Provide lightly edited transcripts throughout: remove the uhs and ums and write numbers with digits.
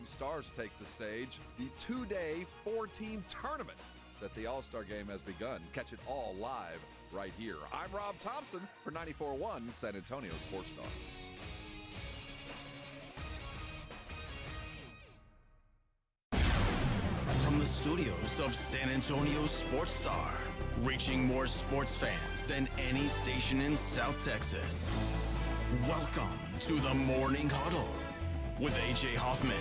rising stars take the stage. The two-day, four-team tournament that the All-Star Game has begun. Catch it all live right here. I'm Rob Thompson for 94.1 San Antonio Sports Star. From the studios of San Antonio Sports Star, reaching more sports fans than any station in South Texas. Welcome to the Morning Huddle with AJ Hoffman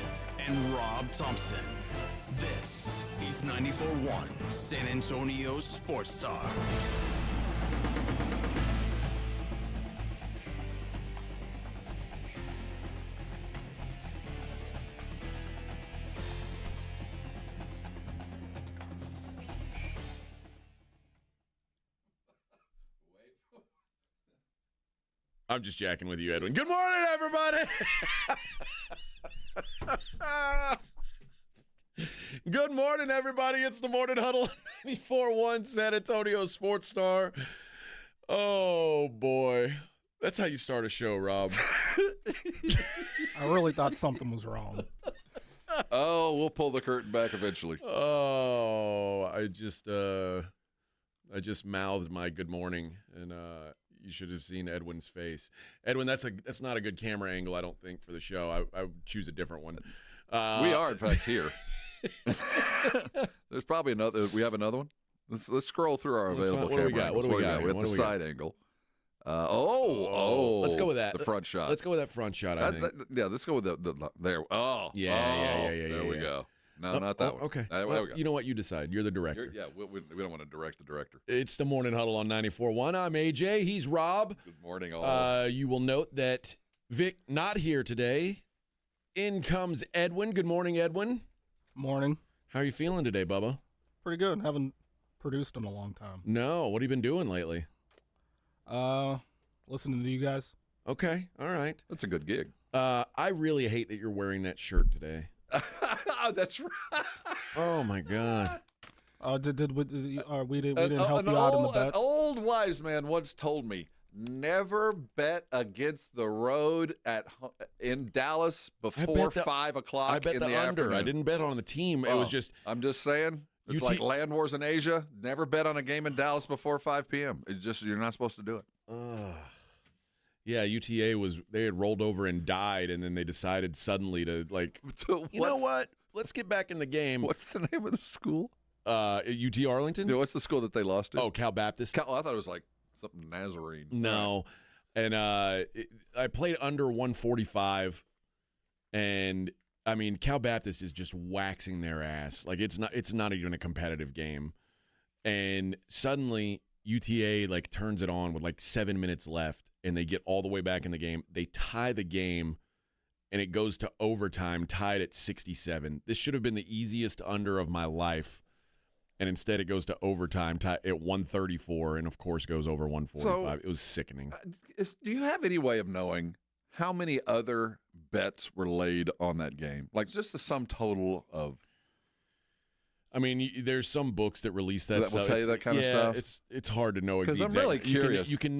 and Rob Thompson. This is 94.1 San Antonio Sports Star. I'm just jacking with you, Edwin. Good morning, everybody. Good morning, everybody. It's the Morning Huddle, 94.1 San Antonio Sports Star. Oh, boy. That's how you start a show, Rob. I really thought something was wrong. Oh, we'll pull the curtain back eventually. Oh, I just mouthed my good morning, and you should have seen Edwin's face. Edwin, that's not a good camera angle, I don't think, for the show. I would choose a different one. We are, in fact, here. There's probably another. We have another one. Let's scroll through our available camera. What do we got? We have the side angle. Let's go with that. The front shot. Let's go with that front shot, I think. Yeah, let's go with the there. Yeah. There we go. No, not that one. Okay. There Well, we go. you know what? You decide. You're the director. We don't want to direct the director. It's the Morning Huddle on 94.1. I'm AJ. He's Rob. Good morning, all. You will note that Vic not here today. In comes Edwin. Good morning, Edwin. Morning. How are you feeling today, Bubba? Pretty good. Haven't produced in a long time. No. What have you been doing lately? Listening to you guys. Okay. All right. That's a good gig. I really hate that you're wearing that shirt today. That's right. Oh, my God. We didn't help you out in the bets? An old wise man once told me, never bet against the road in Dallas before 5 o'clock I bet in the the under. afternoon. I didn't bet on the team. It was just. I'm just saying. It's like land wars in Asia. Never bet on a game in Dallas before 5 p.m. It's just you're not supposed to do it. Yeah, UTA they had rolled over and died, and then they decided suddenly to you know what? Let's get back in the game. What's the name of the school? UT Arlington. No, what's the school that they lost to? Oh, Cal Baptist. I thought it was like something Nazarene. No, and I played under 145, and I mean Cal Baptist is just waxing their ass. Like it's not even a competitive game, and suddenly UTA turns it on with 7 minutes left, and they get all the way back in the game. They tie the game, and it goes to overtime, tied at 67. This should have been the easiest under of my life, and instead it goes to overtime at 134, and of course goes over 145. It was sickening. Do you have any way of knowing how many other bets were laid on that game? Just the sum total of. I mean, there's some books that release that will tell you that kind of stuff. It's hard to know because I'm really curious. You can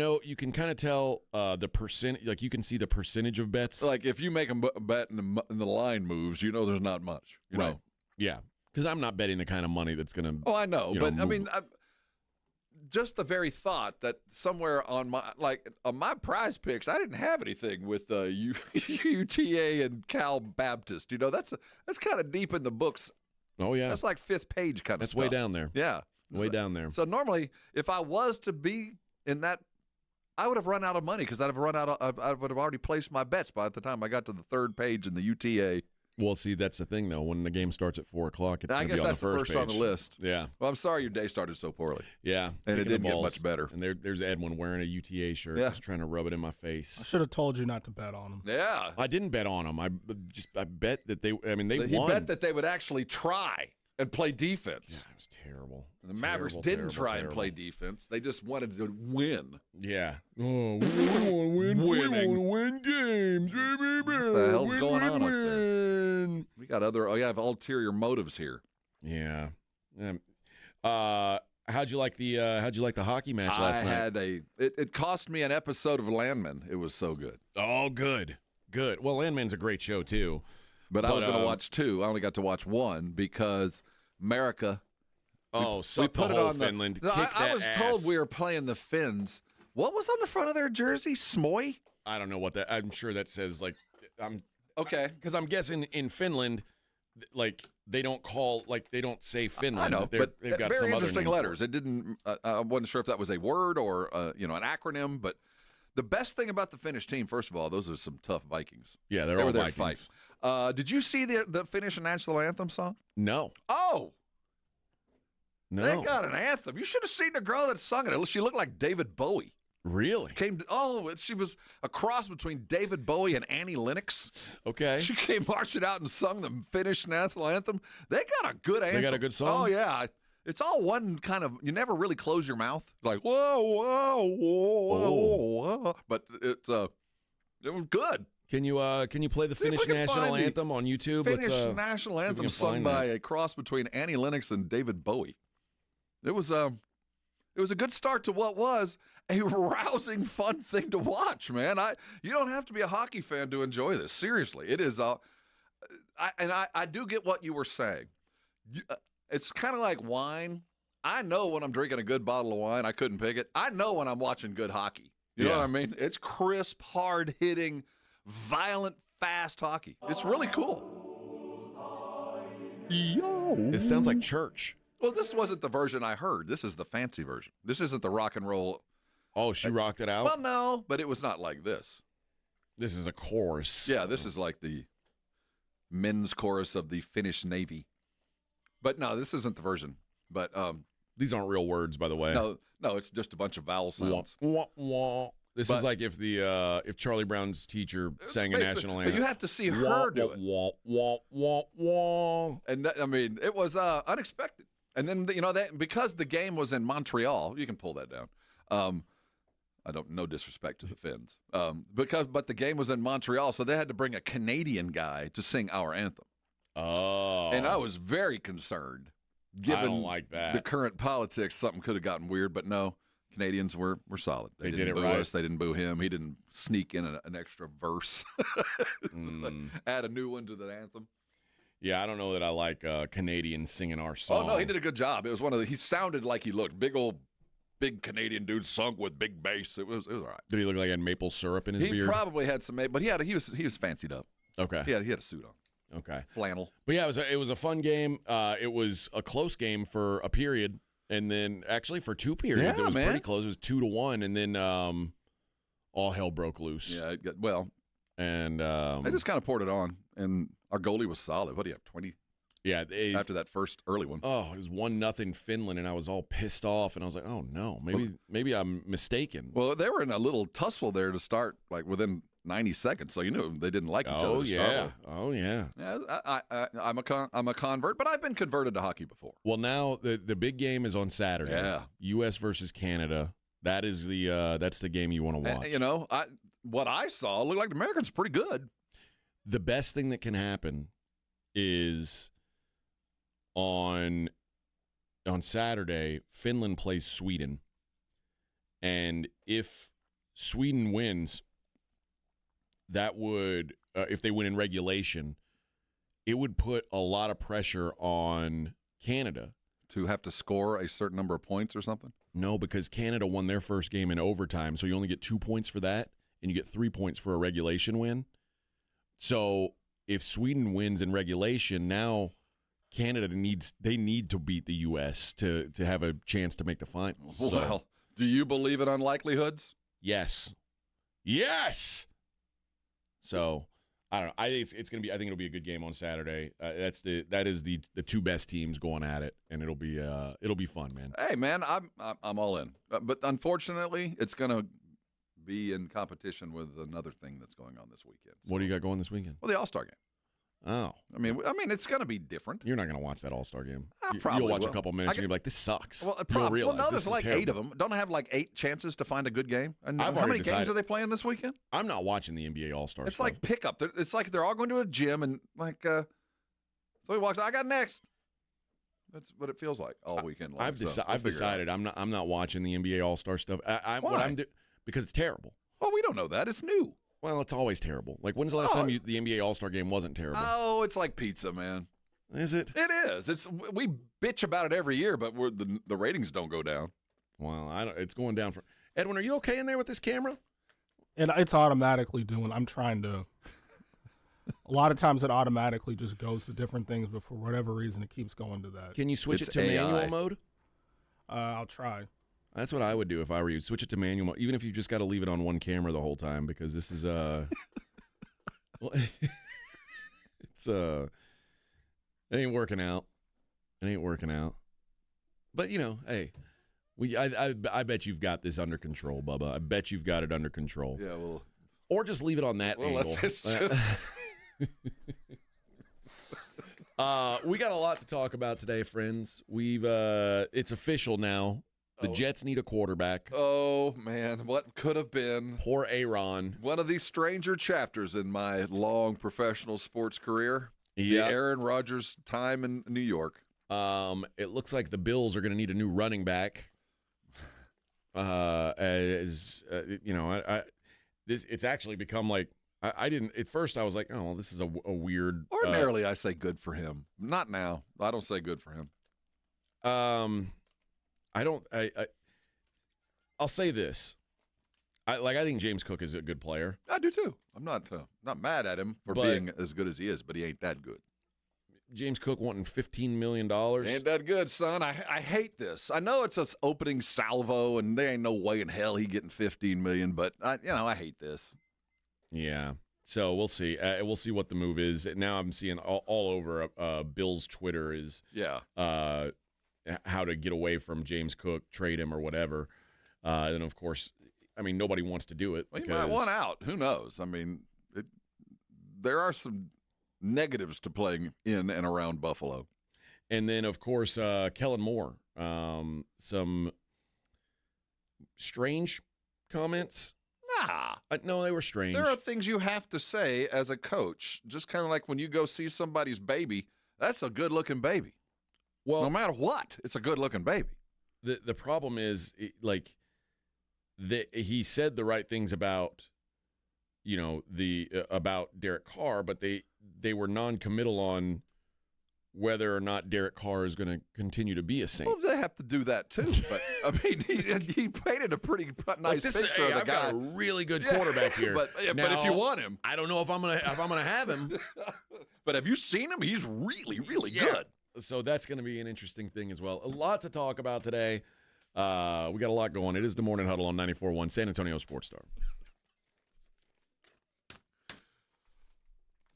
kind of tell the percent. You can see the percentage of bets. If you make a bet and the line moves, there's not much. You know. Yeah, because I'm not betting the kind of money that's going to. Oh, I know, but move. I mean, just the very thought that somewhere on my prize picks, I didn't have anything with UTA and Cal Baptist. That's kind of deep in the books. Oh, yeah. That's like fifth page kind of That's stuff. way down there. Yeah. Way down there. So normally, if I was to be in that, I would have run out of money because I would have already placed my bets by the time I got to the third page in the UTA. Well, see, that's the thing, though. When the game starts at 4 o'clock, it's going to be on the first page. On the list. Yeah. Well, I'm sorry your day started so poorly. Yeah. And it didn't get much better. And there's Edwin wearing a UTA shirt, just trying to rub it in my face. I should have told you not to bet on them. Yeah. I didn't bet on them. I bet that they won. He bet that they would actually try and play defense. Yeah, it was terrible. The Mavericks didn't try and play defense. They just wanted to win. Yeah. Oh, we want to win. We want to win games. What the hell's going on up there? We got have ulterior motives here. Yeah. How'd you like the hockey match last night? It cost me an episode of Landman. It was so good. Oh, good. Well, Landman's a great show too. But I was going to watch 2. I only got to watch 1 because America. Suck the whole Finland. No, Kick I was that told ass. we were playing the Finns. What was on the front of their jersey? Smoy? I don't know what that. I'm sure that says okay. Because I'm guessing in Finland, like they don't say Finland. I know, They've got very some interesting other letters. It didn't. I wasn't sure if that was a word or an acronym. But the best thing about the Finnish team, first of all, those are some tough Vikings. Yeah, they were all there Vikings. to fight. Did you see the Finnish national anthem song? No. Oh. No. They got an anthem. You should have seen the girl that sung it. She looked like David Bowie. Really? She was a cross between David Bowie and Annie Lennox. Okay. She came marching out and sung the Finnish national anthem. They got a good anthem. They got a good song? Oh, yeah. It's all one kind of, you never really close your mouth. Like, whoa, whoa, whoa, whoa. But it was good. Can you play the Finnish national anthem on YouTube? Finnish national anthem sung by a cross between Annie Lennox and David Bowie. It was a good start to what was a rousing, fun thing to watch, man. You don't have to be a hockey fan to enjoy this. Seriously, it is. I do get what you were saying. It's kind of like wine. I know when I'm drinking a good bottle of wine. I couldn't pick it. I know when I'm watching good hockey. You know what I mean? It's crisp, hard-hitting, violent, fast hockey. It's really cool. Yo. It sounds like church. Well, this wasn't the version I heard. This is the fancy version. This isn't the rock and roll. Oh, she rocked it out? Well, no, but it was not like this. This is a chorus. Yeah, this is like the men's chorus of the Finnish Navy. But no, this isn't the version. But these aren't real words, by the way. No, it's just a bunch of vowel sounds. Wah, wah, wah. This is like if Charlie Brown's teacher sang a national anthem. But you have to see her do it. Wah, wah, wah, wah. And it was unexpected. And then because the game was in Montreal, you can pull that down. No disrespect to the Finns, but the game was in Montreal, so they had to bring a Canadian guy to sing our anthem. Oh, and I was very concerned, given I don't like that. The current politics. Something could have gotten weird, but no, Canadians were solid. They did didn't it boo right. us. They didn't boo him. He didn't sneak in an extra verse, add a new one to the anthem. Yeah, I don't know that I like Canadians singing our song. Oh no, he did a good job. It was he sounded like he looked big Canadian dude sung with big bass. It was all right. Did he look like he had maple syrup in his beard? He probably had some, but he was fancied up. Okay. He had a suit on. Okay. Flannel. But yeah, it was a fun game. It was a close game for a period, and then actually for 2 periods, it was pretty close. It was 2-1, and then all hell broke loose. Yeah, and they just kind of poured it on, and our goalie was solid. What do you have, 20? Yeah, after that first early one. Oh, it was 1-0 Finland, and I was all pissed off, and I was like, oh no, maybe I'm mistaken. Well, they were in a little tussle there to start, like within 90 seconds, so you knew they didn't like each other to start with. Oh yeah. Yeah, I'm a convert, but I've been converted to hockey before. Well, now the big game is on Saturday. Yeah, U.S. versus Canada. That is that's the game you want to watch. What I saw looked like the Americans are pretty good. The best thing that can happen is on Saturday, Finland plays Sweden. And if Sweden wins, that would, if they win in regulation, it would put a lot of pressure on Canada. To have to score a certain number of points or something? No, because Canada won their first game in overtime, so you only get 2 points for that, and you get 3 points for a regulation win. So if Sweden wins in regulation, now Canada need to beat the U.S. to have a chance to make the finals. Well, do you believe in unlikelihoods? Yes. So I don't know. I think it's gonna be. I think it'll be a good game on Saturday. That is the 2 best teams going at it, and it'll be fun, man. Hey, man, I'm all in. But unfortunately, it's gonna be in competition with another thing that's going on this weekend. So, what do you got going this weekend? Well, the All-Star game. Oh, I mean, it's going to be different. You're not going to watch that All-Star game. Probably you'll watch will. a couple minutes and you'll be like, "This sucks." Well, you'll realize no, this there's like terrible. 8 of them. Don't I have like 8 chances to find a good game? And I've how many decided. games are they playing this weekend? I'm not watching the NBA All-Star. It's like pickup. It's like they're all going to a gym and like so he walks. I got next. That's what it feels like all weekend long. I've decided I'm not watching the NBA All-Star stuff. Why? Because it's terrible. Well, we don't know that. It's new. Well, it's always terrible. Like, when's the last time the NBA All-Star Game wasn't terrible? Oh, it's like pizza, man. Is it? It is. We bitch about it every year, but the ratings don't go down. Well, it's going down for Edwin. Are you okay in there with this camera? And it's automatically doing. I'm trying to. A lot of times it automatically just goes to different things, but for whatever reason, it keeps going to that. Can you switch it to AI. manual mode? I'll try. That's what I would do if I were you. Switch it to manual mode, even if you just got to leave it on one camera the whole time, because this is well, it's it ain't working out. It ain't working out. But hey, I bet you've got this under control, Bubba. I bet you've got it under control. Yeah, well, or just leave it on that angle. We got a lot to talk about today, friends. It's official now. The Jets need a quarterback. Oh, man, what could have been? Poor Aaron. One of these stranger chapters in my long professional sports career. Yeah. The Aaron Rodgers time in New York. It looks like the Bills are going to need a new running back. It's actually become like, I didn't, at first I was like, oh, well, this is a weird. Ordinarily, I say good for him. Not now. I don't say good for him. I'll say this. I think James Cook is a good player. I do too. I'm not mad at him for being as good as he is, but he ain't that good. James Cook wanting $15 million. Ain't that good, son. I hate this. I know it's an opening salvo, and there ain't no way in hell he getting $15 million, but I hate this. Yeah. So we'll see. We'll see what the move is. Now I'm seeing all over Bill's Twitter is how to get away from James Cook, trade him or whatever. And of course, I mean, nobody wants to do it. Well, you might want out. Who knows? I mean, there are some negatives to playing in and around Buffalo. And then, of course, Kellen Moore. Some strange comments. Nah. No, they were strange. There are things you have to say as a coach. Just kind of like when you go see somebody's baby, that's a good-looking baby. Well, no matter what, it's a good-looking baby. The problem is, he said the right things about, about Derek Carr, but they were non-committal on whether or not Derek Carr is going to continue to be a Saint. Well, they have to do that too. But I mean, he painted a pretty nice picture of the I've guy. got a really good quarterback here. But if you want him, I don't know if I'm gonna have him. But have you seen him? He's really, really good. So that's going to be an interesting thing as well. A lot to talk about today. We got a lot going. It is the Morning Huddle on 94.1 San Antonio Sports Star.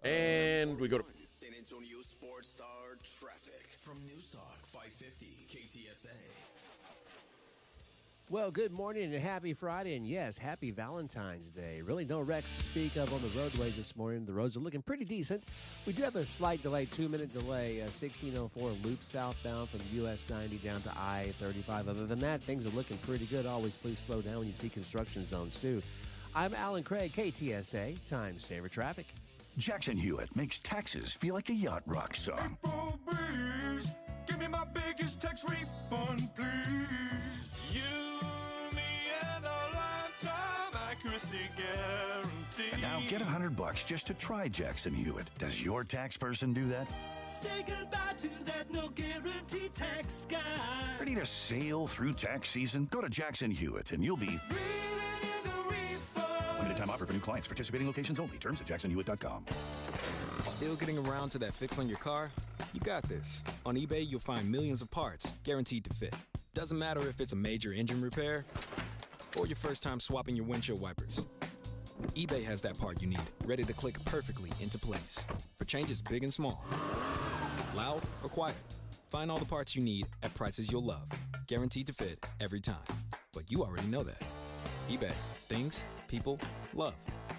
And we go to San Antonio Sports Star traffic from Newstalk 550 KTSA. Well, good morning and happy Friday, and yes, happy Valentine's Day. Really no wrecks to speak of on the roadways this morning. The roads are looking pretty decent. We do have a slight delay, 2-minute delay, 1604 loop southbound from US 90 down to I-35. Other than that, things are looking pretty good. Always please slow down when you see construction zones, too. I'm Alan Craig, KTSA, Time Saver Traffic. Jackson Hewitt makes taxes feel like a yacht rock song. April breeze, give me my biggest tax refund, please. You, me, and a lifetime accuracy guarantee. And now get $100 just to try Jackson Hewitt. Does your tax person do that? Say goodbye to that no guarantee tax guy. Ready to sail through tax season? Go to Jackson Hewitt and you'll be limited time offer for new clients. Participating locations only. Terms at jacksonhewitt.com. Still getting around to that fix on your car? You got this. On eBay, you'll find millions of parts guaranteed to fit. Doesn't matter if it's a major engine repair or your first time swapping your windshield wipers. eBay has that part you need, ready to click perfectly into place for changes big and small. Loud or quiet. Find all the parts you need at prices you'll love. Guaranteed to fit every time. But you already know that. eBay. Things, people, love.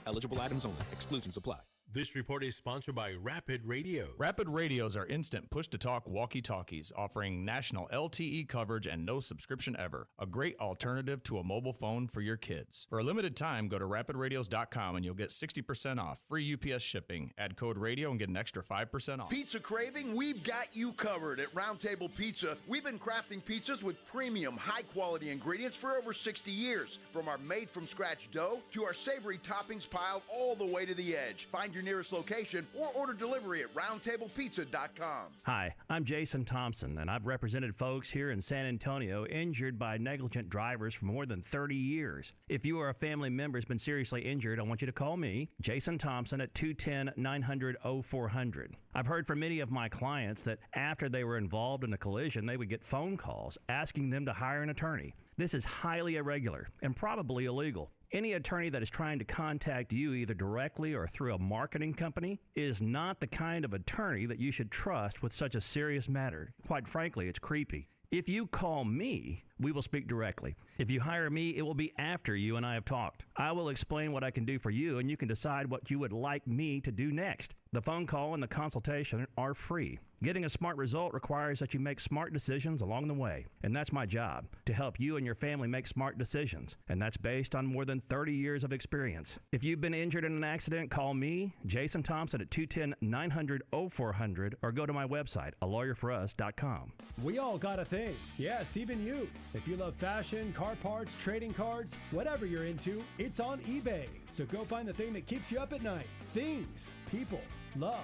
Eligible items only. Exclusions apply. This report is sponsored by Rapid Radios. Rapid Radios are instant push-to-talk walkie-talkies offering national LTE coverage and no subscription ever. A great alternative to a mobile phone for your kids. For a limited time, go to rapidradios.com and you'll get 60% off. Free UPS shipping. Add code radio and get an extra 5% off. Pizza craving? We've got you covered at Round Table Pizza. We've been crafting pizzas with premium, high-quality ingredients for over 60 years. From our made-from-scratch dough to our savory toppings piled all the way to the edge. Find your nearest location or order delivery at roundtablepizza.com. Hi, I'm Jason Thompson, and I've represented folks here in San Antonio injured by negligent drivers for more than 30 years. If you or a family member has been seriously injured, I want you to call me, Jason Thompson, at 210-900-0400. I've heard from many of my clients that after they were involved in a collision, they would get phone calls asking them to hire an attorney. This is highly irregular and probably illegal. Any attorney that is trying to contact you either directly or through a marketing company is not the kind of attorney that you should trust with such a serious matter. Quite frankly, it's creepy. If you call me, we will speak directly. If you hire me, it will be after you and I have talked. I will explain what I can do for you, and you can decide what you would like me to do next. The phone call and the consultation are free. Getting a smart result requires that you make smart decisions along the way, and that's my job, to help you and your family make smart decisions, and that's based on more than 30 years of experience. If you've been injured in an accident, call me, Jason Thompson, at 210-900-0400, or go to my website, alawyerforus.com. We all got a thing. Yes, even you. If you love fashion, car parts, trading cards, whatever you're into, it's on eBay. So go find the thing that keeps you up at night. Things people love.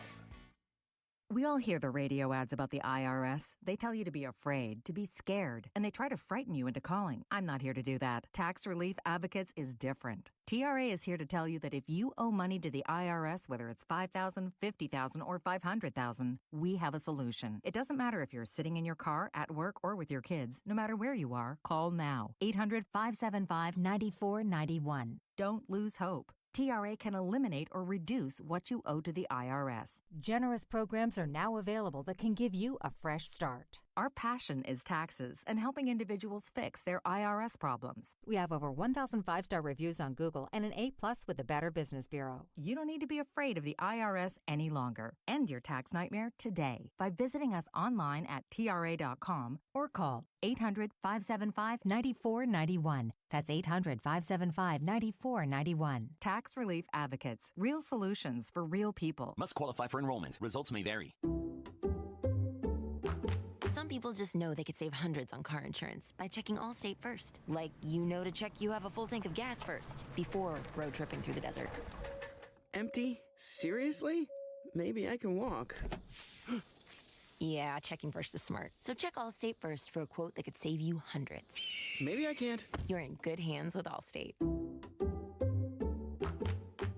We all hear the radio ads about the IRS. They tell you to be afraid, to be scared, and they try to frighten you into calling. I'm not here to do that. Tax Relief Advocates is different. TRA is here to tell you that if you owe money to the IRS, whether it's $5,000, $50,000, or $500,000, we have a solution. It doesn't matter if you're sitting in your car, at work, or with your kids. No matter where you are, call now. 800-575-9491. Don't lose hope. TRA can eliminate or reduce what you owe to the IRS. Generous programs are now available that can give you a fresh start. Our passion is taxes and helping individuals fix their IRS problems. We have over 1,000 5-star reviews on Google and an A+ with the Better Business Bureau. You don't need to be afraid of the IRS any longer. End your tax nightmare today by visiting us online at TRA.com or call 800-575-9491. That's 800-575-9491. Tax Relief Advocates. Real solutions for real people. Must qualify for enrollment. Results may vary. Some people just know they could save hundreds on car insurance by checking Allstate first. Like, you know, to check you have a full tank of gas first before road tripping through the desert. Empty? Seriously? Maybe I can walk. Yeah, checking first is smart. So check Allstate first for a quote that could save you hundreds. Maybe I can't. You're in good hands with Allstate.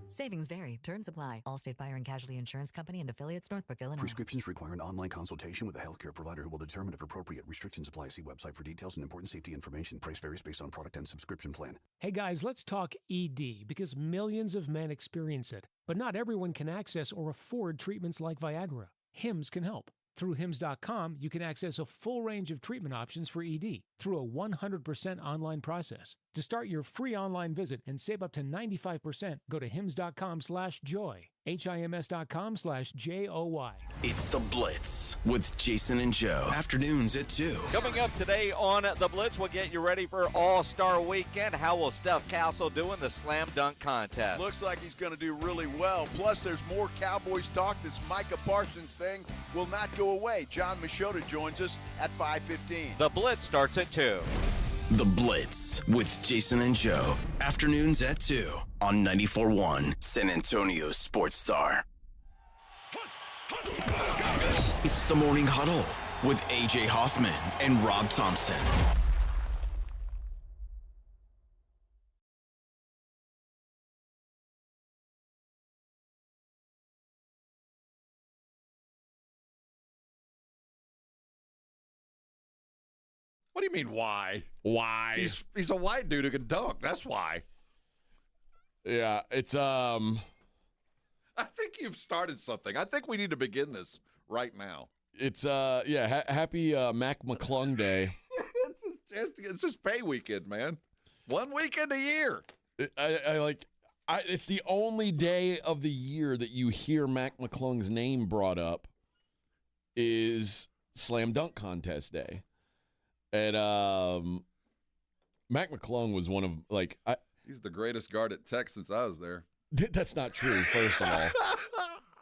Savings vary. Terms apply. Allstate Fire and Casualty Insurance Company and affiliates, Northbrook, Illinois. Prescriptions require an online consultation with a healthcare provider who will determine if appropriate. Restrictions apply. See website for details and important safety information. Price varies based on product and subscription plan. Hey guys, let's talk ED because millions of men experience it. But not everyone can access or afford treatments like Viagra. Hims can help. Through Hims.com, you can access a full range of treatment options for ED through a 100% online process. To start your free online visit and save up to 95%, go to hims.com/joy. HIMS.com/JOY. It's The Blitz with Jason and Joe. Afternoons at 2. Coming up today on The Blitz, we'll get you ready for All-Star Weekend. How will Steph Castle do in the slam dunk contest? Looks like he's going to do really well. Plus, there's more Cowboys talk. This Micah Parsons thing will not go away. John Machota joins us at 5:15. The Blitz starts at 2. The Blitz with Jason and Joe. Afternoons at 2 on 94.1 San Antonio Sports Star. It's the Morning Huddle with AJ Hoffman and Rob Thompson. What do you mean, why? Why? He's a white dude who can dunk. That's why. Yeah, it's I think you've started something. I think we need to begin this right now. It's happy Mac McClung Day. It's just pay weekend, man. One weekend a year. I It's the only day of the year that you hear Mac McClung's name brought up is Slam Dunk Contest Day. And Mac McClung was one of, like... He's the greatest guard at Tech since I was there. That's not true, first of all.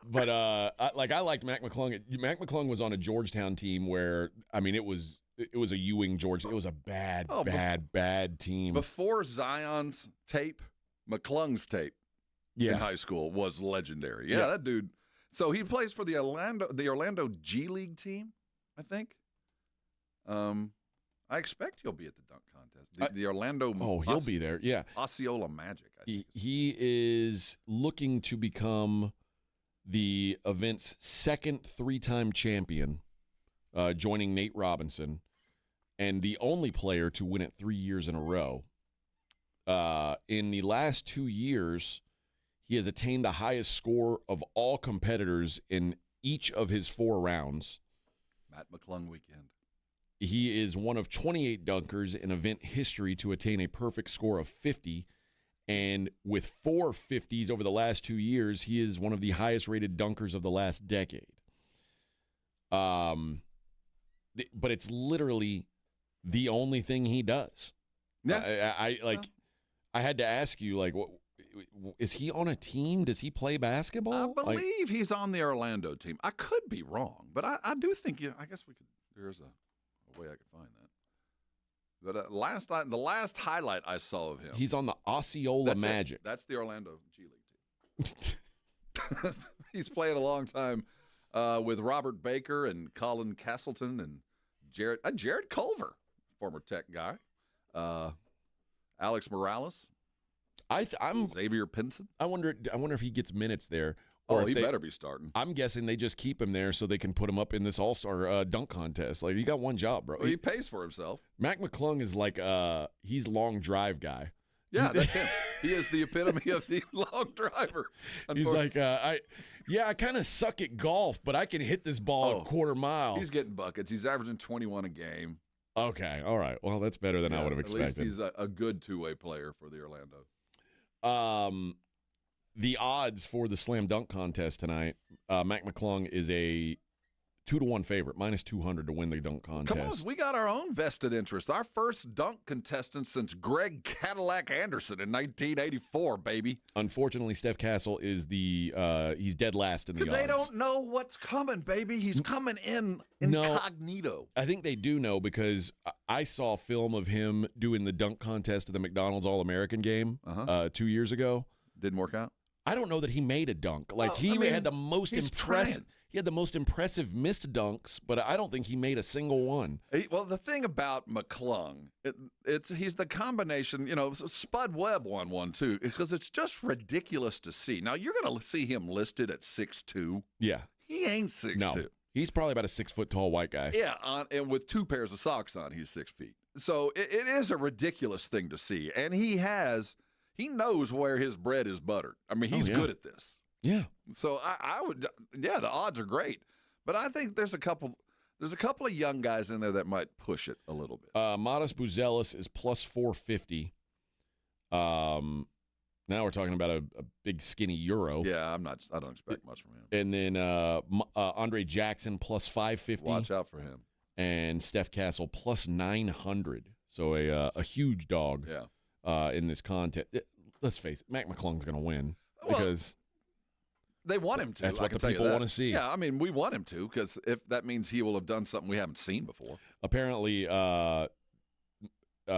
But, I liked Mac McClung. Mac McClung was on a Georgetown team where, I mean, it was a Ewing, Georgia. It was a bad team. Before Zion's tape, McClung's tape in high school was legendary. Yeah, that dude. So he plays for the Orlando G League team, I think. I expect he'll be at the dunk contest. The Orlando. Oh, he'll be there. Yeah, Osceola Magic. He is looking to become the event's second 3-time champion, joining Nate Robinson, and the only player to win it 3 years in a row. In the last 2 years, he has attained the highest score of all competitors in each of his 4 rounds. Matt McClung weekend. He is one of 28 dunkers in event history to attain a perfect score of 50. And with 4 50s over the last 2 years, he is one of the highest-rated dunkers of the last decade. But it's literally the only thing he does. Yeah. I had to ask you, like, what is he on a team? Does he play basketball? I believe he's on the Orlando team. I could be wrong, but I do think I guess we could. There's a way I could find that. But the last highlight I saw of him, he's on the Osceola Magic. That's the Orlando G League team. He's played a long time with Robert Baker and Colin Castleton and Jared Culver, former Tech guy. Alex Morales. I'm Xavier Pinson. I wonder if he gets minutes there. Or he better be starting. I'm guessing they just keep him there so they can put him up in this all-star dunk contest. Like, you got one job, bro. Well, he pays for himself. Mac McClung is like he's long drive guy. Yeah, that's him. He is the epitome of the long driver. He's like, I kind of suck at golf, but I can hit this ball a quarter mile. He's getting buckets. He's averaging 21 a game. Okay, all right. Well, that's better than I would have expected. At least he's a good two-way player for the Orlando. The odds for the slam dunk contest tonight, Mac McClung is a 2-1 favorite, -200 to win the dunk contest. Come on, we got our own vested interest. Our first dunk contestant since Greg Cadillac Anderson in 1984, baby. Unfortunately, Steph Castle is he's dead last in the odds. They don't know what's coming, baby. He's coming in incognito. I think they do know because I saw film of him doing the dunk contest at the McDonald's All-American game 2 years ago. Didn't work out? I don't know that he made a dunk. Like, had the most impressive. He had the most impressive missed dunks, but I don't think he made a single one. Well, the thing about McClung, he's the combination. Spud Webb won one too, because it's just ridiculous to see. Now you're going to see him listed at 6'2". Yeah, he ain't 6'2". No, he's probably about a 6 foot tall white guy. Yeah, and with 2 pairs of socks on, he's 6 feet. So it is a ridiculous thing to see, and he knows where his bread is buttered. I mean, he's good at this. Yeah. So I would, the odds are great, but I think there's a couple of young guys in there that might push it a little bit. Modest Buzelis is +450. Now we're talking about a big skinny Euro. Yeah, I don't expect much from him. And then Andre Jackson +550. Watch out for him. And Steph Castle +900. So a huge dog. Yeah. In this contest. Let's face it, Mac McClung's going to win because they want him to. That's what the people want to see. Yeah, I mean, we want him to because if that means he will have done something we haven't seen before. Apparently,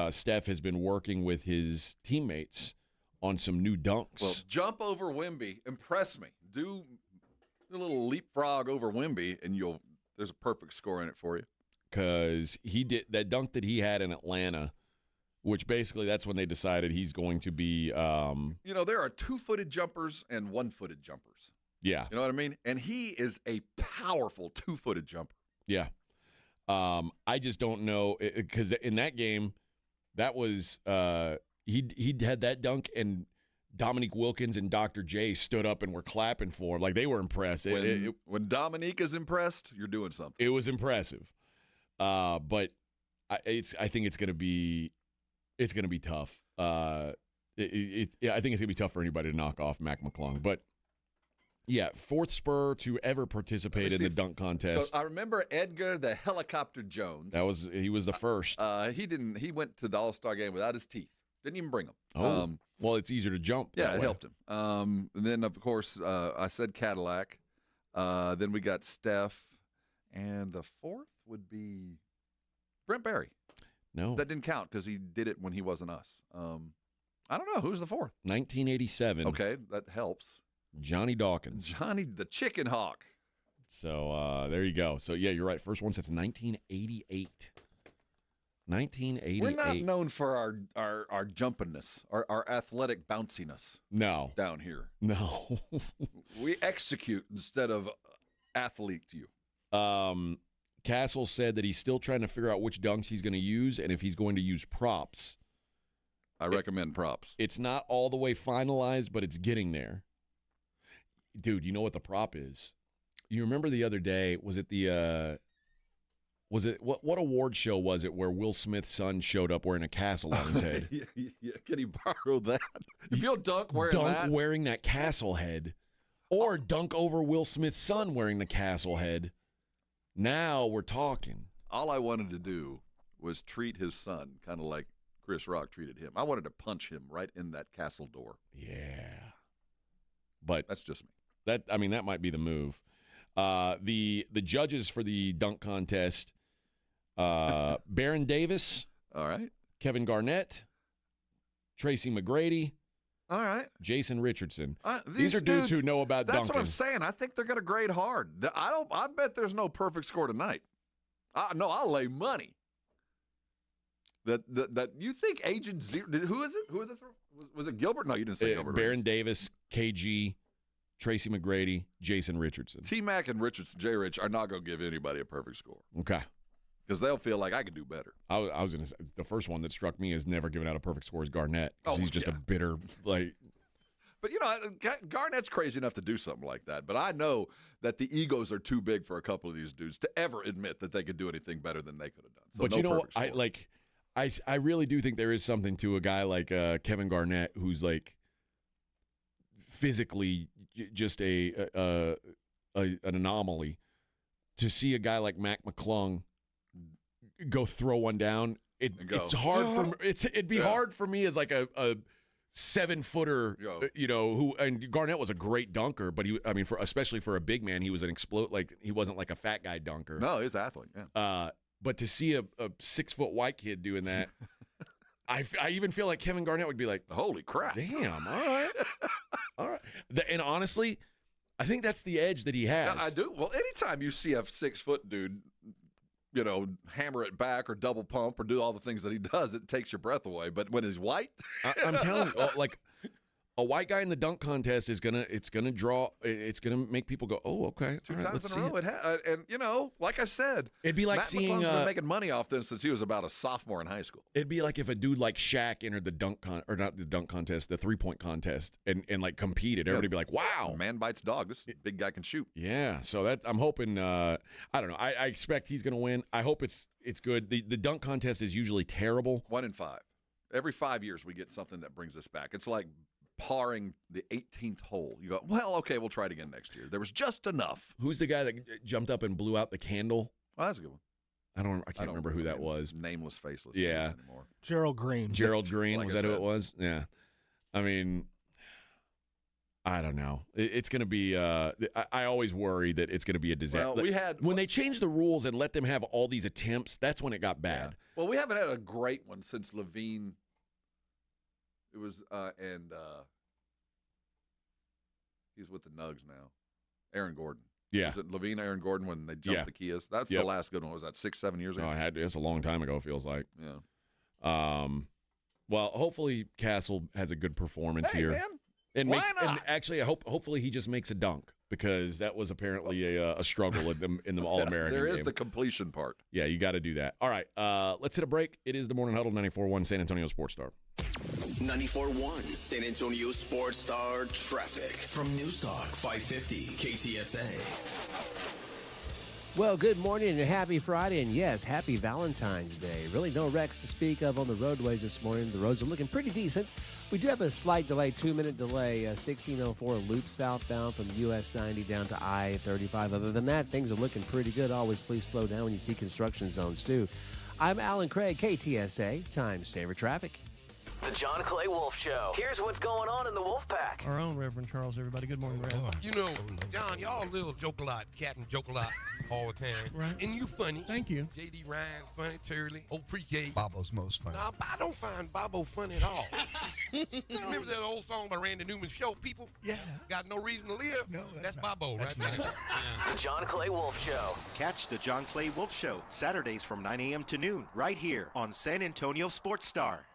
Steph has been working with his teammates on some new dunks. Well, jump over Wemby, impress me. Do a little leapfrog over Wemby, and there's a perfect score in it for you. Because he did that dunk that he had in Atlanta. Which basically that's when they decided he's going to be there are 2-footed jumpers and 1-footed jumpers. Yeah. You know what I mean? And he is a powerful 2-footed jumper. Yeah. I just don't know because in that game, that was he had that dunk and Dominique Wilkins and Dr. J stood up and were clapping for him. Like they were impressed. When Dominique is impressed, you're doing something. It was impressive. But I think it's going to be tough. I think it's going to be tough for anybody to knock off Mac McClung. But, yeah, fourth Spur to ever participate in the dunk contest. So I remember Edgar the Helicopter Jones. He was the first. He went to the All-Star game without his teeth. Didn't even bring them. Oh, well, it's easier to jump. Yeah, it helped him. And then, of course, I said Cadillac. Then we got Steph. And the fourth would be Brent Barry. No. That didn't count because he did it when he wasn't us. I don't know. Who's the fourth? 1987. Okay, that helps. Johnny Dawkins. Johnny the Chicken Hawk. So there you go. So, yeah, you're right. First one since 1988. 1988. We're not known for our jumpiness, our athletic bounciness. No. Down here. No. We execute instead of athlete you. Castle said that he's still trying to figure out which dunks he's going to use and if he's going to use props. I recommend props. It's not all the way finalized, but it's getting there. Dude, you know what the prop is? You remember the other day, was it what award show was it where Will Smith's son showed up wearing a castle on his head? Yeah. Can he borrow that? If you'll dunk wearing that castle head, or dunk over Will Smith's son wearing the castle head. Now we're talking. All I wanted to do was treat his son kind of like Chris Rock treated him. I wanted to punch him right in that castle door. Yeah. But that's just me. That might be the move. The judges for the dunk contest, Baron Davis. All right. Kevin Garnett. Tracy McGrady. All right. Jason Richardson. These are dudes who know about dunking. That's what I'm saying. I think they're going to grade hard. I bet there's no perfect score tonight. No, I'll lay money. That you think Agent Zero? Who is it? Who is it? Was it Gilbert? No, you didn't say Gilbert. Baron Davis, KG, Tracy McGrady, Jason Richardson. T-Mac and Richardson, J. Rich are not going to give anybody a perfect score. Okay. Because they'll feel like I could do better. I was going to say, the first one that struck me as never giving out a perfect score is Garnett. He's just a bitter, like. But, Garnett's crazy enough to do something like that. But I know that the egos are too big for a couple of these dudes to ever admit that they could do anything better than they could have done. So but I really do think there is something to a guy like Kevin Garnett who's like physically just an anomaly. To see a guy like Mac McClung go throw one down, it's hard for it'd be hard for me as like a 7-footer, who, and Garnett was a great dunker, but especially for a big man, he was he wasn't like a fat guy dunker. No, he's an athlete. Yeah. But to see a 6-foot white kid doing that, I even feel like Kevin Garnett would be like, holy crap. Damn, all right. And honestly, I think that's the edge that he has. Yeah, I do. Well, anytime you see a 6-foot dude, hammer it back or double pump or do all the things that he does, it takes your breath away. But when he's white, I'm telling you, like a white guy in the dunk contest it's gonna make people go, oh, okay, two all right, times let's in a row. And like I said, it'd be like Matt seeing McClung's been making money off this since he was about a sophomore in high school. It'd be like if a dude like Shaq entered the the 3-point contest and like competed. Everybody'd be like, wow, man bites dog. This big guy can shoot. Yeah, so that I'm hoping. I don't know. I expect he's gonna win. I hope it's good. The dunk contest is usually terrible. 1 in 5. Every 5 years we get something that brings us back. It's like parring the 18th hole. You go, well, okay, we'll try it again next year. There was just enough. Who's the guy that jumped up and blew out the candle? Oh, that's a good one. I can't remember who that was. Nameless, faceless. Yeah. Anymore. Gerald Green. Gerald Green. Like was that who it was? Yeah. I mean, I don't know. It's going to be. I always worry that it's going to be a disaster. Well, when they changed the rules and let them have all these attempts, that's when it got bad. Yeah. Well, we haven't had a great one since Levine. It was he's with the Nugs now. Aaron Gordon. Yeah. Was it Levine, Aaron Gordon when they jumped the Kias? That's the last good one. Was that 6-7 years ago? It's a long time ago. It feels like. Yeah. Well, hopefully Castle has a good performance here. Man. And Why not? And actually, hopefully he just makes a dunk because that was apparently a struggle in the All-American There is game. the completion part. Yeah, you got to do that. All right, let's hit a break. It is the Morning Huddle, 94.1 San Antonio Sports Star. 94.1 San Antonio Sports Star traffic from News Talk 550 KTSA. Well, good morning and happy Friday, and yes, happy Valentine's Day. Really no wrecks to speak of on the roadways this morning. The roads are looking pretty decent. We do have a slight delay, 2-minute delay, 1604 loop southbound from US 90 down to I-35. Other than that, things are looking pretty good. Always please slow down when you see construction zones, too. I'm Alan Craig, KTSA, Time Saver Traffic. The John Clay Wolf Show. Here's what's going on in the Wolf Pack. Our own Reverend Charles, everybody. Good morning, Rev. You know, John, y'all little joke a lot, Captain joke a lot all the time. Right. And you funny. Thank you. J.D. Ryan funny, Turley, old pre-K. Bobo's most funny. Nah, I don't find Bobo funny at all. Remember that old song by Randy Newman, Show People? Yeah. Got no reason to live? No, that's Bobo right there. The John Clay Wolf Show. Catch the John Clay Wolf Show Saturdays from 9 a.m. to noon right here on San Antonio Sports Star.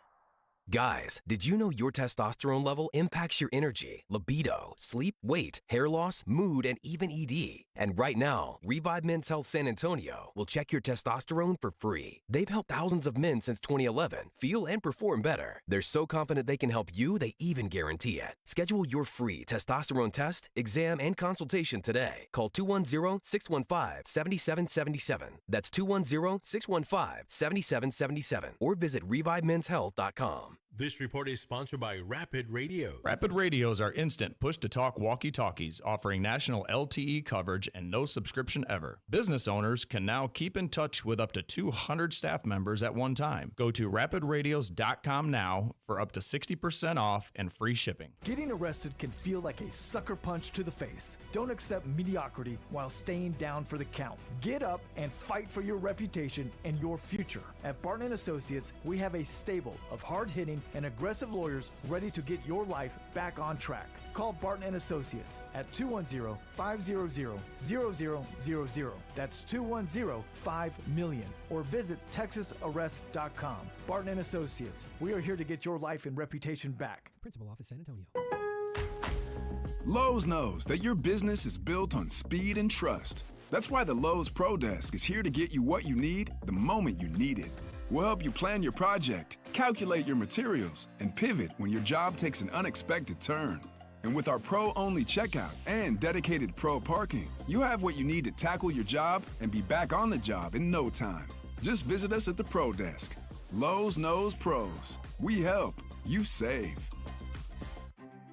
Guys, did you know your testosterone level impacts your energy, libido, sleep, weight, hair loss, mood, and even ED? And right now, Revive Men's Health San Antonio will check your testosterone for free. They've helped thousands of men since 2011 feel and perform better. They're so confident they can help you, they even guarantee it. Schedule your free testosterone test, exam, and consultation today. Call 210-615-7777. That's 210-615-7777. Or visit ReviveMen'sHealth.com. This report is sponsored by Rapid Radio. Rapid Radios are instant push-to-talk walkie-talkies offering national LTE coverage and no subscription ever. Business owners can now keep in touch with up to 200 staff members at one time. Go to rapidradios.com now for up to 60% off and free shipping. Getting arrested can feel like a sucker punch to the face. Don't accept mediocrity while staying down for the count. Get up and fight for your reputation and your future. At Barton & Associates, we have a stable of hard-hitting and aggressive lawyers ready to get your life back on track. Call Barton & Associates at 210-500-0000. That's 210-5-MILLION. Or visit texasarrest.com. Barton & Associates. We are here to get your life and reputation back. Principal Office, San Antonio. Lowe's knows that your business is built on speed and trust. That's why the Lowe's Pro Desk is here to get you what you need the moment you need it. We'll help you plan your project, calculate your materials, and pivot when your job takes an unexpected turn. And with our pro-only checkout and dedicated pro parking, you have what you need to tackle your job and be back on the job in no time. Just visit us at the Pro Desk. Lowe's knows pros. We help. You save.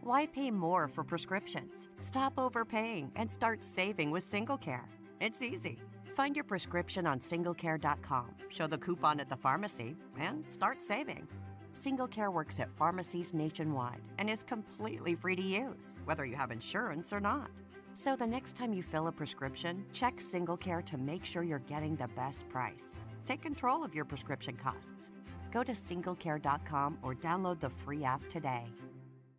Why pay more for prescriptions? Stop overpaying and start saving with SingleCare. It's easy. Find your prescription on singlecare.com, show the coupon at the pharmacy, and start saving. SingleCare works at pharmacies nationwide and is completely free to use, whether you have insurance or not. So the next time you fill a prescription, check SingleCare to make sure you're getting the best price. Take control of your prescription costs. Go to singlecare.com or download the free app today.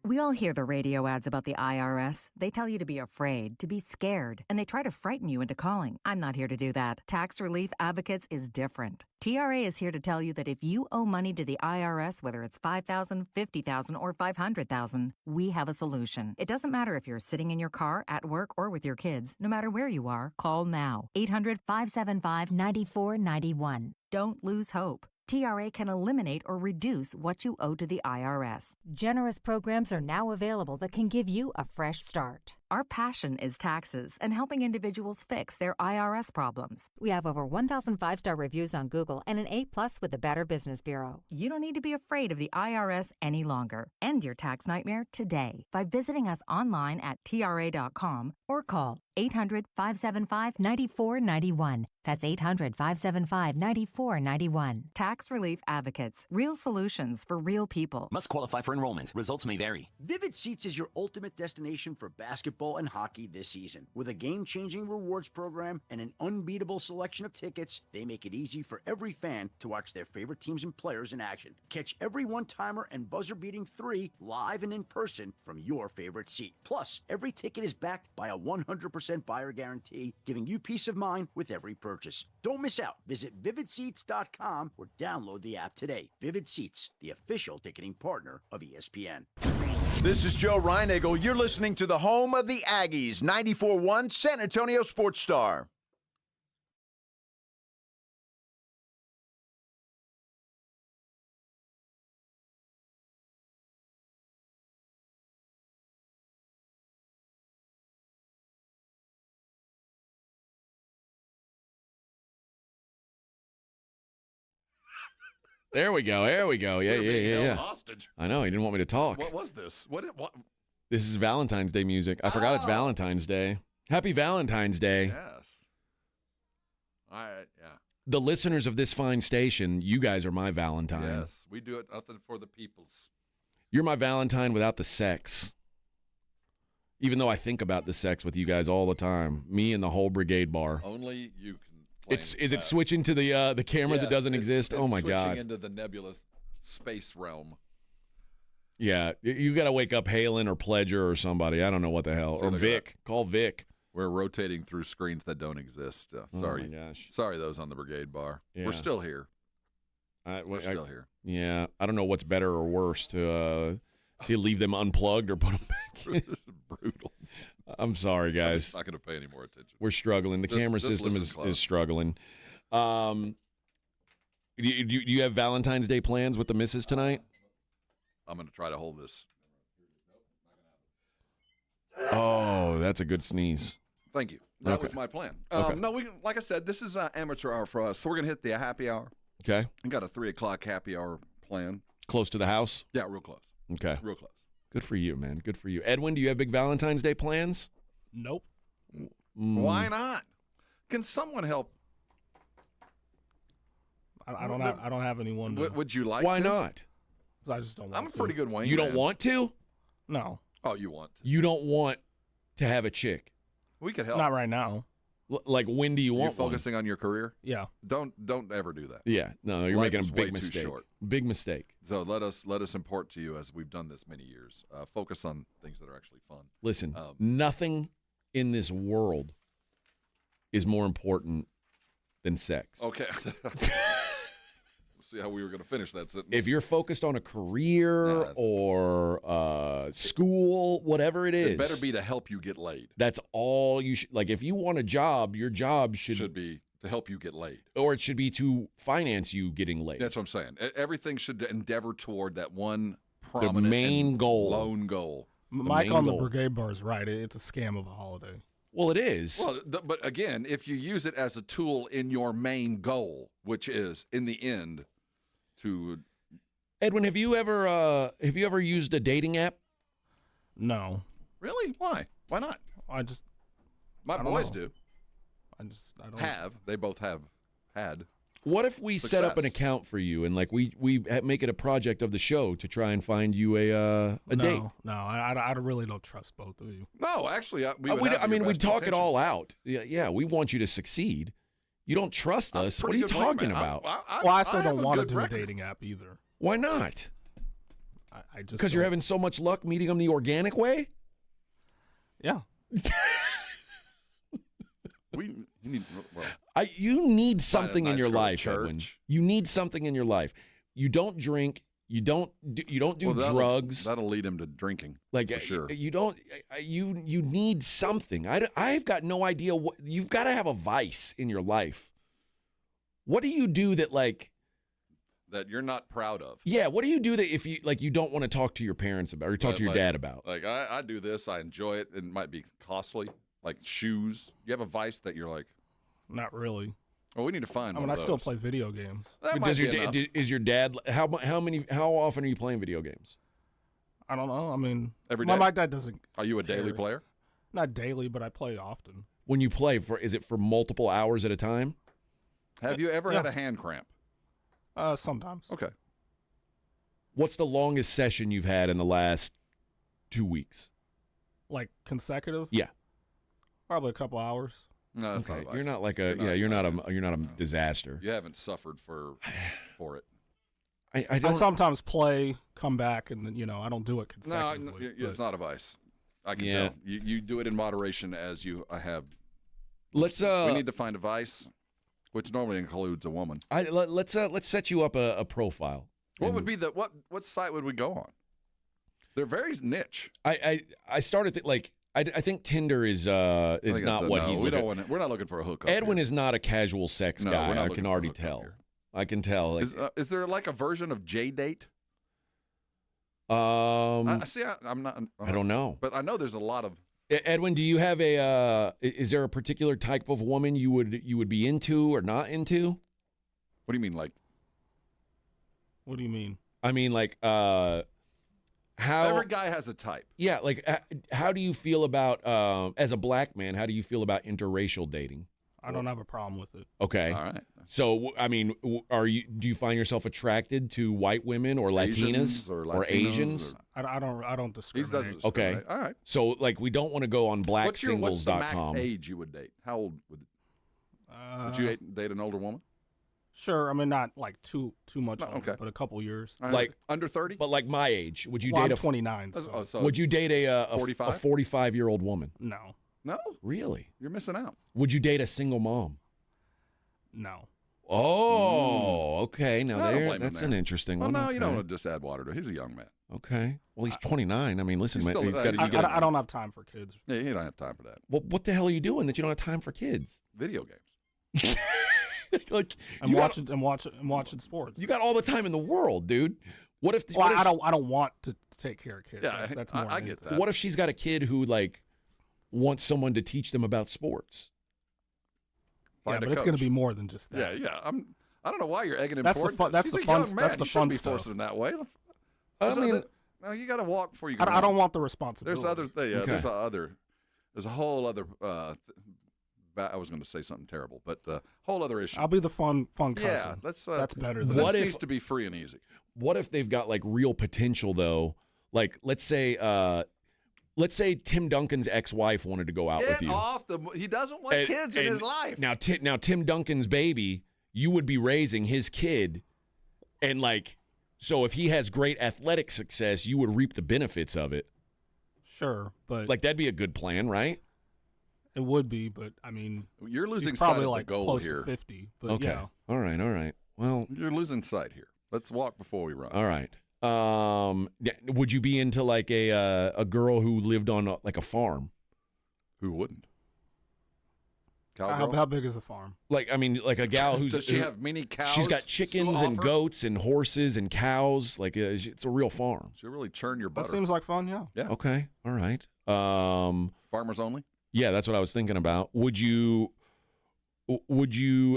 We all hear the radio ads about the IRS. They tell you to be afraid, to be scared, and they try to frighten you into calling. I'm not here to do that. Tax Relief Advocates is different. TRA is here to tell you that if you owe money to the IRS, whether it's $5,000, $50,000, or $500,000, we have a solution. It doesn't matter if you're sitting in your car, at work, or with your kids. No matter where you are, call now. 800-575-9491. Don't lose hope. TRA can eliminate or reduce what you owe to the IRS. Generous programs are now available that can give you a fresh start. Our passion is taxes and helping individuals fix their IRS problems. We have over 1,000 5-star reviews on Google and an A+ with the Better Business Bureau. You don't need to be afraid of the IRS any longer. End your tax nightmare today by visiting us online at TRA.com or call 800-575-9491. That's 800-575-9491. Tax Relief Advocates. Real solutions for real people. Must qualify for enrollment. Results may vary. Vivid Seats is your ultimate destination for basketball and hockey this season. With a game-changing rewards program and an unbeatable selection of tickets, they make it easy for every fan to watch their favorite teams and players in action. Catch every one-timer and buzzer-beating 3 live and in person from your favorite seat. Plus, every ticket is backed by a 100% buyer guarantee, giving you peace of mind with every purchase. Don't miss out. Visit vividseats.com or download the app today. Vivid Seats, the official ticketing partner of ESPN. This is Joe Reinagle. You're listening to the home of the Aggies, 94.1 San Antonio Sports Star. There we go. Yeah. Hostage. I know. He didn't want me to talk. What was this? What? This is Valentine's Day music. I forgot it's Valentine's Day. Happy Valentine's Day. Yes. All right. Yeah. The listeners of this fine station, you guys are my Valentine. Yes. We do it nothing for the peoples. You're my Valentine without the sex. Even though I think about the sex with you guys all the time. Me and the whole brigade bar. Only you can. Is it switching to the camera that doesn't exist? It's oh my God! Switching into the nebulous space realm. Yeah, you got to wake up Halen or Pledger or somebody. I don't know what the hell. Or Vic. Call Vic. We're rotating through screens that don't exist. Sorry. Oh my gosh. Sorry, those on the brigade bar. Yeah. We're still here. We're still here. Yeah, I don't know what's better or worse to leave them unplugged or put them back in. This is brutal. I'm sorry, guys. I'm not going to pay any more attention. We're struggling. The camera system is struggling. Do you have Valentine's Day plans with the missus tonight? I'm going to try to hold this. Oh, that's a good sneeze. Thank you. That was my plan. No, we like I said, this is amateur hour for us, so we're going to hit the happy hour. Okay. I got a 3 o'clock happy hour plan. Close to the house? Yeah, real close. Okay. Real close. Good for you, man. Good for you. Edwin, do you have big Valentine's Day plans? Nope. Why not? Can someone help? I don't have anyone. Would you like Why to? not? I just don't want I'm a to. pretty good wingman. You don't want to? No. Oh, you want to. You don't want to have a chick? We could help. Not right now. Like, when do you want You're focusing on your career? Yeah. Don't ever do that. Yeah. No, you're Life making is a big way too mistake. short. Big mistake. So let us import to you, as we've done this many years. Focus on things that are actually fun. Listen, nothing in this world is more important than sex. Okay. See how we were going to finish that sentence. If you're focused on a career or school, whatever it is, it better be to help you get laid. That's all you should. Like, if you want a job, your job should be to help you get laid, or it should be to finance you getting laid. That's what I'm saying. Everything should endeavor toward that one prominent, the main goal, lone goal. Mike on the brigade bar is right. It's a scam of a holiday. Well, it is. Well, but again, if you use it as a tool in your main goal, which is in the end to Edwin, have you ever used a dating app? No. Really? Why? Why not? My boys do. I don't have. They both have had. What if we set up an account for you and like we make it a project of the show to try and find you a date? No, I really don't trust both of you. No, actually, we talk it all out. Yeah, we want you to succeed. You don't trust us. What are you talking about? I still don't want to do a dating app either. Why not? I just because you're having so much luck meeting them the organic way. Yeah. You need something in your life, Edwin. You need something in your life. You don't drink. You don't do drugs. That'll lead him to drinking. Like, for sure. You don't. You need something. I've got no idea what you've got to have a vice in your life. What do you do that you're not proud of? Yeah. What do you do that if you don't want to talk to your parents about or talk to your dad about? Like I do this. I enjoy it. It might be costly. Like shoes. You have a vice that you're like. Not really. Well, we need to find. I still play video games. Is your dad? How often are you playing video games? I don't know. I mean, every day. My dad doesn't. Are you a daily player? Not daily, but I play often. When you play, is it for multiple hours at a time? Have you ever had a hand cramp? Sometimes. Okay. What's the longest session you've had in the last 2 weeks? Like consecutive? Yeah. Probably a couple hours. No, that's okay. not You're not like you're not a disaster. You haven't suffered for it. I sometimes play, come back, and I don't do it consecutively. No, it's not a vice. I can tell. You do it in moderation as you have. We need to find a vice, which normally includes a woman. Let's set you up a profile. What would be what site would we go on? They're very niche. I started I think Tinder is not what he's. We're not looking for a hookup. Edwin is not a casual sex guy. I can already tell. I can tell. Is there like a version of J-Date? I'm not. I don't know, but I know there's a lot of. Edwin, do you have is there a particular type of woman you would be into or not into? What do you mean, like? What do you mean? I mean, like, how every guy has a type. Yeah, like, how do you feel about as a black man? How do you feel about interracial dating? I don't have a problem with it. Okay. All right. So, I mean, do you find yourself attracted to white women or Latinas or Asians? I don't discriminate. He doesn't discriminate. Okay. All right. So, like, we don't want to go on blacksingles.com. What's the max age you would date? How old would you date an older woman? Sure. I mean, not like too much No, older, okay. but a couple years. All right. Like under 30? But like my age, would you Well, date I'm 29. So. would you date a 45? 45-year-old woman? No. No? Really? You're missing out. Would you date a single mom? No. Oh, okay. Now No, I don't blame him that's there. an interesting Well, one. no, okay. you don't want to just add water to it. He's a young man. Okay. Well, he's 29. I mean, listen, He's man, still- he's got, I don't have time for kids. Yeah, you don't have time for that. Well, what the hell are you doing that you don't have time for kids? Video games. Like I'm watching sports. You got all the time in the world, dude. What if? Well, I don't want to take care of kids. Yeah, that's more. I get that. What if she's got a kid who like wants someone to teach them about sports? Yeah, Find a but it's going coach. to be more than just that. Yeah. I don't know why you're egging him That's the toward fun- this. that's He's the a fun- young man. that's the You shouldn't fun be stuff. forcing him that way. I mean, no, you got to walk before you. I don't want the responsibility. There's other. Yeah, Okay. There's a whole other. I was going to say something terrible, but whole other issue. I'll be the fun cousin. Yeah, that's better. Than What this if- needs to be free and easy. What if they've got like real potential though? Like let's say Tim Duncan's ex-wife wanted to go out with Get you. off he doesn't want kids in his life. Now Tim Duncan's baby, you would be raising his kid, and like, so if he has great athletic success, you would reap the benefits of it. Sure, but Like that'd be a good plan, right? it would be. But I mean, You're losing he's sight probably of like the goal close here. to 50. But Okay. yeah, All right. Well, You're losing sight here. Let's walk before we run. all right. Would you be into like a girl who lived on like a farm? Who wouldn't? Cowgirl? how big is the farm? Like I mean, like a gal who's Does she have mini cows? she's got to chickens and offer? goats and horses and cows. Like it's a real farm. She'll really churn your That butter. seems like fun. Yeah. Yeah. Okay. All right. Farmers only? Yeah, that's what I was thinking about. Would you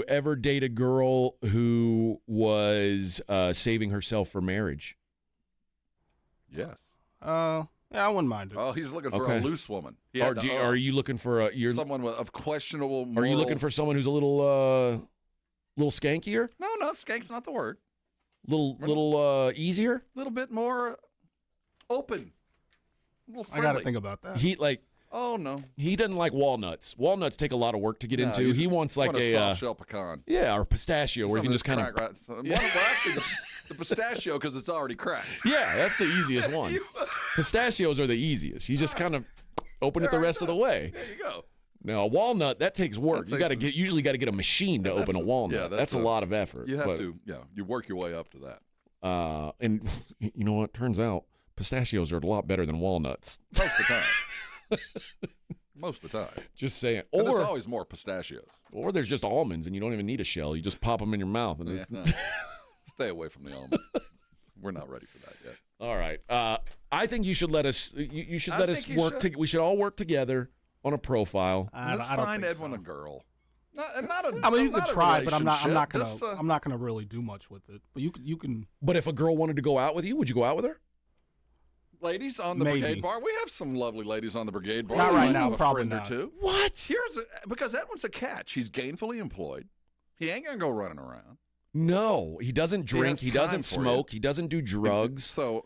ever date a girl who was saving herself for marriage? Yes. Yeah, I wouldn't mind it. Oh, he's looking for Okay. a loose woman. He Or had to, are you looking for someone of questionable moral... Are you looking for someone who's a little skankier? No, skank's not the word. Little easier? A little bit more open. A little I friendly. got to think about that. He like Oh, no. he doesn't like walnuts. Walnuts take a lot of work to get No, into. you He wants like want a a soft shell pecan. yeah, or pistachio where you can just kind of Well, actually, the pistachio because it's already cracked. yeah, that's the easiest one. Pistachios are the easiest. You just kind of open it the rest of the way. There you go. Now a walnut that takes work. That You got to takes- usually got to get a machine to open a walnut. yeah, that's a lot of effort. You have but, to, you work your way up to that. And you know what? Turns out pistachios are a lot better than walnuts. Most of the time. Most of the time. Just saying. And Or there's always more pistachios. or there's just almonds and you don't even need a shell. You just pop them in your mouth and it's Stay away from the almond. We're not ready for that yet. all right. I think you should let us. You should I let us think you work. should. We should all work together on a profile. Let's I don't find think Edwin so. a girl. Not a. I mean, you not could a try, but I'm not relationship. gonna. Just, I'm not gonna really do much with it. But you can. But if a girl wanted to go out with you, would you go out with her? ladies on the Maybe. Brigade Bar. We have some lovely ladies on the Brigade Bar. Not We right might now, have a probably friend or not. two. What? Because Edwin's a catch. He's gainfully employed. He ain't gonna go running around. No, he doesn't drink. has He time doesn't for smoke. He doesn't do drugs. So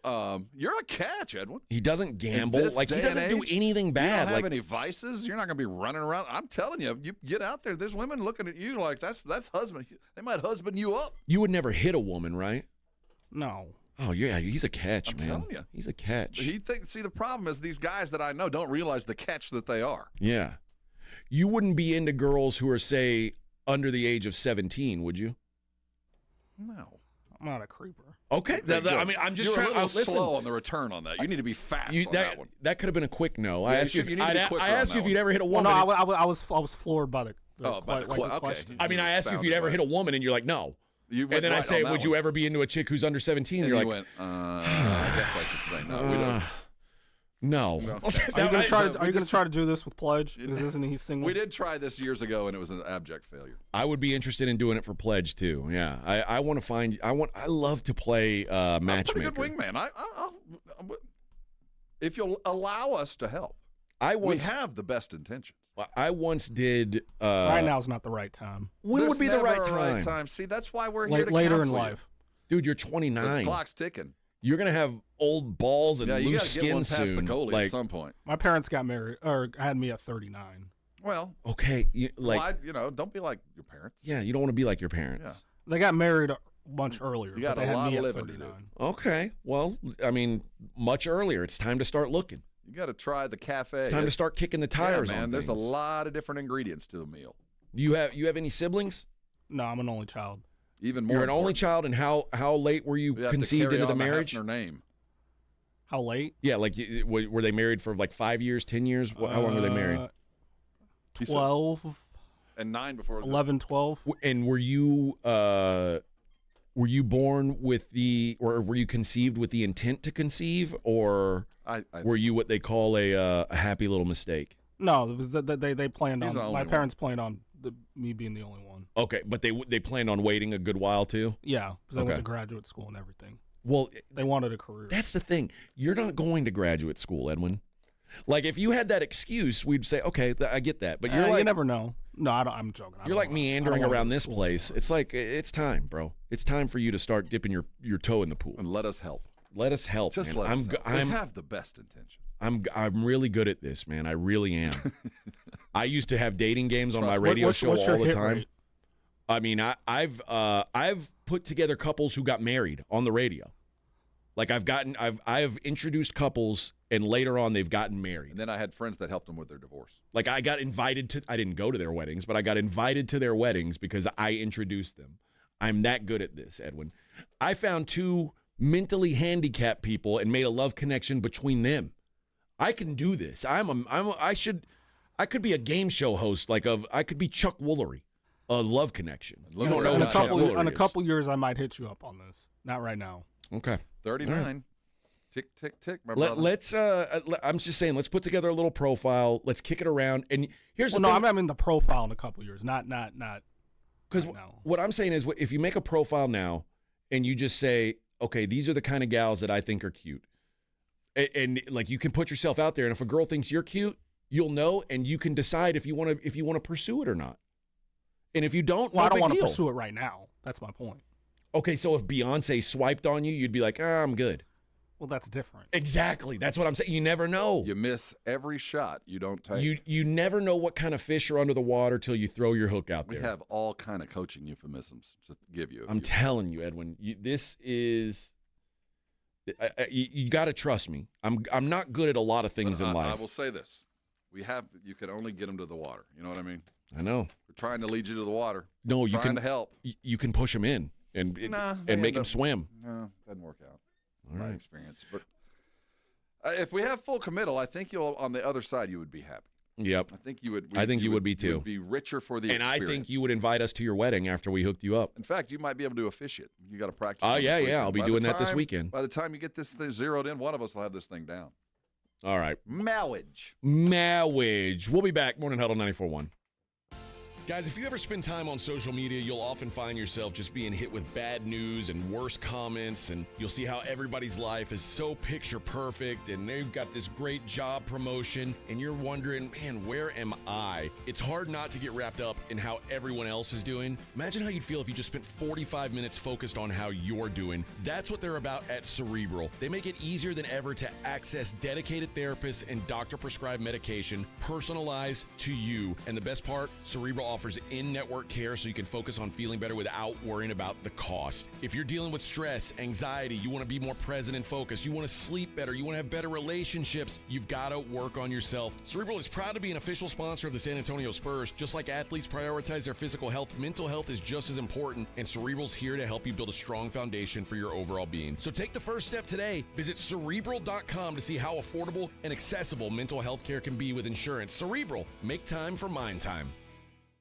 you're a catch, Edwin. He doesn't gamble. In this Like he day doesn't and do age, anything You bad. don't have Like any vices. You're not going to be running around. I'm telling you, you get out there. There's women looking at you like that's husband. They might husband you up. you would never hit a woman, right? No. Oh yeah, he's a catch, I'm man. telling you. He's a catch. See, the problem is these guys that I know don't realize the catch that they are. Yeah. You wouldn't be into girls who are, say, under the age of 17, would you? No. I'm not a creeper. Okay. I mean, I'm just You're trying a little to listen. slow on the return on that. You need to be fast on that one. That could have been a quick no. I Yeah, asked you. you need to be quicker I on asked that you if you'd one. ever hit a Well, woman. no, I was floored by the okay. question. I mean, I asked you if you'd ever hit a woman, and you're like, no. You And went then I right say, on that would you one. ever be into a chick who's under 17? And And you're you like, went, I guess I should say no. We don't. No. Are you going to try to do this with Pledge? Because isn't he single? We did try this years ago, and it was an abject failure. I would be interested in doing it for Pledge too. Yeah, I want to find. I love to play matchmaker. I'm a pretty good wingman. If you'll allow us to help, we have the best intentions. I once did. Right now is not the right time. When would be the right time? See, that's why we're here to later in counsel life. Dude, you're 29. The clock's ticking. You're gonna have old balls and you loose gotta skin get one past soon. the goalie at some point. My parents got married, or had me at 39. Well, okay, don't be like your parents. Yeah, you don't want to be like your parents. Yeah. They got married much earlier. You got but they a had lot me of at living to 39. do. Okay, well, I mean, much earlier. It's time to start looking. You got to try the cafe. It's time to start kicking the tires. Yeah, man. On There's a things. lot of different ingredients to a meal. You have any siblings? No, I'm an only child. Even more. You're an only child, and how late were you conceived into the marriage? Name. How late? Yeah, like were they married for like 5 years, 10 years? How long were they married? 12. And 9 before. 11, 12. And were you born with or were you conceived with the intent to conceive, or were you what they call a happy little mistake? No, they planned on. My parents planned on me being the only one. Okay, but they planned on waiting a good while too. Yeah, because I went to graduate school and everything. Well, they wanted a career. That's the thing. You're not going to graduate school, Edwin. Like, if you had that excuse, we'd say, okay, I get that. But you're like, you never know. No, I'm joking. You're like meandering around this place. It's like, it's time, bro. It's time for you to start dipping your toe in the pool. And let us help. Let us help. Just man. let us help. We have the best intentions. I'm really good at this, man. I really am. I used to have dating games on my radio show all the time. Rate? I mean, I've put together couples who got married on the radio. Like I've introduced couples, and later on they've gotten married. And then I had friends that helped them with their divorce. Like I got invited to. I didn't go to their weddings, but I got invited to their weddings because I introduced them. I'm that good at this, Edwin. I found 2 mentally handicapped people and made a love connection between them. I can do this. I could be a game show host. I could be Chuck Woolery. A love connection. In a couple years, I might hit you up on this. Not right now. Okay. 39. Right. Tick, tick, tick, my brother. Let's. I'm just saying. Let's put together a little profile. Let's kick it around. And here's the thing. I mean the profile in a couple years. Not. Because what I'm saying is, if you make a profile now, and you just say, okay, these are the kind of gals that I think are cute, and like you can put yourself out there, and if a girl thinks you're cute, you'll know, and you can decide if you want to pursue it or not. And if you don't, I don't want to pursue it right now. That's my point. Okay, so if Beyonce swiped on you, you'd be like, I'm good. Well, that's different. Exactly. That's what I'm saying. You never know. You miss every shot you don't take. You never know what kind of fish are under the water till you throw your hook out there. We have all kind of coaching euphemisms to give you. I'm telling you, Edwin, this is you got to trust me. I'm not good at a lot of things in life. I will say this. You can only get them to the water. You know what I mean? I know. We're trying to lead you to the water. No, you can to help. You can push them in and make them swim. No, doesn't work out. All my right. experience. But if we have full committal, I think on the other side you would be happy. Yep. I think you would. I think you would be too. You would be richer for the experience. And I think you would invite us to your wedding after we hooked you up. In fact, you might be able to officiate. You got to practice. Oh yeah. I'll be doing that this weekend. By the time you get this thing zeroed in, one of us will have this thing down. All right. Marriage. We'll be back. Morning Huddle 94.1. Guys, if you ever spend time on social media, you'll often find yourself just being hit with bad news and worse comments, and you'll see how everybody's life is so picture perfect, and they've got this great job promotion, and you're wondering, man, where am I? It's hard not to get wrapped up in how everyone else is doing. Imagine how you'd feel if you just spent 45 minutes focused on how you're doing. That's what they're about at Cerebral. They make it easier than ever to access dedicated therapists and doctor-prescribed medication personalized to you. And the best part, Cerebral offers in-network care so you can focus on feeling better without worrying about the cost. If you're dealing with stress, anxiety, you want to be more present and focused, you want to sleep better, you want to have better relationships, you've got to work on yourself. Cerebral is proud to be an official sponsor of the San Antonio Spurs. Just like athletes prioritize their physical health, mental health is just as important, and Cerebral's here to help you build a strong foundation for your overall being. So take the first step today. Visit Cerebral.com to see how affordable and accessible mental health care can be with insurance. Cerebral, make time for mind time.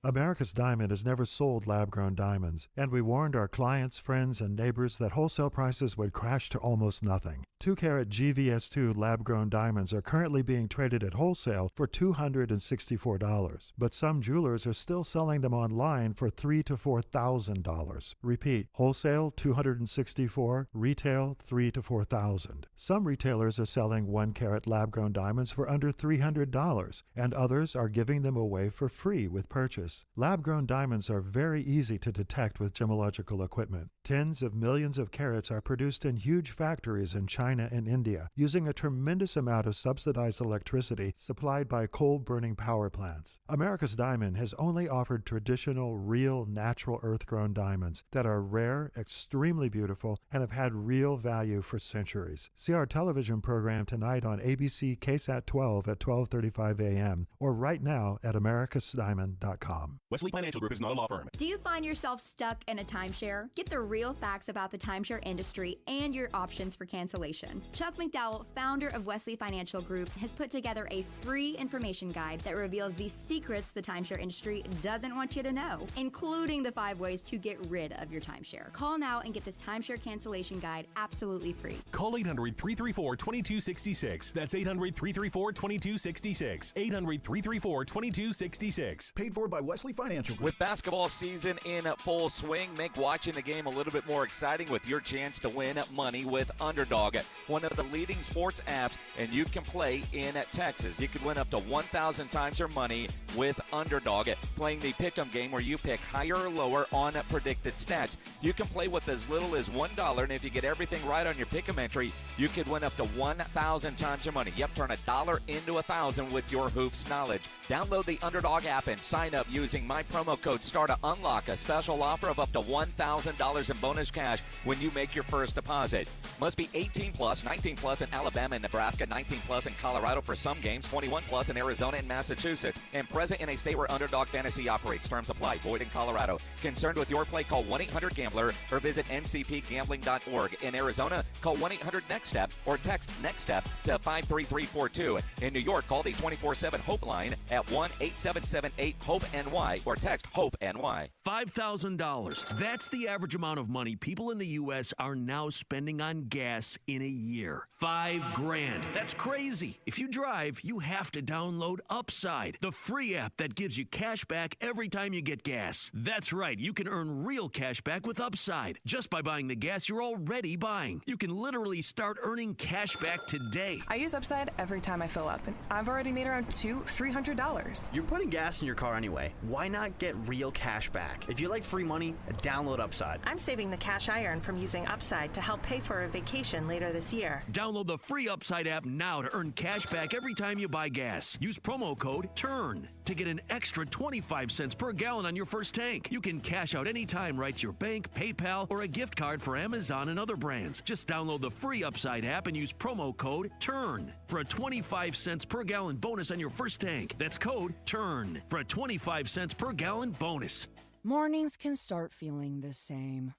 America's Diamond has never sold lab-grown diamonds, and we warned our clients, friends, and neighbors that wholesale prices would crash to almost nothing. 2-carat GVS2 lab-grown diamonds are currently being traded at wholesale for $264, but some jewelers are still selling them online for $3,000 to $4,000. Repeat, wholesale $264, retail $3,000 to $4,000. Some retailers are selling 1-carat lab-grown diamonds for under $300, and others are giving them away for free with purchase. Lab-grown diamonds are very easy to detect with gemological equipment. Tens of millions of carats are produced in huge factories in China and India, using a tremendous amount of subsidized electricity supplied by coal-burning power plants. America's Diamond has only offered traditional, real, natural earth-grown diamonds that are rare, extremely beautiful, and have had real value for centuries. See our television program tonight on ABC KSAT 12 at 12:35 a.m. or right now at americasdiamond.com. Wesley Financial Group is not a law firm. Do you find yourself stuck in a timeshare? Get the real facts about the timeshare industry and your options for cancellation. Chuck McDowell, founder of Wesley Financial Group, has put together a free information guide that reveals the secrets the timeshare industry doesn't want you to know, including the 5 ways to get rid of your timeshare. Call now and get this timeshare cancellation guide absolutely free. Call 800-334-2266. That's 800-334-2266. 800-334-2266. Paid for by Wesley Financial Group. With basketball season in full swing, make watching the game a little bit more exciting with your chance to win money with Underdog, one of the leading sports apps, and you can play in Texas. You could win up to 1,000 times your money with Underdog, playing the pick'em game where you pick higher or lower on predicted stats. You can play with as little as $1, and if you get everything right on your pick'em entry, you could win up to 1,000 times your money. Yep, turn $1 into 1,000 with your hoops knowledge. Download the Underdog app and sign up using my promo code STAR to unlock a special offer of up to $1,000 in bonus cash when you make your first deposit. Must be 18 plus, 19 plus in Alabama and Nebraska, 19 plus in Colorado for some games, 21 plus in Arizona and Massachusetts, and present in a state where Underdog Fantasy operates. Terms apply. Void in Colorado. Concerned with your play? Call 1-800-GAMBLER or visit ncpgambling.org. In Arizona, call 1-800-NEXT-STEP or text NEXT-STEP to 53342. In New York, call the 24/7 Hope line at 1-877-8-HOPE-NY or text HOPE-NY. $5,000. That's the average amount of money people in the U.S. are now spending on gas in a year. $5,000. That's crazy. If you drive, you have to download Upside, the free app that gives you cash back every time you get gas. That's right. You can earn real cash back with Upside just by buying the gas you're already buying. You can literally start earning cash back today. I use Upside every time I fill up, and I've already made around $200-$300. You're putting gas in your car anyway. Why not get real cash back? If you like free money, download Upside. I'm saving the cash I earn from using Upside to help pay for a vacation later this year. Download the free Upside app now to earn cash back every time you buy gas. Use promo code TURN to get an extra 25 cents per gallon on your first tank. You can cash out anytime right to your bank, PayPal, or a gift card for Amazon and other brands. Just download the free Upside app and use promo code TURN for a 25 cents per gallon bonus on your first tank. That's code TURN for a 25 cents per gallon bonus. Mornings can start feeling the same.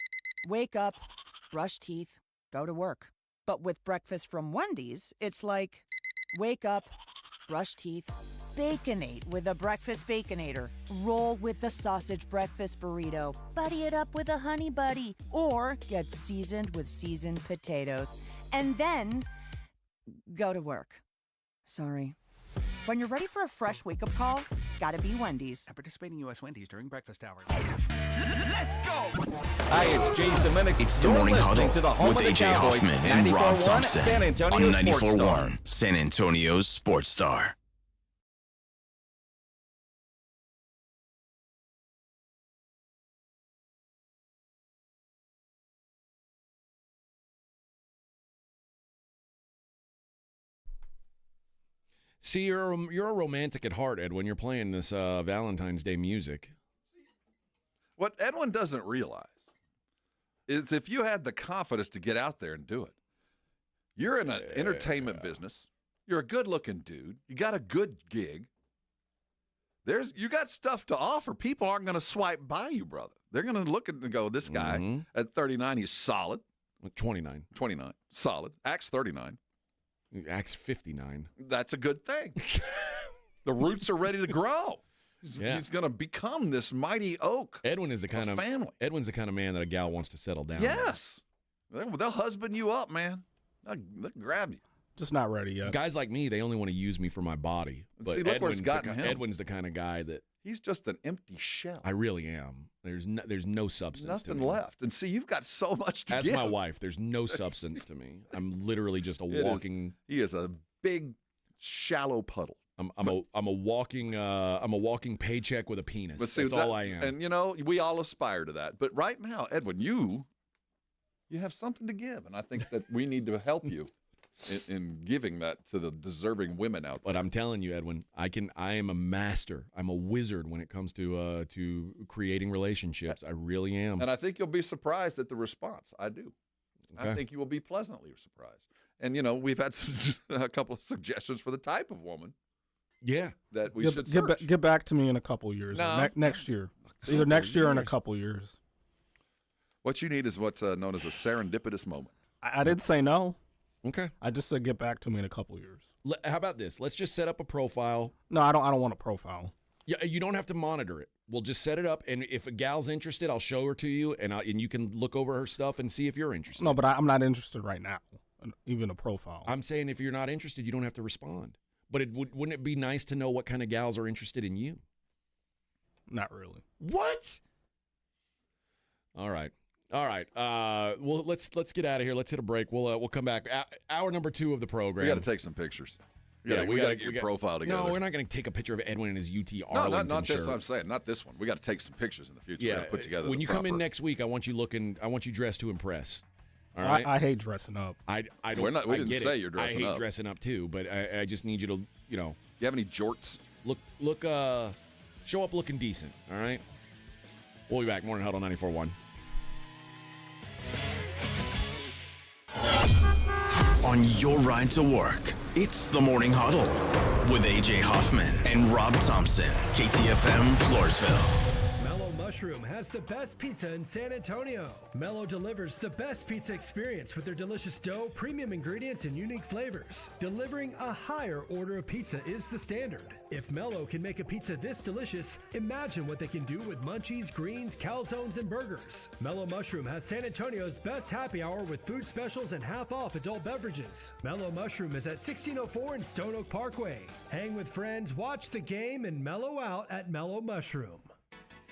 Wake up, brush teeth, go to work. But with breakfast from Wendy's, it's like, wake up, brush teeth, Baconate with a breakfast Baconator. Roll with the sausage breakfast burrito. Buddy it up with a honey buddy. Or get seasoned with seasoned potatoes. And then go to work. Sorry. When you're ready for a fresh wake-up call, gotta be Wendy's. At participating U.S. Wendy's during breakfast hours. Let's go! Hi, it's Jason Minnick. It's the Morning Huddle with AJ Hoffman and Rob Thompson San Antonio on 94.1 Star. San Antonio's Sports Star. See, you're a romantic at heart, Ed, when you're playing this Valentine's Day music. What Edwin doesn't realize is if you had the confidence to get out there and do it, you're in an entertainment business. You're a good-looking dude. You got a good gig. You got stuff to offer. People aren't going to swipe by you, brother. They're going to look and go, this guy at 39, he's solid. 29. 29, solid. Acts 39. Acts 59. That's a good thing. The roots are ready to grow. He's going to become this mighty oak. Edwin is the kind of family. Edwin's the kind of man that a gal wants to settle down. Yes. They'll husband you up, man. They'll grab you. Just not ready yet. Guys like me, they only want to use me for my body. But See, look where it's gotten him. Edwin's the kind of guy that he's just an empty shell. I really am. There's no substance. Nothing to me. left. And see, you've got so much to As give. my wife, there's no substance to me. I'm literally just a walking. He is a big, shallow puddle. I'm a walking paycheck with a penis. But see, that's all I am. And we all aspire to that. But right now, Edwin, you have something to give, and I think that we need to help you in giving that to the deserving women out there. But I'm telling you, Edwin, I am a master. I'm a wizard when it comes to creating relationships. I really am. And I think you'll be surprised at the response. I do. Okay. I think you will be pleasantly surprised. And we've had a couple of suggestions for the type of woman. Yeah, that we should search. Get back to me in a couple years. No. Next year. Either next year or in a couple years. What you need is what's known as a serendipitous moment. I didn't say no. Okay. I just said get back to me in a couple years. How about this? Let's just set up a profile. No, I don't want a profile. Yeah, you don't have to monitor it. We'll just set it up, and if a gal's interested, I'll show her to you, and you can look over her stuff and see if you're interested. No, but I'm not interested right now. Even a profile. I'm saying if you're not interested, you don't have to respond. But wouldn't it be nice to know what kind of gals are interested in you? Not really. What? All right. Well, let's get out of here. Let's hit a break. We'll come back. Hour number 2 of the program. We got to take some pictures. We got to get your profile together. No, we're not going to take a picture of Edwin and his UT No, Arlington not this. shirt. I'm saying not this one. We got to take some pictures in the future. Yeah, We gotta put together. when you come in next week, I want you dressed to impress. All right. I hate dressing up. I don't. We didn't say you're I dressing hate up. dressing up too, but I just need you to, You have any jorts? look, show up looking decent. All right. We'll be back. Morning Huddle 94.1. On your ride to work, it's the Morning Huddle with AJ Hoffman and Rob Thompson. KTFM Floresville. Mellow Mushroom has the best pizza in San Antonio. Mellow delivers the best pizza experience with their delicious dough, premium ingredients, and unique flavors. Delivering a higher order of pizza is the standard. If Mellow can make a pizza this delicious, imagine what they can do with munchies, greens, calzones, and burgers. Mellow Mushroom has San Antonio's best happy hour with food specials and half-off adult beverages. Mellow Mushroom is at 1604 in Stone Oak Parkway. Hang with friends, watch the game, and mellow out at Mellow Mushroom.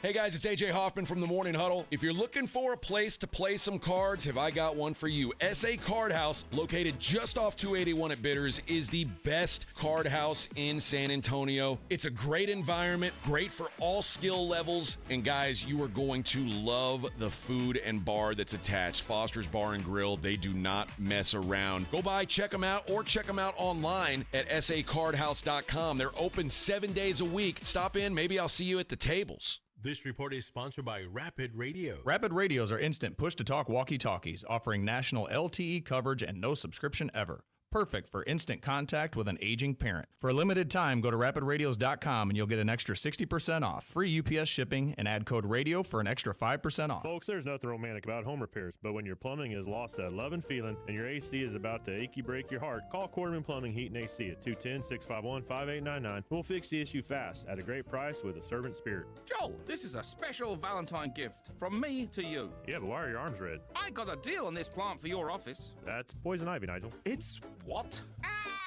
Hey guys, it's AJ Hoffman from the Morning Huddle. If you're looking for a place to play some cards, have I got one for you. SA Card House, located just off 281 at Bitters, is the best card house in San Antonio. It's a great environment, great for all skill levels, and guys, you are going to love the food and bar that's attached. Foster's Bar and Grill, they do not mess around. Go by, check them out, or check them out online at sacardhouse.com. They're open 7 days a week. Stop in, maybe I'll see you at the tables. This report is sponsored by Rapid Radio. Rapid Radios are instant push-to-talk walkie-talkies offering national LTE coverage and no subscription ever. Perfect for instant contact with an aging parent. For a limited time, go to rapidradios.com and you'll get an extra 60% off, free UPS shipping, and add code RADIO for an extra 5% off. Folks, there's nothing romantic about home repairs, but when your plumbing has lost that love and feeling and your AC is about to achy break your heart, call Quarterman Plumbing, Heat, and AC at 210-651-5899. We'll fix the issue fast at a great price with a servant spirit. Joel, this is a special Valentine gift from me to you. Yeah, but why are your arms red? I got a deal on this plant for your office. That's poison ivy, Nigel. It's what?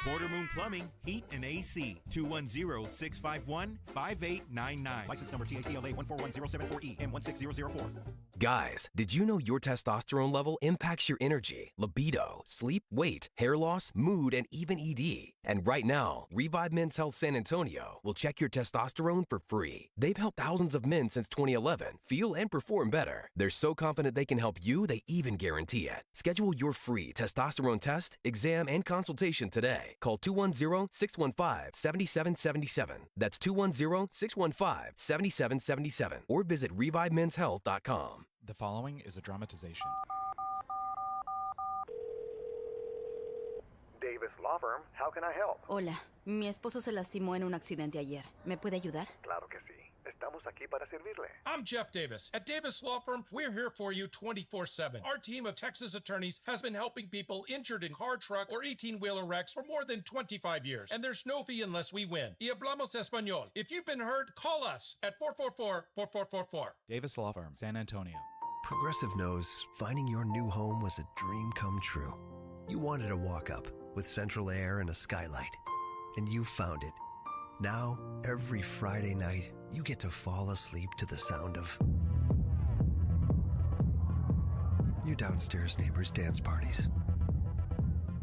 Porter Moon Plumbing, Heat, and AC. 210-651-5899. License number TACLA 141074E and 16004. Guys, did you know your testosterone level impacts your energy, libido, sleep, weight, hair loss, mood, and even ED? And right now, Revive Men's Health San Antonio will check your testosterone for free. They've helped thousands of men since 2011 feel and perform better. They're so confident they can help you, they even guarantee it. Schedule your free testosterone test, exam, and consultation today. Call 210-615-7777. That's 210-615-7777. Or visit ReviveMen'sHealth.com. The following is a dramatization. Davis Law Firm, how can I help? Hola, mi esposo se lastimó en un accidente ayer. ¿Me puede ayudar? Claro que sí. Estamos aquí para servirle. I'm Jeff Davis. At Davis Law Firm, we're here for you 24/7. Our team of Texas attorneys has been helping people injured in car, truck, or 18-wheeler wrecks for more than 25 years. And there's no fee unless we win. Y hablamos español. If you've been hurt, call us at 444-4444. Davis Law Firm, San Antonio. Progressive knows finding your new home was a dream come true. You wanted a walk-up with central air and a skylight, and you found it. Now, every Friday night, you get to fall asleep to the sound of your downstairs neighbors' dance parties.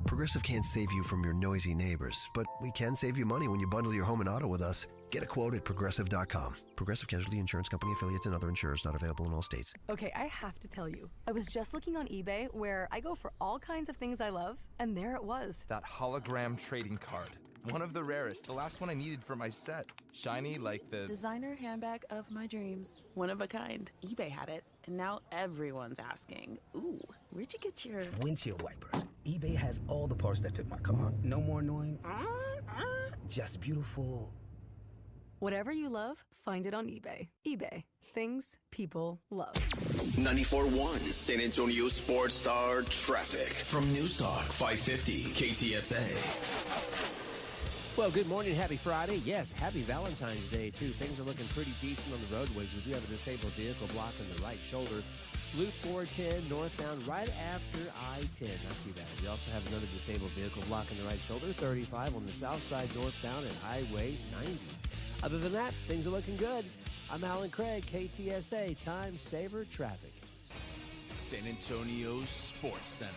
Progressive can't save you from your noisy neighbors, but we can save you money when you bundle your home and auto with us. Get a quote at Progressive.com. Progressive Casualty Insurance Company affiliates and other insurers not available in all states. Okay, I have to tell you. I was just looking on eBay where I go for all kinds of things I love, and there it was. That hologram trading card. One of the rarest, the last one I needed for my set. Shiny like the designer handbag of my dreams. One of a kind. eBay had it, and now everyone's asking, ooh, where'd you get your windshield wipers? eBay has all the parts that fit my car. No more annoying, just beautiful. Whatever you love, find it on eBay. eBay. Things people love. 94.1 San Antonio Sports Star Traffic from News Talk 550 KTSA. Well, good morning. Happy Friday. Yes, happy Valentine's Day, too. Things are looking pretty decent on the roadways. We do have a disabled vehicle blocking the right shoulder. Loop 410 northbound right after I-10. Not too bad. We also have another disabled vehicle blocking the right shoulder, 35 on the south side northbound at Highway 90. Other than that, things are looking good. I'm Alan Craig, KTSA Time Saver Traffic. San Antonio Sports Center.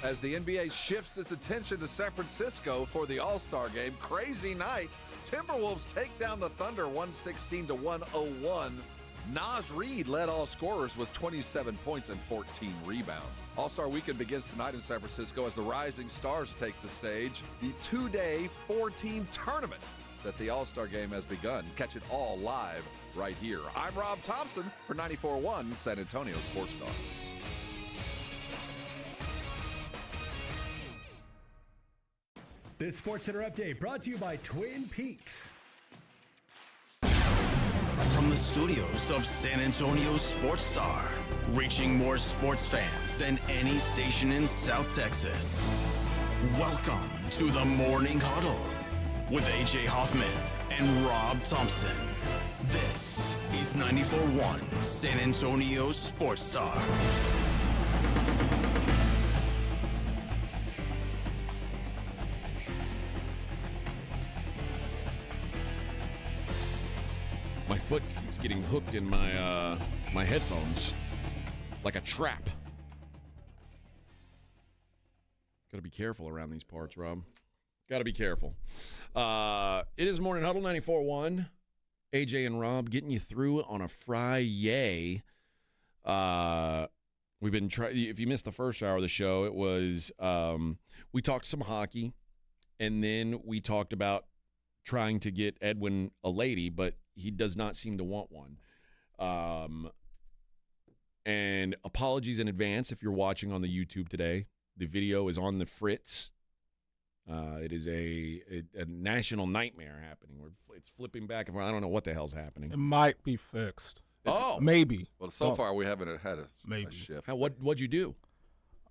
As the NBA shifts its attention to San Francisco for the All-Star game, crazy night. Timberwolves take down the Thunder 116-101. Naz Reid led all scorers with 27 points and 14 rebounds. All-Star Weekend begins tonight in San Francisco as the Rising Stars take the stage. The two-day, four-team tournament that the All-Star Game has begun. Catch it all live right here. I'm Rob Thompson for 94.1 San Antonio Sports Star. This Sports Center update brought to you by Twin Peaks. From the studios of San Antonio Sports Star, reaching more sports fans than any station in South Texas. Welcome to the Morning Huddle with AJ Hoffman and Rob Thompson. This is 94.1 San Antonio Sports Star. My foot keeps getting hooked in my my headphones like a trap. Got to be careful around these parts, Rob. Got to be careful. It is Morning Huddle 94.1. AJ and Rob getting you through on a Friday. We've been trying. If you missed the first hour of the show, it was we talked some hockey, and then we talked about trying to get Edwin a lady, but he does not seem to want one. And apologies in advance if you're watching on the YouTube today. The video is on the fritz. It is a national nightmare happening. It's flipping back and forth. I don't know what the hell's happening. It might be fixed. Maybe. Well, so far we haven't had a shift. What'd you do?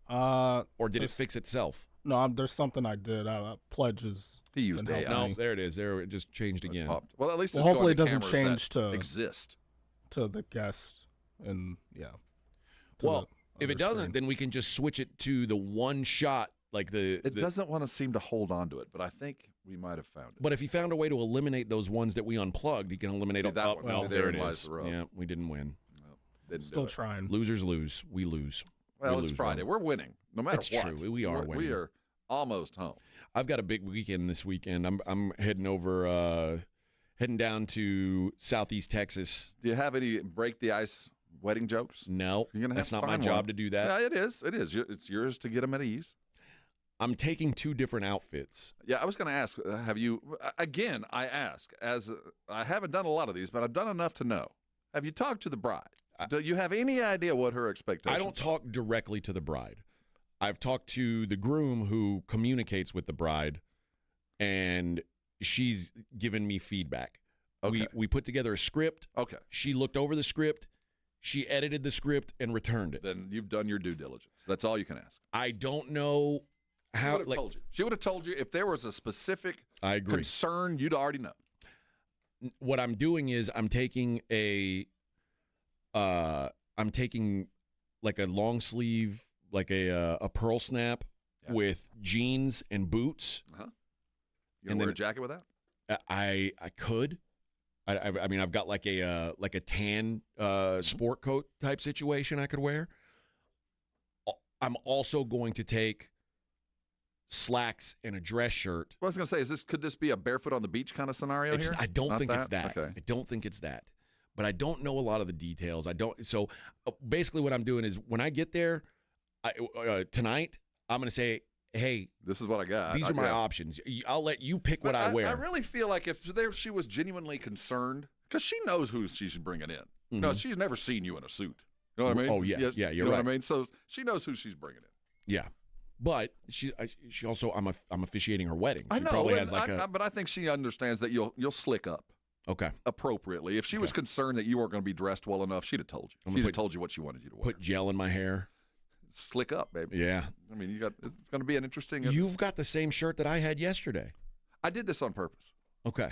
Or did it fix itself? No, there's something I did. Pledges. He used it. No, there it is. There it just changed again. Well, at least hopefully it doesn't change to exist to the guest and Well, if it doesn't, then we can just switch it to the one shot. Like it doesn't want to seem to hold on to it, but I think we might have found it. But if he found a way to eliminate those ones that we unplugged, he can eliminate that one. Well, there it is. Yeah, we didn't win. Still trying. Losers lose. We lose. Well, it's Friday. We're winning, no matter what. That's true. We are winning. We are almost home. I've got a big weekend this weekend. I'm heading over, heading down to Southeast Texas. Do you have any break the ice wedding jokes? No, that's not my job to do that. Yeah, it is. It is. It's yours to get them at ease. I'm taking two different outfits. Yeah, I was going to ask, have you, again, I ask, as I haven't done a lot of these, but I've done enough to know. Have you talked to the bride? Do you have any idea what her expectations are? I don't talk directly to the bride. I've talked to the groom who communicates with the bride, and she's given me feedback. Okay. We put together a script. Okay. She looked over the script. She edited the script and returned it. Then you've done your due diligence. That's all you can ask. I don't know how. Told you. She would have told you if there was a specific concern, you'd already know. What I'm doing is I'm taking like a long sleeve, like a pearl snap with jeans and boots. Uh-huh. You gonna wear a jacket with that? I could. I mean, I've got like a tan sport coat type situation I could wear. I'm also going to take slacks and a dress shirt. Well, I was going to say, could this be a barefoot on the beach kind of scenario here? I don't think it's that. Okay. I don't think it's that. But I don't know a lot of the details. So basically what I'm doing is when I get there tonight, I'm going to say, hey, this is what I got. These are my options. I'll let you pick what I wear. I really feel like if she was genuinely concerned, because she knows who she's bringing in. Mm-hmm. No, she's never seen you in a suit. You know what I mean? Oh, yeah. Yeah, you're right. right. What I mean? So she knows who she's bringing in. Yeah. But she also, I'm officiating her wedding. She I know, probably has but I think she understands that you'll slick up. Okay. Appropriately. If she was concerned that you weren't going to be dressed well enough, she'd have told you. She'd have told you what she wanted you to wear. Put gel in my hair. Slick up, baby. Yeah. I mean, it's going to be an interesting. You've got the same shirt that I had yesterday. I did this on purpose. Okay.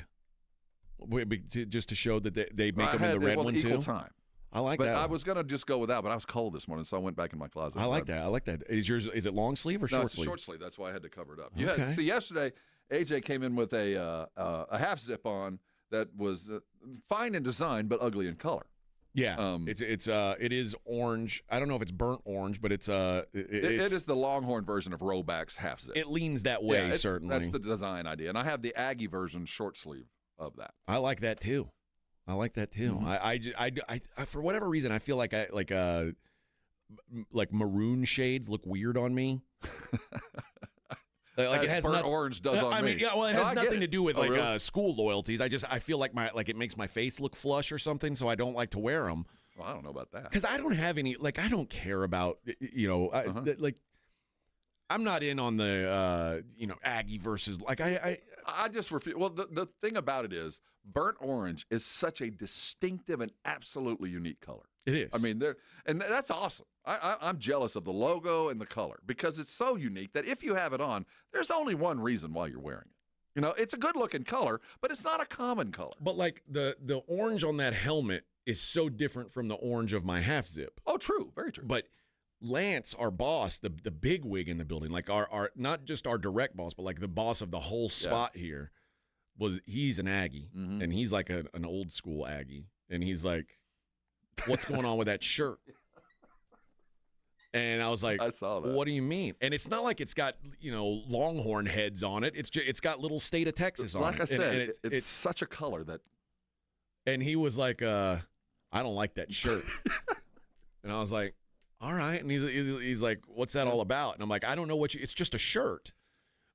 Just to show that they make them in the red one too. Equal time. I like but that. I was going to just go with that, but I was cold this morning, so I went back in my closet. I like that. Is it long sleeve or short sleeve? Short sleeve. That's why I had to cover it up. Okay. See, yesterday, AJ came in with a half zip on that was fine in design, but ugly in color. Yeah, it is orange. I don't know if it's burnt orange, but it is the Longhorn version of Roback's half zip. It leans that way, certainly. That's the design idea, and I have the Aggie version short sleeve of that. I like that too. Mm-hmm. I for whatever reason I feel like like maroon shades look weird on me. Like it has burnt orange does on me. Mean, yeah, well, it has nothing to do with really? School loyalties. I feel like it makes my face look flush or something, so I don't like to wear them. Well, I don't know about that because I don't have any. I don't care about I'm not in on the Aggie versus I just refuse. Well, the thing about it is, burnt orange is such a distinctive and absolutely unique color. It is. I mean, that's awesome. I'm jealous of the logo and the color because it's so unique that if you have it on, there's only one reason why you're wearing it. It's a good-looking color, but it's not a common color. But the orange on that helmet is so different from the orange of my half zip. Oh, true, very true. But Lance, our boss, the big wig in the building, our not just our direct boss, but the boss of the whole spot here, he's an Aggie, and he's like an old school Aggie, and he's like, "What's going on with that shirt?" And I was like, "I saw that. What do you mean?" And it's not like it's got Longhorn heads on it. It's got little state of Texas on it. Like I said, it's such a color that. And he was like, "I don't like that shirt," and I was like, all right. And he's like, what's that all about? And I'm like, I don't know it's just a shirt.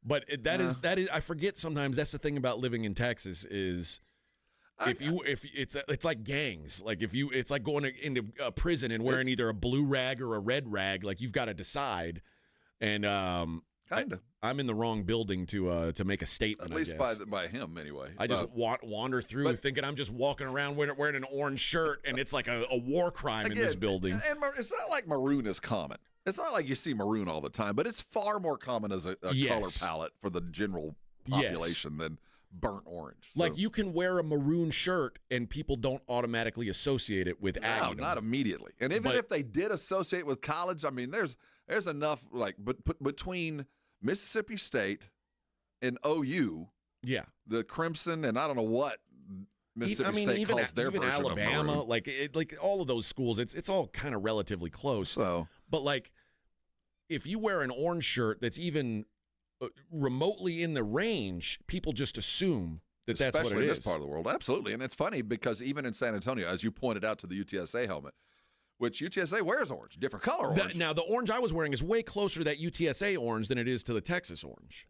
But that is I forget sometimes that's the thing about living in Texas is if it's like gangs. Like it's like going into a prison and wearing either a blue rag or a red rag. Like you've got to decide. And kind of. I'm in the wrong building to make a statement. At least by him, anyway. I just wander through thinking I'm just walking around wearing an orange shirt, and it's like a war crime in this building. And it's not like maroon is common. It's not like you see maroon all the time, but it's far more common as a color palette for the general population than burnt orange. So. Like you can wear a maroon shirt, and people don't automatically associate it with Aggie. No, not immediately. And even if they did associate with college, I mean, there's enough between Mississippi State and OU, the Crimson, and I don't know what Mississippi State calls their version Alabama, of maroon. like all of those schools, it's all kind of relatively close. So, but if you wear an orange shirt that's even remotely in the range, people just assume that's what it is. Especially in this part of the world, absolutely. And it's funny because even in San Antonio, as you pointed out to the UTSA helmet. Which UTSA wears orange, different color orange. Now, the orange I was wearing is way closer to that UTSA orange than it is to the Texas orange.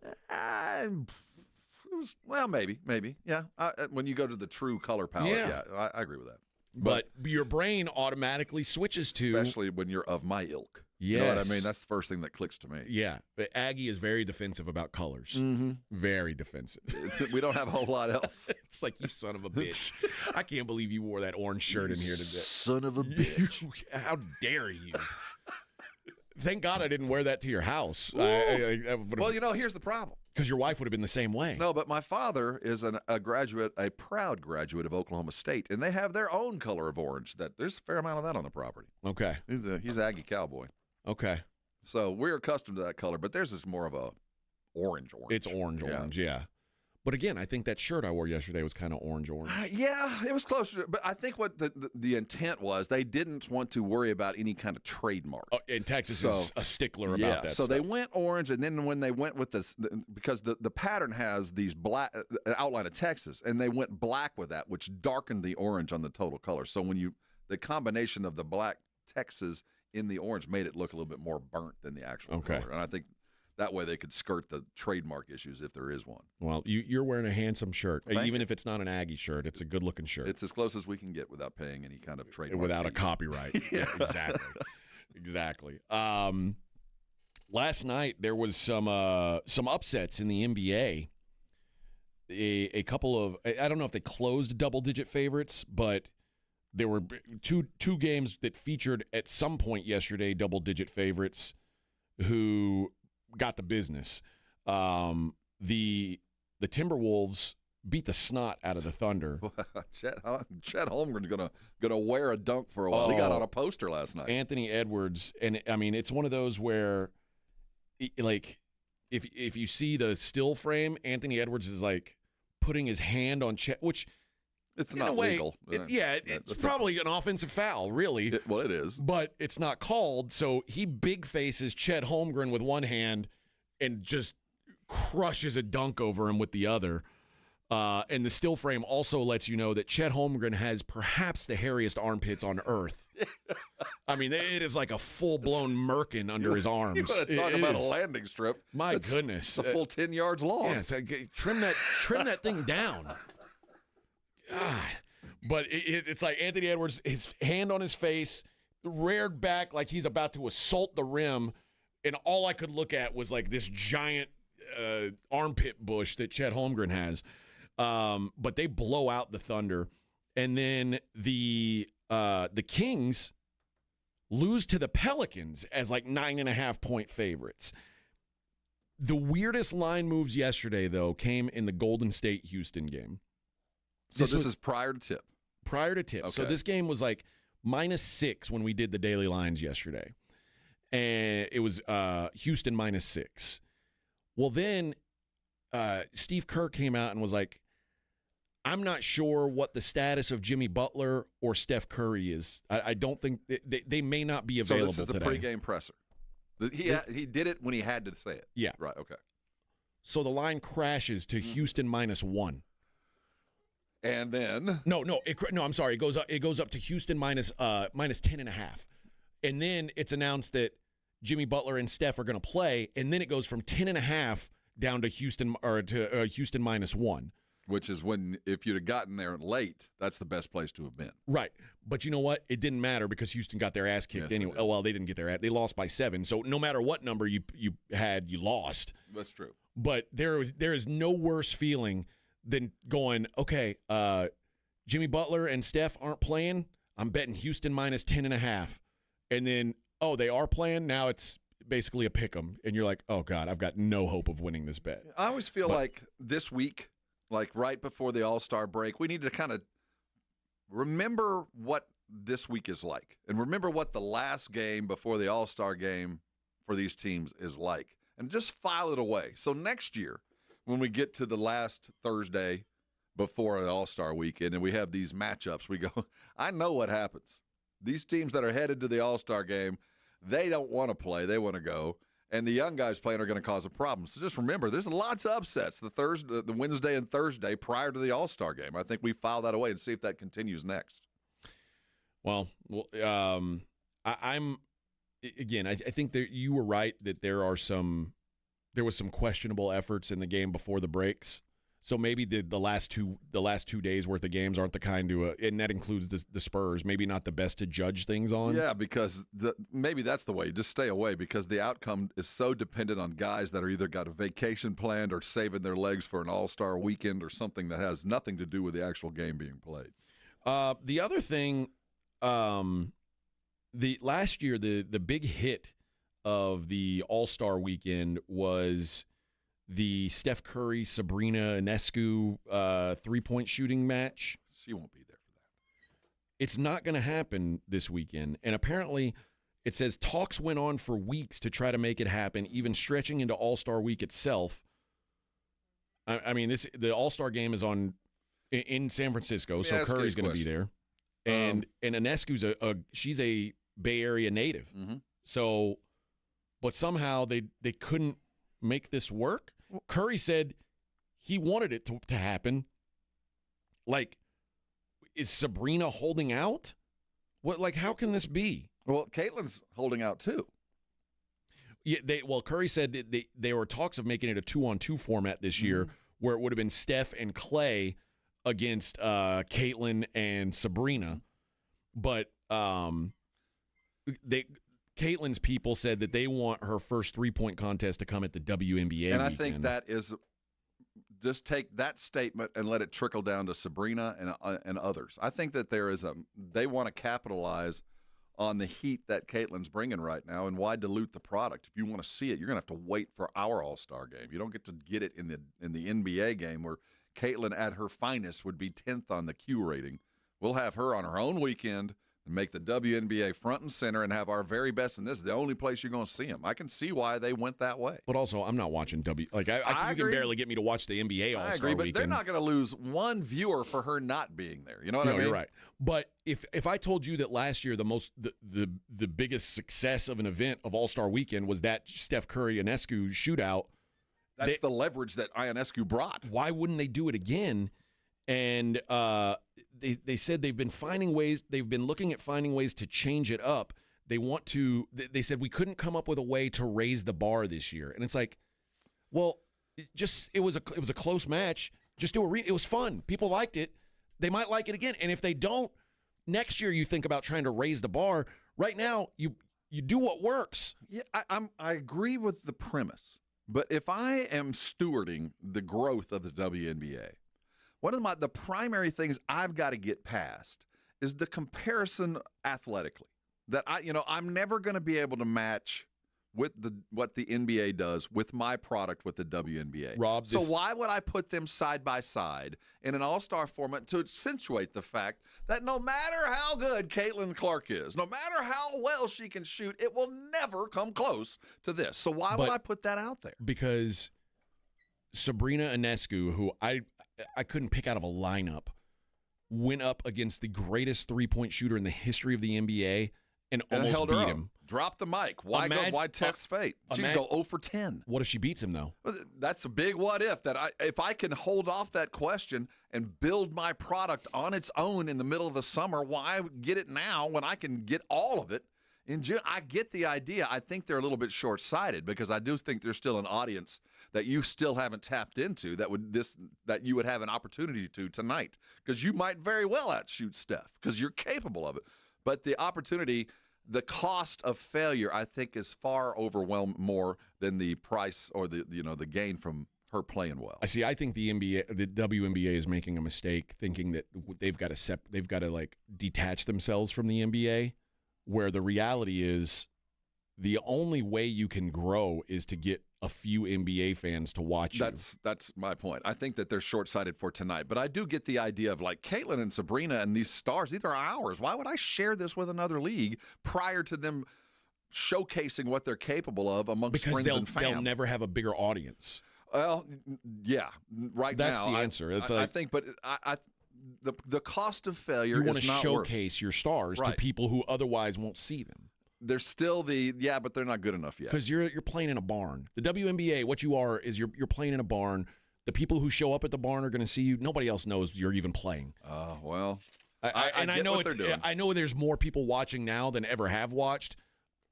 Maybe. Yeah. When you go to the true color palette, I agree with that. But your brain automatically switches to... Especially when you're of my ilk. Yes. You know what I mean? That's the first thing that clicks to me. Yeah. But Aggie is very defensive about colors. Mm-hmm. Very defensive. We don't have a whole lot else. It's like, you son of a bitch. I can't believe you wore that orange shirt in here today. Son of a bitch. How dare you? Thank God I didn't wear that to your house. Well, here's the problem. Because your wife would have been the same way. No, but my father is a proud graduate of Oklahoma State, and they have their own color of orange. There's a fair amount of that on the property. Okay. He's Aggie cowboy. Okay. So we're accustomed to that color, but theirs is more of a orange. It's orange, yeah. But again, I think that shirt I wore yesterday was kind of orange. Yeah, it was closer. But I think what the intent was, they didn't want to worry about any kind of trademark. Oh, and Texas is a stickler about that. So stuff. they went orange, and then when they went with this, because the pattern has these black outline of Texas, and they went black with that, which darkened the orange on the total color. So when the combination of the black Texas in the orange made it look a little bit more burnt than the actual color. And I think that way they could skirt the trademark issues if there is one. Well, you're wearing a handsome shirt. Thank Even you. if it's not an Aggie shirt, it's a good-looking shirt. It's as close as we can get without paying any kind of trademark Without fees. a copyright. Yeah, exactly. Last night there was some upsets in the NBA. A couple of, I don't know if they closed double-digit favorites, but there were two games that featured at some point yesterday double-digit favorites who got the business. The Timberwolves beat the snot out of the Thunder. Chet Holmgren's gonna wear a dunk for a while. He got on a poster last night. Anthony Edwards, and I mean it's one of those where, like, if you see the still frame, Anthony Edwards is like putting his hand on Chet, which it's in not a way, legal. It's probably an offensive foul, really. It is. But it's not called, so he big faces Chet Holmgren with one hand and just crushes a dunk over him with the other. And the still frame also lets you know that Chet Holmgren has perhaps the hairiest armpits on earth. I mean, it is like a full-blown merkin under his arms. You want to talk about a landing strip. My goodness. It's a full 10 yards long. Yeah, so trim that thing down. God. But it's like Anthony Edwards, his hand on his face, reared back like he's about to assault the rim, and all I could look at was like this giant armpit bush that Chet Holmgren has. But they blow out the Thunder, and then the Kings lose to the Pelicans as like 9.5-point favorites. The weirdest line moves yesterday, though, came in the Golden State-Houston game. So this is prior to tip? Prior to tip. Okay. So this game was like -6 when we did the daily lines yesterday. And it was Houston -6. Well, then Steve Kerr came out and was like, I'm not sure what the status of Jimmy Butler or Steph Curry is. I don't think they may not be available today. So this is the pregame presser. He did it when he had to say it. Yeah. Right, okay. So the line crashes to Houston -1. And then no, I'm sorry. It goes up to Houston minus 10.5, and then it's announced that Jimmy Butler and Steph are going to play, and then it goes from 10.5 down to Houston Houston -1. Which is when, if you'd have gotten there late, that's the best place to have been. Right. But you know what? It didn't matter because Houston got their ass kicked anyway. Oh, well, they didn't get their ass. They lost by 7. So no matter what number you had, you lost. That's true. But there is no worse feeling than going, okay, Jimmy Butler and Steph aren't playing. I'm betting Houston -10.5. And then, oh, they are playing. Now it's basically a pick 'em. And you're like, oh, God, I've got no hope of winning this bet. I always feel like this week, like right before the All-Star break, we need to kind of remember what this week is like and remember what the last game before the All-Star game for these teams is like and just file it away. So next year, when we get to the last Thursday before the All-Star weekend and we have these matchups, we go, I know what happens. These teams that are headed to the All-Star game, they don't want to play. They want to go. And the young guys playing are going to cause a problem. So just remember, there's lots of upsets the Wednesday and Thursday prior to the All-Star game. I think we file that away and see if that continues next. Well, I'm again. I think that you were right that there was some questionable efforts in the game before the breaks. So maybe the last two days worth of games aren't the kind to, and that includes the Spurs. Maybe not the best to judge things on. Yeah, because maybe that's the way. Just stay away because the outcome is so dependent on guys that are either got a vacation planned or saving their legs for an All-Star weekend or something that has nothing to do with the actual game being played. The other thing, the last year the big hit of the All-Star weekend was the Steph Curry, Sabrina Ionescu 3-point shooting match. She won't be there for that. It's not going to happen this weekend. And apparently It says talks went on for weeks to try to make it happen, even stretching into All-Star Week itself. I mean, the All-Star game is on in San Francisco, so Curry's going to be there. And Ionescu's she's a Bay Area native. So, but somehow they couldn't make this work. Curry said he wanted it to happen. Like, is Sabrina holding out? What? Like, how can this be? Well, Caitlin's holding out too. Yeah, Curry said that there were talks of making it a 2-on-2 format this year, where it would have been Steph and Clay against Caitlin and Sabrina, but Caitlin's people said that they want her first 3-point contest to come at the WNBA. And I weekend. think that is just take that statement and let it trickle down to Sabrina and others. I think that they want to capitalize on the heat that Caitlin's bringing right now, and why dilute the product? If you want to see it, you're going to have to wait for our All-Star game. You don't get to get it in the NBA game where Caitlin at her finest would be 10th on the Q rating. We'll have her on her own weekend and make the WNBA front and center and have our very best, and this is the only place you're going to see them. I can see why they went that way. But also, I'm not watching you can barely get me to watch the NBA All-Star I agree, but weekend. they're not going to lose one viewer for her not being there. You know what I mean? You're right. But if I told you that last year the biggest success of an event of All-Star weekend was that Steph Curry Ionescu shootout, that's the leverage that Ionescu brought. Why wouldn't they do it again? And they said they've been looking at finding ways to change it up. They said we couldn't come up with a way to raise the bar this year. And it's like, well, it was a close match. Just do it was fun. People liked it. They might like it again. And if they don't, next year you think about trying to raise the bar. Right now, you do what works. Yeah, I agree with the premise. But if I am stewarding the growth of the WNBA, one of the primary things I've got to get past is the comparison athletically. That I'm never going to be able to match with what the NBA does with my product with the WNBA. Rob, so why would I put them side by side in an all-star format to accentuate the fact that no matter how good Caitlin Clark is, no matter how well she can shoot, it will never come close to this. So why would I put that out there? Because Sabrina Ionescu, who I couldn't pick out of a lineup, went up against the greatest three-point shooter in the history of the NBA and almost beat him. Drop the mic. Why text fate? She can go 0 for 10. What if she beats him, though? That's a big what if. If I can hold off that question and build my product on its own in the middle of the summer, why get it now when I can get all of it in June? I get the idea. I think they're a little bit short-sighted because I do think there's still an audience that you still haven't tapped into that you would have an opportunity to tonight, because you might very well outshoot Steph because you're capable of it. But the opportunity, the cost of failure, I think, is far overwhelmed more than the price or the gain from her playing well. I think the WNBA is making a mistake thinking that they've got to detach themselves from the NBA, where the reality is the only way you can grow is to get a few NBA fans to watch you. That's my point. I think that they're short-sighted for tonight, but I do get the idea of like Caitlin and Sabrina and these stars. These are ours. Why would I share this with another league prior to them showcasing what they're capable of amongst friends and fam? They'll never have a bigger audience. Well, yeah, right That's now. the answer. I think, but the cost of failure is not worth it. You want to showcase your stars to people who otherwise won't see them. They're still but they're not good enough yet. Because you're playing in a barn. The WNBA, what you are is you're playing in a barn. The people who show up at the barn are going to see you. Nobody else knows you're even playing. Oh, well. I know there's more people watching now than ever have watched.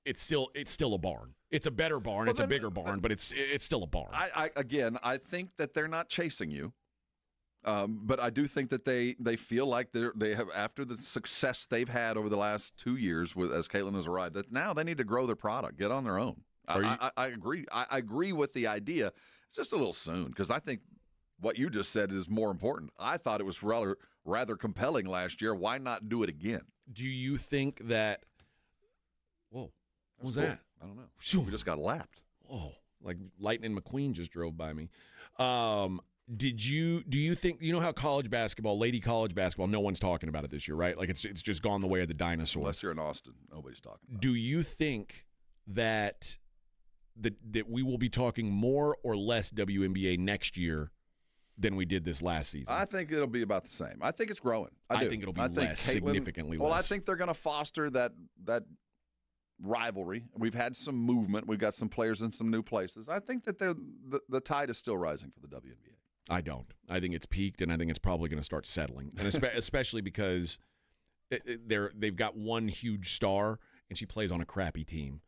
It's still a barn. It's a better barn. It's a bigger barn, but it's still a barn. I think that they're not chasing you. But I do think that they feel like they have, after the success they've had over the last 2 years as Caitlin has arrived, that now they need to grow their product, get on their own. I agree. I agree with the idea. It's just a little soon, because I think what you just said is more important. I thought it was rather compelling last year. Why not do it again? Do you think that? Whoa, what was that? I don't know. We just got lapped. Oh, like Lightning McQueen just drove by me. do you think, how college basketball, lady college basketball, no one's talking about it this year, right? Like it's just gone the way of the dinosaur. Unless you're in Austin, nobody's talking about it. Do you think that we will be talking more or less WNBA next year than we did this last season? I think it'll be about the same. I think it's growing. I think it'll be less, significantly less. Well, I think they're going to foster that rivalry. We've had some movement. We've got some players in some new places. I think that the tide is still rising for the WNBA. I don't. I think it's peaked, and I think it's probably going to start settling, and especially because they've got one huge star, and she plays on a crappy team.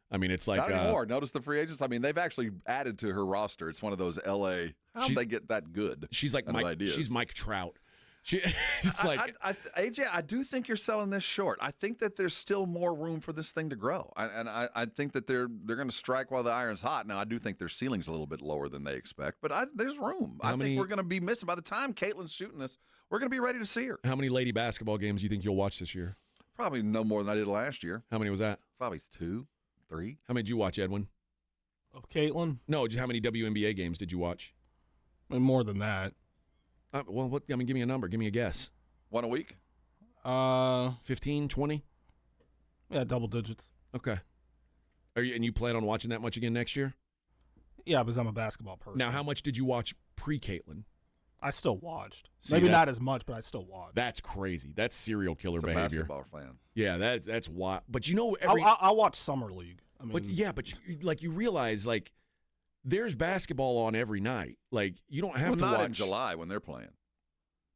I mean, it's like not anymore. Notice the free agents. I mean, they've actually added to her roster. It's one of those LA. How did they get that good? She's like Mike. She's Mike Trout. AJ, I do think you're selling this short. I think that there's still more room for this thing to grow, I think that they're going to strike while the iron's hot. Now, I do think their ceiling's a little bit lower than they expect, but there's room. I think we're going to be missing. By the time Caitlin's shooting this, we're going to be ready to see her. How many lady basketball games do you think you'll watch this year? Probably no more than I did last year. How many was that? Probably 2, 3. How many did you watch, Edwin? Of Caitlin? No, how many WNBA games did you watch? More than that. Give me a number. Give me a guess. One a week? 15, 20? Yeah, double digits. Okay. And you plan on watching that much again next year? Yeah, because I'm a basketball person. Now, how much did you watch pre-Caitlin? I still watched. Maybe not as much, but I still watched. That's crazy. That's serial killer behavior. Basketball fan. Yeah, that's wild. But I watch Summer League. I mean, but you realize there's basketball on every night. Like you don't have to not watch in July when they're playing.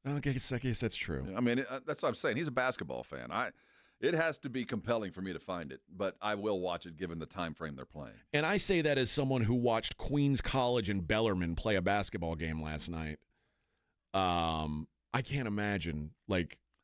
Okay, I guess that's true. I mean, that's what I'm saying. He's a basketball fan. It has to be compelling for me to find it, but I will watch it given the time frame they're playing. And I say that as someone who watched Queens College and Bellarmine play a basketball game last night. I can't imagine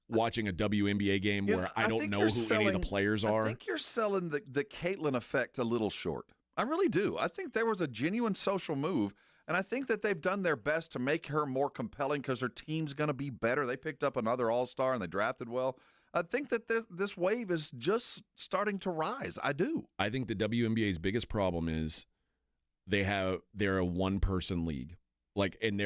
watching a WNBA game where I don't know who any of the players are. I think you're selling the Caitlin effect a little short. I really do. I think there was a genuine social move, and I think that they've done their best to make her more compelling because her team's going to be better. They picked up another all-star, and they drafted well. I think that this wave is just starting to rise. I do. I think the WNBA's biggest problem is they're a one-person league. And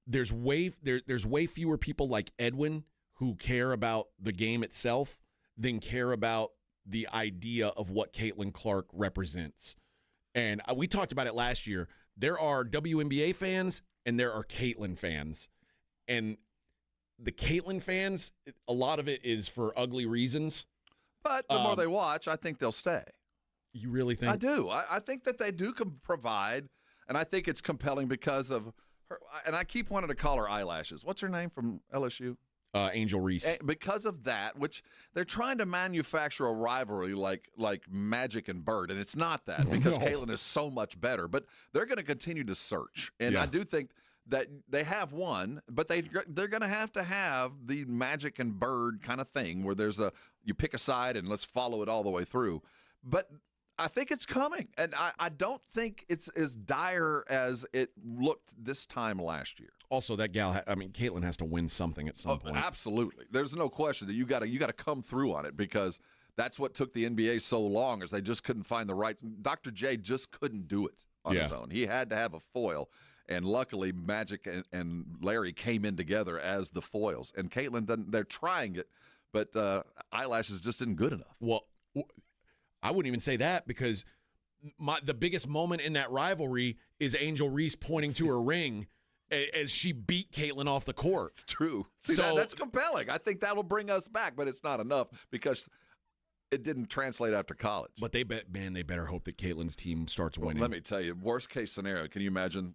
there's way fewer people like Edwin who care about the game itself than care about the idea of what Caitlin Clark represents. And we talked about it last year. There are WNBA fans and there are Caitlin fans. And the Caitlin fans, a lot of it is for ugly reasons. But the more they watch, I think they'll stay. You really think? I do. I think that they do provide, and I think it's compelling because of her. And I keep wanting to call her eyelashes. What's her name from LSU? Angel Reese. Because of that, which they're trying to manufacture a rivalry like Magic and Bird, and it's not that because Caitlin is so much better. But they're going to continue to search, and I do think that they have one, but they're going to have the Magic and Bird kind of thing where you pick a side and let's follow it all the way through. But I think it's coming, and I don't think it's as dire as it looked this time last year. Also, that gal, Caitlin has to win something at some point. Absolutely. There's no question that you got to come through on it because that's what took the NBA so long is they just couldn't find the right. Dr. J just couldn't do it on his own. He had to have a foil, and luckily Magic and Larry came in together as the foils. And Caitlin doesn't. They're trying it, but eyelashes just isn't good enough. Well, I wouldn't even say that because the biggest moment in that rivalry is Angel Reese pointing to her ring as she beat Caitlin off the court. It's true. See, that's compelling. I think that'll bring us back, but it's not enough because it didn't translate after college. But they better hope that Caitlin's team starts winning. Let me tell you, worst case scenario, can you imagine,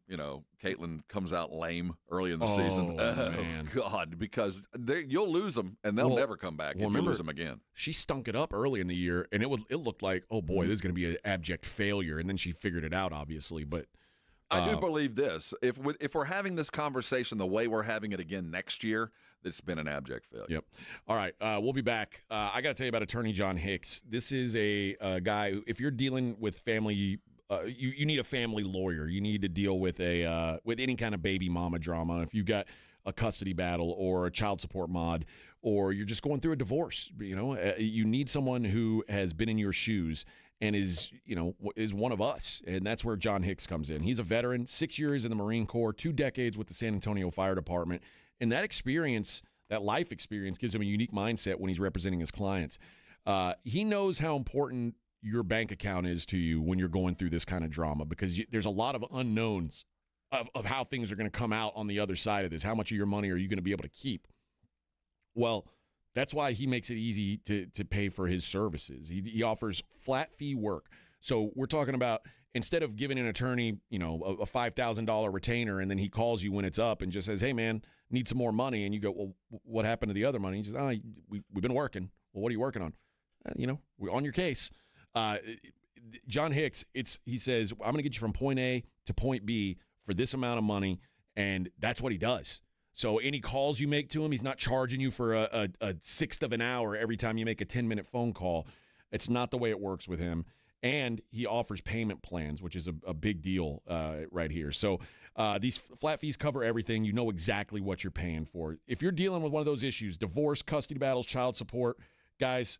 Caitlin comes out lame early in the season? Man. God, because you'll lose them, and they'll never come back if you lose them again. She stunk it up early in the year, and it looked like, oh, boy, this is going to be an abject failure. And then she figured it out, obviously. But I do believe this. If we're having this conversation the way we're having it again next year, it's been an abject failure. Yep. All right, we'll be back. I got to tell you about Attorney John Hicks. This is a guy who, if you're dealing with family, you need a family lawyer. You need to deal with with any kind of baby mama drama. If you've got a custody battle or a child support mod, or you're just going through a divorce, you need someone who has been in your shoes and is one of us. And that's where John Hicks comes in. He's a veteran, 6 years in the Marine Corps, 2 decades with the San Antonio Fire Department. And that experience, that life experience, gives him a unique mindset when he's representing his clients. He knows how important your bank account is to you when you're going through this kind of drama, because there's a lot of unknowns of how things are going to come out on the other side of this. How much of your money are you going to be able to keep? Well, that's why he makes it easy to pay for his services. He offers flat fee work. So we're talking about, instead of giving an attorney, a $5,000 retainer, and then he calls you when it's up and just says, hey, man, need some more money. And you go, well, what happened to the other money? He says, we've been working. Well, what are you working on? We're on your case. John Hicks, he says, I'm going to get you from point A to point B for this amount of money, and that's what he does. So any calls you make to him, he's not charging you for a sixth of an hour every time you make a 10-minute phone call. It's not the way it works with him. And he offers payment plans, which is a big deal right here. So these flat fees cover everything. You know exactly what you're paying for. If you're dealing with one of those issues, divorce, custody battles, child support, guys,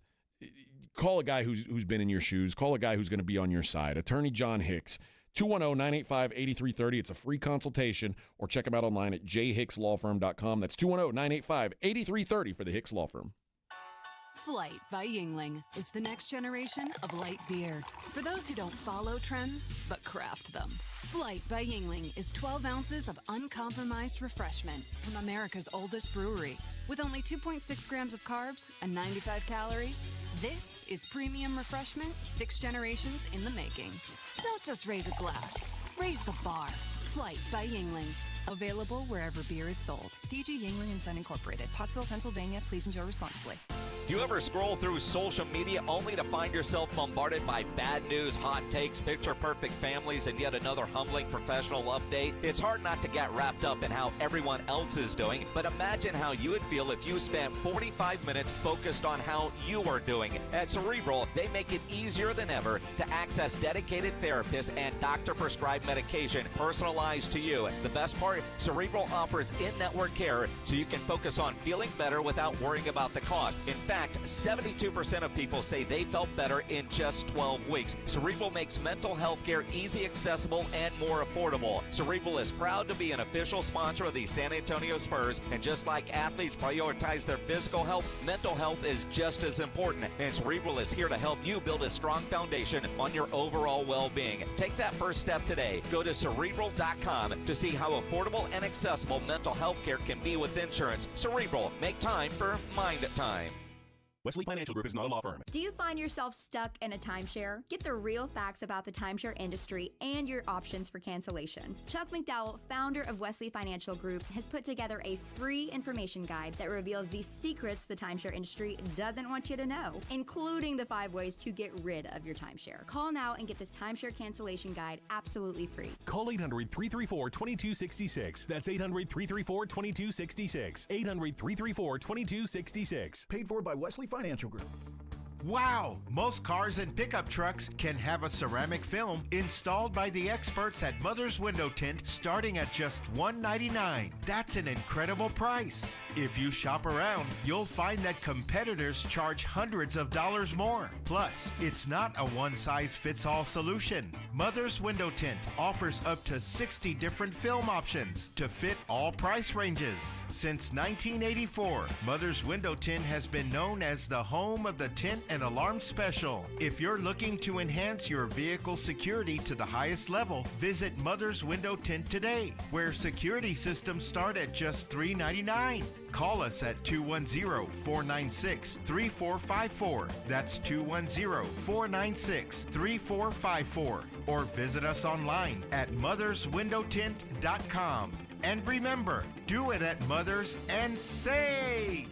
call a guy who's been in your shoes. Call a guy who's going to be on your side. Attorney John Hicks, 210-985-8330. It's a free consultation, or check him out online at jhickslawfirm.com. That's 210-985-8330 for the Hicks Law Firm. Flight by Yuengling. It's the next generation of light beer. For those who don't follow trends, but craft them. Flight by Yuengling is 12 ounces of uncompromised refreshment from America's oldest brewery. With only 2.6 grams of carbs and 95 calories, this is premium refreshment 6 generations in the making. Don't just raise a glass, raise the bar. Flight by Yuengling. Available wherever beer is sold. DG Yuengling and Son Incorporated. Pottsville, Pennsylvania. Please enjoy responsibly. Do you ever scroll through social media only to find yourself bombarded by bad news, hot takes, picture-perfect families, and yet another humbling professional update? It's hard not to get wrapped up in how everyone else is doing, but imagine how you would feel if you spent 45 minutes focused on how you are doing. At Cerebral, they make it easier than ever to access dedicated therapists and doctor-prescribed medication personalized to you. The best part, Cerebral offers in-network care so you can focus on feeling better without worrying about the cost. In fact, 72% of people say they felt better in just 12 weeks. Cerebral makes mental health care easy, accessible, and more affordable. Cerebral is proud to be an official sponsor of the San Antonio Spurs, and just like athletes prioritize their physical health, mental health is just as important, and Cerebral is here to help you build a strong foundation on your overall well-being. Take that first step today. Go to Cerebral.com to see how affordable and accessible mental health care can be with insurance. Cerebral, make time for Mind Time. Wesley Financial Group is not a law firm. Do you find yourself stuck in a timeshare? Get the real facts about the timeshare industry and your options for cancellation. Chuck McDowell, founder of Wesley Financial Group, has put together a free information guide that reveals the secrets the timeshare industry doesn't want you to know, including the 5 ways to get rid of your timeshare. Call now and get this timeshare cancellation guide absolutely free. Call 800-334-2266. That's 800-334-2266. 800-334-2266. Paid for by Wesley Financial Group. Wow! Most cars and pickup trucks can have a ceramic film installed by the experts at Mother's Window Tint starting at just $199. That's an incredible price. If you shop around, you'll find that competitors charge hundreds of dollars more. Plus, it's not a one-size-fits-all solution. Mother's Window Tint offers up to 60 different film options to fit all price ranges. Since 1984, Mother's Window Tint has been known as the home of the tint and alarm special. If you're looking to enhance your vehicle security to the highest level, visit Mother's Window Tint today, where security systems start at just $3.99. Call us at 210-496-3454. That's 210-496-3454. Or visit us online at motherswindowtint.com. And remember, do it at Mothers and save!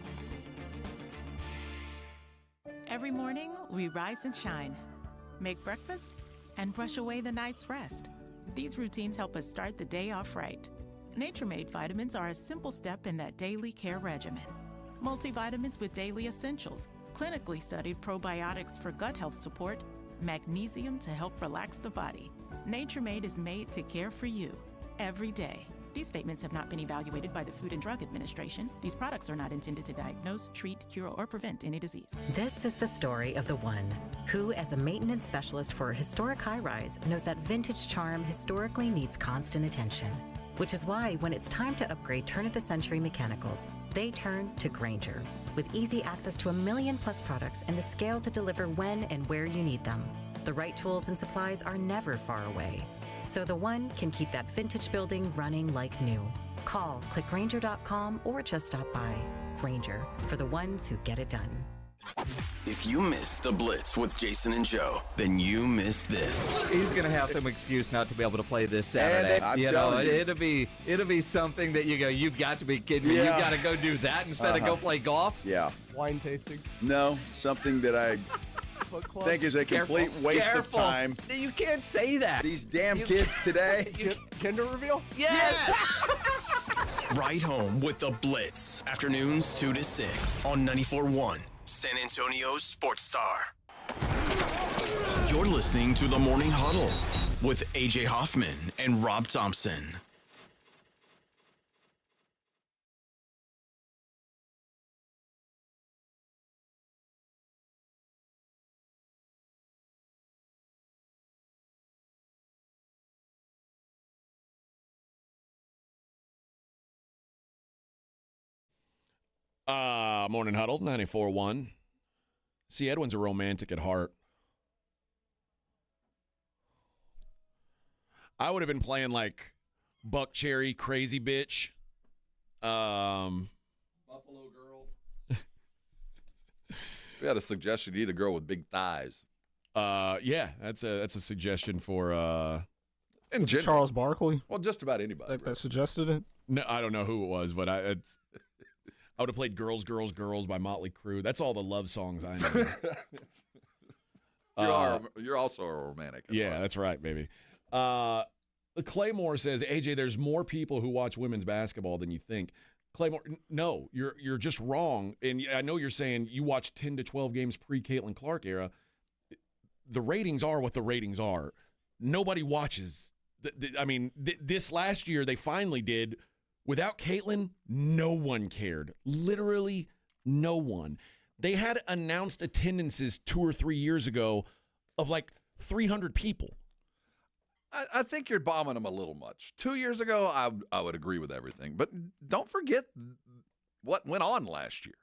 Every morning, we rise and shine, make breakfast, and brush away the night's rest. These routines help us start the day off right. Nature-Made vitamins are a simple step in that daily care regimen. Multivitamins with daily essentials, clinically studied probiotics for gut health support, magnesium to help relax the body. Nature-Made is made to care for you every day. These statements have not been evaluated by the Food and Drug Administration. These products are not intended to diagnose, treat, cure, or prevent any disease. This is the story of the one who, as a maintenance specialist for a historic high-rise, knows that vintage charm historically needs constant attention. Which is why when it's time to upgrade turn-of-the-century mechanicals, they turn to Grainger. With easy access to 1 million-plus products and the scale to deliver when and where you need them. The right tools and supplies are never far away. So the one can keep that vintage building running like new. Call, click Grainger.com, or just stop by. Grainger, for the ones who get it done. If you missed the Blitz with Jason and Joe, then you missed this. He's going to have some excuse not to be able to play this Saturday. It'll be something that you go, you've got to be kidding me. Yeah. You've got to go do that instead of go play golf. Yeah. Wine tasting. No, something that I think is a complete waste of time. You can't say that. These damn kids today. Gender reveal? Yes. Right home with the Blitz. Afternoons 2 to 6 on 94.1 San Antonio's Sports Star. You're listening to the Morning Huddle with AJ Hoffman and Rob Thompson. Morning Huddle, 94.1. See, Edwin's a romantic at heart. I would have been playing like Buck Cherry, Crazy Bitch. Buffalo Girl. We had a suggestion. You need a girl with big thighs. Yeah, that's a suggestion for Charles Barkley. Well, just about anybody. That suggested it. No, I don't know who it was, but I would have played Girls, Girls, Girls by Motley Crue. That's all the love songs I know. You're also a romantic. Yeah, that's right, baby. Claymore says, AJ, there's more people who watch women's basketball than you think. Claymore, no, you're just wrong. And I know you're saying you watch 10 to 12 games pre-Caitlin Clark era. The ratings are what the ratings are. Nobody watches. This last year they finally did. Without Caitlin, no one cared. Literally no one. They had announced attendances 2 or 3 years ago of like 300 people. I think you're bombing them a little much. 2 years ago, I would agree with everything. But don't forget what went on last year.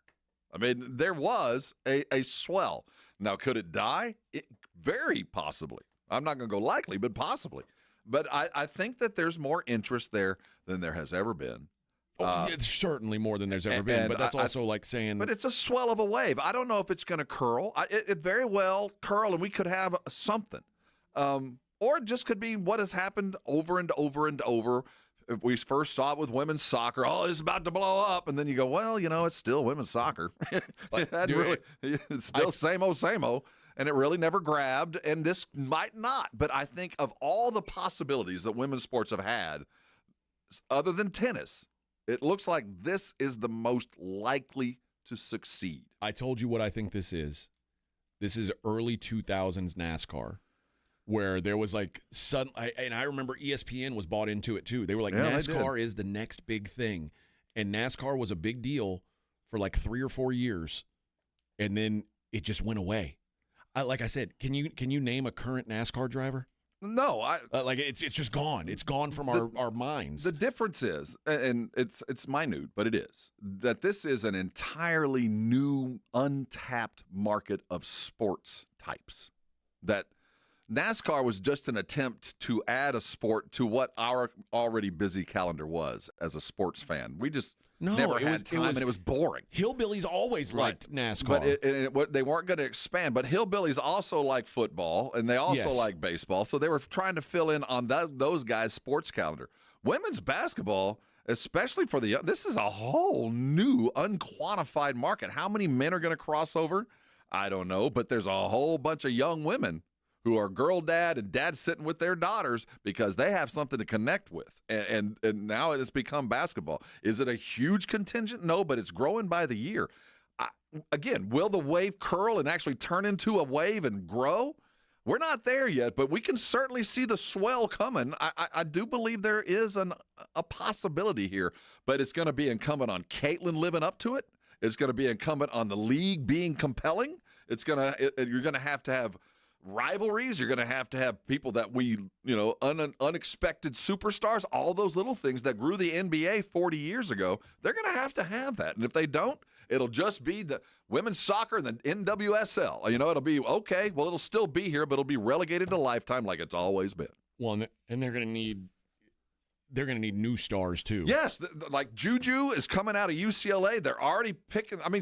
I mean, there was a swell. Now, could it die? Very possibly. I'm not going to go likely, but possibly. But I think that there's more interest there than there has ever been. It's certainly more than there's ever been, but that's also like saying... But it's a swell of a wave. I don't know if it's going to curl. It very well curl, and we could have something. Or it just could be what has happened over and over and over. If we first saw it with women's soccer, it's about to blow up. And then you go, well, it's still women's soccer. It's still same old. And it really never grabbed, and this might not. But I think of all the possibilities that women's sports have had, other than tennis, it looks like this is the most likely to succeed. I told you what I think this is. This is early 2000s NASCAR, where there was like and I remember ESPN was bought into it too. They were like, NASCAR is the next big thing. And NASCAR was a big deal for like 3 or 4 years, and then it just went away. Like I said, can you name a current NASCAR driver? No, it's just gone. It's gone from our minds. The difference is, and it's minute, but it is, that this is an entirely new, untapped market of sports types. That NASCAR was just an attempt to add a sport to what our already busy calendar was as a sports fan. We just never had time, and it was boring. Hillbillies always liked NASCAR. But they weren't going to expand. But hillbillies also like football, and they also like baseball. So they were trying to fill in on those guys' sports calendar. Women's basketball, especially for this is a whole new, unquantified market. How many men are going to cross over? I don't know, but there's a whole bunch of young women who are girl dad and dad sitting with their daughters because they have something to connect with. And now it has become basketball. Is it a huge contingent? No, but it's growing by the year. Again, will the wave curl and actually turn into a wave and grow? we're not there yet, but we can certainly see the swell coming. I do believe there is a possibility here, but it's going to be incumbent on Caitlin living up to it. It's going to be incumbent on the league being compelling. You're going to have rivalries. You're going to have people that unexpected superstars, all those little things that grew the NBA 40 years ago. They're going to have that. And if they don't, it'll just be the women's soccer and the NWSL. It'll be, okay, well, it'll still be here, but it'll be relegated to lifetime like it's always been. Well, and they're going to need new stars too. Yes, like Juju is coming out of UCLA. They're already picking. I mean,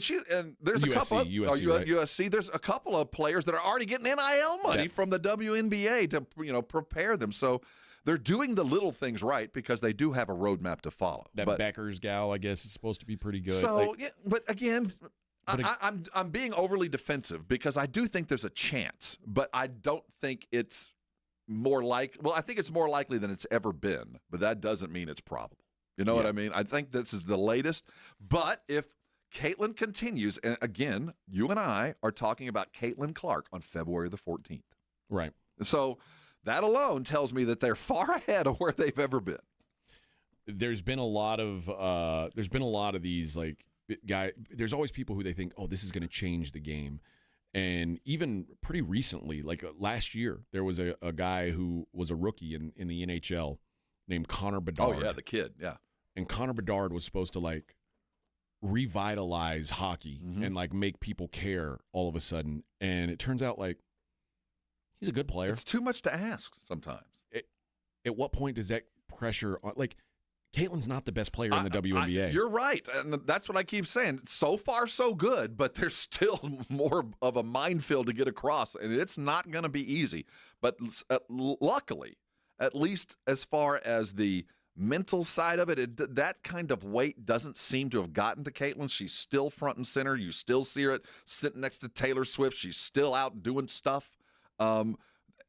there's a couple of USC. There's a couple of players that are already getting NIL money from the WNBA to prepare them. So they're doing the little things right because they do have a roadmap to follow. That Beckers gal, I guess, is supposed to be pretty good. So, but again, I'm being overly defensive because I do think there's a chance, but I don't think it's I think it's more likely than it's ever been, but that doesn't mean it's probable. You know what I mean? I think this is the latest. But if Caitlin continues, and again, you and I are talking about Caitlin Clark on February the 14th. Right. So that alone tells me that they're far ahead of where they've ever been. There's been a lot of these like guys. There's always people who they think, oh, this is going to change the game. And even pretty recently, like last year, there was a guy who was a rookie in the NHL named Connor Bedard. Oh, yeah, the kid, yeah. And Connor Bedard was supposed to, like, revitalize hockey and, like, make people care all of a sudden. And it turns out, like, he's a good player. It's too much to ask sometimes. At what point does that pressure – like, Caitlin's not the best player in the WNBA. You're right, and that's what I keep saying. So far, so good, but there's still more of a minefield to get across, and it's not going to be easy. But luckily, at least as far as the mental side of it, that kind of weight doesn't seem to have gotten to Caitlin. She's still front and center. You still see her sitting next to Taylor Swift. She's still out doing stuff.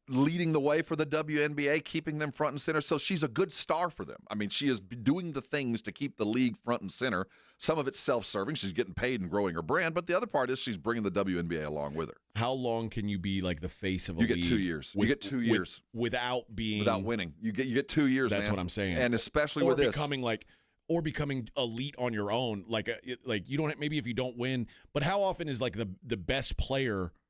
Leading the way for the WNBA, keeping them front and center. So she's a good star for them. I mean, she is doing the things to keep the league front and center. Some of it's self-serving. She's getting paid and growing her brand. But the other part is she's bringing the WNBA along with her. How long can you be like the face of a league? You get 2 years. You get 2 years. Without winning. You get 2 years, That's what I'm saying. And especially with this. Or becoming elite on your own. Like you don't, maybe if you don't win. But how often is like the best player –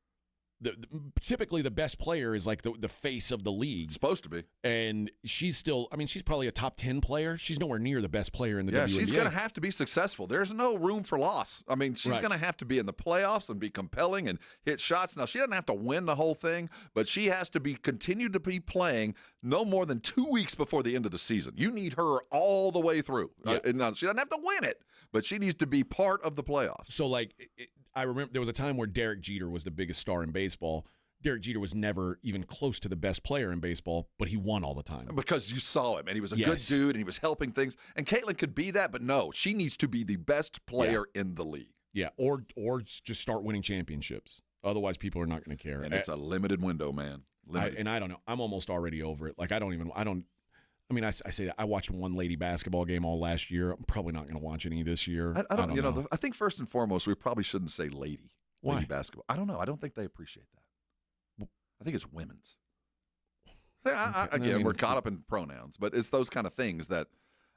typically the best player is like the face of the league. It's supposed to be. And she's still, I mean, she's probably a top 10 player. She's nowhere near the best player in the WNBA. Yeah, she's going to have to be successful. There's no room for loss. I mean, she's going to have to be in the playoffs and be compelling and hit shots. Now, she doesn't have to win the whole thing, but she has to continue to be playing no more than 2 weeks before the end of the season. You need her all the way through. Yeah. Now, she doesn't have to win it, but she needs to be part of the playoffs. So, like, I remember there was a time where Derek Jeter was the biggest star in baseball. Derek Jeter was never even close to the best player in baseball, but he won all the time. Because you saw him, and he was a good dude, and he was helping things. And Caitlin could be that, but no, she needs to be the best player in the league. Yeah, or just start winning championships. Otherwise, people are not going to care. And it's a limited window, man. I don't know. I'm almost already over it. Like, I mean, I say that I watched one lady basketball game all last year. I'm probably not going to watch any this year. I don't know. I think first and foremost, we probably shouldn't say lady. Why? Lady basketball. I don't know. I don't think they appreciate that. I think it's women's. Again, we're caught up in pronouns, but it's those kind of things that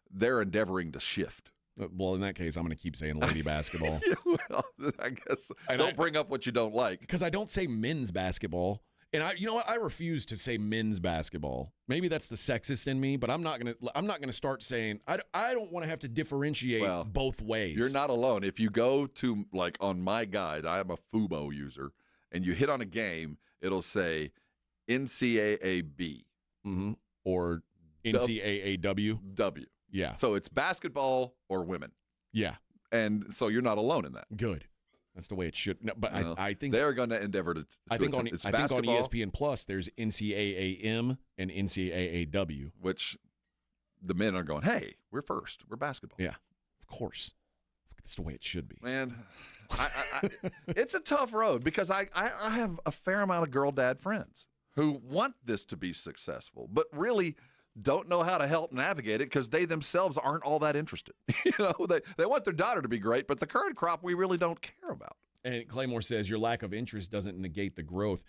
they're endeavoring to shift. Well, in that case, I'm going to keep saying lady basketball. Well, I guess don't bring up what you don't like. Because I don't say men's basketball. And you know what? I refuse to say men's basketball. Maybe that's the sexist in me, but I'm not gonna start saying I don't want to have to differentiate both ways. You're not alone. If you go to, like, on my guide, I am a Fubo user, and you hit on a game, it'll say NCAAB or NCAAW. W. Yeah. So it's basketball or women. Yeah. And so you're not alone in that. Good. That's the way it should. No, but I think they're going to endeavor to. I think on ESPN Plus there's NCAAM and NCAAW, which the men are going, hey, we're first. We're basketball. Yeah, of course. That's the way it should be. Man, it's a tough road because I have a fair amount of girl dad friends who want this to be successful, but really don't know how to help navigate it because they themselves aren't all that interested. They want their daughter to be great, but the current crop we really don't care about. And Claymore says your lack of interest doesn't negate the growth.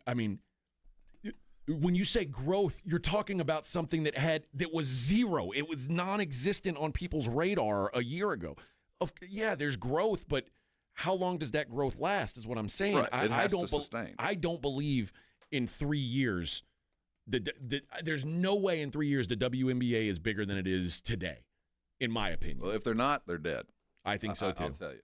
I mean, when you say growth, you're talking about something that was zero. It was non-existent on people's radar a year ago. Yeah, there's growth, but how long does that growth last is what I'm saying. Right. It has to sustain. I don't believe in 3 years, there's no way in 3 years the WNBA is bigger than it is today, in my opinion. Well, if they're not, they're dead. I think so, too. I'll tell you.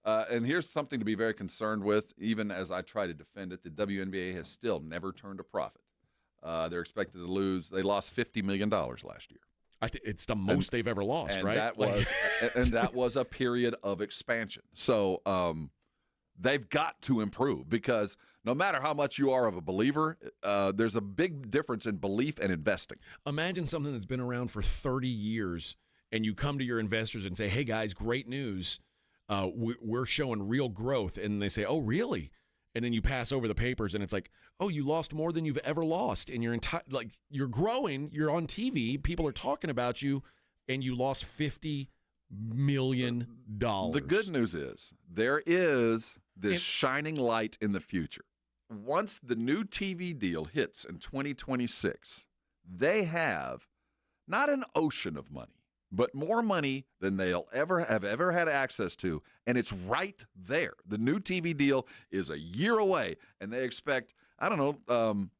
And here's something to be very concerned with, even as I try to defend it. The WNBA has still never turned a profit. They're expected to lose. They lost $50 million last year. I think it's the most they've ever lost, right? That was a period of expansion. So they've got to improve, because no matter how much you are of a believer, there's a big difference in belief and investing. Imagine something that's been around for 30 years, and you come to your investors and say, hey, guys, great news. We're showing real growth. And they say, oh, really? And then you pass over the papers, and it's like, oh, you lost more than you've ever lost in your entire, like, you're growing, you're on TV, people are talking about you, and you lost $50 million. The good news is there is this shining light in the future. Once the new TV deal hits in 2026, they have not an ocean of money, but more money than they'll ever had access to, and it's right there. The new TV deal is a year away, and they expect, I don't know,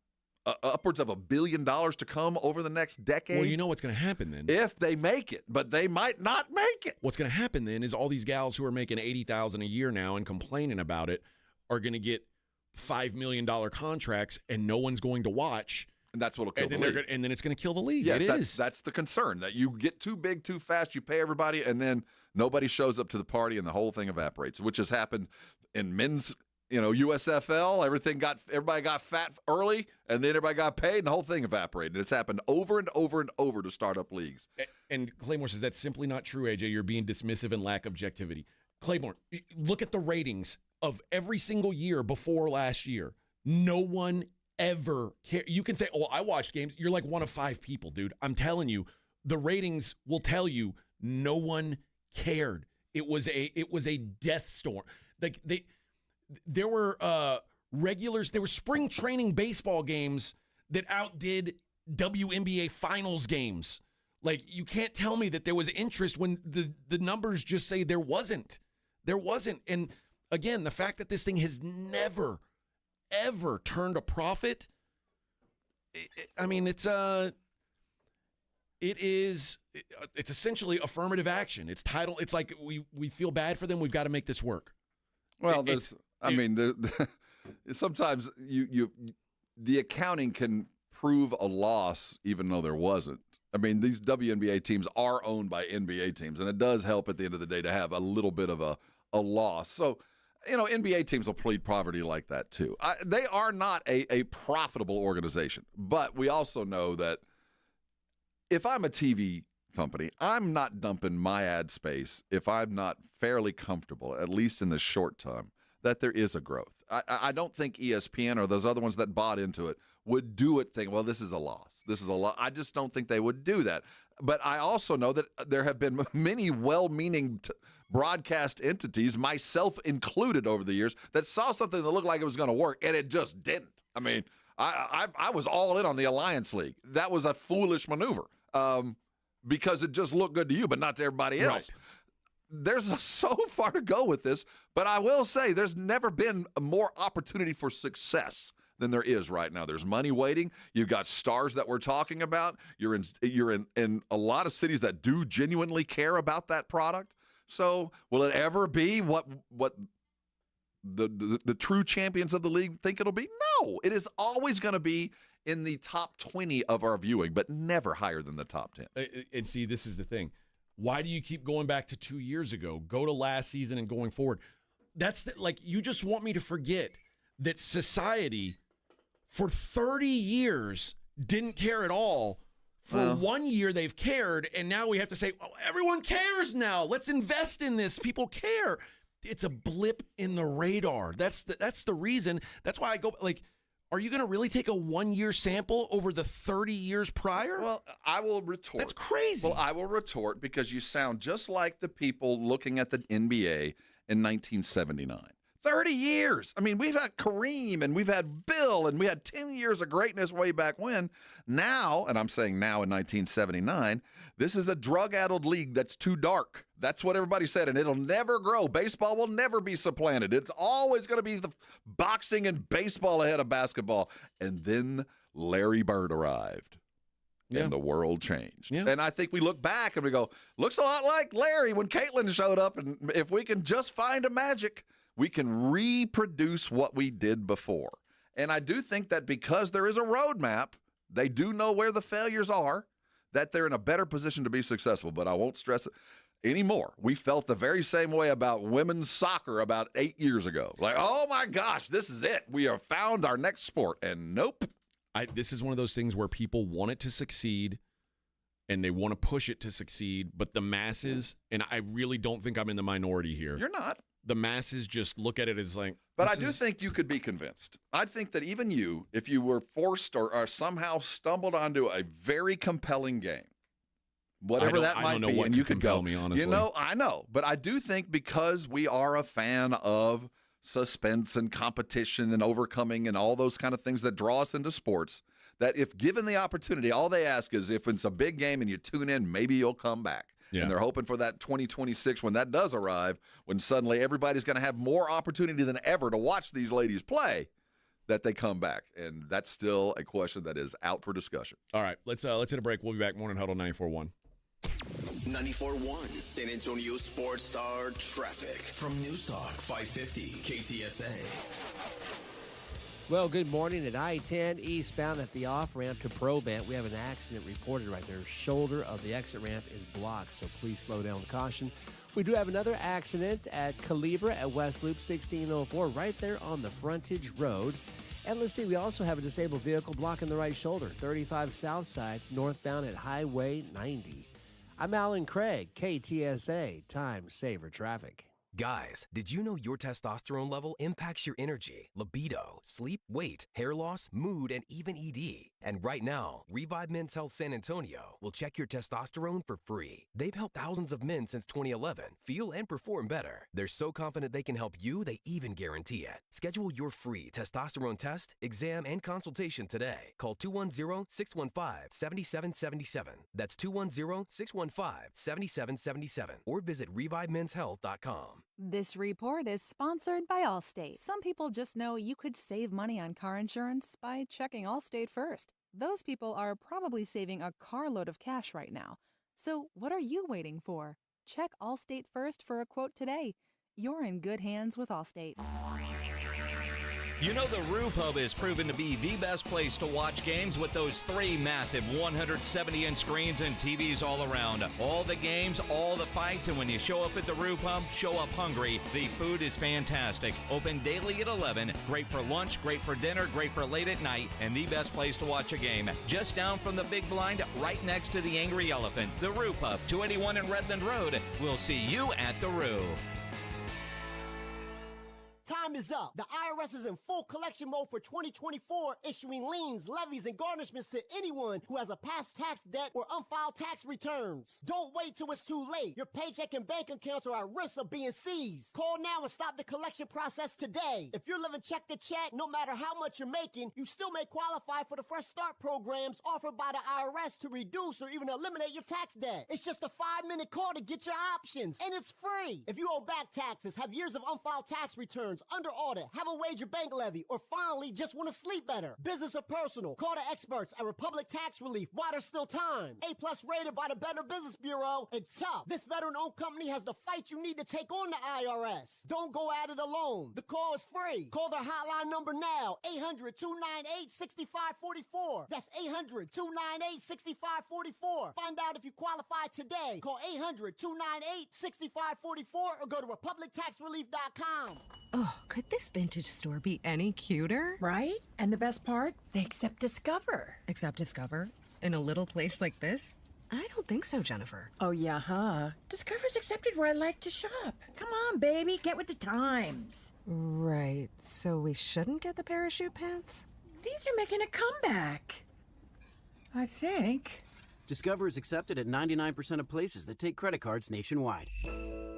upwards of $1 billion to come over the next decade. Well, you know what's going to happen then. If they make it, but they might not make it. What's going to happen then is all these gals who are making $80,000 a year now and complaining about it are going to get $5 million contracts, and no one's going to watch. And that's what'll kill the league. And then it's going to kill the league. Yeah, that's the concern, that you get too big too fast, you pay everybody, and then nobody shows up to the party, and the whole thing evaporates, which has happened in men's, USFL. Everybody got fat early, and then everybody got paid, and the whole thing evaporated. It's happened over and over and over to startup leagues. And Claymore says that's simply not true, AJ. You're being dismissive and lack objectivity. Claymore, look at the ratings of every single year before last year. No one ever care. You can say, oh, I watched games. You're like one of 5 people, dude. I'm telling you, the ratings will tell you no one cared. It was a death storm. Like there were regulars, there were spring training baseball games that outdid WNBA finals games. Like, you can't tell me that there was interest when the numbers just say there wasn't. There wasn't. And again, the fact that this thing has never ever turned a profit, it's essentially affirmative action. It's like we feel bad for them, we've got to make this work. Well, sometimes the accounting can prove a loss even though there wasn't. I mean, these WNBA teams are owned by NBA teams, and it does help at the end of the day to have a little bit of a loss. So, NBA teams will plead poverty like that too. They are not a profitable organization, but we also know that if I'm a TV company, I'm not dumping my ad space if I'm not fairly comfortable, at least in the short term, that there is a growth. I don't think ESPN or those other ones that bought into it would do it thinking, well, this is a loss. This is a loss. I just don't think they would do that. But I also know that there have been many well-meaning broadcast entities, myself included over the years, that saw something that looked like it was going to work, and it just didn't. I mean, I was all in on the Alliance League. That was a foolish maneuver because it just looked good to you, but not to everybody else. Right. There's so far to go with this, but I will say there's never been more opportunity for success than there is right now. There's money waiting. You've got stars that we're talking about. You're in a lot of cities that do genuinely care about that product. So will it ever be what the true champions of the league think it'll be? No, it is always going to be in the top 20 of our viewing, but never higher than the top 10. And see, this is the thing. Why do you keep going back to 2 years ago? Go to last season and going forward. You just want me to forget that society for 30 years didn't care at all. For 1 year they've cared, and now we have to say, oh, everyone cares now. Let's invest in this. People care. It's a blip in the radar. That's the reason. That's why I go, are you going to really take a 1 year sample over the 30 years prior? Well, I will retort. That's crazy. Well, I will retort because you sound just like the people looking at the NBA in 1979. 30 years. I mean, we've had Kareem and we've had Bill and we had 10 years of greatness way back when. Now, and I'm saying now in 1979, this is a drug-addled league that's too dark. That's what everybody said, and it'll never grow. Baseball will never be supplanted. It's always going to be the boxing and baseball ahead of basketball. And then Larry Bird arrived. Yeah. And the world changed. Yeah. And I think we look back and we go, looks a lot like Larry when Caitlin showed up. And if we can just find a magic, we can reproduce what we did before. And I do think that because there is a roadmap, they do know where the failures are, that they're in a better position to be successful. But I won't stress it anymore. We felt the very same way about women's soccer about 8 years ago. Like, oh my gosh, this is it. We have found our next sport. And nope. This is one of those things where people want it to succeed and they want to push it to succeed, but the masses, and I really don't think I'm in the minority here. You're not. The masses just look at it as like. But I do think you could be convinced. I think that even you, if you were forced or somehow stumbled onto a very compelling game, whatever that might be, and you could go, me, honestly. I know, but I do think because we are a fan of suspense and competition and overcoming and all those kind of things that draw us into sports, that if given the opportunity, all they ask is if it's a big game and you tune in, maybe you'll come back. Yeah. And they're hoping for that 2026 when that does arrive, when suddenly everybody's going to have more opportunity than ever to watch these ladies play, that they come back. And that's still a question that is out for discussion. All right, let's hit a break. We'll be back. Morning Huddle 94.1. 94.1 San Antonio Sports Star Traffic from News Talk 550 KTSA. Well, good morning. At I-10 eastbound at the off-ramp to Probant, we have an accident reported right there. Shoulder of the exit ramp is blocked, so please slow down with caution. We do have another accident at Calibra at West Loop 1604, right there on the frontage road. And let's see, we also have a disabled vehicle blocking the right shoulder, 35 south side, northbound at Highway 90. I'm Alan Craig, KTSA, Time Saver Traffic. Guys, did you know your testosterone level impacts your energy, libido, sleep, weight, hair loss, mood, and even ED? And right now, Revive Men's Health San Antonio will check your testosterone for free. They've helped thousands of men since 2011 feel and perform better. They're so confident they can help you, they even guarantee it. Schedule your free testosterone test, exam, and consultation today. Call 210-615-7777. That's 210-615-7777. Or visit ReviveMen'sHealth.com. This report is sponsored by Allstate. Some people just know you could save money on car insurance by checking Allstate first. Those people are probably saving a carload of cash right now. So what are you waiting for? Check Allstate first for a quote today. You're in good hands with Allstate. You know the Roo Pub is proven to be the best place to watch games with those 3 massive 170-inch screens and TVs all around. All the games, all the fights, and when you show up at the Roo Pub, show up hungry. The food is fantastic. Open daily at 11. Great for lunch, great for dinner, great for late at night, and the best place to watch a game. Just down from the big blind, right next to the Angry Elephant. The Roo Pub, 281 in Redland Road. We'll see you at the Roo. Time is up. The IRS is in full collection mode for 2024, issuing liens, levies, and garnishments to anyone who has a past tax debt or unfiled tax returns. Don't wait till it's too late. Your paycheck and bank accounts are at risk of being seized. Call now and stop the collection process today. If you're living check to check, no matter how much you're making, you still may qualify for the Fresh Start programs offered by the IRS to reduce or even eliminate your tax debt. It's just a 5-minute call to get your options, and it's free. If you owe back taxes, have years of unfiled tax returns, under audit, have a wage or bank levy, or finally just want to sleep better, business or personal, call the experts at Republic Tax Relief while there's still time. A+ rated by the Better Business Bureau, and tough. This veteran-owned company has the fight you need to take on the IRS. Don't go at it alone. The call is free. Call their hotline number now, 800-298-6544. That's 800-298-6544. Find out if you qualify today. Call 800-298-6544 or go to republictaxrelief.com. Oh, could this vintage store be any cuter? Right? And the best part? They accept Discover. Accept Discover? In a little place like this? I don't think so, Jennifer. Oh, yeah, huh? Discover's accepted where I like to shop. Come on, baby, get with the times. Right, so we shouldn't get the parachute pants? These are making a comeback. I think. Discover is accepted at 99% of places that take credit cards nationwide.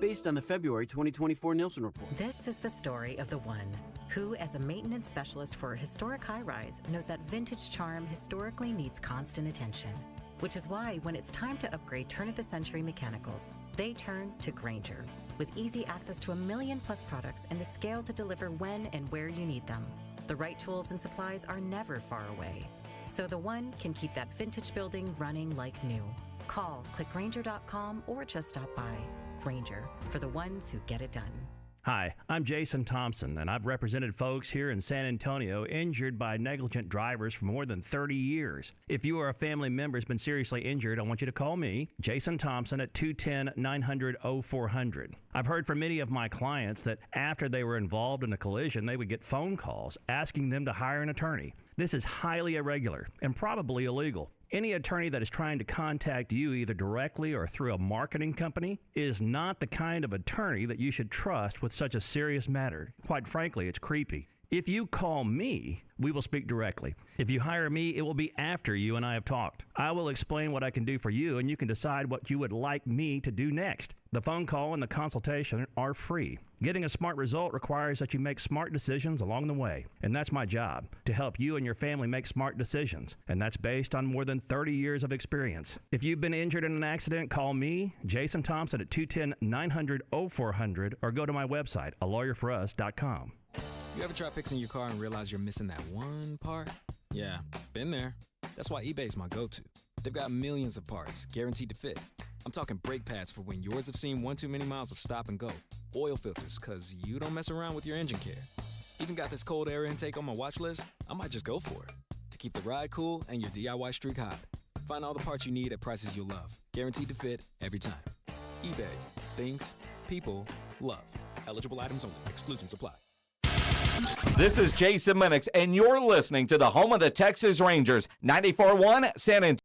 based on the February 2024 Nielsen report. This is the story of the one who, as a maintenance specialist for a historic high-rise, knows that vintage charm historically needs constant attention. Which is why when it's time to upgrade turn-of-the-century mechanicals, they turn to Grainger. With easy access to 1 million-plus products and the scale to deliver when and where you need them. The right tools and supplies are never far away. So the one can keep that vintage building running like new. Call, click Grainger.com, or just stop by. Grainger, for the ones who get it done. Hi, I'm Jason Thompson, and I've represented folks here in San Antonio injured by negligent drivers for more than 30 years. If you or a family member has been seriously injured, I want you to call me, Jason Thompson, at 210-900-0400. I've heard from many of my clients that after they were involved in a collision, they would get phone calls asking them to hire an attorney. This is highly irregular and probably illegal. Any attorney that is trying to contact you either directly or through a marketing company is not the kind of attorney that you should trust with such a serious matter. Quite frankly, it's creepy. If you call me, we will speak directly. If you hire me, it will be after you and I have talked. I will explain what I can do for you, and you can decide what you would like me to do next. The phone call and the consultation are free. Getting a smart result requires that you make smart decisions along the way, and that's my job, to help you and your family make smart decisions, and that's based on more than 30 years of experience. If you've been injured in an accident, call me, Jason Thompson, at 210-900-0400, or go to my website, alawyerforus.com. You ever try fixing your car and realize you're missing that one part? Yeah, been there. That's why eBay's my go-to. They've got millions of parts, guaranteed to fit. I'm talking brake pads for when yours have seen one too many miles of stop and go. Oil filters, because you don't mess around with your engine care. Even got this cold air intake on my watch list. I might just go for it. To keep the ride cool and your DIY streak hot. Find all the parts you need at prices you'll love. Guaranteed to fit every time. eBay. Things people love. Eligible items only. Exclusions apply. This is Jason Minix, and you're listening to the home of the Texas Rangers, 94.1 San Antonio.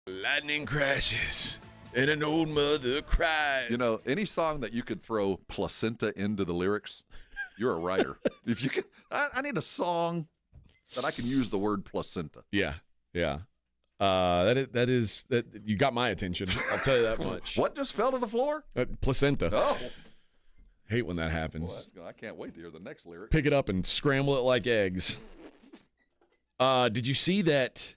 Lightning crashes and an old mother cries. You know, any song that you could throw placenta into the lyrics, you're a writer. If you could, I need a song that I can use the word placenta. Yeah. That you got my attention. I'll tell you that much. What just fell to the floor? Placenta. Oh. Hate when that happens. Well, I can't wait to hear the next lyric. Pick it up and scramble it like eggs. Did you see that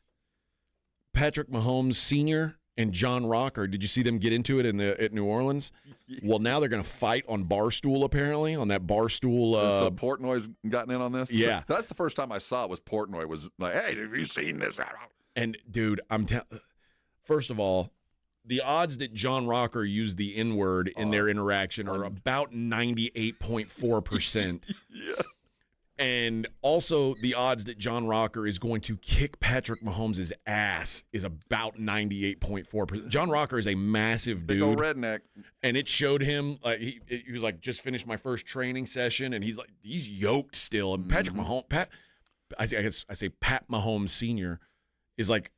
Patrick Mahomes Sr. and John Rocker, did you see them get into it at New Orleans? Yeah. Well, now they're going to fight on Barstool, apparently, on that Barstool. So Portnoy's gotten in on this? Yeah. So that's the first time I saw it was Portnoy was like, hey, have you seen this? And, dude, first of all, the odds that John Rocker used the N-word in their interaction are about 98.4%. Yeah. And also the odds that John Rocker is going to kick Patrick Mahomes' ass is about 98.4%. John Rocker is a massive dude. Big old redneck. And it showed him, he was like, just finished my first training session, and he's yoked still. And Patrick Mahomes, I say Pat Mahomes Sr. is like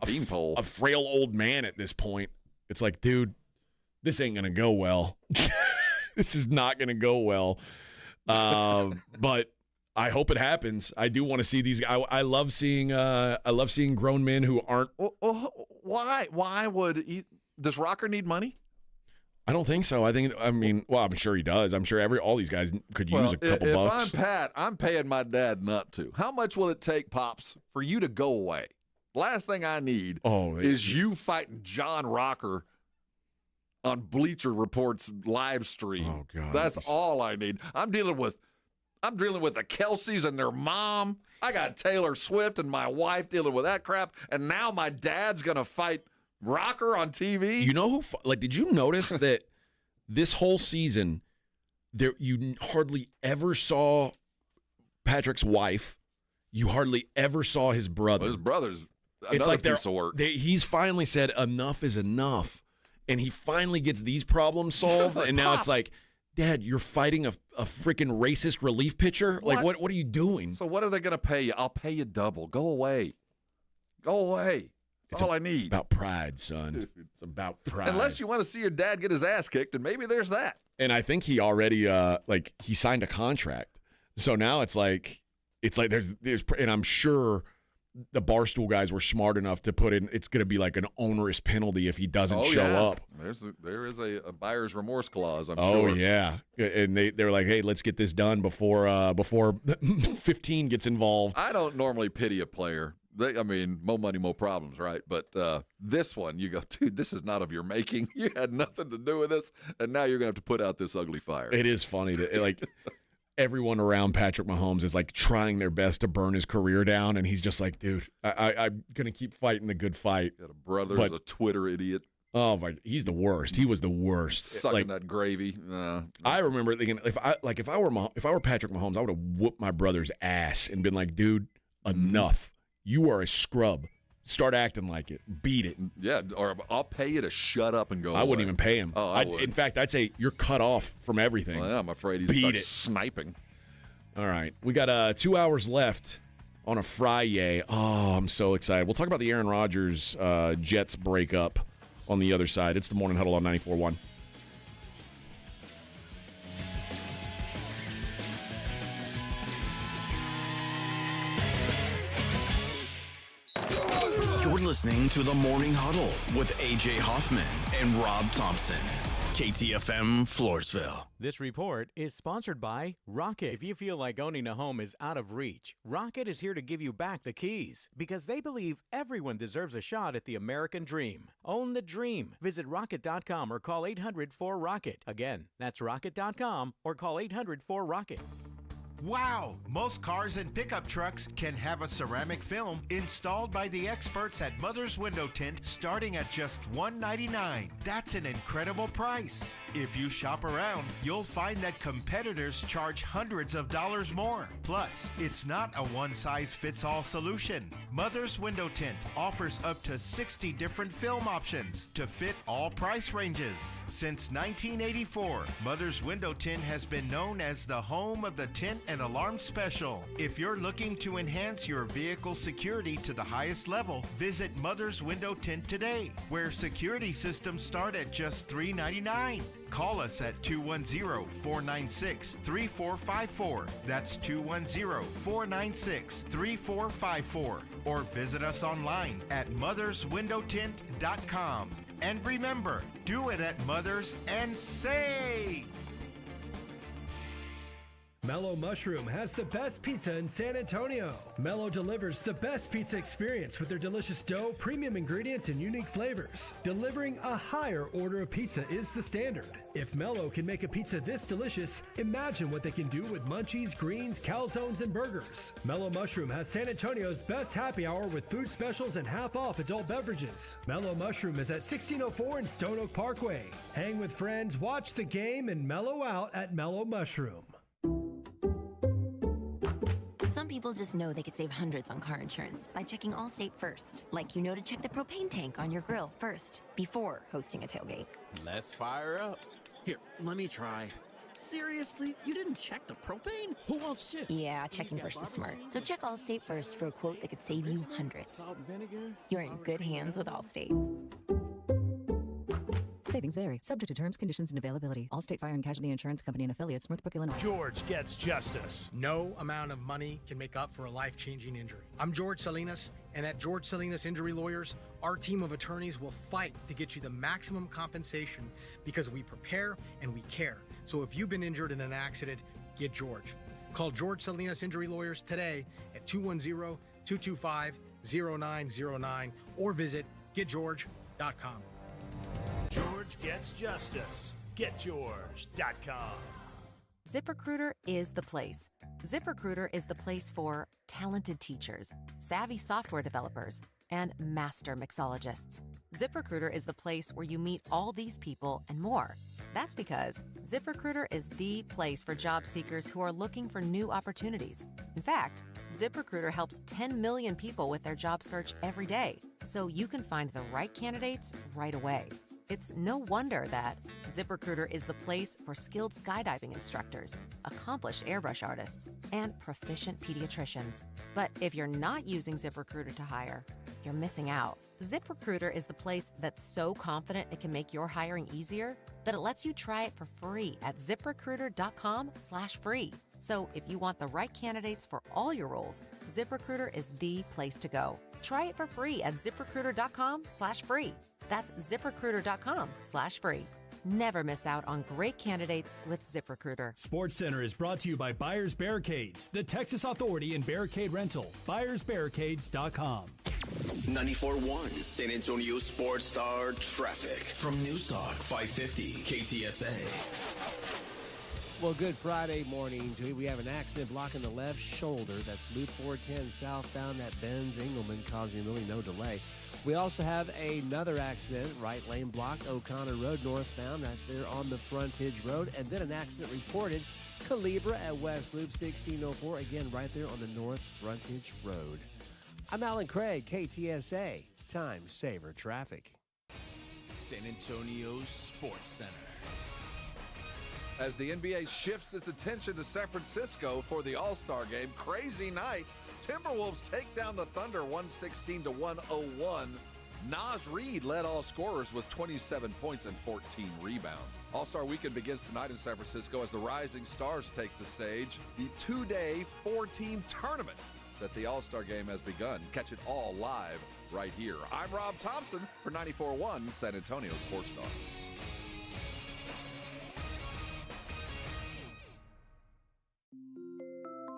a frail old man at this point. It's like, dude, this ain't going to go well. This is not going to go well. But I hope it happens. I do want to see these. I love seeing grown men who aren't. Why would does Rocker need money? I don't think so. I'm sure he does. I'm sure all these guys could use a couple bucks. If I'm Pat, I'm paying my dad nut to. How much will it take, Pops, for you to go away? Last thing I need is you fighting John Rocker on Bleacher Report's live stream. Oh God, that's all I need. I'm dealing with the Kelseys and their mom. I got Taylor Swift and my wife dealing with that crap, and now my dad's gonna fight Rocker on TV. You know who? Did you notice that this whole season, you hardly ever saw Patrick's wife. You hardly ever saw his brother. Well, his brother's another piece of work. He's finally said enough is enough, and he finally gets these problems solved. And now it's like, Dad, you're fighting a freaking racist relief pitcher? Like, what are you doing? So what are they going to pay you? I'll pay you double. Go away. Go away. That's all I need. It's about pride, son. It's about pride. Unless you want to see your dad get his ass kicked, and maybe there's that. And I think he already, he signed a contract. So now it's like there's, and I'm sure the Barstool guys were smart enough to put in, it's going to be like an onerous penalty if he doesn't show up. There is a buyer's remorse clause, I'm sure. Oh, yeah. And they're like, hey, let's get this done before 15 gets involved. I don't normally pity a player. More money, more problems, right? But this one, you go, dude, this is not of your making. You had nothing to do with this, and now you're going to have to put out this ugly fire. It is funny that, everyone around Patrick Mahomes is trying their best to burn his career down, and he's just like, dude, I'm gonna keep fighting the good fight. Got a brother who's a Twitter idiot. Oh my, he's the worst. He was the worst. Sucking that gravy. I remember thinking if I were Patrick Mahomes, I would have whooped my brother's ass and been like, dude, enough. You are a scrub. Start acting like it. Beat it. Yeah, or I'll pay you to shut up and go away. I wouldn't even pay him. Oh, I would. In fact, I'd say you're cut off from everything. Well, I'm afraid he's Beat it. sniping. All right. We got 2 hours left on a Friday. Oh, I'm so excited. We'll talk about the Aaron Rodgers Jets breakup on the other side. It's the Morning Huddle on 94.1. You're listening to the Morning Huddle with AJ Hoffman and Rob Thompson. KTFM Floresville. This report is sponsored by Rocket. If you feel like owning a home is out of reach, Rocket is here to give you back the keys because they believe everyone deserves a shot at the American dream. Own the dream. Visit rocket.com or call 800-4ROCKET. Again, that's rocket.com or call 800-4ROCKET. Wow! Most cars and pickup trucks can have a ceramic film installed by the experts at Mother's Window Tint starting at just $199. That's an incredible price. If you shop around, you'll find that competitors charge hundreds of dollars more. Plus, it's not a one-size-fits-all solution. Mother's Window Tint offers up to 60 different film options to fit all price ranges. Since 1984, Mother's Window Tint has been known as the home of the tint and alarm special. If you're looking to enhance your vehicle security to the highest level, visit Mother's Window Tint today, where security systems start at just $3.99. Call us at 210-496-3454. That's 210-496-3454. Or visit us online at motherswindowtint.com. And remember, do it at Mothers and save! Mellow Mushroom has the best pizza in San Antonio. Mellow delivers the best pizza experience with their delicious dough, premium ingredients, and unique flavors. Delivering a higher order of pizza is the standard. If Mellow can make a pizza this delicious, imagine what they can do with munchies, greens, calzones, and burgers. Mellow Mushroom has San Antonio's best happy hour with food specials and half-off adult beverages. Mellow Mushroom is at 1604 and Stone Oak Parkway. Hang with friends, watch the game, and mellow out at Mellow Mushroom. Some people just know they could save hundreds on car insurance by checking Allstate first. Like to check the propane tank on your grill first, before hosting a tailgate. Let's fire up. Here, let me try. Seriously? You didn't check the propane? Who wants chips? Yeah, checking first is smart. So check Allstate first for a quote that could save you hundreds. Salt and vinegar? You're in good hands with Allstate. Savings vary, subject to terms, conditions, and availability. Allstate Fire and Casualty Insurance Company and Affiliates, Northbrook, Illinois. George gets justice. No amount of money can make up for a life-changing injury. I'm George Salinas, and at George Salinas Injury Lawyers, our team of attorneys will fight to get you the maximum compensation because we prepare and we care. So if you've been injured in an accident, get George. Call George Salinas Injury Lawyers today at 210-225-0909 or visit getgeorge.com. George gets justice. GetGeorge.com. ZipRecruiter is the place. ZipRecruiter is the place for talented teachers, savvy software developers, and master mixologists. ZipRecruiter is the place where you meet all these people and more. That's because ZipRecruiter is the place for job seekers who are looking for new opportunities. In fact, ZipRecruiter helps 10 million people with their job search every day, so you can find the right candidates right away. It's no wonder that ZipRecruiter is the place for skilled skydiving instructors, accomplished airbrush artists, and proficient pediatricians. But if you're not using ZipRecruiter to hire, you're missing out. ZipRecruiter is the place that's so confident it can make your hiring easier that it lets you try it for free at ziprecruiter.com/free. So if you want the right candidates for all your roles, ZipRecruiter is the place to go. Try it for free at ziprecruiter.com/free. That's ziprecruiter.com/free. Never miss out on great candidates with ZipRecruiter. SportsCenter is brought to you by Buyers Barricades, the Texas Authority in Barricade Rental. BuyersBarricades.com. 94.1 San Antonio Sports Star traffic from News Talk 550 KTSA. Well, good Friday morning to you. We have an accident blocking the left shoulder. That's Loop 410 southbound at Benz Engelman, causing really no delay. We also have another accident, right lane blocked, O'Connor Road northbound, right there on the Frontage Road. And then an accident reported, Calibra at West Loop 1604, again right there on the North Frontage Road. I'm Alan Craig, KTSA, Time Saver Traffic. San Antonio Sports Center. As the NBA shifts its attention to San Francisco for the All-Star game, crazy night. Timberwolves take down the Thunder 116-101. Naz Reid led all scorers with 27 points and 14 rebounds. All-Star Weekend begins tonight in San Francisco as the Rising Stars take the stage. The two-day, four-team tournament that the All-Star game has begun. Catch it all live right here. I'm Rob Thompson for 94.1 San Antonio Sports Star.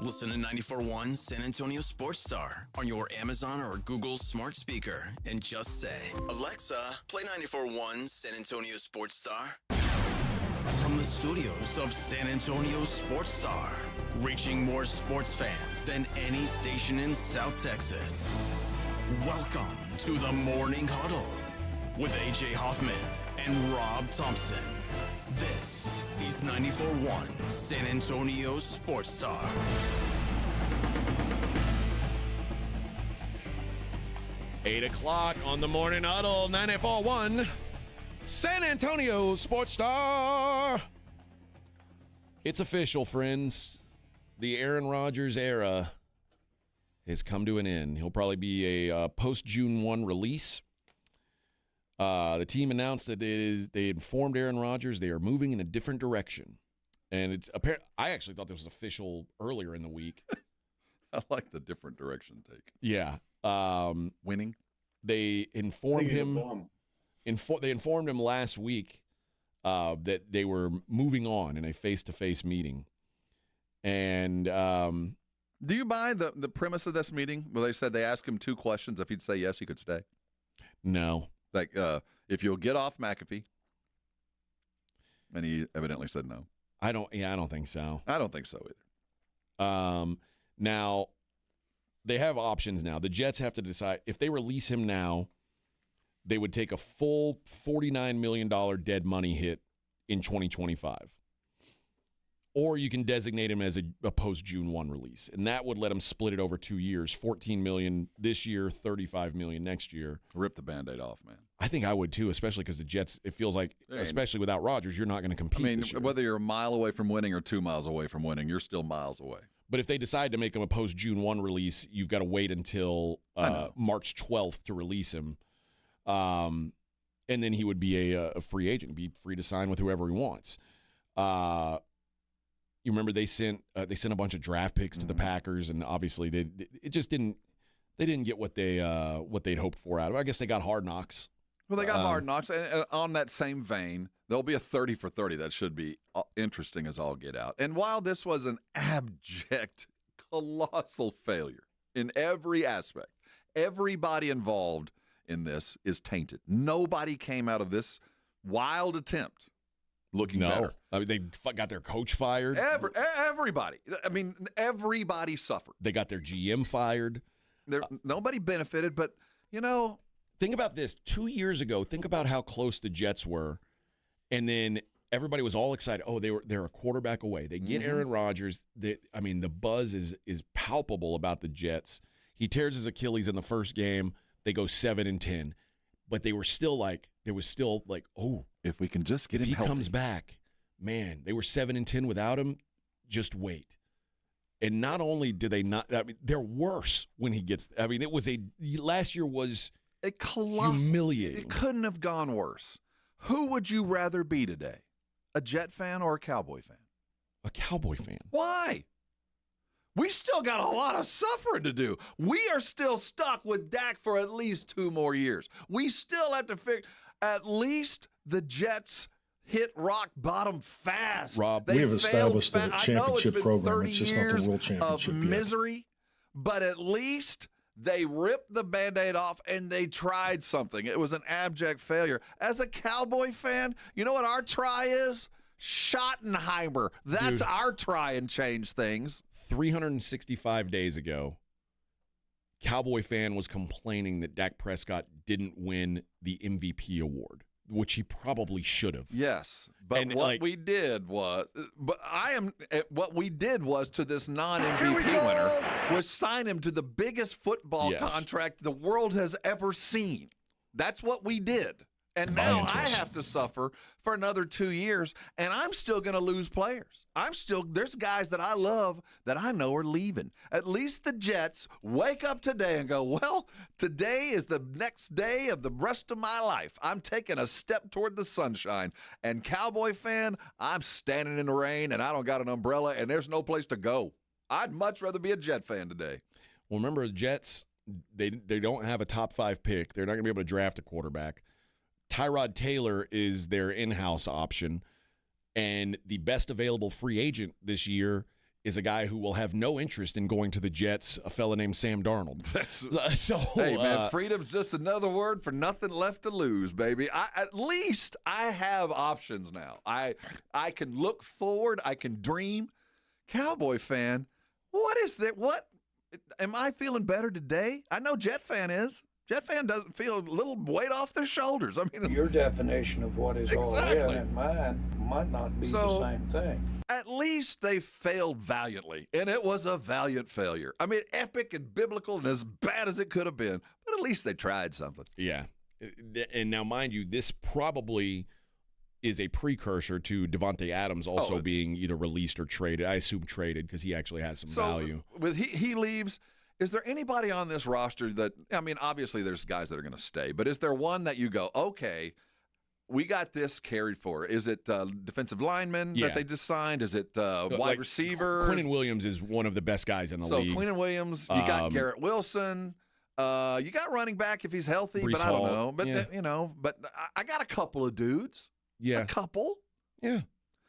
Listen to 94.1 San Antonio Sports Star on your Amazon or Google smart speaker and just say, Alexa, play 94.1 San Antonio Sports Star. From the studios of San Antonio Sports Star, reaching more sports fans than any station in South Texas. Welcome to the Morning Huddle with AJ Hoffman and Rob Thompson. This is 94.1 San Antonio Sports Star. Eight o'clock on the Morning Huddle, 94.1 San Antonio Sports Star. It's official, friends. The Aaron Rodgers era has come to an end. He'll probably be a post-June 1 release. The team announced that they informed Aaron Rodgers they are moving in a different direction. And it's apparent. I actually thought this was official earlier in the week. I like the different direction take. Yeah. Winning. They informed him. They informed him last week that they were moving on in a face-to-face meeting. And do you buy the premise of this meeting where they said they asked him two questions? If he'd say yes, he could stay. No. Like, if you'll get off McAfee. And he evidently said no. I don't think so. I don't think so either. Now, they have options now. The Jets have to decide. If they release him now, they would take a full $49 million dead money hit in 2025. Or you can designate him as a post-June 1 release, and that would let him split it over 2 years, $14 million this year, $35 million next year. Rip the Band-Aid off, man. I think I would too, especially because the Jets, it feels like, especially without Rodgers, you're not going to compete. I mean, this year. whether you're a mile away from winning or 2 miles away from winning, you're still miles away. But if they decide to make him a post-June 1 release, you've got to wait until March 12th to release him. And then he would be a free agent, be free to sign with whoever he wants. You remember they sent a bunch of draft picks to the Packers, and obviously they didn't get what they'd hoped for out of it. I guess they got Hard Knocks. Well, they got Hard Knocks, and on that same vein, there'll be a 30 for 30 that should be interesting as all get out. And while this was an abject, colossal failure in every aspect, everybody involved in this is tainted. Nobody came out of this wild attempt looking better. I mean, they got their coach fired. Everybody. I mean, everybody suffered. They got their GM fired. Nobody benefited, but, think about this. 2 years ago, think about how close the Jets were, and then everybody was all excited. Oh, they're a quarterback away. They get Aaron Rodgers. The buzz is palpable about the Jets. He tears his Achilles in the first game. They go 7-10. But they were still there was still like, oh, if we can just get if him he healthy. comes back, man, they were 7-10 without him. Just wait. And not only do they not, I mean, they're worse when he gets. I mean, last year was humiliating. It couldn't have gone worse. Who would you rather be today? A Jet fan or a Cowboy fan? A Cowboy fan. Why? We still got a lot of suffering to do. We are still stuck with Dak for at least 2 more years. We still have to figure, at least the Jets hit rock bottom fast. Rob, we have established a championship program. It's just not the world championship of misery, but at least they ripped the Band-Aid off and they tried something. It was an abject failure. As a Cowboy fan, you know what our try is? Schottenheimer. That's our try and change things. 365 days ago, Cowboy fan was complaining that Dak Prescott didn't win the MVP award, which he probably should have. Yes, but what we did was to this non-MVP winner was sign him to the biggest football contract the world has ever seen. That's what we did. And now I have to suffer for another 2 years, and I'm still going to lose players. There's guys that I love that I know are leaving. At least the Jets wake up today and go, well, today is the next day of the rest of my life. I'm taking a step toward the sunshine. And Cowboy fan, I'm standing in the rain, and I don't got an umbrella, and there's no place to go. I'd much rather be a Jet fan today. Well, remember, the Jets, they don't have a top 5 pick. They're not going to be able to draft a quarterback. Tyrod Taylor is their in-house option, and the best available free agent this year is a guy who will have no interest in going to the Jets, a fella named Sam Darnold. Hey, man, freedom's just another word for nothing left to lose, baby. At least I have options now. I can look forward. I can dream. Cowboy fan, what is that? What am I feeling better today? I know Jet fan is. Jet fan doesn't feel a little weight off their shoulders. I mean, your definition of what is all in and mine might not be the same thing. At least they failed valiantly, and it was a valiant failure. I mean, epic and biblical and as bad as it could have been, but at least they tried something. Yeah, and now, mind you, this probably is a precursor to Devontae Adams also being either released or traded. I assume traded because he actually has some value. With he leaves. Is there anybody on this roster that, I mean, obviously there's guys that are going to stay, but is there one that you go, okay, we got this carried for? Is it defensive lineman that they just signed? Is it wide receiver? Quinnen Williams is one of the best guys in the league. So Quinnen Williams, you got Garrett Wilson. You got running back if he's healthy, Breece but I don't Hall. know. But I got a couple of dudes. Yeah. A couple. Yeah.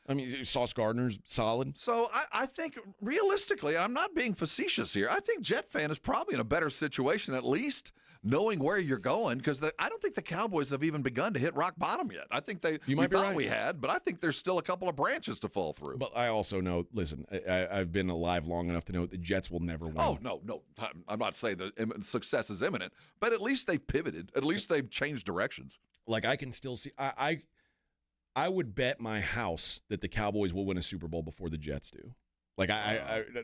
I mean, Sauce Gardner's solid. So I think realistically, I'm not being facetious here. I think Jet fan is probably in a better situation, at least knowing where you're going, because I don't think the Cowboys have even begun to hit rock bottom yet. I think we thought we had, but I think there's still a couple of branches to fall through. But I also know, listen, I've been alive long enough to know the Jets will never win. Oh, no. I'm not saying that success is imminent, but at least they've pivoted. At least they've changed directions. Like, I can still see I would bet my house that the Cowboys will win a Super Bowl before the Jets do. Like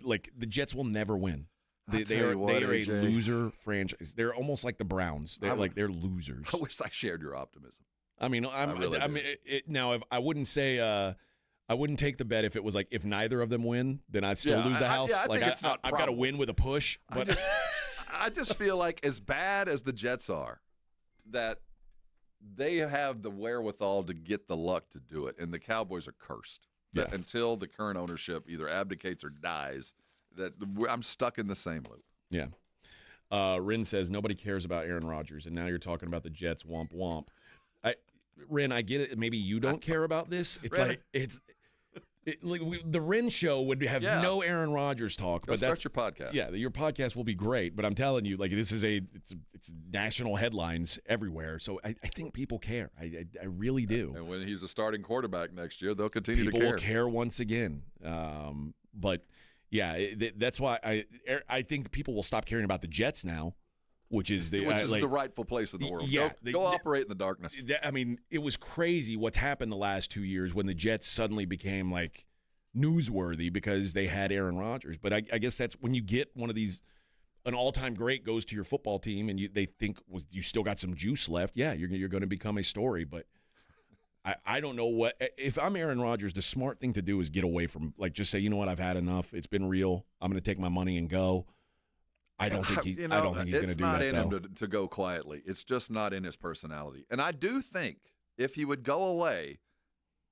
like the Jets will never win. They are a loser franchise. They're almost like the Browns. They're losers. I wish I shared your optimism. I mean, now if I wouldn't say I wouldn't take the bet if it was like if neither of them win, then I'd still lose the house. I think it's not I've got to win with a push. But I just feel like as bad as the Jets are, that they have the wherewithal to get the luck to do it, and the Cowboys are cursed. That until the current ownership either abdicates or dies, that I'm stuck in the same loop. Yeah. Rin says nobody cares about Aaron Rodgers, and now you're talking about the Jets. Womp womp. Rin, I get it. Maybe you don't care about this. It's the Rin show would have no Aaron Rodgers talk. But start your podcast. Yeah, your podcast will be great. But I'm telling you, like this is it's national headlines everywhere. So I think people care. I really do. And when he's a starting quarterback next year, they'll continue to care. People will care once again. But yeah, that's why I think people will stop caring about the Jets now. Which is the rightful place in the world. Yeah, go operate in the darkness. I mean, it was crazy what's happened the last 2 years when the Jets suddenly became like newsworthy because they had Aaron Rodgers. But I guess that's when you get one of these an all-time great goes to your football team and they think you still got some juice left, yeah, you're going to become a story. But I don't know what – if I'm Aaron Rodgers, the smart thing to do is get away from – like just say, you know what, I've had enough. It's been real. I'm going to take my money and go. I don't think he's going to do that, though. It's not in him to go quietly. It's just not in his personality. And I do think if he would go away,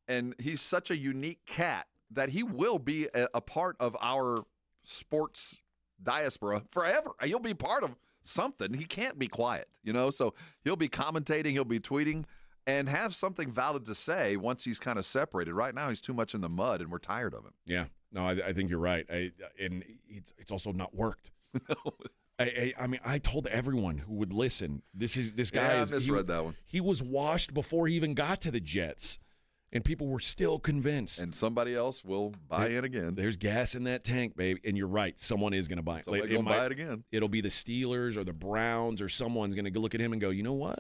and he's such a unique cat that he will be a part of our sports diaspora forever. He'll be part of something. He can't be quiet, so he'll be commentating, he'll be tweeting, and have something valid to say once he's kind of separated. Right now, he's too much in the mud, and we're tired of him. Yeah. No, I think you're right. And it's also not worked. No. I mean, I told everyone who would listen, this guy I misread that one. He was washed before he even got to the Jets, and people were still convinced. And somebody else will buy in again. There's gas in that tank, baby. And you're right. Someone is going to buy it. Somebody's going to buy it again. It'll be the Steelers or the Browns or someone's going to look at him and go, you know what?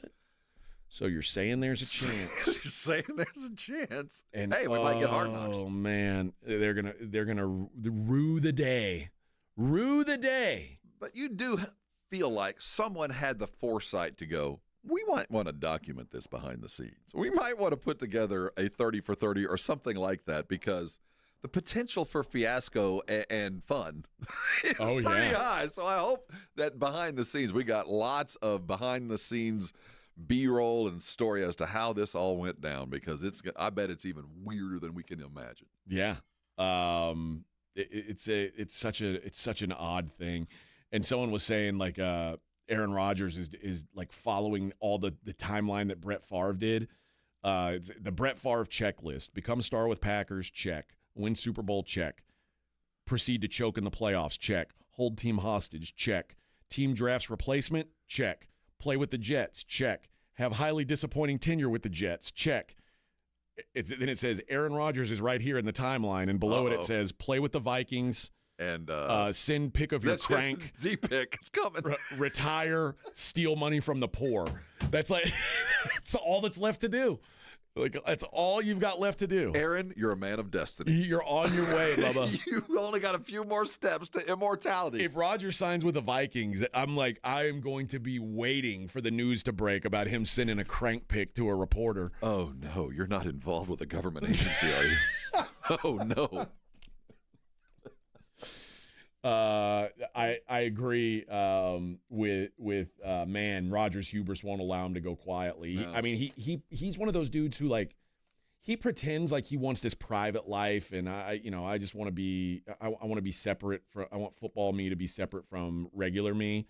So you're saying there's a chance. You're saying there's a chance. And hey, we might get hard knocks. Oh man, they're gonna rue the day. Rue the day. But you do feel like someone had the foresight to go, we might want to document this behind the scenes. We might want to put together a 30 for 30 or something like that, because the potential for fiasco and fun is pretty high. So I hope that behind the scenes, we got lots of behind the scenes B-roll and story as to how this all went down, because I bet it's even weirder than we can imagine. Yeah. It's such an odd thing. And someone was saying like Aaron Rodgers is like following all the timeline that Brett Favre did. It's the Brett Favre checklist: become a star with Packers, check; win Super Bowl, check; proceed to choke in the playoffs, check; hold team hostage, check; team drafts replacement, check; play with the Jets, check; have highly disappointing tenure with the Jets, check. Then it says Aaron Rodgers is right here in the timeline, and below it says play with the Vikings. And send pick of your crank. Z-pick is coming. Retire, steal money from the poor. That's all that's left to do. Like, that's all you've got left to do. Aaron, you're a man of destiny. You're on your way, Bubba. You only got a few more steps to immortality. If Rodgers signs with the Vikings, I am going to be waiting for the news to break about him sending a crank pick to a reporter. Oh, no. You're not involved with a government agency, are you? Oh, no. I agree with man, Rodgers hubris won't allow him to go quietly. No. I mean, he's one of those dudes who he pretends like he wants this private life, and I just want to be I want to be separate from, I want football me to be separate from regular me.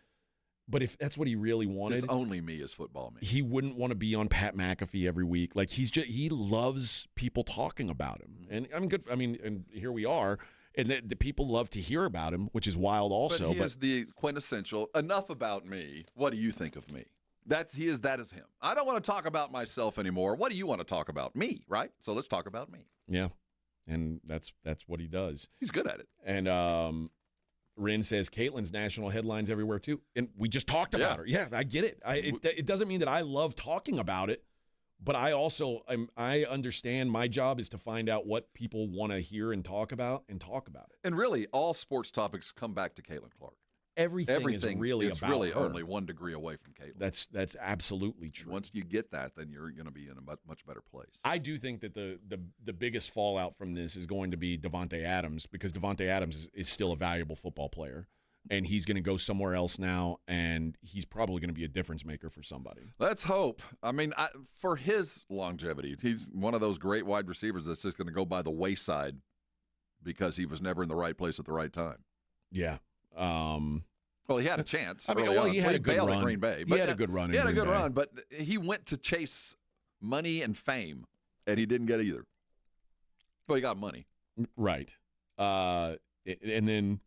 But if that's what he really wanted, his only me is football me. He wouldn't want to be on Pat McAfee every week. Like he loves people talking about him, and and here we are. And the people love to hear about him, which is wild also. But he is the quintessential, enough about me. What do you think of me? That is him. I don't want to talk about myself anymore. What do you want to talk about? Me, right? So let's talk about me. Yeah, and that's what he does. He's good at it. And Rin says Caitlin's national headlines everywhere too. And we just talked about her. Yeah, I get it. It doesn't mean that I love talking about it. But I also I understand my job is to find out what people want to hear and talk about it. And really, all sports topics come back to Caitlin Clark. Everything is really it's about really her. Only 1 degree away from Caitlin. That's absolutely true. Once you get that, then you're going to be in a much better place. I do think that the biggest fallout from this is going to be Davante Adams, because Davante Adams is still a valuable football player. And he's going to go somewhere else now, and he's probably going to be a difference maker for somebody. Let's hope. I mean, for his longevity, he's one of those great wide receivers that's just going to go by the wayside because he was never in the right place at the right time. Yeah. Well, he had a chance. He had a good run. At Green Bay. He had a good run. He had a good run, but he went to chase money and fame, and he didn't get either. But he got money. Right. And then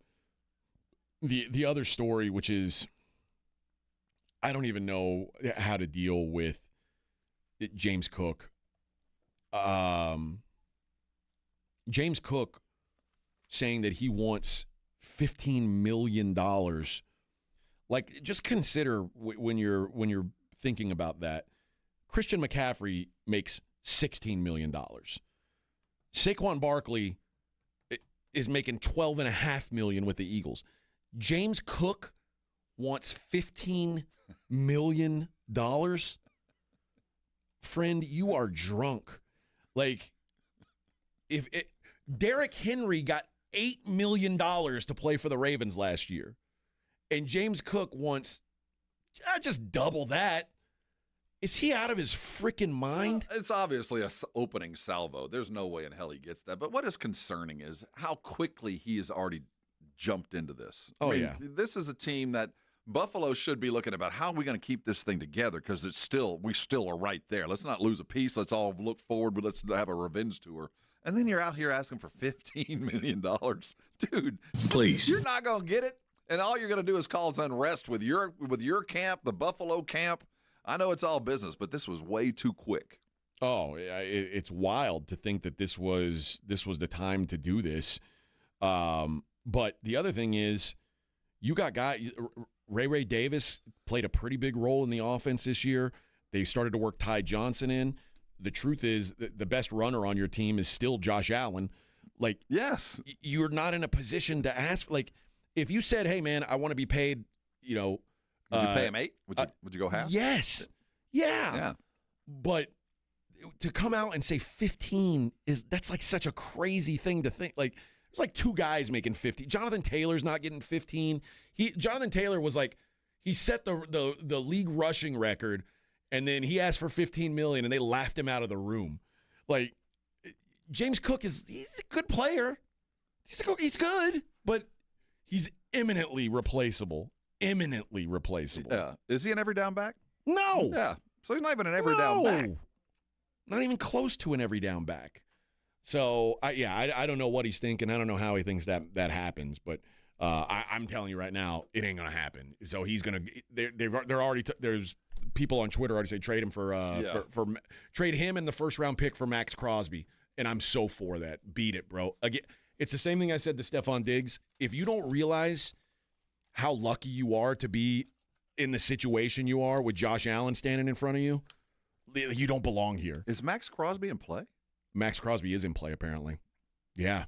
the other story, which is I don't even know how to deal with James Cook. James Cook saying that he wants $15 million. Like, just consider when you're thinking about that. Christian McCaffrey makes $16 million. Saquon Barkley is making $12.5 million with the Eagles. James Cook wants $15 million? Friend, you are drunk. Like, Derrick Henry got $8 million to play for the Ravens last year, and James Cook wants just double that. Is he out of his freaking mind? Well, it's obviously a opening salvo. There's no way in hell he gets that. But what is concerning is how quickly he has already jumped into this. Oh, yeah. This is a team that Buffalo should be looking about. How are we going to keep this thing together? Because we still are right there. Let's not lose a piece. Let's all look forward, but let's have a revenge tour. And then you're out here asking for $15 million. Dude, please. You're not going to get it. And all you're going to do is cause unrest with your camp, the Buffalo camp. I know it's all business, but this was way too quick. Oh, it's wild to think that this was the time to do this. But the other thing is, you got guys. Ray Davis played a pretty big role in the offense this year. They started to work Ty Johnson in. The truth is, the best runner on your team is still Josh Allen. Like, yes, you're not in a position to ask. Like, if you said, "Hey, man, I want to be paid," would you pay him 8? Would you go half? Yes. Yeah. But to come out and say 15 that's like such a crazy thing to think. Like, there's like 2 guys making 15. Jonathan Taylor's not getting 15. Jonathan Taylor was like, he set the league rushing record, and then he asked for $15 million, and they laughed him out of the room. Like, James Cook he's a good player. He's good, but he's eminently replaceable. Eminently replaceable. Yeah. Is he an every down back? No. Yeah. So he's not even an every down back. Not even close to an every down back. So, I don't know what he's thinking. I don't know how he thinks that happens, but I'm telling you right now, it ain't going to happen. So he's going to they're already there's people on Twitter already say trade him for trade him and the first round pick for Max Crosby, and I'm so for that. Beat it, bro. Again, it's the same thing I said to Stephon Diggs. If you don't realize how lucky you are to be in the situation you are with Josh Allen standing in front of you, you don't belong here. Is Max Crosby in play? Max Crosby is in play, apparently. Yeah.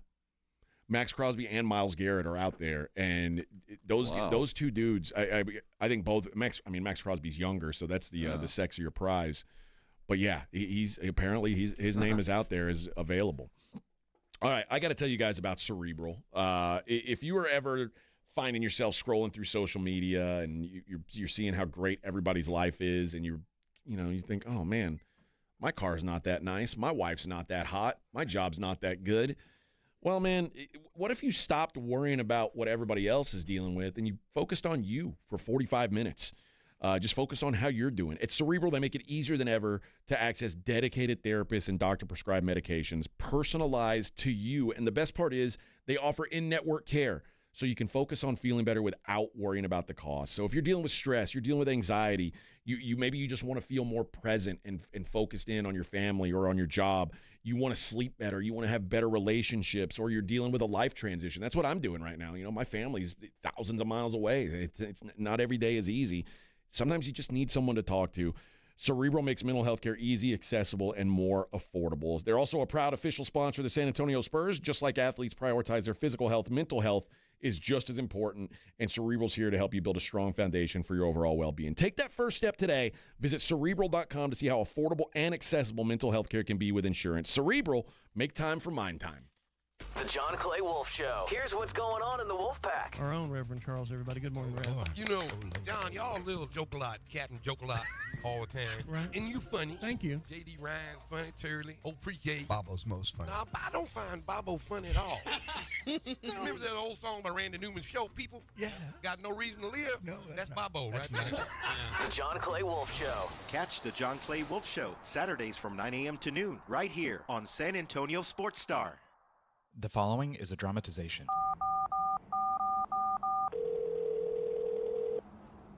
Max Crosby and Myles Garrett are out there, and those 2 dudes, I think both Max Crosby's younger, so that's the sexier prize. But yeah, his name is out there, is available. All right, I got to tell you guys about Cerebral. If you are ever finding yourself scrolling through social media and you're seeing how great everybody's life is, and you think, oh man, my car's not that nice, my wife's not that hot, my job's not that good. Well, man, what if you stopped worrying about what everybody else is dealing with and you focused on you for 45 minutes? Just focus on how you're doing. At Cerebral, they make it easier than ever to access dedicated therapists and doctor-prescribed medications personalized to you. And the best part is they offer in-network care, so you can focus on feeling better without worrying about the cost. So if you're dealing with stress, you're dealing with anxiety, maybe you just want to feel more present and focused in on your family or on your job. You want to sleep better. You want to have better relationships, or you're dealing with a life transition. That's what I'm doing right now. My family's thousands of miles away. It's not every day is easy. Sometimes you just need someone to talk to. Cerebral makes mental health care easy, accessible, and more affordable. They're also a proud official sponsor of the San Antonio Spurs. Just like athletes prioritize their physical health, mental health is just as important, and Cerebral's here to help you build a strong foundation for your overall well-being. Take that first step today. Visit Cerebral.com to see how affordable and accessible mental health care can be with insurance. Cerebral, make time for Mind Time. The John Clay Wolf Show. Here's what's going on in the Wolf Pack. Our own Reverend Charles, everybody. Good morning, Rev. John, y'all little joke a lot, Captain joke a lot all the time. Right. And you funny. Thank you. J.D. Ryan's funny, Turley, old pre-K. Bobo's most funny. No, I don't find Bobo funny at all. You remember that old song by Randy Newman, Show People? Yeah. Got no reason to live? No, that's Bobo right there. The John Clay Wolf Show. Catch the John Clay Wolf Show Saturdays from 9 a.m. to noon right here on San Antonio Sports Star. The following is a dramatization.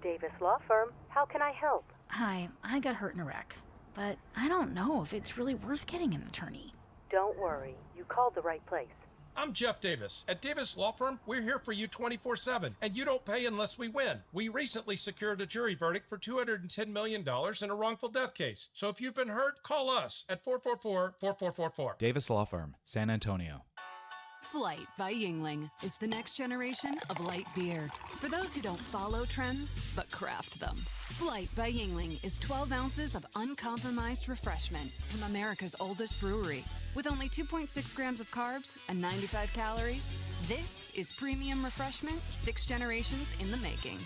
Davis Law Firm, how can I help? Hi, I got hurt in Iraq, but I don't know if it's really worth getting an attorney. Don't worry, you called the right place. I'm Jeff Davis. At Davis Law Firm, we're here for you 24/7, and you don't pay unless we win. We recently secured a jury verdict for $210 million in a wrongful death case. So if you've been hurt, call us at 444-4444. Davis Law Firm, San Antonio. Flight by Yingling is the next generation of light beer. For those who don't follow trends, but craft them. Flight by Yingling is 12 ounces of uncompromised refreshment from America's oldest brewery. With only 2.6 grams of carbs and 95 calories, this is premium refreshment 6 generations in the making.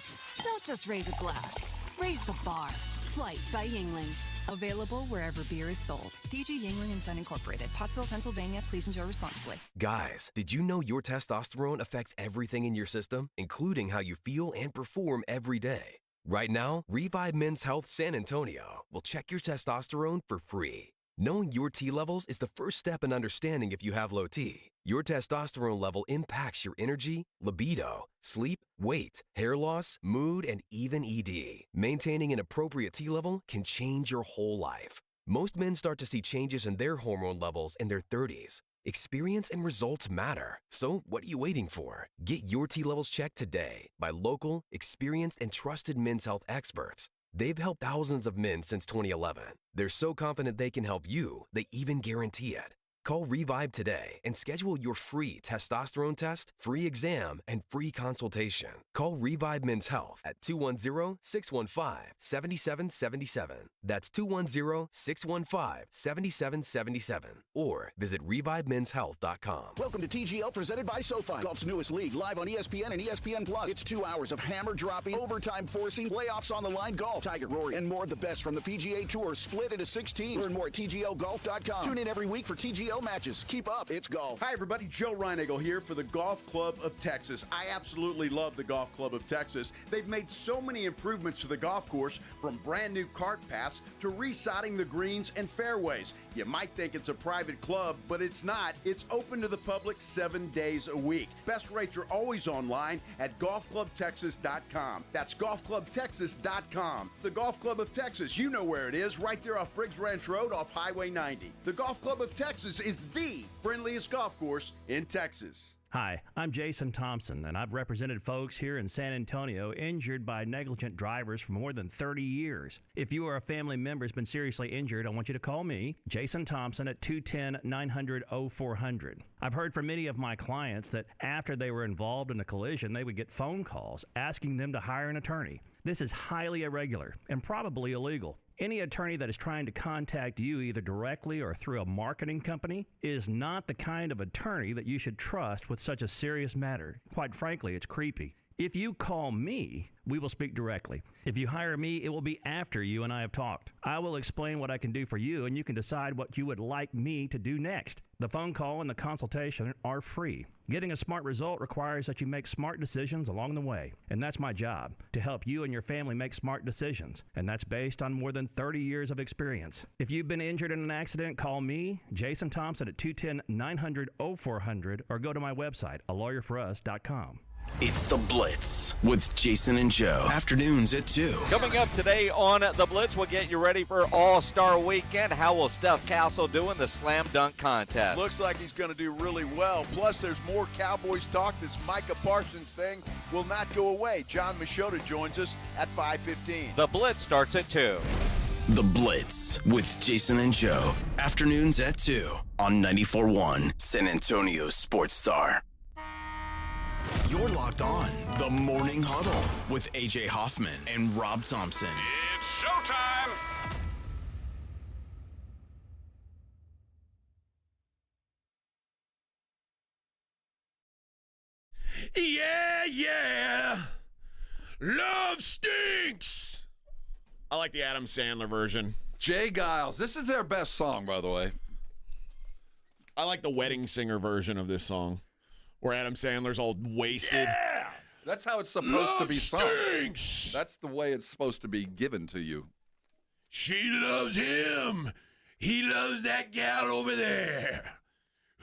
Don't just raise a glass, raise the bar. Flight by Yingling. Available wherever beer is sold. DG Yingling & Son Incorporated, Pottsville, Pennsylvania. Please enjoy responsibly. Guys, did you know your testosterone affects everything in your system, including how you feel and perform every day? Right now, Revive Men's Health San Antonio will check your testosterone for free. Knowing your T levels is the first step in understanding if you have low T. Your testosterone level impacts your energy, libido, sleep, weight, hair loss, mood, and even ED. Maintaining an appropriate T level can change your whole life. Most men start to see changes in their hormone levels in their 30s. Experience and results matter. So what are you waiting for? Get your T levels checked today by local, experienced, and trusted men's health experts. They've helped thousands of men since 2011. They're so confident they can help you, they even guarantee it. Call Revive today and schedule your free testosterone test, free exam, and free consultation. Call Revive Men's Health at 210-615-7777. That's 210-615-7777. Or visit ReviveMen'sHealth.com. Welcome to TGL, presented by SoFi, golf's newest league, live on ESPN and ESPN Plus. It's 2 hours of hammer-dropping, overtime-forcing, playoffs on the line golf. Tiger, Rory, and more of the best from the PGA Tour, split into 6 teams. Learn more at TGLGolf.com. Tune in every week for TGL matches. Keep up, it's golf. Hi, everybody. Joe Reinagle here for the Golf Club of Texas. I absolutely love the Golf Club of Texas. They've made so many improvements to the golf course, from brand new cart paths to resodding the greens and fairways. You might think it's a private club, but it's not. It's open to the public 7 days a week. Best rates are always online at golfclubtexas.com. That's golfclubtexas.com. The Golf Club of Texas, you know where it is, right there off Briggs Ranch Road off Highway 90. The Golf Club of Texas is the friendliest golf course in Texas. Hi, I'm Jason Thompson, and I've represented folks here in San Antonio injured by negligent drivers for more than 30 years. If you or a family member has been seriously injured, I want you to call me, Jason Thompson, at 210-900-0400. I've heard from many of my clients that after they were involved in a collision, they would get phone calls asking them to hire an attorney. This is highly irregular and probably illegal. Any attorney that is trying to contact you either directly or through a marketing company is not the kind of attorney that you should trust with such a serious matter. Quite frankly, it's creepy. If you call me, we will speak directly. If you hire me, it will be after you and I have talked. I will explain what I can do for you, and you can decide what you would like me to do next. The phone call and the consultation are free. Getting a smart result requires that you make smart decisions along the way, and that's my job, to help you and your family make smart decisions, and that's based on more than 30 years of experience. If you've been injured in an accident, call me, Jason Thompson, at 210-900-0400, or go to my website, alawyerforus.com. It's The Blitz with Jason and Joe. Afternoons at 2. Coming up today on The Blitz, we'll get you ready for All-Star Weekend. How will Steph Castle do in the slam dunk contest? Looks like he's going to do really well. Plus, there's more Cowboys talk. This Micah Parsons thing will not go away. John Machota joins us at 5:15. The Blitz starts at 2. The Blitz with Jason and Joe. Afternoons at 2 on 94.1 San Antonio Sports Star. You're locked on the Morning Huddle with AJ Hoffman and Rob Thompson. It's showtime! Yeah. Love stinks. I like the Adam Sandler version. Jay Giles. This is their best song, by the way. I like the wedding singer version of this song, where Adam Sandler's all wasted. Yeah! That's how it's supposed to be sung. Stinks. That's the way it's supposed to be given to you. She loves him. He loves that gal over there.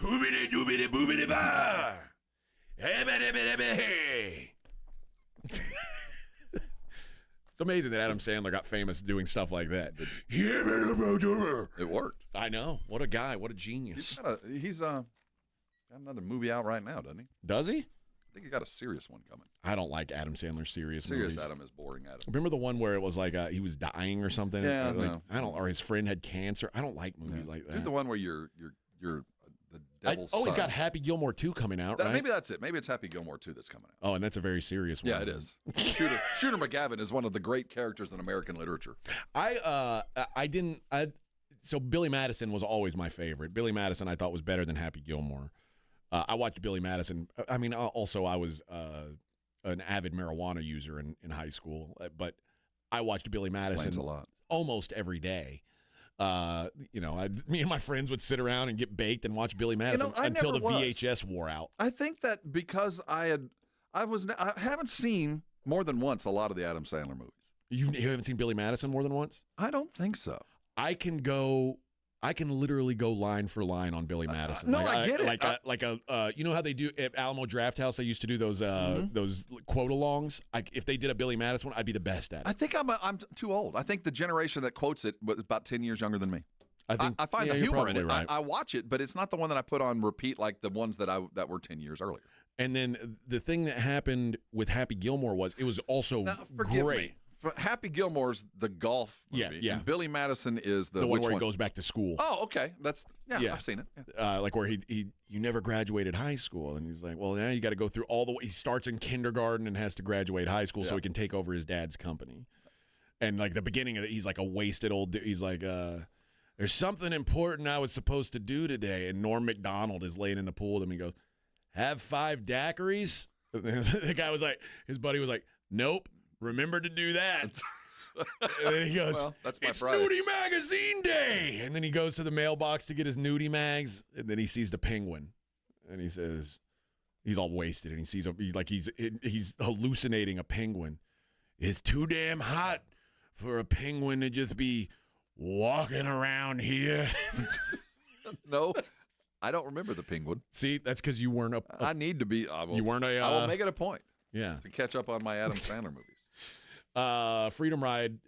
Hoobity doobity boobity ba. It's amazing that Adam Sandler got famous doing stuff like that. It worked. I know. What a guy. What a genius. He's got another movie out right now, doesn't he? Does he? I think he got a serious one coming. I don't like Adam Sandler's serious Serious movies. Adam is boring Adam. Remember the one where it was like he was dying or something? Yeah, like, no. or his friend had cancer. I don't like movies like that. Do the one where you're the Devil's he's Son. got Happy Gilmore 2 coming out, right? Maybe that's it. Maybe it's Happy Gilmore 2 that's coming out. Oh, and that's a very serious one. Yeah, it is. Shooter McGavin is one of the great characters in American literature. So Billy Madison was always my favorite. Billy Madison I thought was better than Happy Gilmore. I watched Billy Madison. I mean, also I was an avid marijuana user in high school, but I watched Billy Madison Explains a lot. Almost every day. Me and my friends would sit around and get baked and watch Billy Madison until the VHS wore out. I think that because I haven't seen more than once a lot of the Adam Sandler movies. You haven't seen Billy Madison more than once? I don't think so. I can literally go line for line on Billy Madison. I get it. You know how they do at Alamo Drafthouse? They used to do those quote-alongs. If they did a Billy Madison one, I'd be the best at it. I think I'm too old. I think the generation that quotes it was about 10 years younger than me. I find the humor in it. Right. I watch it, but it's not the one that I put on repeat like the ones that were 10 years earlier. And then the thing that happened with Happy Gilmore was it was also great. Happy Gilmore's the golf movie. Yeah. And Billy Madison is the one which where he goes back to school. Oh, okay. I've seen it. Yeah. Like where you never graduated high school, and he's like, well, now you got to go through all the way. He starts in kindergarten and has to graduate high school so he can take over his dad's company. And like the beginning of it, he's like a wasted old. He's like, there's something important I was supposed to do today, and Norm Macdonald is laying in the pool with him. He goes, have 5 daiquiris. And the guy was like, his buddy was like, nope. Remember to do that. And then he goes, well, that's my it's Friday. Nudie Magazine Day. And then he goes to the mailbox to get his Nudie Mags. And then he sees the penguin. And he says, he's all wasted. And he sees, he's hallucinating a penguin. It's too damn hot for a penguin to just be walking around here. No, I don't remember the penguin. See, that's because you weren't I need to be. I will make it a point. Yeah. To catch up on my Adam Sandler movies. Freedom Ride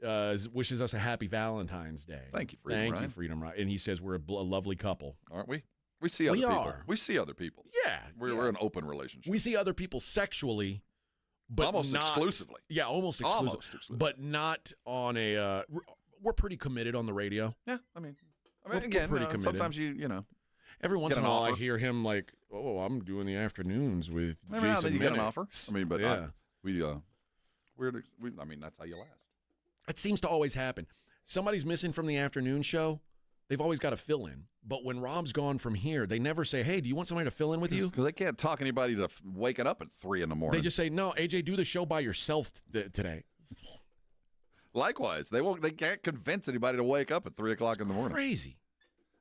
wishes us a happy Valentine's Day. Thank you, Freedom Ride. Thank you, Freedom Ride. And he says we're a lovely couple. Aren't we? We see other people. We see other people. Yeah. We're an open relationship. We see other people sexually, but almost not, exclusively. Yeah, almost exclusively. But not on a we're pretty committed on the radio. Yeah, I mean again, pretty committed. Sometimes you know. Every once in a while I hear him like, "Oh, I'm doing the afternoons with Jason Minnick." You get an offer. I mean, but yeah. I mean, that's how you last. It seems to always happen. Somebody's missing from the afternoon show. They've always got to fill in. But when Rob's gone from here, they never say, hey, do you want somebody to fill in with you? Because they can't talk anybody to waking up at 3 in the morning. They just say, no, AJ, do the show by yourself today. Likewise, they can't convince anybody to wake up at 3 o'clock in the morning. Crazy.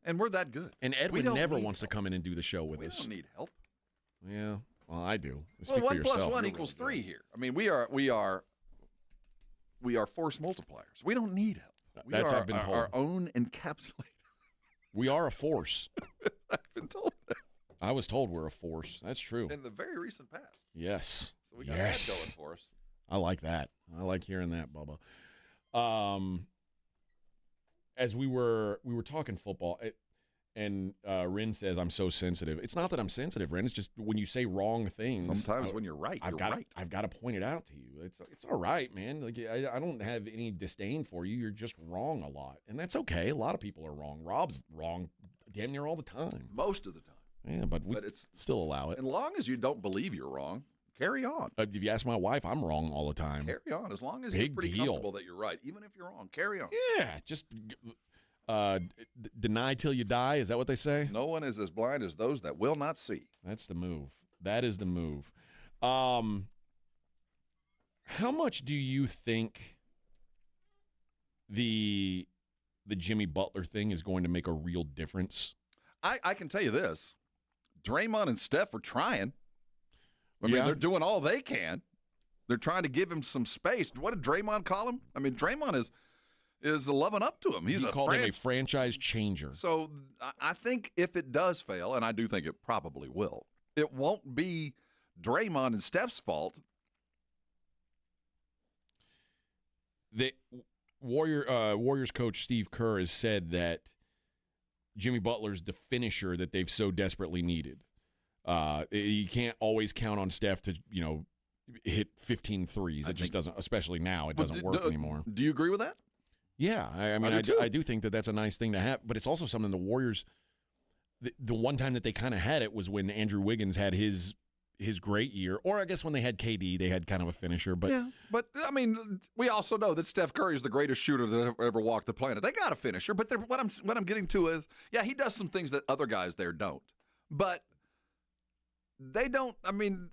And we're that good. And Edwin never wants to come in and do the show with us. We don't need help. Yeah, well, I do. Well, 1 + 1 equals 3 here. I mean, we are force multipliers. We don't need help. That's what I've been told. Our own encapsulator. We are a force. I've been told that. I was told we're a force. That's true. In the very recent past. Yes. So we got that going for us. I like that. I like hearing that, Bubba. As we were talking football, and Rin says I'm so sensitive. It's not that I'm sensitive, Rin. It's just when you say wrong things. Sometimes when you're right, I've got to point it out to you. It's all right, man. Like I don't have any disdain for you. You're just wrong a lot, and that's okay. A lot of people are wrong. Rob's wrong damn near all the time. Most of the time. Yeah, but it's still allow it. As long as you don't believe you're wrong, carry on. If you ask my wife, I'm wrong all the time. Carry on. As long as you're pretty comfortable that you're right. Even if you're wrong, carry on. Yeah, just deny till you die. Is that what they say? No one is as blind as those that will not see. That's the move. That is the move. How much do you think the Jimmy Butler thing is going to make a real difference? I can tell you this. Draymond and Steph are trying. I mean, they're doing all they can. They're trying to give him some space. What did Draymond call him? I mean, Draymond is loving up to him. He called him a franchise changer. So I think if it does fail, and I do think it probably will, it won't be Draymond and Steph's fault. The Warriors coach Steve Kerr has said that Jimmy Butler's the finisher that they've so desperately needed. You can't always count on Steph to, hit 15 threes. It just doesn't, especially now, it doesn't work anymore. Do you agree with that? Yeah. I mean, I do think that that's a nice thing to have, but it's also something the Warriors, the one time that they kind of had it was when Andrew Wiggins had his great year, or I guess when they had KD, they had kind of a finisher. But yeah, but I mean, we also know that Steph Curry is the greatest shooter that ever walked the planet. They got a finisher, but what I'm getting to is, yeah, he does some things that other guys there don't, but they don't. I mean,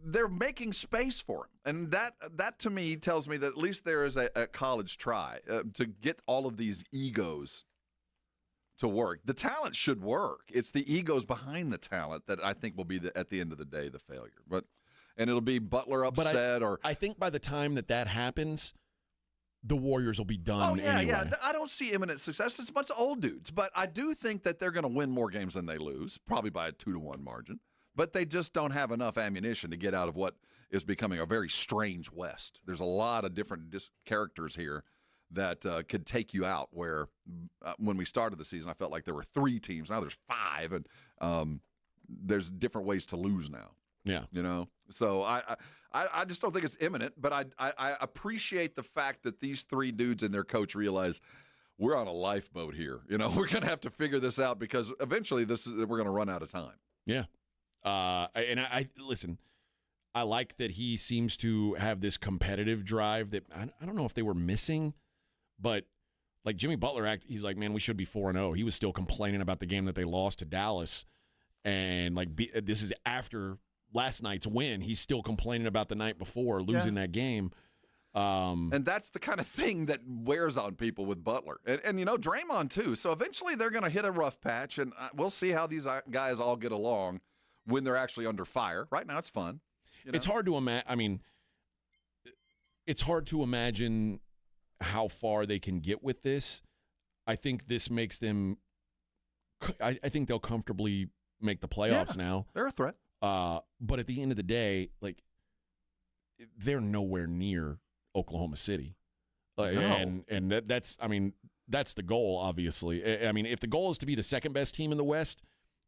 they're making space for him, and that to me tells me that at least there is a college try to get all of these egos to work. The talent should work. It's the egos behind the talent that I think will be at the end of the day the failure. And it'll be Butler upset, or I think by the time that happens, the Warriors will be done. Oh yeah, anyway. yeah. I don't see imminent success. It's a bunch of old dudes, but I do think that they're going to win more games than they lose, probably by a 2-1 margin. But they just don't have enough ammunition to get out of what is becoming a very strange West. There's a lot of different characters here that could take you out, where when we started the season, I felt like there were 3 teams. Now there's 5, and there's different ways to lose now. Yeah. You know? So I just don't think it's imminent, but I appreciate the fact that these 3 dudes and their coach realize we're on a lifeboat here. You know, we're going to have to figure this out because eventually we're going to run out of time. Yeah. And I listen, I like that he seems to have this competitive drive that I don't know if they were missing, but like Jimmy Butler, he's like, man, we should be 4-0. He was still complaining about the game that they lost to Dallas. And like, this is after last night's win. He's still complaining about the night before losing that game. And that's the kind of thing that wears on people with Butler. And you know, Draymond too. So eventually they're going to hit a rough patch, and we'll see how these guys all get along when they're actually under fire. Right now it's fun. You know? It's hard to imagine. I mean, it's hard to imagine how far they can get with this. I think this makes them I think they'll comfortably make the playoffs now. They're a threat. But at the end of the day, like, they're nowhere near Oklahoma City. No. And that's the goal, obviously. I mean, if the goal is to be the second best team in the West,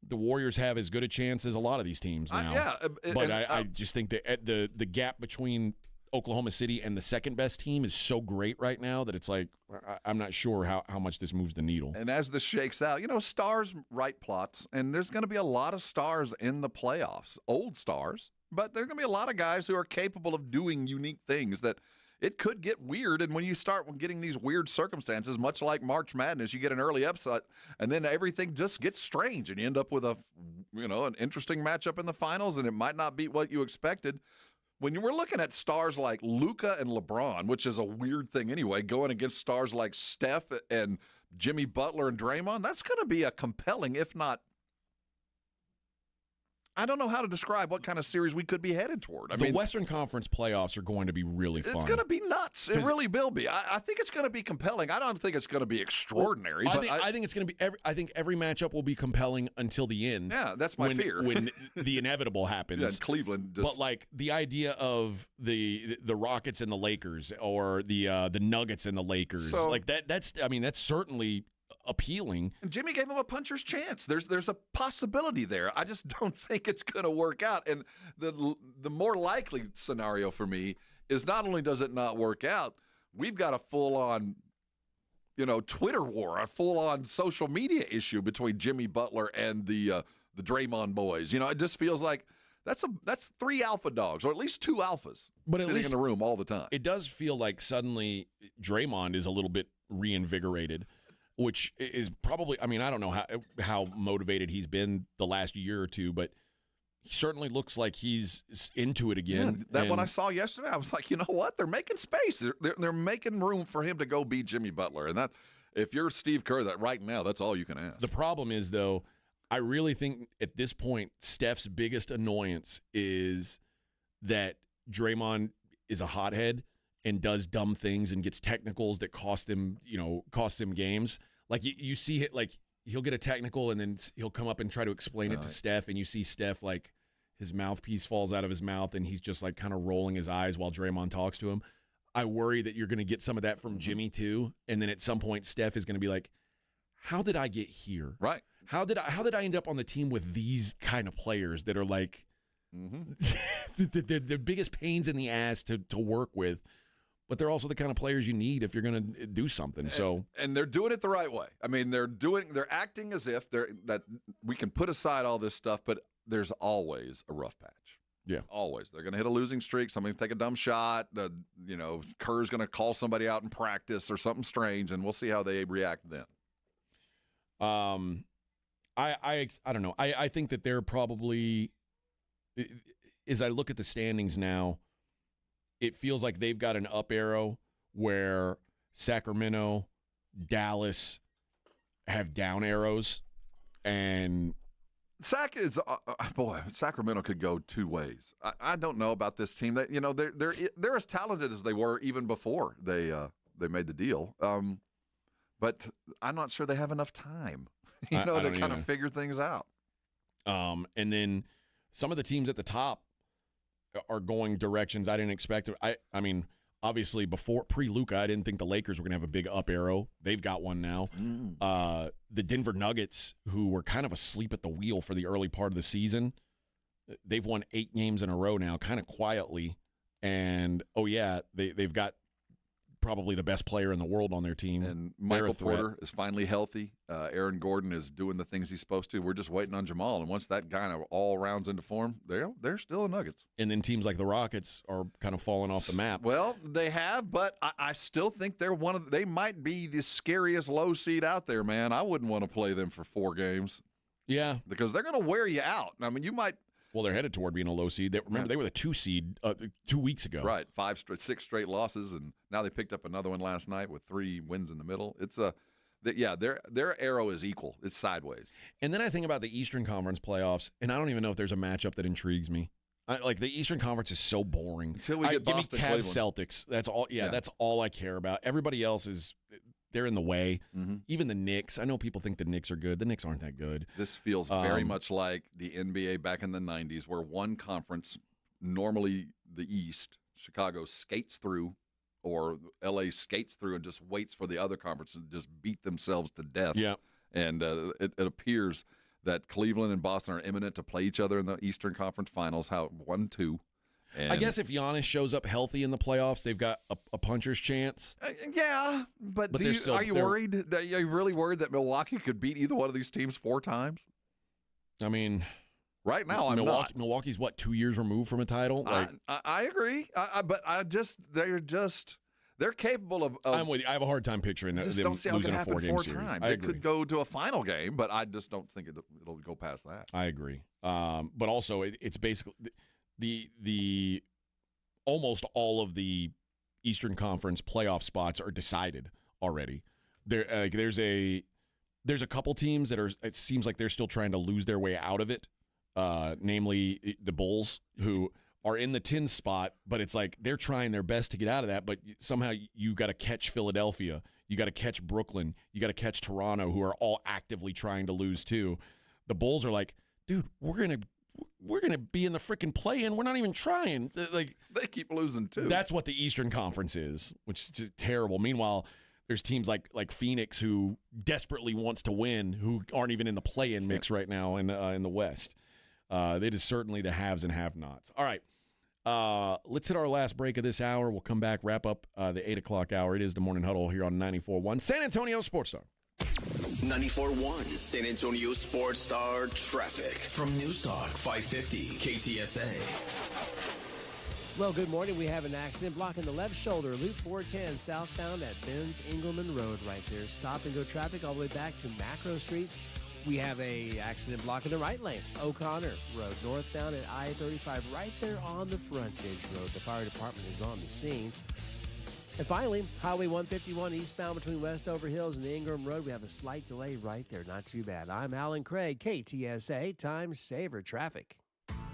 the Warriors have as good a chance as a lot of these teams now. But I just think that the gap between Oklahoma City and the second best team is so great right now that it's like, I'm not sure how much this moves the needle. And as this shakes out, you know, stars write plots, and there's going to be a lot of stars in the playoffs, old stars, but there are going to be a lot of guys who are capable of doing unique things that it could get weird. And when you start getting these weird circumstances, much like March Madness, you get an early upset, and then everything just gets strange, and you end up with an interesting matchup in the finals, and it might not be what you expected. When you were looking at stars like Luka and LeBron, which is a weird thing anyway, going against stars like Steph and Jimmy Butler and Draymond, that's going to be a compelling, if not, I don't know how to describe what kind of series we could be headed toward. The Western Conference playoffs are going to be really fun. It's going to be nuts. It really will be. I think it's going to be compelling. I don't think it's going to be extraordinary. Well, I think it's going to be. I think every matchup will be compelling until the end. Yeah, that's my fear. When the inevitable happens. Yeah, Cleveland. But like the idea of the Rockets and the Lakers, or the Nuggets and the Lakers, like that's certainly appealing. And Jimmy gave him a puncher's chance. There's a possibility there. I just don't think it's going to work out. And the more likely scenario for me is not only does it not work out, we've got a full-on, Twitter war, a full-on social media issue between Jimmy Butler and the Draymond boys. It just feels like that's 3 alpha dogs, or at least 2 alphas, but sitting in the room all the time. It does feel like suddenly Draymond is a little bit reinvigorated, which is probably, I don't know how motivated he's been the last year or two, but he certainly looks like he's into it again. Yeah, what I saw yesterday, I was like, you know what? They're making space. They're making room for him to go beat Jimmy Butler. And that, if you're Steve Kerr, that right now, that's all you can ask. The problem is, though, I really think at this point, Steph's biggest annoyance is that Draymond is a hothead and does dumb things and gets technicals that cost him games. Like you see it, like he'll get a technical and then he'll come up and try to explain it to Steph, and you see Steph, like, his mouthpiece falls out of his mouth and he's just like kind of rolling his eyes while Draymond talks to him. I worry that you're going to get some of that from Jimmy too, and then at some point Steph is going to be like, how did I get here? Right. How did I end up on the team with these kind of players that are like the biggest pains in the ass to work with? but they're also the kind of players you need if you're going to do something. And they're doing it the right way. I mean, they're acting as if that we can put aside all this stuff, but there's always a rough patch. Yeah, always. They're going to hit a losing streak. Somebody's going to take a dumb shot. Kerr's going to call somebody out in practice or something strange, and we'll see how they react then. I don't know. I think that they're probably, as I look at the standings now, it feels like they've got an up arrow where Sacramento, Dallas have down arrows, and Sacramento could go two ways. I don't know about this team. They're as talented as they were even before they made the deal. But I'm not sure they have enough time, to kind of figure things out. And then some of the teams at the top are going directions I didn't expect. I mean, obviously pre-Luka, I didn't think the Lakers were going to have a big up arrow. They've got one now. The Denver Nuggets, who were kind of asleep at the wheel for the early part of the season, they've won 8 games in a row now, kind of quietly. And, they've got probably the best player in the world on their team. And Michael Porter is finally healthy. Aaron Gordon is doing the things he's supposed to. We're just waiting on Jamal. And once that guy all rounds into form, they're still the Nuggets. And then teams like the Rockets are kind of falling off the map. Well, they have, but I still think they're they might be the scariest low seed out there, man. I wouldn't want to play them for 4 games. Yeah. Because they're going to wear you out. I mean, you might. Well, they're headed toward being a low seed. Remember, they were the 2 seed 2 weeks ago. Right, 6 straight losses, and now they picked up another one last night with 3 wins in the middle. It's their arrow is equal. It's sideways. And then I think about the Eastern Conference playoffs, and I don't even know if there's a matchup that intrigues me. The Eastern Conference is so boring. Until we get Boston, give me Cavs, Cleveland. Celtics. That's all. Yeah, that's all I care about. Everybody else they're in the way. Mm-hmm. Even the Knicks. I know people think the Knicks are good. The Knicks aren't that good. This feels very much like the NBA back in the 90s, where one conference, normally the East, Chicago skates through, or LA skates through and just waits for the other conference to just beat themselves to death. Yeah. And it appears that Cleveland and Boston are imminent to play each other in the Eastern Conference Finals, 1-2. I guess if Giannis shows up healthy in the playoffs, they've got a puncher's chance. Yeah, but are you worried? Are you really worried that Milwaukee could beat either one of these teams 4 times? I mean, right now I'm not. Milwaukee's 2 years removed from a title? I agree, but they're capable of. I'm with you. I have a hard time picturing them just don't see how it losing can a happen 4-game 4 series. times. It could go to a final game, but I just don't think it'll go past that. I agree. But also, it's basically the almost all of the Eastern Conference playoff spots are decided already. There's a couple teams that it seems like they're still trying to lose their way out of it. Namely the Bulls, who are in the 10 spot, but it's like they're trying their best to get out of that, but somehow you got to catch Philadelphia, you got to catch Brooklyn, you got to catch Toronto, who are all actively trying to lose too. The Bulls are like, dude, we're gonna be in the freaking play-in. We're not even trying. Like, they keep losing too. That's what the Eastern Conference is, which is just terrible. Meanwhile, there's teams like Phoenix who desperately wants to win, who aren't even in the play-in mix right now in the West. It is certainly the haves and have-nots. All right, let's hit our last break of this hour. We'll come back, wrap up the 8 o'clock hour. It is the Morning Huddle here on 94.1 San Antonio Sports Star. 94.1 San Antonio Sports Star traffic from News Talk 550 KTSA. Well, good morning. We have an accident blocking the left shoulder, Loop 410 southbound at Benz Engelman Road right there. Stop and go traffic all the way back to Macro Street. We have a accident blocking the right lane, O'Connor Road, northbound at I-35, right there on the frontage road. The fire department is on the scene. And finally, Highway 151 eastbound between Westover Hills and the Ingram Road. We have a slight delay right there. Not too bad. I'm Alan Craig, KTSA, Time Saver Traffic.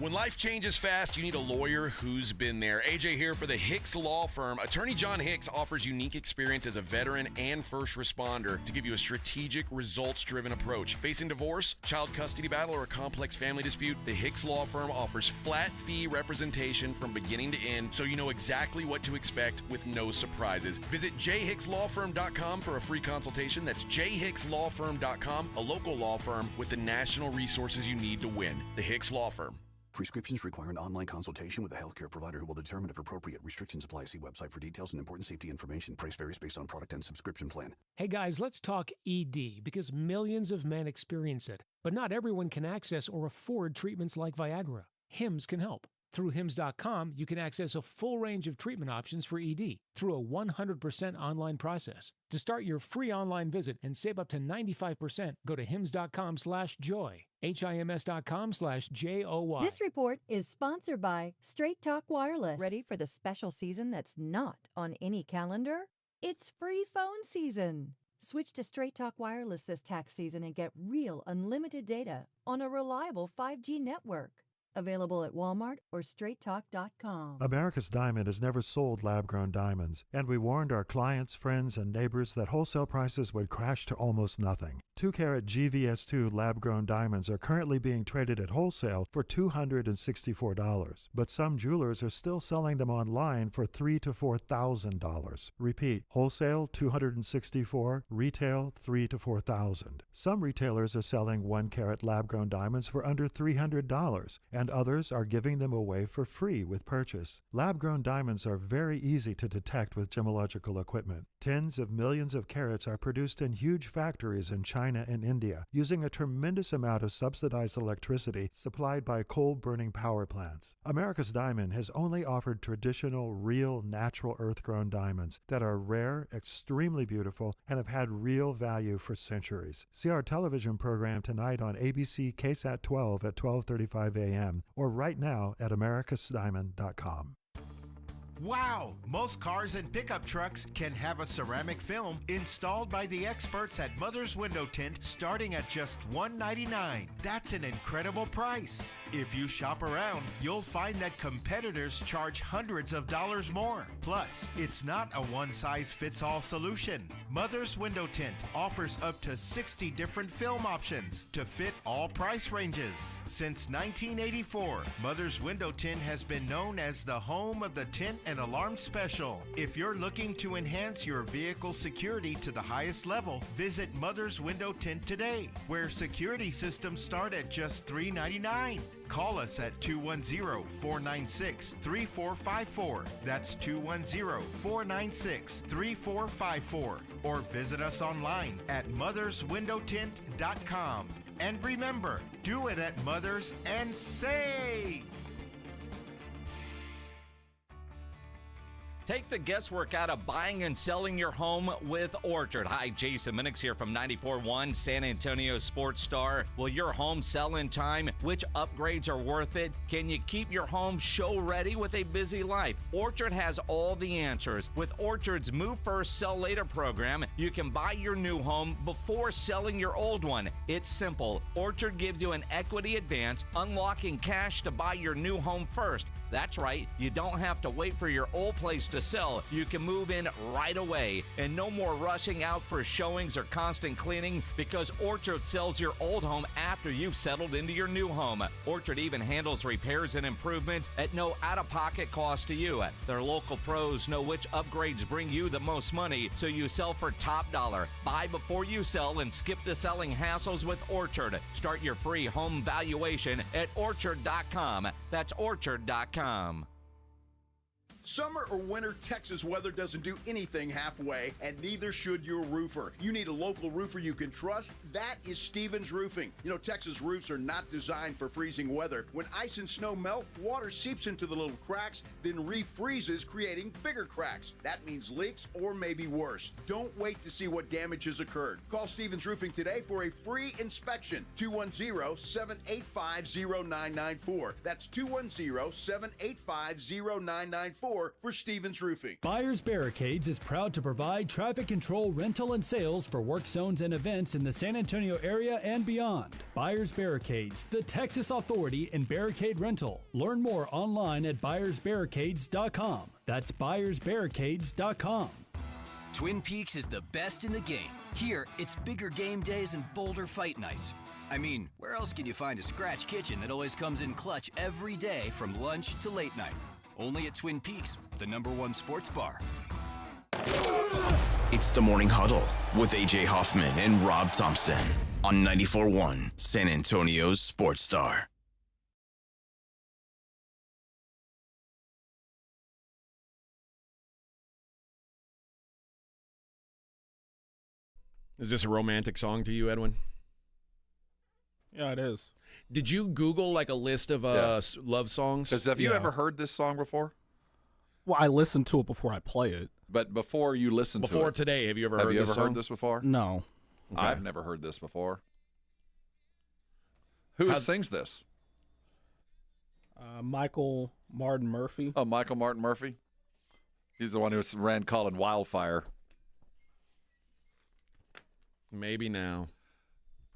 When life changes fast, you need a lawyer who's been there. AJ here for the Hicks Law Firm. Attorney John Hicks offers unique experience as a veteran and first responder to give you a strategic, results-driven approach. Facing divorce, child custody battle, or a complex family dispute, the Hicks Law Firm offers flat-fee representation from beginning to end, so you know exactly what to expect with no surprises. Visit jhickslawfirm.com for a free consultation. That's jhickslawfirm.com, a local law firm with the national resources you need to win. The Hicks Law Firm. Prescriptions require an online consultation with a healthcare provider who will determine if appropriate. Restrictions apply. See website for details and important safety information. Price varies based on product and subscription plan. Hey guys, let's talk ED because millions of men experience it, but not everyone can access or afford treatments like Viagra. Hims can help. Through Hims.com, you can access a full range of treatment options for ED through a 100% online process. To start your free online visit and save up to 95%, go to Hims.com/joy. HIMS.com/JOY. This report is sponsored by Straight Talk Wireless. Ready for the special season that's not on any calendar? It's free phone season. Switch to Straight Talk Wireless this tax season and get real unlimited data on a reliable 5G network. Available at Walmart or straighttalk.com. America's Diamond has never sold lab-grown diamonds, and we warned our clients, friends, and neighbors that wholesale prices would crash to almost nothing. 2-carat GVS2 lab-grown diamonds are currently being traded at wholesale for $264, but some jewelers are still selling them online for $3,000 to $4,000. Repeat, wholesale $264, retail $3,000 to $4,000. Some retailers are selling 1-carat lab-grown diamonds for under $300, and others are giving them away for free with purchase. Lab-grown diamonds are very easy to detect with gemological equipment. Tens of millions of carats are produced in huge factories in China and India, using a tremendous amount of subsidized electricity supplied by coal-burning power plants. America's Diamond has only offered traditional, real, natural earth-grown diamonds that are rare, extremely beautiful, and have had real value for centuries. See our television program tonight on ABC KSAT 12 at 12:35 a.m. or right now at americasdiamond.com. Wow! Most cars and pickup trucks can have a ceramic film installed by the experts at Mother's Window Tint starting at just $199. That's an incredible price. If you shop around, you'll find that competitors charge hundreds of dollars more. Plus, it's not a one-size-fits-all solution. Mother's Window Tint offers up to 60 different film options to fit all price ranges. Since 1984, Mother's Window Tint has been known as the home of the tint and alarm special. If you're looking to enhance your vehicle security to the highest level, visit Mother's Window Tint today, where security systems start at just $399. Call us at 210-496-3454. That's 210-496-3454. Or visit us online at motherswindowtint.com. And remember, do it at Mothers and save! Take the guesswork out of buying and selling your home with Orchard. Hi, Jason Minix here from 94.1 San Antonio Sports Star. Will your home sell in time? Which upgrades are worth it? Can you keep your home show ready with a busy life? Orchard has all the answers. With Orchard's Move First, Sell Later program, you can buy your new home before selling your old one. It's simple. Orchard gives you an equity advance, unlocking cash to buy your new home first. That's right, you don't have to wait for your old place to sell. You can move in right away. And no more rushing out for showings or constant cleaning, because Orchard sells your old home after you've settled into your new home. Orchard even handles repairs and improvements at no out-of-pocket cost to you. Their local pros know which upgrades bring you the most money, so you sell for top dollar. Buy before you sell and skip the selling hassles with Orchard. Start your free home valuation at orchard.com. That's orchard.com. Summer or winter, Texas weather doesn't do anything halfway, and neither should your roofer. You need a local roofer you can trust. That is Stevens Roofing. You know, Texas roofs are not designed for freezing weather. When ice and snow melt, water seeps into the little cracks, then refreezes, creating bigger cracks. That means leaks or maybe worse. Don't wait to see what damage has occurred. Call Stevens Roofing today for a free inspection. 210-785-0994. That's 210-785-0994. For Stevens Roofing. Buyers Barricades is proud to provide traffic control, rental, and sales for work zones and events in the San Antonio area and beyond. Buyers Barricades, the Texas authority in barricade rental. Learn more online at buyersbarricades.com. That's buyersbarricades.com. Twin Peaks is the best in the game. Here, it's bigger game days and bolder fight nights. I mean, where else can you find a scratch kitchen that always comes in clutch every day from lunch to late night? Only at Twin Peaks, the #1 sports bar. It's the Morning Huddle with AJ Hoffman and Rob Thompson on 94.1 San Antonio's Sports Star. Is this a romantic song to you, Edwin? Yeah, it is. Did you Google like a list of love songs? Because have you ever heard this song before? Well, I listen to it before I play it. But before you listen to it. Before today, have you ever heard this song? Heard this before? No. Okay. I've never heard this before. Who sings this? Michael Martin Murphy. Oh, Michael Martin Murphy? He's the one who ran calling Wildfire. Maybe now.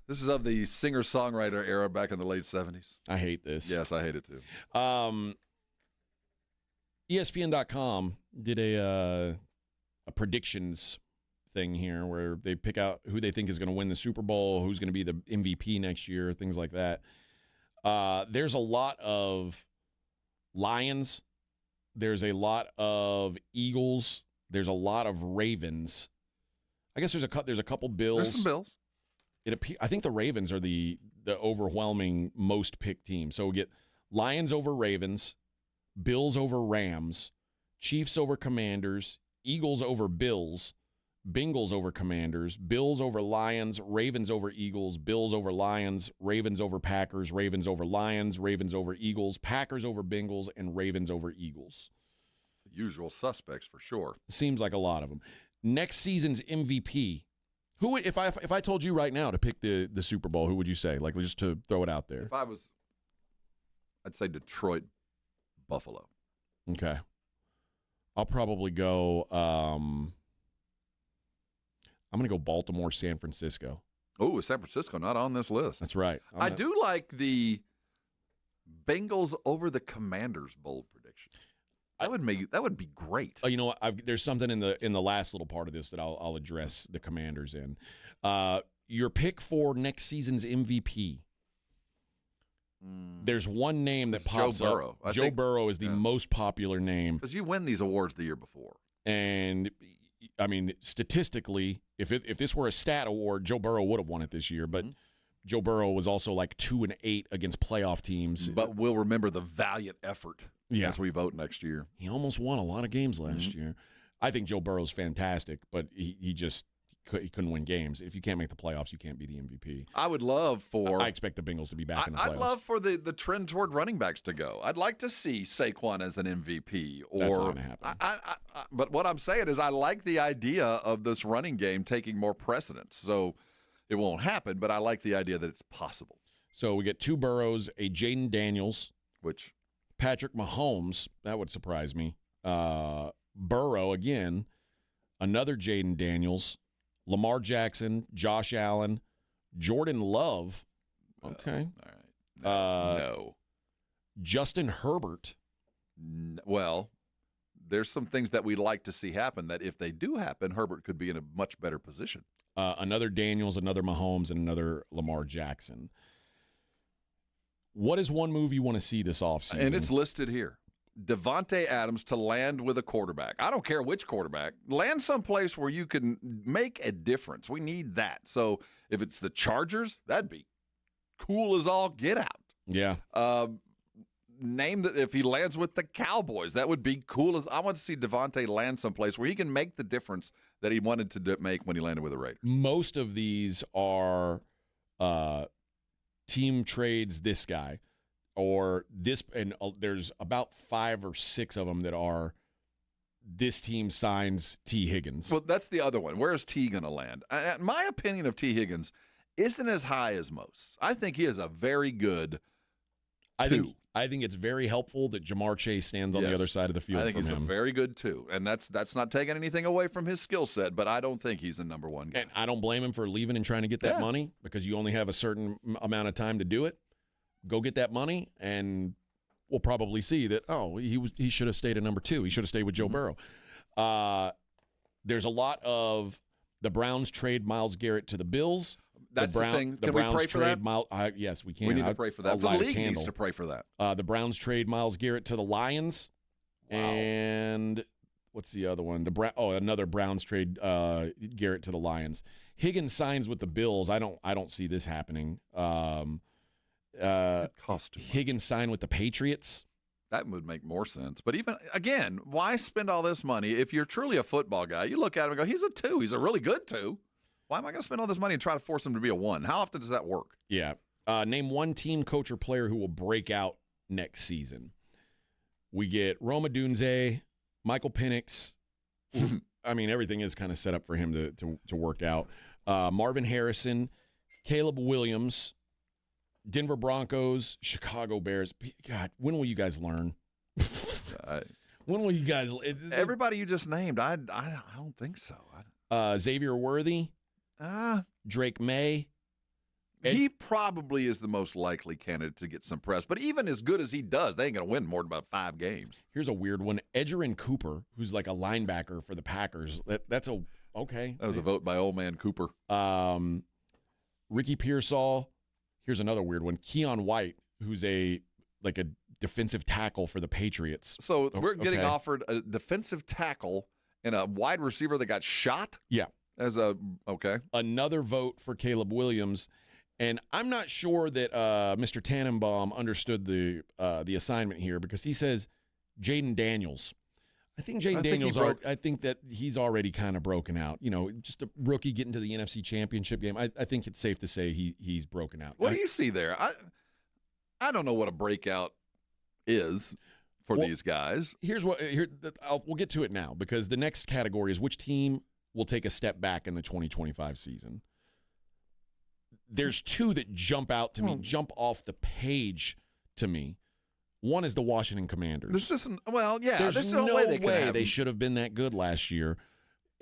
This is of the singer-songwriter era back in the late 70s. I hate this. Yes, I hate it too. ESPN.com did a predictions thing here where they pick out who they think is going to win the Super Bowl, who's going to be the MVP next year, things like that. There's a lot of Lions. There's a lot of Eagles. There's a lot of Ravens. I guess there's a couple Bills. There's some Bills. I think the Ravens are the overwhelming most picked team. So we get Lions over Ravens, Bills over Rams, Chiefs over Commanders, Eagles over Bills, Bengals over Commanders, Bills over Lions, Ravens over Eagles, Bills over Lions, Ravens over Packers, Ravens over Lions, Ravens over Eagles, Packers over Bengals, and Ravens over Eagles. It's the usual suspects for sure. Seems like a lot of them. Next season's MVP. Who, if I told you right now to pick the Super Bowl, who would you say? Like, just to throw it out there. If I was, I'd say Detroit, Buffalo. Okay. I'll probably go, I'm going to go Baltimore, San Francisco. Oh, San Francisco not on this list. That's right. I do like the Bengals over the Commanders bold prediction. That would be great. You know what? There's something in the last little part of this that I'll address the Commanders in. Your pick for next season's MVP. There's one name that pops Joe Burrow. up. Joe Burrow is the most popular name. Because you win these awards the year before. And, I mean, statistically, if this were a stat award, Joe Burrow would have won it this year. But Joe Burrow was also like 2-8 against playoff teams. But we'll remember the valiant effort as we vote next year. He almost won a lot of games last year. I think Joe Burrow's fantastic, but he couldn't win games. If you can't make the playoffs, you can't be the MVP. I would love for... I expect the Bengals to be back in the playoffs. I'd love for the trend toward running backs to go. I'd like to see Saquon as an MVP. That's not going to happen. But what I'm saying is I like the idea of this running game taking more precedence. So it won't happen, but I like the idea that it's possible. So we get two Burrows, a Jaden Daniels, which Patrick Mahomes, that would surprise me. Burrow again, another Jaden Daniels, Lamar Jackson, Josh Allen, Jordan Love. Okay. All right. No. Justin Herbert. Well, there's some things that we'd like to see happen that if they do happen, Herbert could be in a much better position. Another Daniels, another Mahomes, and another Lamar Jackson. What is one move you want to see this offseason? And it's listed here. Devontae Adams to land with a quarterback. I don't care which quarterback. Land someplace where you can make a difference. We need that. So if it's the Chargers, that'd be cool as all get out. Yeah. Name that if he lands with the Cowboys, that would be cool as I want to see Devontae land someplace where he can make the difference that he wanted to make when he landed with the Raiders. Most of these are team trades this guy. Or this, and there's about 5 or 6 of them that are this team signs T. Higgins. Well, that's the other one. Where is T going to land? My opinion of T. Higgins isn't as high as most. I think he is a very good 2. I think it's very helpful that Jamar Chase stands on the other side of the field. I think from he's him. a very good 2, and that's not taking anything away from his skill set. But I don't think he's a number 1 guy. And I don't blame him for leaving and trying to get that money because you only have a certain amount of time to do it. Go get that money, and we'll probably see that, he should have stayed at number 2. He should have stayed with Joe Burrow. There's a lot of the Browns trade Myles Garrett to the Bills. That's the thing. Can we pray for that? Yes, we can. We need to pray for that. The league needs to pray for that. The Browns trade Myles Garrett to the Lions. Wow. And what's the other one? Another Browns trade Garrett to the Lions. Higgins signs with the Bills. I don't see this happening. Higgins signed with the Patriots. That would make more sense. But even, again, why spend all this money? If you're truly a football guy, you look at him and go, he's a 2. He's a really good 2. Why am I going to spend all this money and try to force him to be a 1? How often does that work? Yeah. Name one team, coach, or player who will break out next season. We get Roma Dunze, Michael Penix. I mean, everything is kind of set up for him to work out. Marvin Harrison, Caleb Williams, Denver Broncos, Chicago Bears. God, when will you guys learn? When will you guys? Everybody you just named, I don't think so. Xavier Worthy, Drake May. He probably is the most likely candidate to get some press. But even as good as he does, they ain't going to win more than about 5 games. Here's a weird one. Edgerrin Cooper, who's like a linebacker for the Packers. That's okay. That was a vote by old man Cooper. Ricky Pearsall. Here's another weird one. Keon White, who's a defensive tackle for the Patriots. So we're getting offered a defensive tackle and a wide receiver that got shot? Yeah. Another vote for Caleb Williams. And I'm not sure that Mr. Tannenbaum understood the assignment here because he says Jaden Daniels. I think Jaden Daniels. I think that he's already kind of broken out. You know, just a rookie getting to the NFC Championship game. I think it's safe to say he's broken out. What do you see there? I don't know what a breakout is for these guys. We'll get to it now because the next category is which team will take a step back in the 2025 season. There's 2 that jump out to me, jump off the page to me. One is the Washington Commanders. There's no way they should have been that good last year.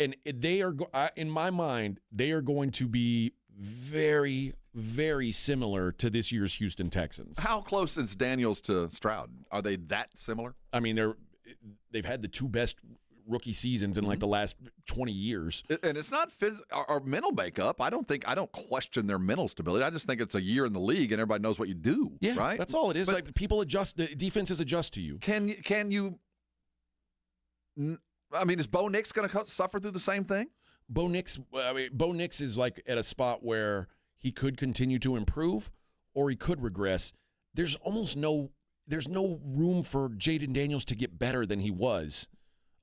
And they are, in my mind, they are going to be very, very similar to this year's Houston Texans. How close is Daniels to Stroud? Are they that similar? I mean, they've had the 2 best rookie seasons in like the last 20 years. And it's not our mental makeup. I don't question their mental stability. I just think it's a year in the league and everybody knows what you do. Yeah, right? That's all it is. Like people adjust. The defenses adjust to you. Can you? I mean, is Bo Nix going to suffer through the same thing? Bo Nix is like at a spot where he could continue to improve or he could regress. There's no room for Jaden Daniels to get better than he was,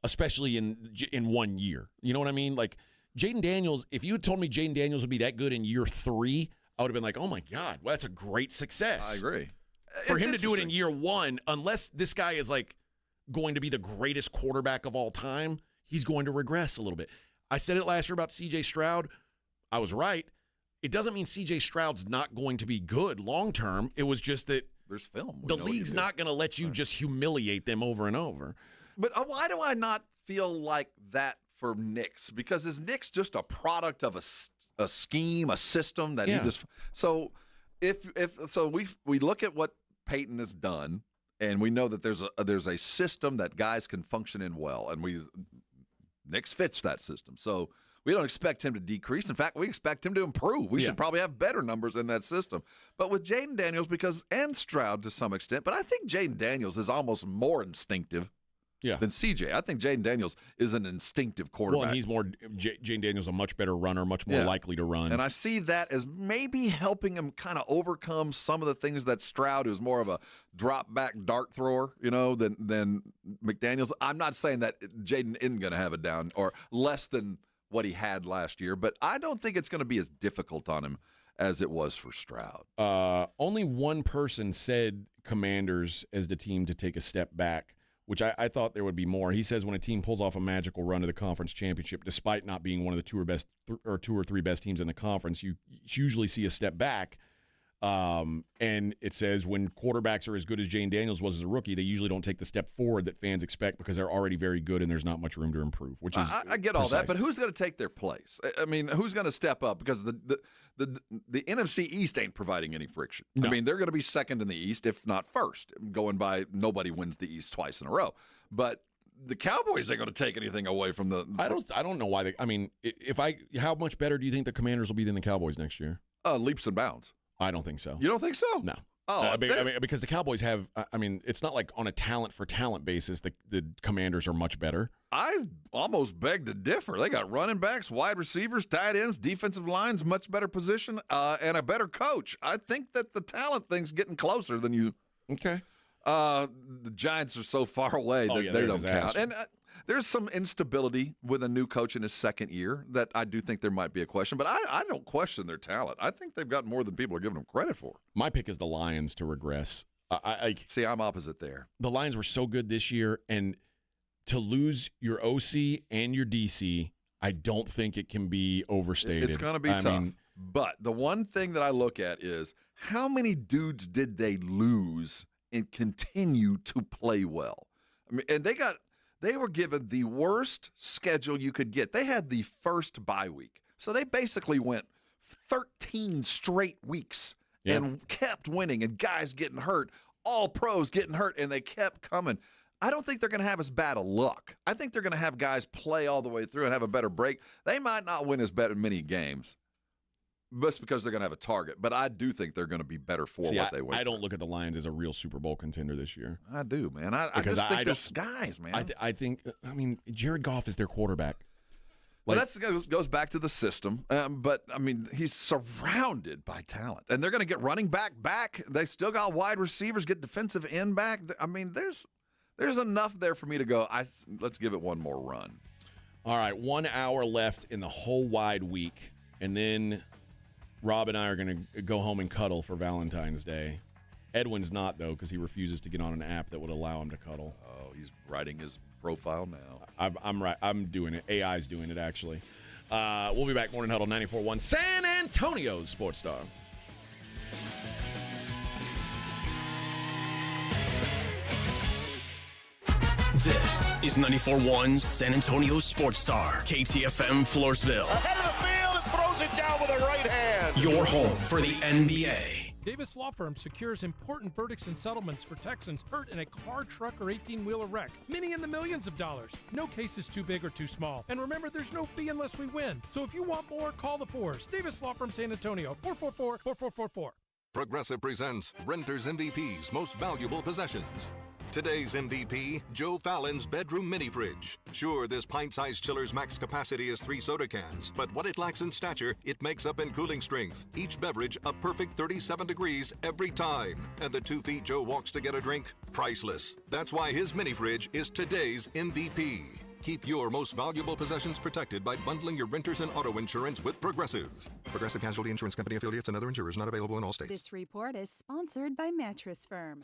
especially in 1 year. You know what I mean? Like Jaden Daniels, if you had told me Jaden Daniels would be that good in year 3, I would have been like, oh my God, well, that's a great success. I agree. For him to do it in year 1, unless this guy is like going to be the greatest quarterback of all time, he's going to regress a little bit. I said it last year about C.J. Stroud. I was right. It doesn't mean C.J. Stroud's not going to be good long term. It was just that there's film. The league's not going to let you just humiliate them over and over. But why do I not feel like that for Nix? Because is Nix just a product of a scheme, a system that he just so we look at what Peyton has done, and we know that there's a system that guys can function in well, and Nix fits that system. So we don't expect him to decrease. In fact, we expect him to improve. We should probably have better numbers in that system. But with Jaden Daniels, and Stroud to some extent, but I think Jaden Daniels is almost more instinctive than CJ. I think Jaden Daniels is an instinctive quarterback. Well, and he's more Jaden Daniels, a much better runner, much more likely to run. And I see that as maybe helping him kind of overcome some of the things that Stroud, who's more of a drop back dart thrower, than McDaniels. I'm not saying that Jaden isn't going to have a down or less than what he had last year, but I don't think it's going to be as difficult on him as it was for Stroud. Only one person said Commanders as the team to take a step back, which I thought there would be more. He says when a team pulls off a magical run to the conference championship, despite not being one of the 2 or 3 best teams in the conference, you usually see a step back. And it says when quarterbacks are as good as Jaden Daniels was as a rookie, they usually don't take the step forward that fans expect because they're already very good and there's not much room to improve. Which is I get all that, but who's going to take their place? I mean, who's going to step up? Because the NFC East ain't providing any friction. No. I mean, they're going to be second in the East, if not first, going by nobody wins the East twice in a row. But the Cowboys ain't going to take anything away from the. I don't know why. How much better do you think the Commanders will be than the Cowboys next year? Leaps and bounds. I don't think so. You don't think so? No. Oh, because the Cowboys have. It's not like on a talent for talent basis. The Commanders are much better. I almost beg to differ. They got running backs, wide receivers, tight ends, defensive lines, much better position, and a better coach. I think that the talent thing's getting closer than you. Okay. The Giants are so far away that they don't count. And there's some instability with a new coach in his second year that I do think there might be a question. But I don't question their talent. I think they've got more than people are giving them credit for. My pick is the Lions to regress. See, I'm opposite there. The Lions were so good this year, and to lose your OC and your DC, I don't think it can be overstated. It's going to be tough. But the one thing that I look at is how many dudes did they lose and continue to play well? I mean, and they were given the worst schedule you could get. They had the first bye week. So they basically went 13 straight weeks and kept winning, and guys getting hurt, all pros getting hurt, and they kept coming. I don't think they're going to have as bad a luck. I think they're going to have guys play all the way through and have a better break. They might not win as many games, just because they're going to have a target. But I do think they're going to be better for what they win. I don't look at the Lions as a real Super Bowl contender this year. I do, man. I just think there's guys, man. I think Jared Goff is their quarterback. Well, that goes back to the system. But, I mean, he's surrounded by talent. And they're going to get running back. They still got wide receivers, get defensive end back. I mean, there's enough there for me to go, let's give it one more run. All right, 1 hour left in the whole wide week. And then Rob and I are going to go home and cuddle for Valentine's Day. Edwin's not, though, because he refuses to get on an app that would allow him to cuddle. Oh, he's writing his profile now. I'm right. I'm doing it. AI's doing it, actually. We'll be back. Morning Huddle 94.1 San Antonio's Sports Star. This is 94.1 San Antonio Sports Star, KTFM Floresville. Ahead of the field and throws it down with a right hand. Your home for the NBA. Davis Law Firm secures important verdicts and settlements for Texans hurt in a car, truck, or 18-wheeler wreck. Many in the millions of dollars. No case is too big or too small. And remember, there's no fee unless we win. So if you want more, call the Fours. Davis Law Firm San Antonio, 444-4444. Progressive presents Renter's MVP's Most Valuable Possessions. Today's MVP, Joe Fallon's bedroom mini fridge. Sure, this pint-sized chiller's max capacity is 3 soda cans, but what it lacks in stature, it makes up in cooling strength. Each beverage a perfect 37 degrees every time. And the 2 feet Joe walks to get a drink, priceless. That's why his mini fridge is today's MVP. Keep your most valuable possessions protected by bundling your renters and auto insurance with Progressive. Progressive Casualty Insurance Company affiliates and other insurers not available in all states. This report is sponsored by Mattress Firm.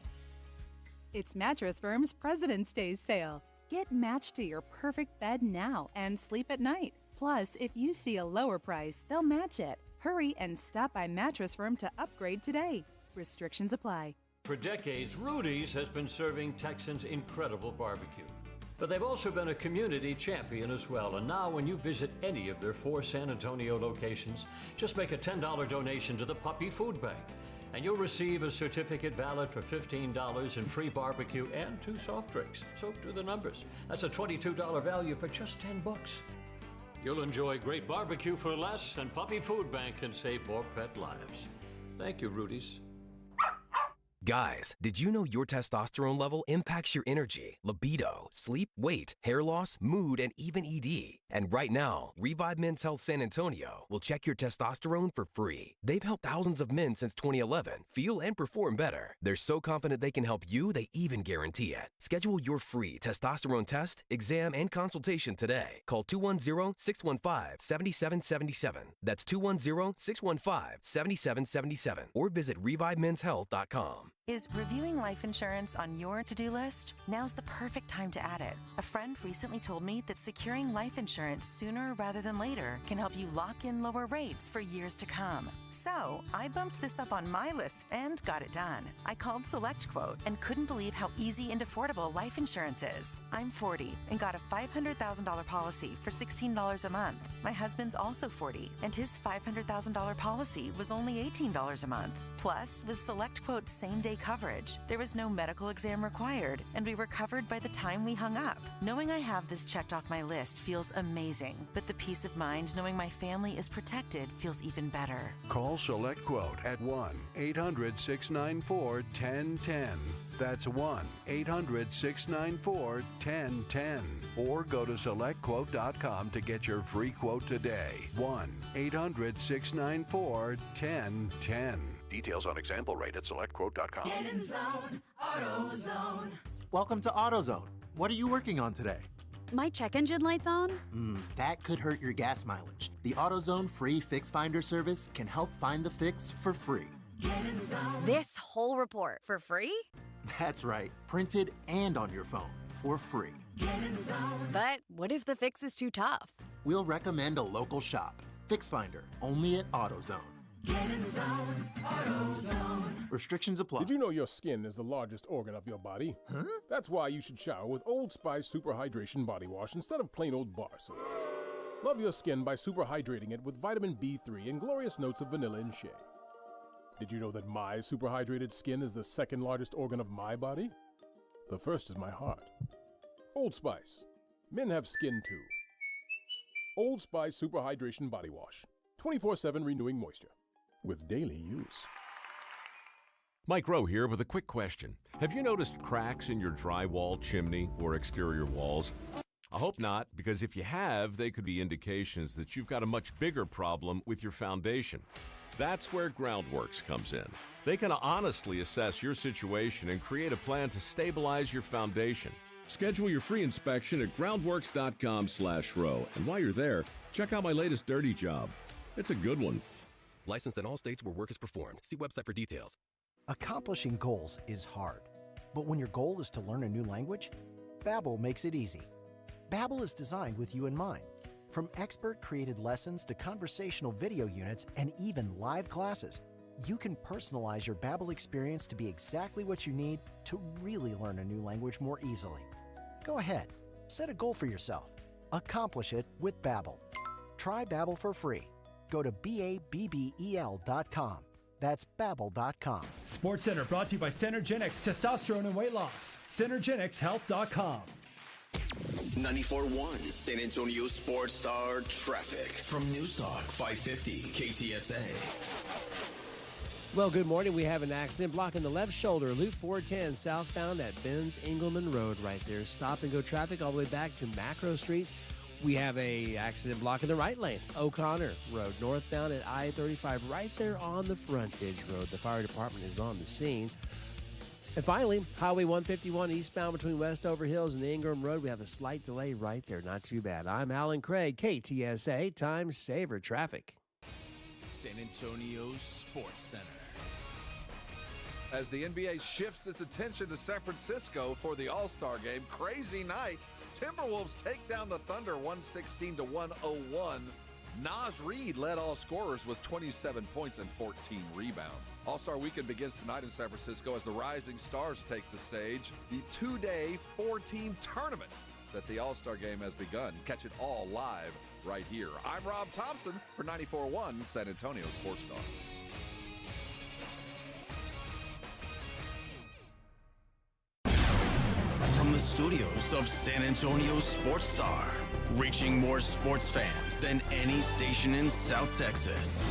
It's Mattress Firm's President's Day sale. Get matched to your perfect bed now and sleep at night. Plus, if you see a lower price, they'll match it. Hurry and stop by Mattress Firm to upgrade today. Restrictions apply. For decades, Rudy's has been serving Texans incredible barbecue. But they've also been a community champion as well. And now when you visit any of their 4 San Antonio locations, just make a $10 donation to the Puppy Food Bank. And you'll receive a certificate valid for $15 in free barbecue and 2 soft drinks. So do the numbers. That's a $22 value for just $10. You'll enjoy great barbecue for less, and Puppy Food Bank can save more pet lives. Thank you, Rudy's. Guys, did you know your testosterone level impacts your energy, libido, sleep, weight, hair loss, mood, and even ED? And right now, Revive Men's Health San Antonio will check your testosterone for free. They've helped thousands of men since 2011 feel and perform better. They're so confident they can help you, they even guarantee it. Schedule your free testosterone test, exam, and consultation today. Call 210-615-7777. That's 210-615-7777. Or visit ReviveMen'sHealth.com. Is reviewing life insurance on your to-do list? Now's the perfect time to add it. A friend recently told me that securing life insurance sooner rather than later can help you lock in lower rates for years to come. So I bumped this up on my list and got it done. I called SelectQuote and couldn't believe how easy and affordable life insurance is. I'm 40 and got a $500,000 policy for $16 a month. My husband's also 40 and his $500,000 policy was only $18 a month. Plus, with SelectQuote's same-day coverage, there was no medical exam required, and we were covered by the time we hung up. Knowing I have this checked off my list feels amazing, but the peace of mind knowing my family is protected feels even better. Call SelectQuote at 1-800-694-1010. That's 1-800-694-1010. Or go to SelectQuote.com to get your free quote today. 1-800-694-1010. Details on example rate at SelectQuote.com. Get in zone, AutoZone. Welcome to AutoZone. What are you working on today? my check engine light's on. That could hurt your gas mileage. The AutoZone free Fix Finder service can help find the fix for free. This whole report for free? That's right, printed and on your phone for free. But what if the fix is too tough? We'll recommend a local shop. Fix Finder, only at AutoZone. AutoZone. Restrictions apply. Did you know your skin is the largest organ of your body? Huh? That's why you should shower with Old Spice Super Hydration Body Wash instead of plain old bar soap. Love your skin by super hydrating it with vitamin B3 and glorious notes of vanilla and shea. Did you know that my super hydrated skin is the second largest organ of my body? The first is my heart. Old Spice. Men have skin too. Old Spice Super Hydration Body Wash. 24/7 renewing moisture. With daily use. Mike Rowe here with a quick question. Have you noticed cracks in your drywall, chimney, or exterior walls? I hope not, because if you have, they could be indications that you've got a much bigger problem with your foundation. That's where Groundworks comes in. They can honestly assess your situation and create a plan to stabilize your foundation. Schedule your free inspection at groundworks.com/row. And while you're there, check out my latest dirty job. It's a good one. Licensed in all states where work is performed. See website for details. Accomplishing goals is hard. But when your goal is to learn a new language, Babbel makes it easy. Babbel is designed with you in mind. From expert-created lessons to conversational video units and even live classes, you can personalize your Babbel experience to be exactly what you need to really learn a new language more easily. Go ahead, set a goal for yourself. Accomplish it with Babbel. Try Babbel for free. Go to BABBEL.com. That's Babbel.com. SportsCenter brought to you by Centergenix Testosterone and Weight Loss. CentergenixHealth.com. 94.1 San Antonio Sports Star Traffic from Newstalk 550 KTSA. Well, good morning. We have an accident blocking the left shoulder, Loop 410 southbound at Benz Engelman Road right there. Stop and go traffic all the way back to Macro Street. We have a accident blocking the right lane, O'Connor Road, northbound at I-35, right there on the frontage road. The fire department is on the scene. And finally, Highway 151 eastbound between Westover Hills and Ingram Road. We have a slight delay right there. Not too bad. I'm Alan Craig, KTSA Time Saver Traffic. San Antonio Sports Center. As the NBA shifts its attention to San Francisco for the All-Star game, crazy night. Timberwolves take down the Thunder 116-101. Naz Reid led all scorers with 27 points and 14 rebounds. All-Star Weekend begins tonight in San Francisco as the Rising Stars take the stage. The two-day, four-team tournament that the All-Star Game has begun. Catch it all live right here. I'm Rob Thompson for 94.1 San Antonio Sports Star. From the studios of San Antonio Sports Star, reaching more sports fans than any station in South Texas.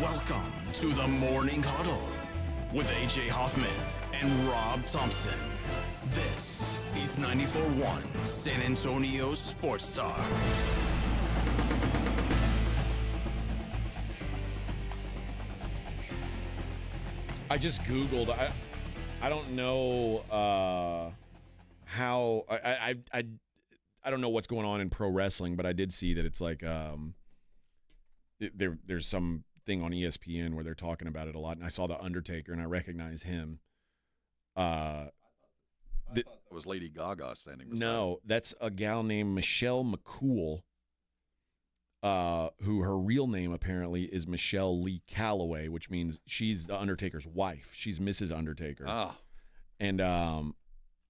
Welcome to the Morning Huddle with AJ Hoffman and Rob Thompson. This is 94.1 San Antonio Sports Star. I just Googled. I don't know how I don't know what's going on in pro wrestling, but I did see that it's like there's some thing on ESPN where they're talking about it a lot, and I saw the Undertaker and I recognize him. I thought that was Lady Gaga standing beside him. No, that's a gal named Michelle McCool, who her real name apparently is Michelle Lee Calloway, which means she's the Undertaker's wife. She's Mrs. Undertaker. Oh. And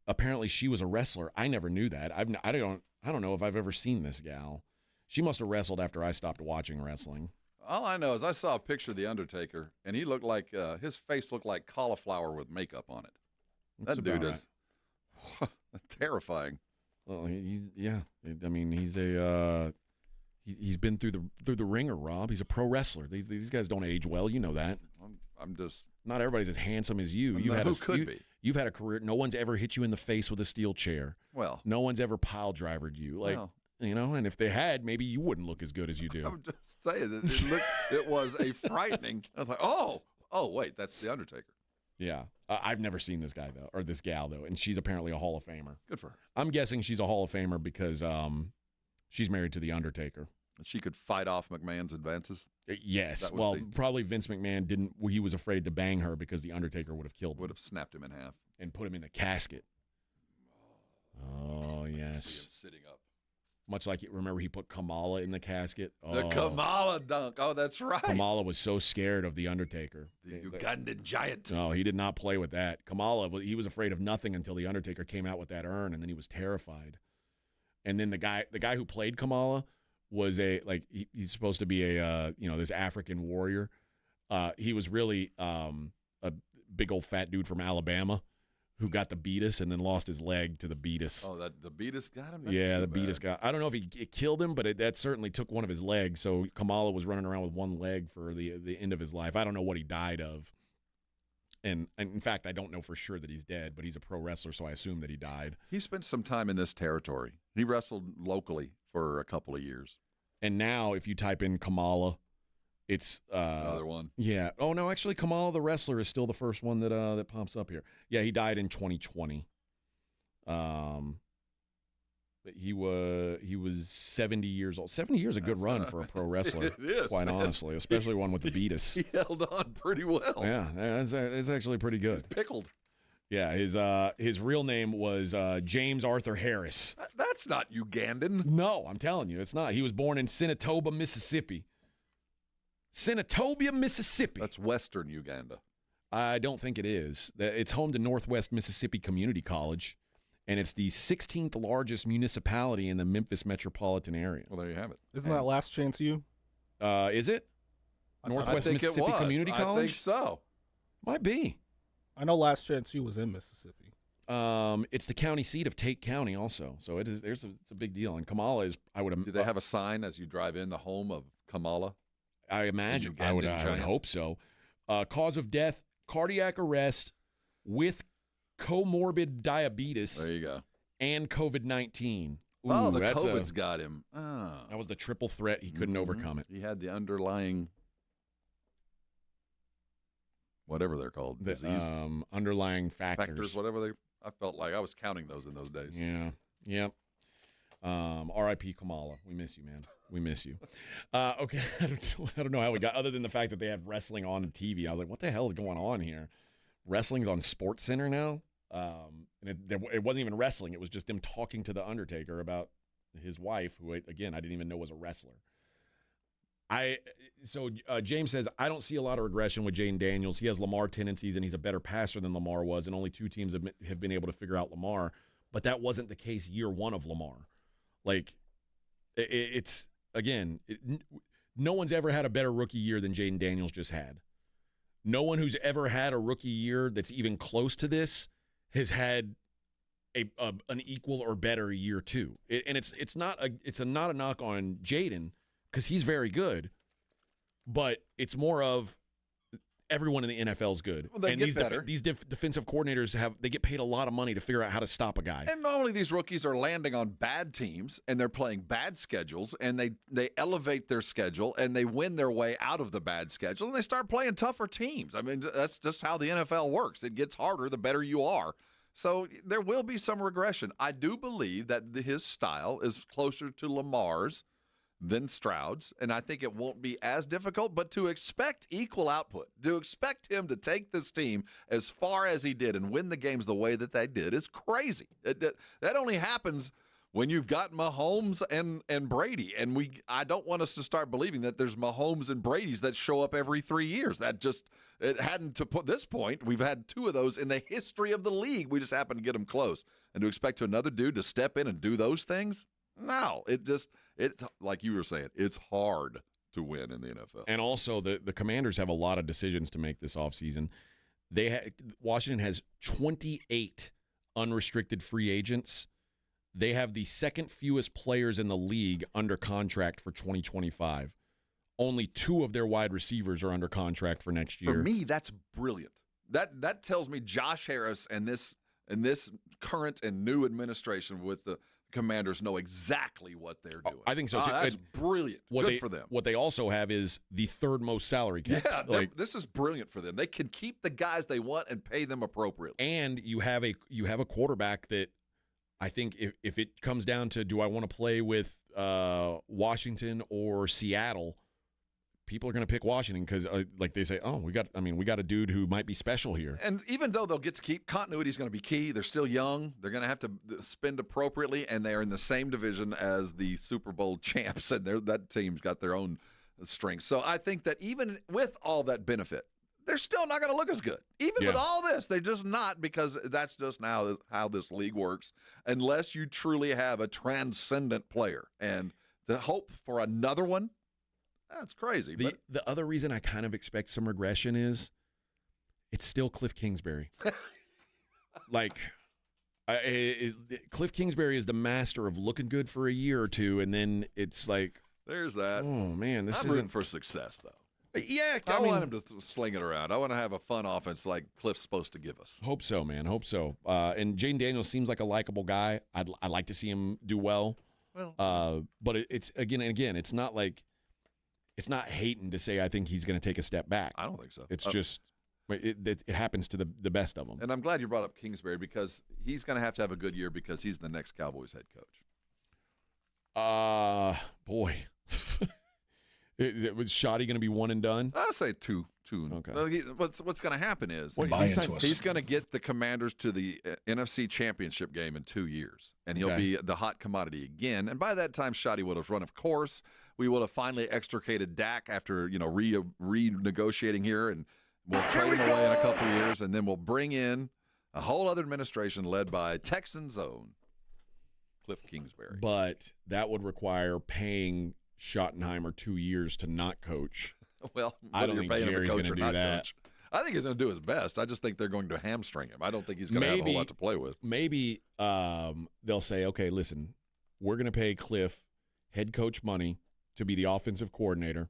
apparently she was a wrestler. I never knew that. I don't know if I've ever seen this gal. She must have wrestled after I stopped watching wrestling. All I know is I saw a picture of the Undertaker, and he looked like his face looked like cauliflower with makeup on it. That dude is terrifying. Well, he's been through the ringer, Rob. He's a pro wrestler. These guys don't age well. You know that. I'm just not everybody's as handsome as you. You've had a career. No one's ever hit you in the face with a steel chair. Well, no one's ever pile drivered you. And if they had, maybe you wouldn't look as good as you do. I'm just saying that it was a frightening. I was like, oh, wait, that's the Undertaker. Yeah. I've never seen this guy, though, or this gal, though, and she's apparently a Hall of Famer. Good for her. I'm guessing she's a Hall of Famer because she's married to The Undertaker. She could fight off McMahon's advances? Yes. Well, probably Vince McMahon didn't. He was afraid to bang her because The Undertaker would have killed him. Would have snapped him in half. And put him in the casket. Oh, yes. See him sitting up. Much like, remember, he put Kamala in the casket? The Kamala dunk. Oh, that's right. Kamala was so scared of The Undertaker. The Ugandan giant. No, he did not play with that. Kamala, he was afraid of nothing until The Undertaker came out with that urn, and then he was terrified. And then the guy who played Kamala was he's supposed to be this African warrior. He was really a big old fat dude from Alabama who got the beatus and then lost his leg to the beatus. Oh, the beatus got him? That's the beatus got. I don't know if it killed him, but that certainly took one of his legs. So Kamala was running around with one leg for the end of his life. I don't know what he died of. And in fact, I don't know for sure that he's dead, but he's a pro wrestler, so I assume that he died. He spent some time in this territory. He wrestled locally for a couple of years. And now, if you type in Kamala, it's another one. Yeah. Oh no, actually, Kamala the wrestler is still the first one that pops up here. Yeah, he died in 2020. But he was 70 years old. 70 years is a good run for a pro wrestler. It is, quite honestly, especially one with the beatus. He held on pretty well. Yeah, it's actually pretty good. Pickled. Yeah, his real name was James Arthur Harris. That's not Ugandan. No, I'm telling you, it's not. He was born in Senatobia, Mississippi. Senatobia, Mississippi. That's western Uganda. I don't think it is. It's home to Northwest Mississippi Community College, and it's the 16th largest municipality in the Memphis metropolitan area. Well, there you have it. Isn't that Last Chance U? Is it? Northwest Mississippi Community College? I think so. Might be. I know Last Chance U was in Mississippi. It's the county seat of Tate County also. So it's a big deal. And Kamala is, I would Do they have a sign as you drive in, the home of Kamala? I imagine. I would hope so. Cause of death, cardiac arrest with comorbid diabetes. There you go. And COVID-19. Oh, the COVID's got him. Oh. That was the triple threat. He couldn't overcome it. He had the underlying, whatever they're called, disease. Underlying factors. Whatever I felt like I was counting those in those days. Yeah. Yep. R.I.P. Kamala. We miss you, man. We miss you. Okay. I don't know how we got, other than the fact that they had wrestling on TV. I was like, what the hell is going on here? Wrestling's on Sports Center now? And it wasn't even wrestling. It was just them talking to The Undertaker about his wife, who, again, I didn't even know was a wrestler. James says, I don't see a lot of regression with Jaden Daniels. He has Lamar tendencies, and he's a better passer than Lamar was, and only 2 teams have been able to figure out Lamar. But that wasn't the case year 1 of Lamar. Like, no one's ever had a better rookie year than Jaden Daniels just had. No one who's ever had a rookie year that's even close to this has had an equal or better year 2. It's not a knock on Jaden, because he's very good, but it's more of everyone in the NFL is good. Well, and these defensive coordinators they get paid a lot of money to figure out how to stop a guy. And not only these rookies are landing on bad teams and they're playing bad schedules, and they elevate their schedule and they win their way out of the bad schedule, and they start playing tougher teams. I mean, that's just how the NFL works. It gets harder the better you are. So there will be some regression. I do believe that his style is closer to Lamar's than Stroud's, and I think it won't be as difficult, but to expect equal output, to expect him to take this team as far as he did and win the games the way that they did is crazy. That only happens when you've got Mahomes and Brady, and I don't want us to start believing that there's Mahomes and Brady's that show up every 3 years. It hadn't to put this point. We've had 2 of those in the history of the league. We just happened to get them close. And to expect another dude to step in and do those things? No, it's like you were saying, it's hard to win in the NFL. And also, the Commanders have a lot of decisions to make this offseason. Washington has 28 unrestricted free agents. They have the second fewest players in the league under contract for 2025. Only 2 of their wide receivers are under contract for next year. For me, that's brilliant. That tells me Josh Harris and this current and new administration with the Commanders know exactly what they're doing. I think so too. That's brilliant. Good for them. What they also have is the third most salary cap. Yeah, this is brilliant for them. They can keep the guys they want and pay them appropriately. And you have a quarterback that I think if it comes down to do I want to play with Washington or Seattle, people are going to pick Washington because, like they say, we got a dude who might be special here. And even though they'll get to keep, continuity is going to be key. They're still young. They're going to have to spend appropriately, and they are in the same division as the Super Bowl champs, and that team's got their own strengths. So I think that even with all that benefit, they're still not going to look as good. Even with all this, they're just not, because that's just now how this league works, unless you truly have a transcendent player. And the hope for another one, that's crazy. The other reason I kind of expect some regression is it's still Cliff Kingsbury. Cliff Kingsbury is the master of looking good for a year or two, and then it's like, there's that. Oh, man, this I'm rooting for success, though. Yeah, I want him to sling it around. I want to have a fun offense like Cliff's supposed to give us. Hope so, man. Hope so. And Jaden Daniels seems like a likable guy. I'd like to see him do well. But it's again, it's not like. It's not hating to say I think he's going to take a step back. I don't think so. It's just it happens to the best of them. And I'm glad you brought up Kingsbury, because he's going to have a good year, because he's the next Cowboys head coach. Boy. Was Shoddy going to be one and done? I'll say two. Okay. What's going to happen is he's going to get the Commanders to the NFC Championship game in 2 years, and he'll be the hot commodity again. And by that time, Shoddy would have run of course. We would have finally extricated Dak after renegotiating here, and we'll trade him away in a couple of years, and then we'll bring in a whole other administration led by Texans' own Cliff Kingsbury. But that would require paying Schottenheimer 2 years to not coach. Well, I don't think Jerry's going to do that. Coach. I think he's going to do his best. I just think they're going to hamstring him. I don't think he's going to have a whole lot to play with. Maybe they'll say, okay, listen, we're going to pay Cliff head coach money to be the offensive coordinator.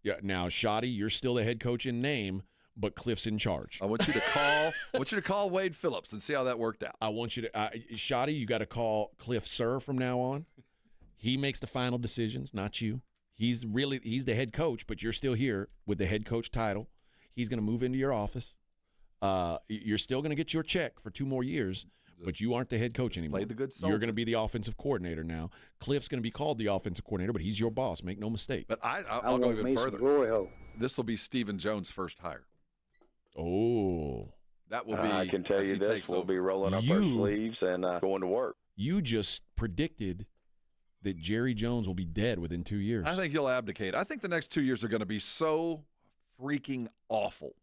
Yeah, now, Shoddy, you're still the head coach in name, but Cliff's in charge. I want you to call Wade Phillips and see how that worked out. I want you to Shoddy, you got to call Cliff sir from now on. He makes the final decisions, not you. He's the head coach, but you're still here with the head coach title. He's going to move into your office. You're still going to get your check for 2 more years, but you aren't the head coach anymore. Play the good soldier. You're going to be the offensive coordinator now. Cliff's going to be called the offensive coordinator, but he's your boss. Make no mistake. But I'll go even further. This will be Stephen Jones' first hire. Oh. That will be. I can tell you this. We'll be rolling up our sleeves and going to work. You just predicted that Jerry Jones will be dead within 2 years. I think he'll abdicate. I think the next 2 years are going to be so freaking awful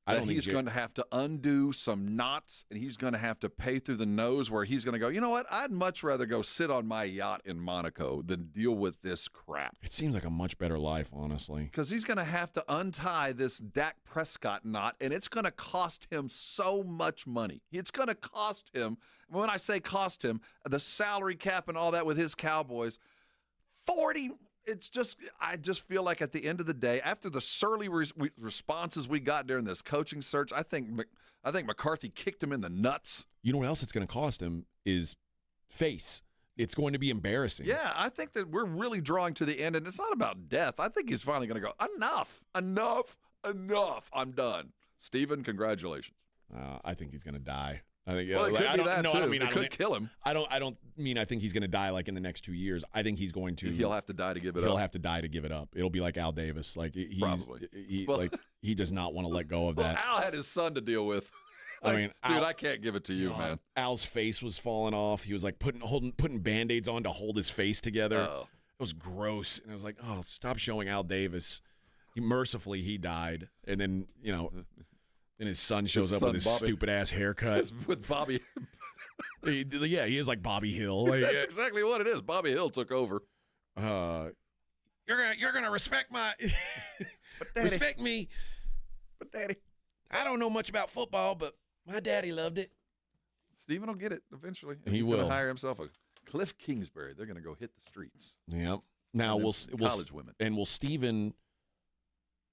that he's going to have to undo some knots, and he's going to have to pay through the nose, where he's going to go, you know what, I'd much rather go sit on my yacht in Monaco than deal with this crap. It seems like a much better life, honestly. Because he's going to have to untie this Dak Prescott knot, and it's going to cost him so much money. It's going to cost him, when I say cost him, the salary cap and all that with his Cowboys, 40. I just feel like at the end of the day, after the surly responses we got during this coaching search, I think McCarthy kicked him in the nuts. You know what else it's going to cost him is face. It's going to be embarrassing. Yeah, I think that we're really drawing to the end, and it's not about death. I think he's finally going to go, enough, I'm done. Stephen, congratulations. I think he's going to die. I think. Well, it could be that too. It could kill him. I don't mean I think he's going to die like in the next 2 years. I think he's going to. He'll have to die to give it up. He'll have to die to give it up. It'll be like Al Davis. Like probably. He does not want to let go of that. Well, Al had his son to deal with. Dude, I can't give it to you, man. Al's face was falling off. He was like putting Band-Aids on to hold his face together. Oh. It was gross. And I was like, oh, stop showing Al Davis. Mercifully, he died. And then, then his son shows up with his stupid-ass haircut. With Bobby. He is like Bobby Hill. That's exactly what it is. Bobby Hill took over. You're gonna respect my respect me. But Daddy, I don't know much about football, but my daddy loved it. Stephen will get it eventually. He will gonna hire himself a Cliff Kingsbury. They're gonna go hit the streets. Yep. Now we'll college women. And will Stephen?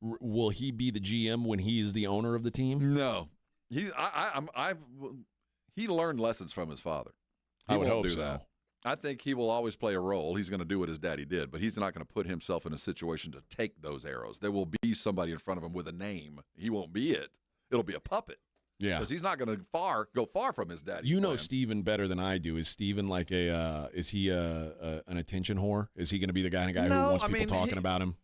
Will he be the GM when he is the owner of the team? No. He learned lessons from his father. I would hope so. That. I think he will always play a role. He's going to do what his daddy did, but he's not going to put himself in a situation to take those arrows. There will be somebody in front of him with a name. He won't be it. It'll be a puppet. Yeah, because he's not going to go far from his daddy. You know Steven better than I do. Is Steven like is he an attention whore? Is he going to be the guy who wants people talking about him?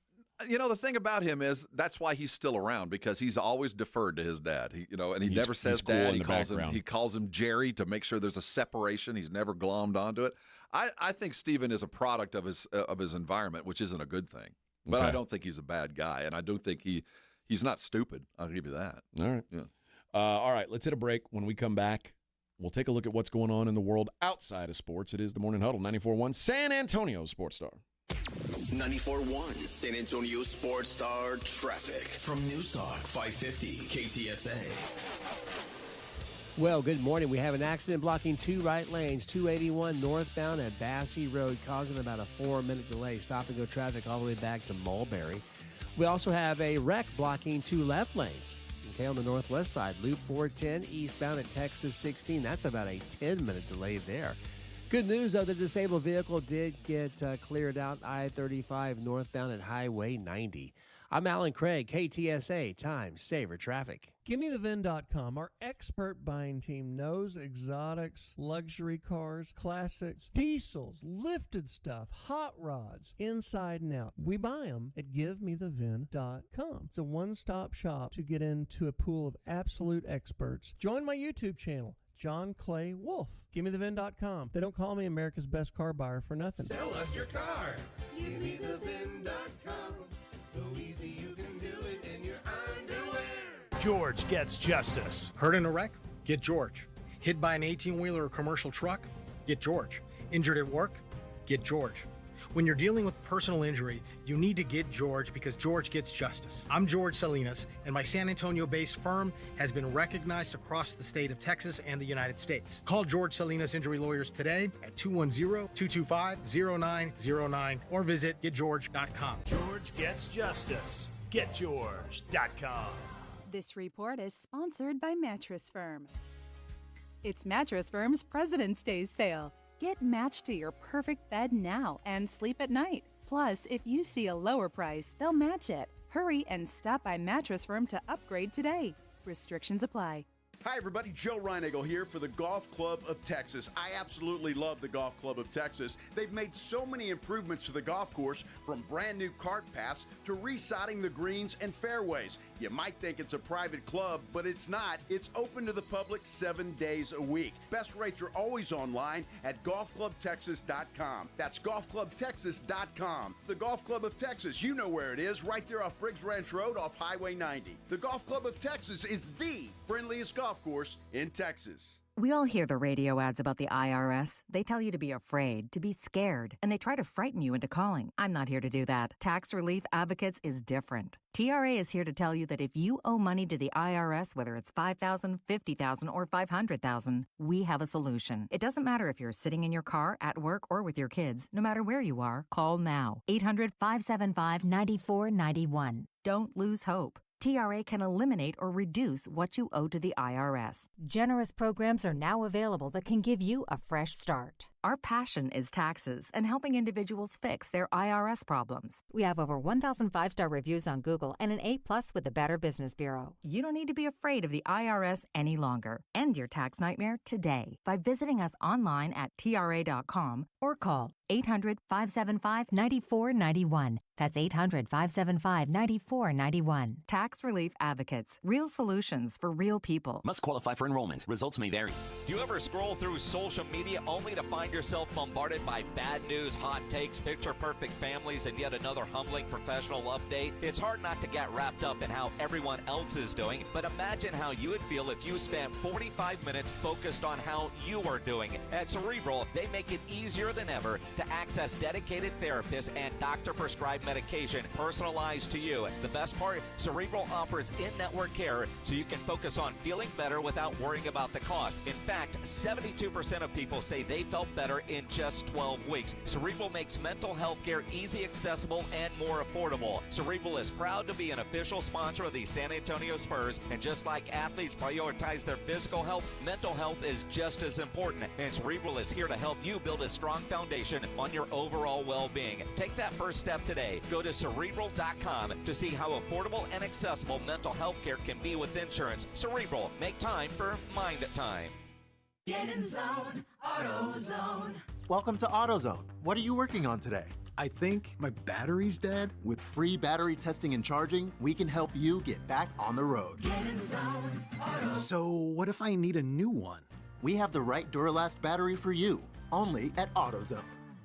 You know, the thing about him is that's why he's still around, because he's always deferred to his dad. He never says cool dad. in the He calls him Jerry to make sure there's a separation. He's never glommed onto it. I think Steven is a product of his environment, which isn't a good thing. But Okay. I don't think he's a bad guy, and I don't think he's not stupid. I'll give you that. All right. Yeah. All right, let's hit a break. When we come back, we'll take a look at what's going on in the world outside of sports. It is the Morning Huddle, 94.1 San Antonio Sports Star. 94.1 San Antonio Sports Star traffic from News Talk 550 KTSA. Well, good morning. We have an accident blocking two right lanes, 281 northbound at Bassey Road, causing about a 4-minute delay. Stop-and-go traffic all the way back to Mulberry. We also have a wreck blocking two left lanes. Okay, on the northwest side, Loop 410 eastbound at Texas 16. That's about a 10-minute delay there. Good news, though, the disabled vehicle did get cleared out I-35 northbound at Highway 90. I'm Alan Craig, KTSA, Time Saver Traffic. GimmeTheVin.com. Our expert buying team knows exotics, luxury cars, classics, diesels, lifted stuff, hot rods, inside and out. We buy them at GiveMeTheVin.com. It's a one-stop shop to get into a pool of absolute experts. Join my YouTube channel, John Clay Wolf. GiveMeTheVin.com. They don't call me America's best car buyer for nothing. Sell us your car. GiveMeTheVin.com. So easy you can do it in your underwear. George gets justice. Hurt in a wreck? Get George. Hit by an 18-wheeler or commercial truck? Get George. Injured at work? Get George. When you're dealing with personal injury, you need to get George because George gets justice. I'm George Salinas, and my San Antonio-based firm has been recognized across the state of Texas and the United States. Call George Salinas Injury Lawyers today at 210-225-0909 or visit getgeorge.com. George gets justice. GetGeorge.com. This report is sponsored by Mattress Firm. It's Mattress Firm's President's Day sale. Get matched to your perfect bed now and sleep at night. Plus, if you see a lower price, they'll match it. Hurry and stop by Mattress Firm to upgrade today. Restrictions apply. Hi, everybody. Joe Reinagle here for the Golf Club of Texas. I absolutely love the Golf Club of Texas. They've made so many improvements to the golf course, from brand new cart paths to resodding the greens and fairways. You might think it's a private club, but it's not. It's open to the public 7 days a week. Best rates are always online at golfclubtexas.com. That's golfclubtexas.com. The Golf Club of Texas, you know where it is, right there off Briggs Ranch Road off Highway 90. The Golf Club of Texas is the friendliest golf course in Texas. We all hear the radio ads about the IRS. They tell you to be afraid, to be scared, and they try to frighten you into calling. I'm not here to do that. Tax Relief Advocates is different. TRA is here to tell you that if you owe money to the IRS, whether it's $5,000, $50,000, or $500,000, we have a solution. It doesn't matter if you're sitting in your car, at work, or with your kids. No matter where you are, call now. 800-575-9491. Don't lose hope. TRA can eliminate or reduce what you owe to the IRS. Generous programs are now available that can give you a fresh start. Our passion is taxes and helping individuals fix their IRS problems. We have over 1,000 5-star reviews on Google and an A+ with the Better Business Bureau. You don't need to be afraid of the IRS any longer. End your tax nightmare today by visiting us online at TRA.com or call 800-575-9491. That's 800-575-9491. Tax Relief Advocates. Real solutions for real people. Must qualify for enrollment. Results may vary. Do you ever scroll through social media only to find yourself bombarded by bad news, hot takes, picture-perfect families, and yet another humbling professional update? It's hard not to get wrapped up in how everyone else is doing, but imagine how you would feel if you spent 45 minutes focused on how you are doing. At Cerebral, they make it easier than ever to to access dedicated therapists and doctor-prescribed medication personalized to you. The best part, Cerebral offers in-network care so you can focus on feeling better without worrying about the cost. In fact, 72% of people say they felt better in just 12 weeks. Cerebral makes mental health care easy, accessible, and more affordable. Cerebral is proud to be an official sponsor of the San Antonio Spurs, and just like athletes prioritize their physical health, mental health is just as important, and Cerebral is here to help you build a strong foundation on your overall well-being. Take that first step today. Go to Cerebral.com to see how affordable and accessible mental health care can be with insurance. Cerebral, make time for Mind Time. Get in zone, AutoZone. Welcome to AutoZone. What are you working on today? I think my battery's dead. With free battery testing and charging, we can help you get back on the road. Get in zone, AutoZone. So what if I need a new one? We have the right Duralast battery for you, only at AutoZone.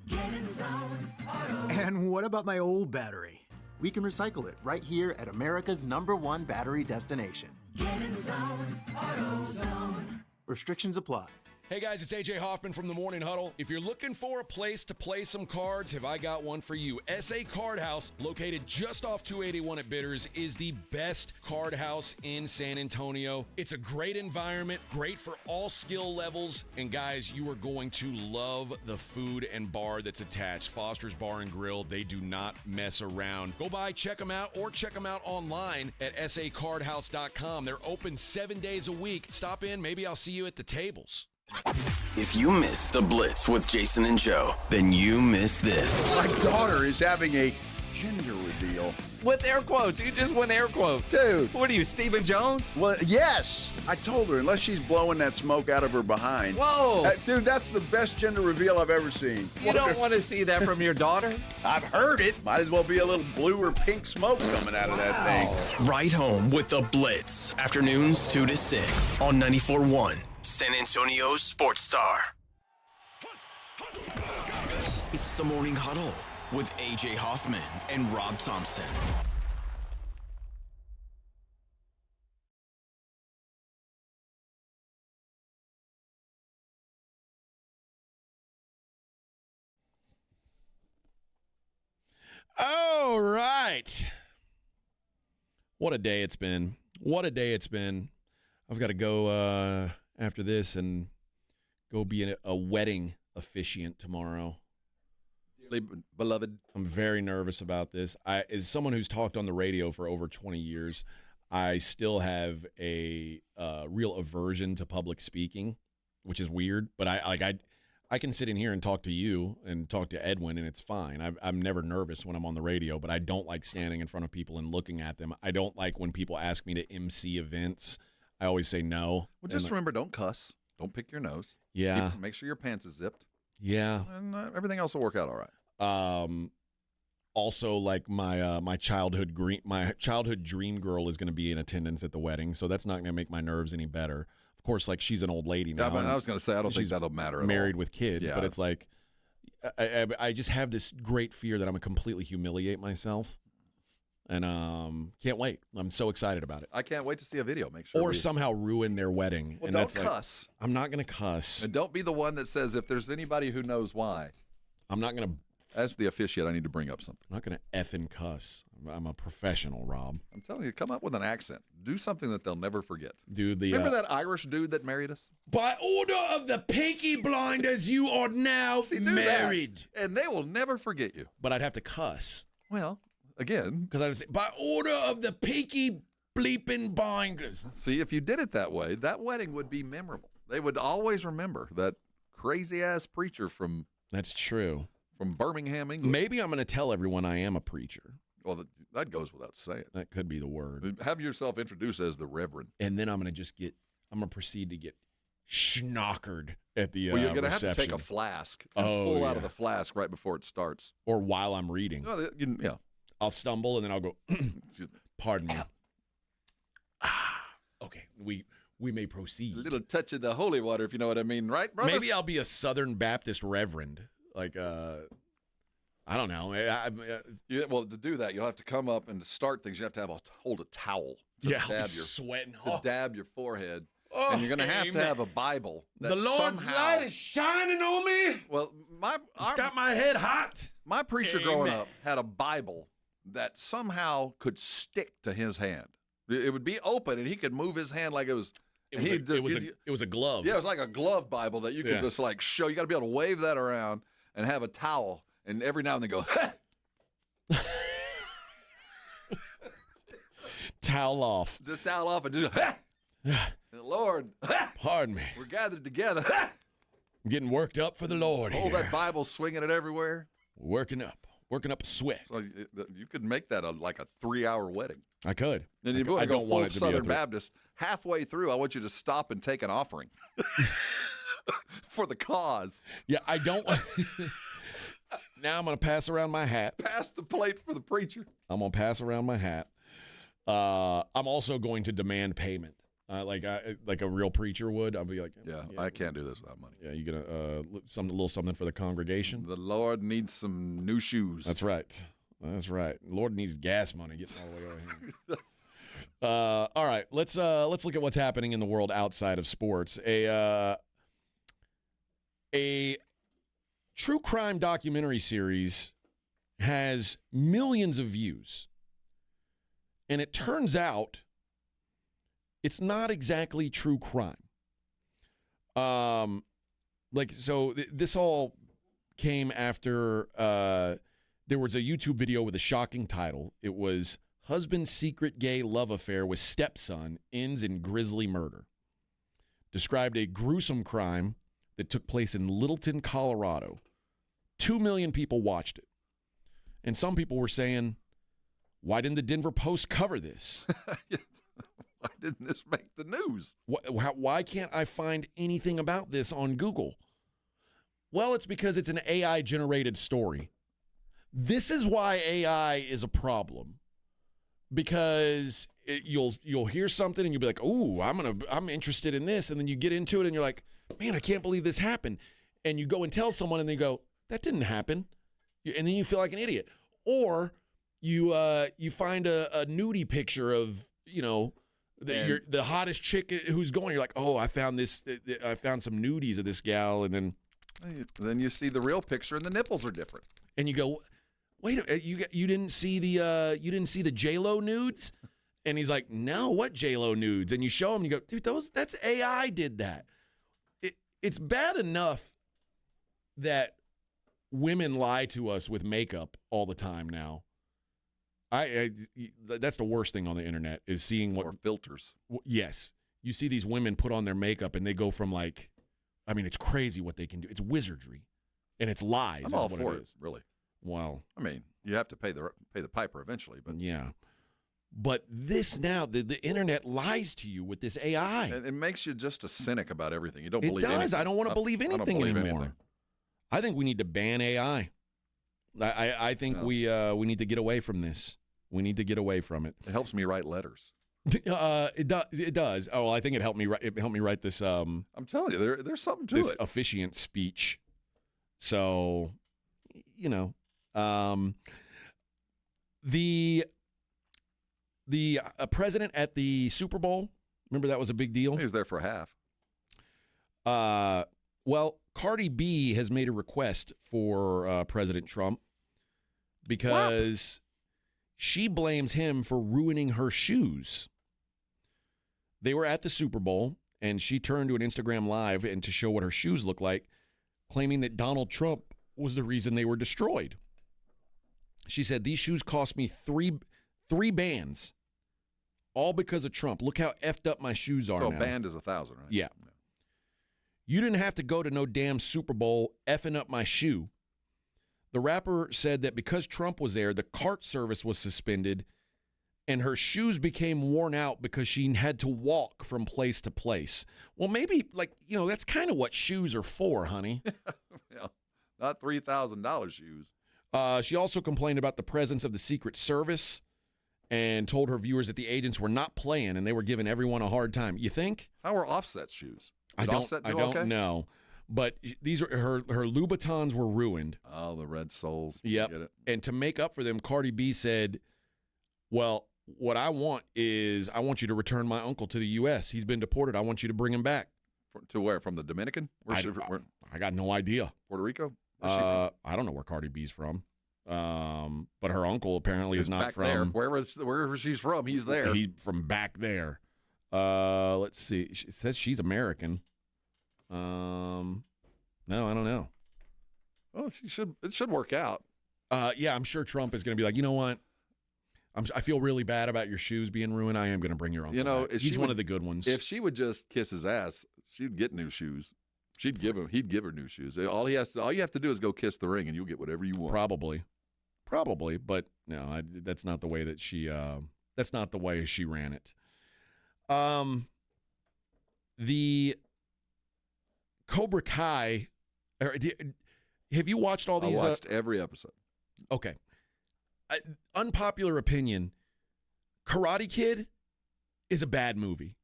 Get in zone, AutoZone. And what about my old battery? We can recycle it right here at America's #1 battery destination. Get in zone, AutoZone. Restrictions apply. Hey guys, it's AJ Hoffman from the Morning Huddle. If you're looking for a place to play some cards, have I got one for you. SA Card House, located just off 281 at Bitters, is the best card house in San Antonio. It's a great environment, great for all skill levels, and guys, you are going to love the food and bar that's attached. Foster's Bar and Grill, they do not mess around. Go by, check them out, or check them out online at sacardhouse.com. They're open 7 days a week. Stop in, maybe I'll see you at the tables. If you miss the Blitz with Jason and Joe, then you miss this. My daughter is having a gender reveal. With air quotes. You just went air quotes. Dude. What are you, Stephen Jones? Well, yes. I told her, unless she's blowing that smoke out of her behind. Whoa. Dude, that's the best gender reveal I've ever seen. You don't want to see that from your daughter? I've heard it. Might as well be a little blue or pink smoke coming out of that thing. Right home with the Blitz. Afternoons 2 to 6 on 94.1. San Antonio Sports Star. It's the Morning Huddle with AJ Hoffman and Rob Thompson. All right. What a day it's been. What a day it's been. I've got to go after this and go be a wedding officiant tomorrow. Dearly beloved. I'm very nervous about this. As someone who's talked on the radio for over 20 years, I still have a real aversion to public speaking, which is weird. But I can sit in here and talk to you and talk to Edwin, and it's fine. I'm never nervous when I'm on the radio, but I don't like standing in front of people and looking at them. I don't like when people ask me to MC events. I always say no. Well, just remember, don't cuss. Don't pick your nose. Yeah. Make sure your pants is zipped. Yeah. And everything else will work out all right. Also, like my childhood dream girl is going to be in attendance at the wedding, so that's not going to make my nerves any better. Of course, like she's an old lady now. Yeah, but I was going to say I don't think that'll matter. Married with kids, Yeah. but it's like I just have this great fear that I'm going to completely humiliate myself. And can't wait. I'm so excited about it. I can't wait to see a video. Make sure. Or somehow ruin their wedding. Well, and don't that's cuss. I'm not going to cuss. And don't be the one that says, if there's anybody who knows why. I'm not going to. As the officiate, I need to bring up something. I'm not going to effing cuss. I'm a professional, Rob. I'm telling you, come up with an accent. Do something that they'll never forget. Remember that Irish dude that married us? By order of the Peaky Blinders, you are now married. And they will never forget you. But I'd have to cuss. Well, again. Because I'd say, by order of the Peaky Bleeping Blinders. See, if you did it that way, that wedding would be memorable. They would always remember that crazy-ass preacher from... That's true. From Birmingham, England. Maybe I'm going to tell everyone I am a preacher. Well, that goes without saying. That could be the word. Have yourself introduced as the Reverend. And then I'm going to proceed to get schnockered at the Well, you're going to reception. have to take a flask and pull out of the flask right before it starts. Or while I'm reading. Oh, yeah. I'll stumble and then I'll go, pardon me. Okay, we may proceed. A little touch of the holy water, if you know what I mean, right, brothers? Maybe I'll be a Southern Baptist reverend. Like, I don't know. Well, to do that, you'll have to come up and to start things. You have to hold a towel to dab sweating. To dab your forehead. and you're going to have a Bible. That the Lord's somehow, light is shining on me. Well, it's got my head hot. My preacher growing up had a Bible that somehow could stick to his hand. It would be open, and he could move his hand like it was. It was a glove. Yeah, it was like a glove Bible that you could just like show. You got to be able to wave that around and have a towel, and every now and then go. Towel off. Just towel off and do. Lord, pardon me. We're gathered together. I'm getting worked up for the Lord. Hold here. that Bible, swinging it everywhere. Working up a sweat. So you could make that like a 3-hour wedding. I could. And if you want to go full Southern Baptist, halfway through, I want you to stop and take an offering for the cause. Yeah, I don't. Now I'm going to pass around my hat. Pass the plate for the preacher. I'm going to pass around my hat. I'm also going to demand payment. Like a real preacher would. I'll be like, yeah, I can't do this without money. Yeah, you gonna a little something for the congregation. The Lord needs some new shoes. That's right. Lord needs gas money getting all the way over here. All right, let's look at what's happening in the world outside of sports. A true crime documentary series has millions of views, and it turns out it's not exactly true crime. This all came after there was a YouTube video with a shocking title. It was "Husband's Secret Gay Love Affair with Stepson Ends in Grisly Murder." Described a gruesome crime that took place in Littleton, Colorado. 2 million people watched it. And some people were saying, why didn't the Denver Post cover this? Why didn't this make the news? Why can't I find anything about this on Google? Well, it's because it's an AI-generated story. This is why AI is a problem. Because you'll hear something and you'll be like, "Ooh, I'm interested in this," and then you get into it and you're like, "Man, I can't believe this happened." And you go and tell someone and they go, "That didn't happen," and then you feel like an idiot. Or you find a nudie picture of the hottest chick who's going. You're like, "Oh, I found this. I found some nudies of this gal," and then you see the real picture and the nipples are different. And you go, "Wait, you didn't see the J-Lo nudes?" And he's like, "No, what J-Lo nudes?" And you show him, and you go, "Dude, that's AI did that." It's bad enough that women lie to us with makeup all the time now. That's the worst thing on the internet is seeing what filters. Yes, you see these women put on their makeup and they go from it's crazy what they can do. It's wizardry, and it's lies. I'm all for it, really. Well, you have to pay the piper eventually, but yeah. But this now, the internet lies to you with this AI. It makes you just a cynic about everything. You don't believe anything. It does. I don't want to believe anything anymore. I think we need to ban AI. I think we need to get away from this. We need to get away from it. It helps me write letters. It does. Oh, well, I think it helped me write this. I'm telling you, there's something to this it. Officiant speech. So, the president at the Super Bowl. Remember that was a big deal. He was there for half. Well, Cardi B has made a request for President Trump because she blames him for ruining her shoes. They were at the Super Bowl, and she turned to an Instagram Live and to show what her shoes look like, claiming that Donald Trump was the reason they were destroyed. She said, "These shoes cost me three bands, all because of Trump. Look how effed up my shoes are now." So a band is $1,000, right? Yeah. "You didn't have to go to no damn Super Bowl effing up my shoe." The rapper said that because Trump was there, the cart service was suspended, and her shoes became worn out because she had to walk from place to place. Well, maybe, that's kind of what shoes are for, honey. Yeah, not $3,000 shoes. She also complained about the presence of the Secret Service and told her viewers that the agents were not playing and they were giving everyone a hard time. You think? How were Offset's shoes? I don't know. But these are her Louboutins were ruined. Oh, the red soles. Yep. And to make up for them, Cardi B said, "Well, What I want is I want you to return my uncle to the U.S. He's been deported. I want you to bring him back. To where? From the Dominican? I got no idea. Puerto Rico? I don't know where Cardi B's from. But her uncle apparently is not back from there. Wherever she's from, he's there. He's from back there. Let's see. It says she's American. No, I don't know. Well, it should work out. Yeah, I'm sure Trump is going to be like, you know what? I feel really bad about your shoes being ruined. I am going to bring your uncle. You know, back. He's one of the good ones. If she would just kiss his ass, she'd get new shoes. He'd give her new shoes. All you have to do is go kiss the ring, and you'll get whatever you want. Probably, but no, that's not the way that she. That's not the way she ran it. The Cobra Kai. Have you watched all these? I watched every episode. Okay. Unpopular opinion. Karate Kid is a bad movie.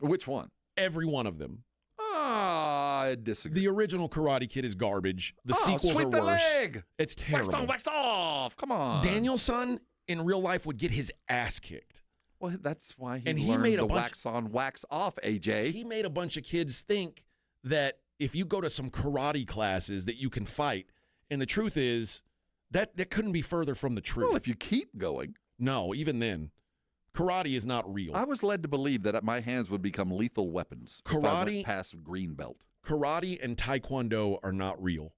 Which one? Every one of them. I disagree. The original Karate Kid is garbage. The sequels sweep are the worse. leg. It's terrible. Wax on, wax off. Come on. Danielson in real life would get his ass kicked. Well, that's why he learned made the wax on, wax off, AJ. He made a bunch of kids think that if you go to some karate classes that you can fight. And the truth is that couldn't be further from the truth. Well, if you keep going. No, even then. Karate is not real. I was led to believe that my hands would become lethal weapons if I went past green belt. Karate and Taekwondo are not real.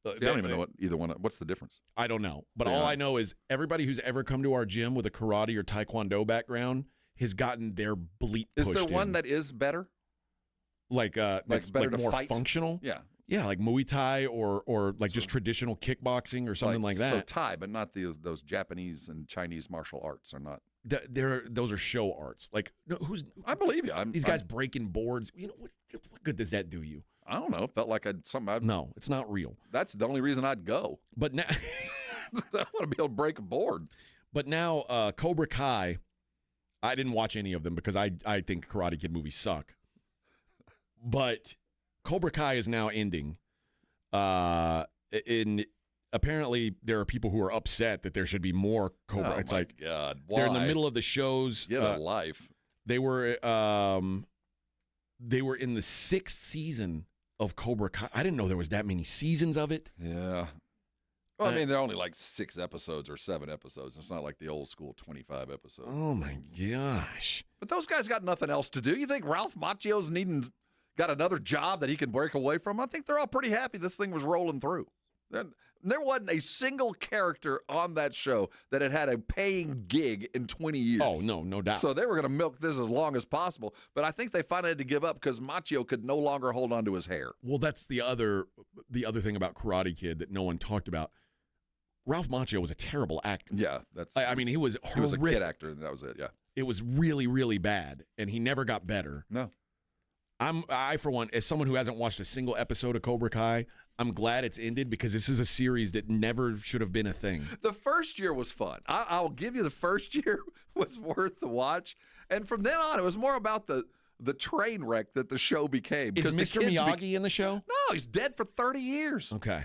See, I don't even know what either one. What's the difference? I don't know. But all I know is everybody who's ever come to our gym with a karate or Taekwondo background has gotten their bleep pushed in. Is there one that is better? That's better to more fight? functional? Yeah. Yeah, like Muay Thai or like just traditional kickboxing or something like that. So Thai, but not those Japanese and Chinese martial arts are not. Those are show arts. Like I believe you. These guys breaking boards. You know what good does that do you? I don't know. It felt like No, it's not real. That's the only reason I'd go. But now I want to be able to break a board. But now Cobra Kai, I didn't watch any of them because I think Karate Kid movies suck. But Cobra Kai is now ending. Apparently there are people who are upset that there should be more Cobra. Oh it's my like God. They're in the Why? middle of the shows. Get a life. They were in the 6th season of Cobra Kai. I didn't know there was that many seasons of it. Yeah. Well, I mean, they're only like 6 episodes or 7 episodes. It's not like the old school 25 episodes. Oh my gosh. But those guys got nothing else to do. You think Ralph Macchio's got another job that he can break away from? I think they're all pretty happy this thing was rolling through. There wasn't a single character on that show that had a paying gig in 20 years. Oh, no doubt. So they were going to milk this as long as possible. But I think they finally had to give up because Macchio could no longer hold on to his hair. Well, that's the other thing about Karate Kid that no one talked about. Ralph Macchio was a terrible actor. Yeah, I mean, he was horrific. He was a kid actor, and that was it, yeah. It was really, really bad, and he never got better. No. I, for one, as someone who hasn't watched a single episode of Cobra Kai, I'm glad it's ended because this is a series that never should have been a thing. The first year was fun. I'll give you the first year was worth the watch. And from then on, it was more about the train wreck that the show became. Is Mr. Miyagi in the show? No, he's dead for 30 years. Okay.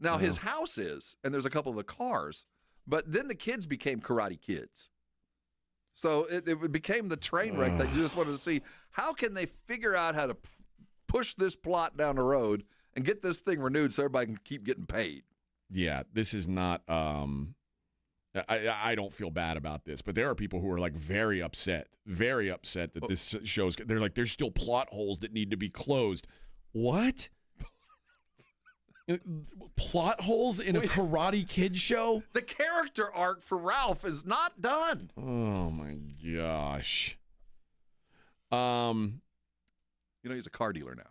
Now, his house is, and there's a couple of the cars, but then the kids became Karate Kids. So it became the train wreck that you just wanted to see. How can they figure out how to push this plot down the road and get this thing renewed so everybody can keep getting paid? Yeah, this is not I don't feel bad about this, but there are people who are like very upset that this show's they're like there's still plot holes that need to be closed. What? Plot holes in a Karate Kid show? The character arc for Ralph is not done. Oh my gosh. He's a car dealer now.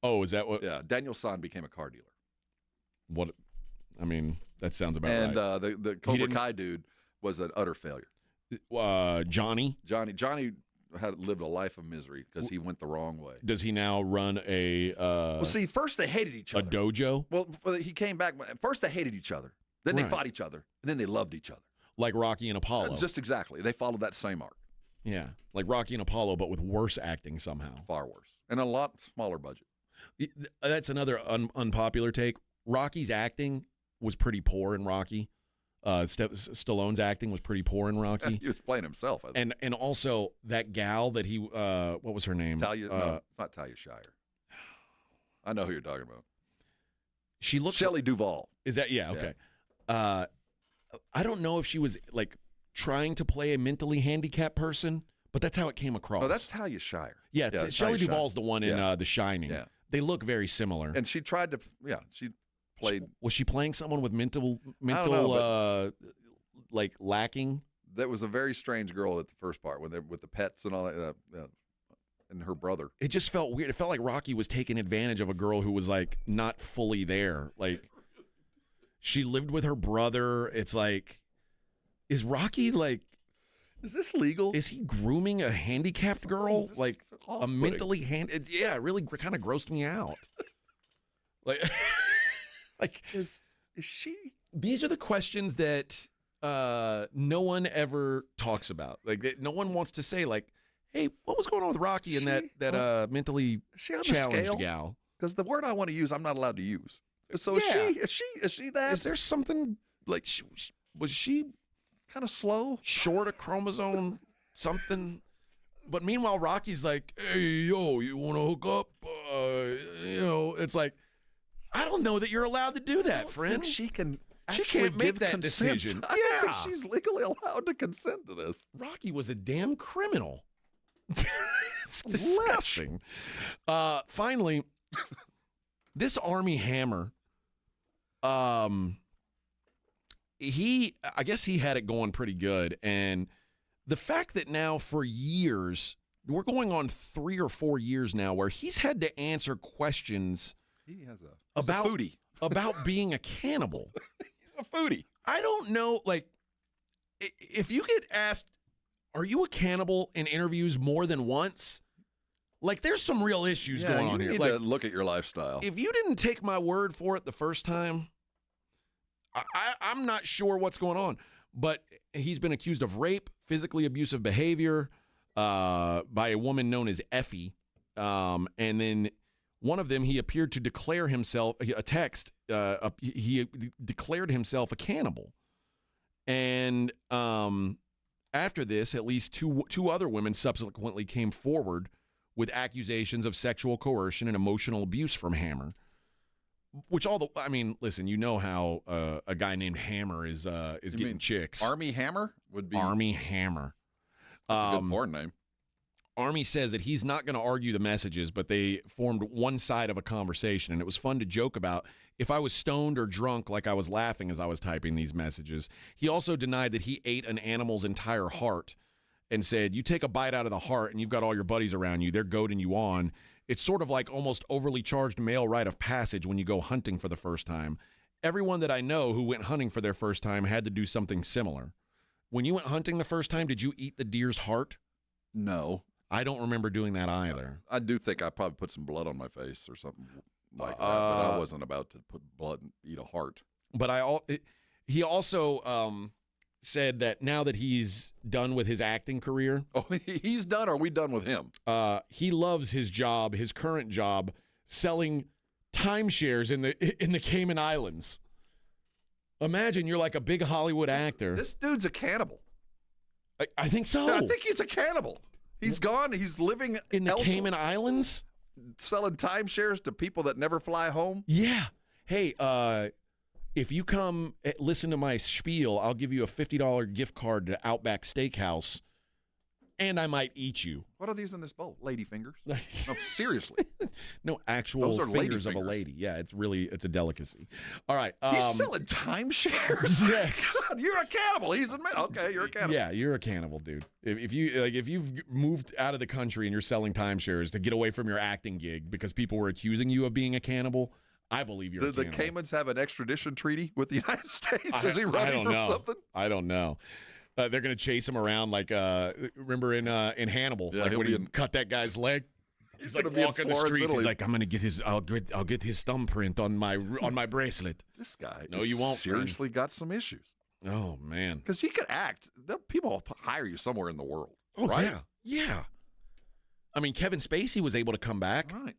Oh, is that what? Yeah, Daniel San became a car dealer. What? I mean, that sounds about right. And the Cobra Kai Kai dude was an utter failure. Johnny had lived a life of misery because he went the wrong way. Does he now run a well, see, first they hated each other. A dojo? Well, he came back. First they hated each other. Then they fought each other. And then they loved each other. Like Rocky and Apollo. Just exactly. They followed that same arc. Yeah, like Rocky and Apollo, but with worse acting somehow. Far worse. And a lot smaller budget. That's another unpopular take. Rocky's acting was pretty poor in Rocky. Stallone's acting was pretty poor in Rocky. He was playing himself. I think. And also that gal that he what was her name? No, it's not Talia Shire. I know who you're talking about. She looks Shelley Duvall. Is that okay? Yeah. I don't know if she was like trying to play a mentally handicapped person, but that's how it came across. No, that's Talia Shire. Yeah, Shelley Duvall's the one in The Shining. Yeah. They look very similar. And she tried to, she played. Was she playing someone with mental like lacking? That was a very strange girl at the first part with the pets and all that, and her brother. It just felt weird. It felt like Rocky was taking advantage of a girl who was like not fully there. Like she lived with her brother. It's like, is Rocky like? Is this legal? Is he grooming a handicapped girl? Like a mentally Yeah, it really kind of grossed me out. Like is she? These are the questions that no one ever talks about. Like no one wants to say like, hey, what was going on with Rocky and that mentally challenged gal? Because the word I want to use, I'm not allowed to use. So is she that? Is there something like was she kind of slow, short a chromosome, something? But meanwhile, Rocky's like, hey, yo, you want to hook up? It's like, I don't know that you're allowed to do that, friend. She can't make that decision. I don't think she's legally allowed to consent to this. Rocky was a damn criminal. It's disgusting. Finally, this Army Hammer, I guess he had it going pretty good. And the fact that now for years, we're going on 3 or 4 years now where he's had to answer questions about foodie. About being a cannibal. He's a foodie. I don't know, like, if you get asked, are you a cannibal in interviews more than once? Like, there's some real issues going on here. You need to look at your lifestyle. If you didn't take my word for it the first time, I'm not sure what's going on. But he's been accused of rape, physically abusive behavior by a woman known as Effie. And then one of them, he appeared to declare himself, he declared himself a cannibal. And after this, at least two other women subsequently came forward with accusations of sexual coercion and emotional abuse from Hammer. Which listen, you know how a guy named Hammer is getting chicks. Army Hammer would be Army Hammer. That's a good porn name. Army says that he's not going to argue the messages, but they formed one side of a conversation, and it was fun to joke about. If I was stoned or drunk, like I was laughing as I was typing these messages. He also denied that he ate an animal's entire heart and said, you take a bite out of the heart and you've got all your buddies around you. They're goading you on. It's sort of like almost overly charged male rite of passage when you go hunting for the first time. Everyone that I know who went hunting for their first time had to do something similar. When you went hunting the first time, did you eat the deer's heart? No. I don't remember doing that either. I do think I probably put some blood on my face or something like that, but I wasn't about to put blood and eat a heart. But he also said that now that he's done with his acting career. Oh, he's done, or are we done with him? He loves his job, his current job, selling timeshares in the Cayman Islands. Imagine you're like a big Hollywood actor. This dude's a cannibal. I think so. I think he's a cannibal. He's gone. He's living in the Cayman Islands, selling timeshares to people that never fly home. Yeah. Hey, if you come listen to my spiel, I'll give you a $50 gift card to Outback Steakhouse, and I might eat you. What are these in this bowl? Lady fingers? No, seriously. No, actual Those are fingers lady of a lady. Yeah, it's a delicacy. All right. He's selling timeshares? Yes. God, you're a cannibal. He's admitted. Okay, you're a cannibal. Yeah, you're a cannibal, dude. If you've moved out of the country and you're selling timeshares to get away from your acting gig because people were accusing you of being a cannibal, I believe you're a cannibal. Do the Caymans have an extradition treaty with the United States? Is he running from something? I don't know. They're going to chase him around like remember in Hannibal, like when he cut that guy's leg. He's like walking the streets. Italy. He's like, I'm going to get his. I'll get his thumbprint on my bracelet. This guy, no, you won't. Seriously, got some issues. Oh man, because he could act. People will hire you somewhere in the world. Oh right? Yeah. I mean, Kevin Spacey was able to come back. Right.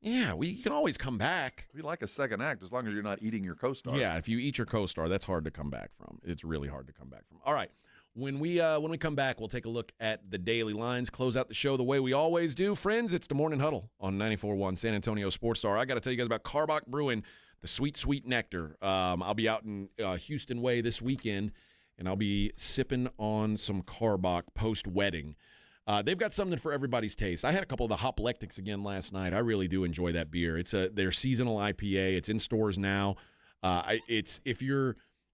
Yeah, you can always come back. We like a second act as long as you're not eating your co-stars. Yeah, if you eat your co-star, that's hard to come back from. It's really hard to come back from. All right. When we come back, we'll take a look at the daily lines, close out the show the way we always do. Friends, it's the Morning Huddle on 94.1 San Antonio Sports Star. I got to tell you guys about Karbach Brewing, the sweet, sweet nectar. I'll be out in Houston Way this weekend, and I'll be sipping on some Karbach post-wedding. They've got something for everybody's taste. I had a couple of the Hoplectics again last night. I really do enjoy that beer. It's their seasonal IPA. It's in stores now.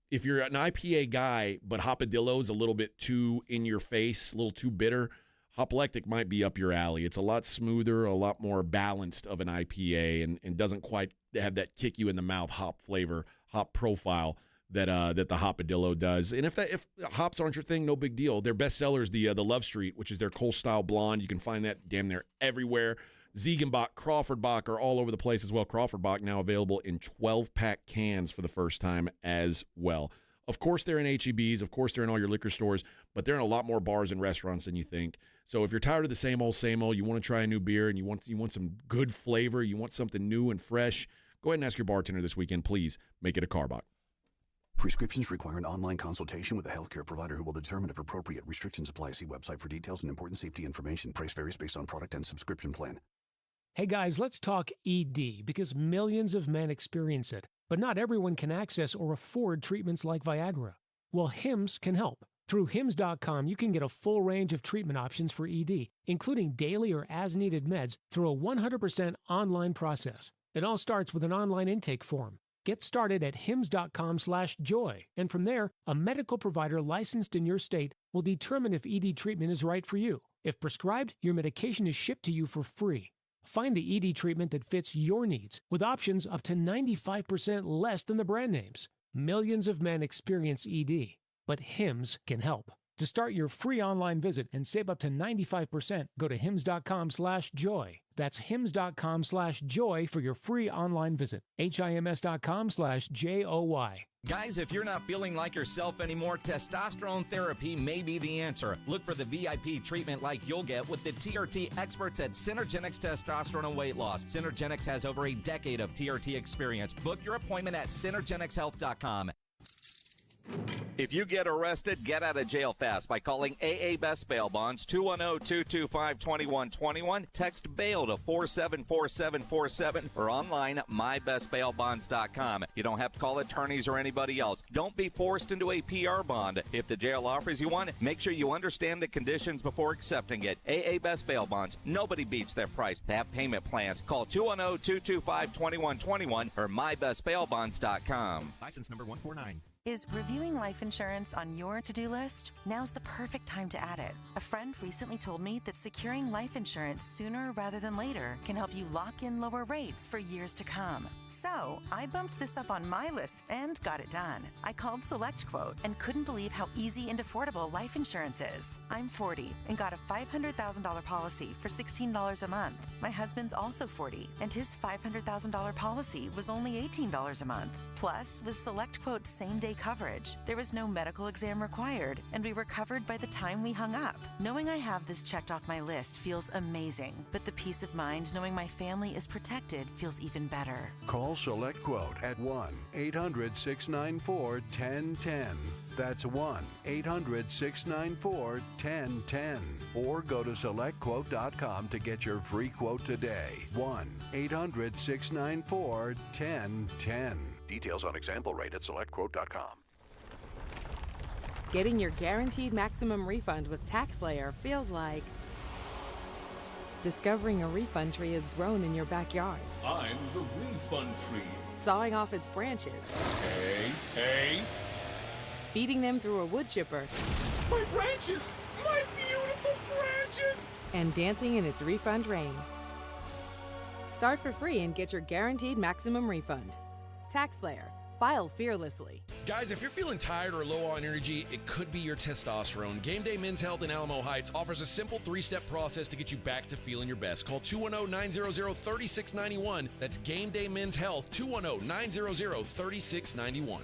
If you're an IPA guy, but Hopadillo's a little bit too in your face, a little too bitter, Hoplectic might be up your alley. It's a lot smoother, a lot more balanced of an IPA, and doesn't quite have that kick you in the mouth hop flavor, hop profile that the Hopadillo does. And if hops aren't your thing, no big deal. Their best seller is the Love Street, which is their Cole Style Blonde. You can find that damn near everywhere. Ziegenbach, Crawford Bach are all over the place as well. Crawford Bach now available in 12-pack cans for the first time as well. Of course, they're in HEBs. Of course, they're in all your liquor stores, but they're in a lot more bars and restaurants than you think. So if you're tired of the same old, you want to try a new beer, and you want some good flavor, you want something new and fresh, go ahead and ask your bartender this weekend. Please make it a Karbach. Prescriptions require an online consultation with a healthcare provider who will determine if appropriate. Restrictions apply. See website for details and important safety information. Price varies based on product and subscription plan. Hey guys, let's talk ED, because millions of men experience it, but not everyone can access or afford treatments like Viagra. Well, Hims can help. Through Hims.com, you can get a full range of treatment options for ED, including daily or as-needed meds through a 100% online process. It all starts with an online intake form. Get started at hims.com/joy, and from there, a medical provider licensed in your state will determine if ED treatment is right for you. If prescribed, your medication is shipped to you for free. Find the ED treatment that fits your needs, with options up to 95% less than the brand names. Millions of men experience ED, but Hims can help. To start your free online visit and save up to 95%, go to hims.com/joy. That's hims.com/joy for your free online visit. HIMS.com/JOY. Guys, if you're not feeling like yourself anymore, testosterone therapy may be the answer. Look for the VIP treatment like you'll get with the TRT experts at Synergenics Testosterone and Weight Loss. Synergenics has over a decade of TRT experience. Book your appointment at synergenicshealth.com. If you get arrested, get out of jail fast by calling AA Best Bail Bonds, 210-225-2121. Text BAIL to 474747 or online at mybestbailbonds.com. You don't have to call attorneys or anybody else. Don't be forced into a PR bond. If the jail offers you one, make sure you understand the conditions before accepting it. AA Best Bail Bonds. Nobody beats their price. They have payment plans. Call 210-225-2121 or mybestbailbonds.com. License number 149. Is reviewing life insurance on your to-do list? Now's the perfect time to add it. A friend recently told me that securing life insurance sooner rather than later can help you lock in lower rates for years to come. So I bumped this up on my list and got it done. I called SelectQuote and couldn't believe how easy and affordable life insurance is. I'm 40 and got a $500,000 policy for $16 a month. My husband's also 40 and his $500,000 policy was only $18 a month. Plus, with SelectQuote's same-day coverage, there was no medical exam required, and we were covered by the time we hung up. Knowing I have this checked off my list feels amazing, but the peace of mind knowing my family is protected feels even better. Call SelectQuote at 1-800-694-1010. That's 1-800-694-1010. Or go to SelectQuote.com to get your free quote today. 1-800-694-1010. Details on example rate at SelectQuote.com. Getting your guaranteed maximum refund with TaxSlayer feels like discovering a refund tree has grown in your backyard. I'm the refund tree. Sawing off its branches. Hey! Feeding them through a wood chipper. My branches! My beautiful branches! And dancing in its refund rain. Start for free and get your guaranteed maximum refund. TaxSlayer. File fearlessly. Guys, if you're feeling tired or low on energy, it could be your testosterone. Game Day Men's Health in Alamo Heights offers a simple 3-step process to get you back to feeling your best. Call 210-900-3691. That's Game Day Men's Health, 210-900-3691.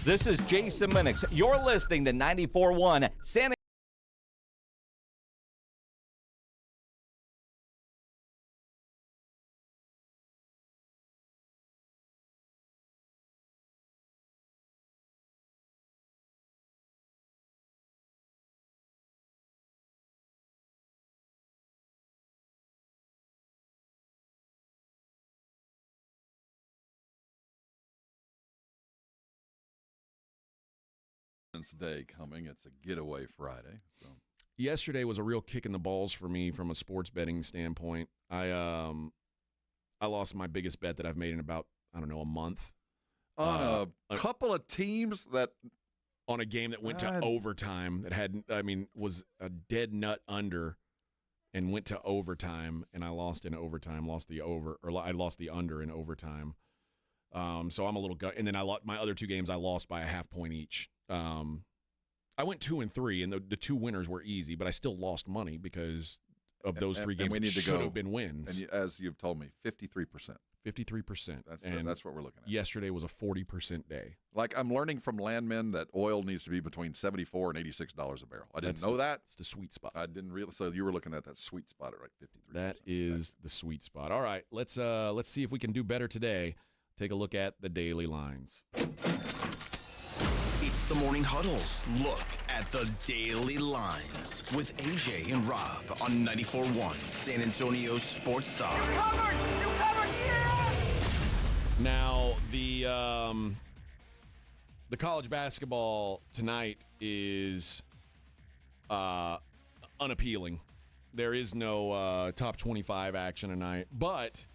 This is Jason Minix. You're listening to 94.1 San Day coming. It's a getaway Friday. So yesterday was a real kick in the balls for me from a sports betting standpoint. I lost my biggest bet that I've made in about, I don't know, a month. On a couple of teams that on a game that went to overtime that was a dead nut under and went to overtime, and I lost in overtime, I lost the under in overtime. So I'm a little and then my other two games I lost by a half point each. I went 2-3, and the two winners were easy, but I still lost money because of those three games that should have been wins. And as you've told me, 53%. 53%. That's what we're looking at. Yesterday was a 40% day. Like, I'm learning from landmen that oil needs to be between $74 and $86 a barrel. I didn't know that. It's the sweet spot. I didn't realize. So you were looking at that sweet spot at 53%. That is the sweet spot. All right, let's see if we can do better today. Take a look at the daily lines. It's the Morning Huddle's look at the daily lines with AJ and Rob on 94.1 San Antonio Sports Star. You covered, yeah! Now, the college basketball tonight is unappealing. There is no top 25 action tonight, but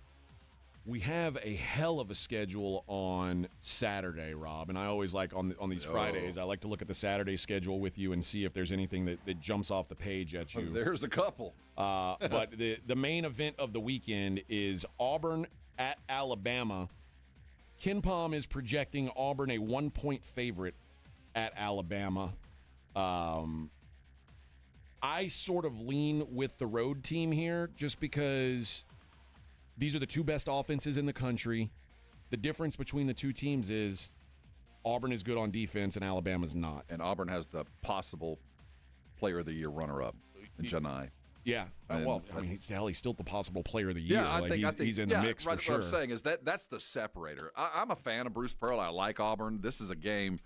we have a hell of a schedule on Saturday, Rob. And I always like on these Fridays, I like to look at the Saturday schedule with you and see if there's anything that jumps off the page at you. There's a couple. But the main event of the weekend is Auburn at Alabama. KenPom is projecting Auburn a 1-point favorite at Alabama. I sort of lean with the road team here just because these are the two best offenses in the country. The difference between the two teams is Auburn is good on defense and Alabama's not. And Auburn has the possible Player of the Year runner-up in Janai. Yeah. He's still the possible Player of the Year. Yeah, I think he's in the mix for sure. What I'm saying is that's the separator. I'm a fan of Bruce Pearl. I like Auburn. This is a game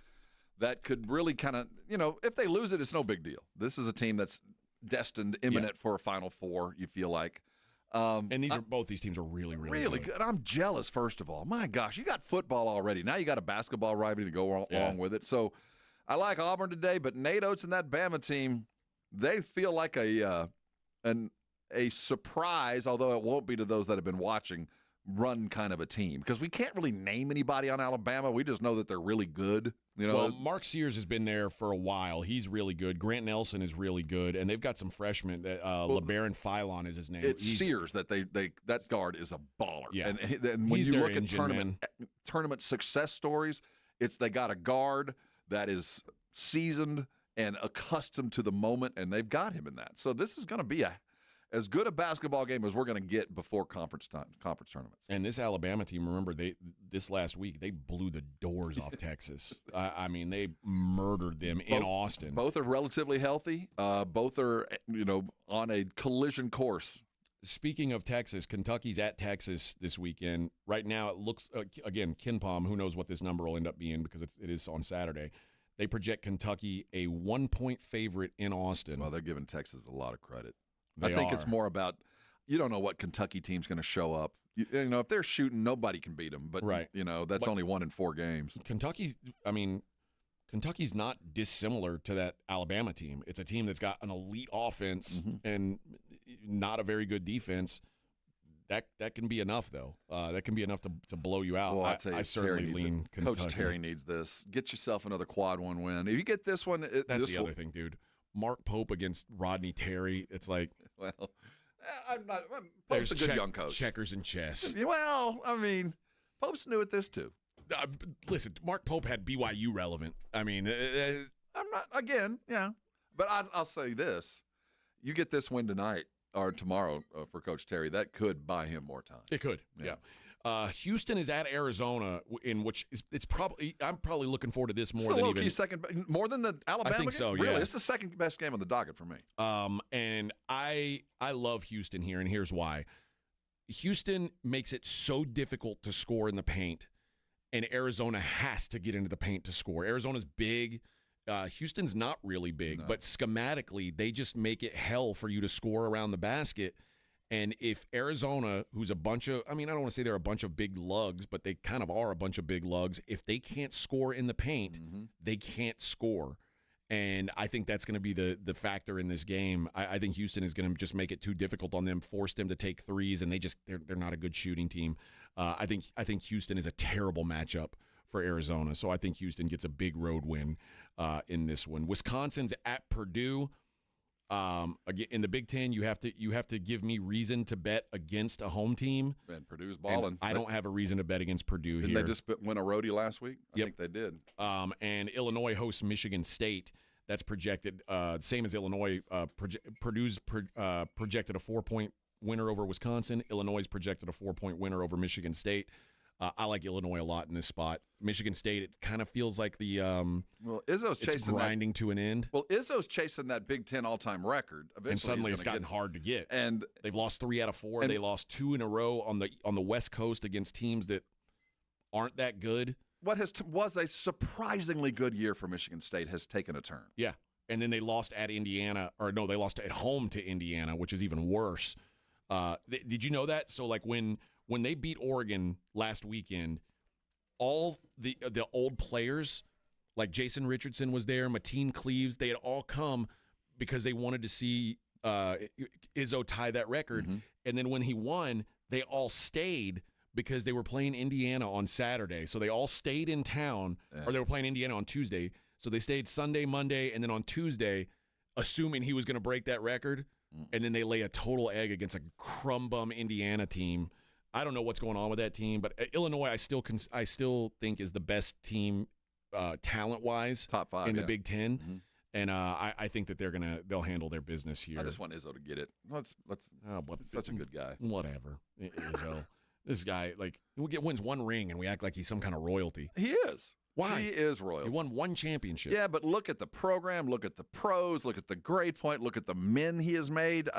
that could really kind of, if they lose it, it's no big deal. This is a team that's destined, imminent for a Final Four, you feel like. And both these teams are really, really good. I'm jealous, first of all. My gosh, you got football already. Now you got a basketball rivalry to go along with it. So I like Auburn today, but Nate Oates and that Bama team, they feel like a surprise, although it won't be to those that have been watching, run kind of a team. Because we can't really name anybody on Alabama. We just know that they're really good. Well, Mark Sears has been there for a while. He's really good. Grant Nelson is really good, and they've got some freshmen. LeBaron Philon is his name. It's Sears that that guard is a baller. Yeah. And when you look at tournament success stories, they got a guard that is seasoned and accustomed to the moment, and they've got him in that. So this is going to be as good a basketball game as we're going to get before conference tournaments. And this Alabama team, remember, this last week, they blew the doors off Texas. They murdered them in Austin. Both are relatively healthy. Both are, on a collision course. Speaking of Texas, Kentucky's at Texas this weekend. Right now, it looks, again, KenPom, who knows what this number will end up being because it is on Saturday. They project Kentucky a 1-point favorite in Austin. Well, they're giving Texas a lot of credit. I think it's more about you don't know what Kentucky team's going to show up. If they're shooting, nobody can beat them. But that's only 1 in 4 games. Kentucky's not dissimilar to that Alabama team. It's a team that's got an elite offense and not a very good defense. That can be enough, though. That can be enough to blow you out. Well, I certainly lean Kentucky. Coach Terry needs this. Get yourself another quad 1 win. If you get this one, that's the other thing, dude. Mark Pope against Rodney Terry. It's like, well, I'm not. Pope's a good young coach. Checkers and chess. Well, Pope's new at this too. Listen, Mark Pope had BYU relevant. I'm not again. Yeah, but I'll say this: you get this win tonight or tomorrow for Coach Terry, that could buy him more time. It could. Yeah. Houston is at Arizona, in which it's probably I'm probably looking forward to this more than even second, more than the Alabama. I think game? so. Really, yeah. It's the second best game on the docket for me. And I love Houston here, and here's why. Houston makes it so difficult to score in the paint, and Arizona has to get into the paint to score. Arizona's big. Houston's not really big, but schematically, they just make it hell for you to score around the basket. And if Arizona, who's a bunch of, I don't want to say they're a bunch of big lugs, but they kind of are a bunch of big lugs. If they can't score in the paint, they can't score. And I think that's going to be the factor in this game. I think Houston is going to just make it too difficult on them, force them to take threes, and they're not a good shooting team. I think Houston is a terrible matchup for Arizona, so I think Houston gets a big road win in this one. Wisconsin's at Purdue. Again, in the Big Ten, you have to give me reason to bet against a home team. And Purdue's balling. I don't have a reason to bet against Purdue Didn't here. they just win a roadie last week? I think they did. And Illinois hosts Michigan State. That's projected same as Illinois. Purdue's projected a 4-point winner over Wisconsin. Illinois projected a 4-point winner over Michigan State. I like Illinois a lot in this spot. Michigan State, it kind of feels like the Izzo's chasing grinding to an end. Well, Izzo's chasing that Big Ten all-time record. Eventually And suddenly it's gotten hard to get. And they've lost 3 out of 4. They lost 2 in a row on the West Coast against teams that aren't that good. What was a surprisingly good year for Michigan State has taken a turn. Yeah, and then they lost at Indiana, they lost at home to Indiana, which is even worse. Did you know that? So like when they beat Oregon last weekend, all the old players, like Jason Richardson was there, Mateen Cleaves, they had all come because they wanted to see Izzo tie that record. Mm-hmm. And then when he won, they all stayed because they were playing Indiana on Saturday. So they all stayed in town, or they were playing Indiana on Tuesday. So they stayed Sunday, Monday, and then on Tuesday, assuming he was going to break that record. And then they lay a total egg against a crumb bum Indiana team. I don't know what's going on with that team, but Illinois I still think is the best team talent-wise top 5 in the Big Ten. Mm-hmm. And I think that they'll handle their business here. I just want Izzo to get it. Let's such a good guy. Whatever. Izzo. This guy, wins 1 ring, and we act like he's some kind of royalty. He is. Why? He is royalty. He won 1 championship. Yeah, but look at the program, look at the pros, look at the grade point, look at the men he has made.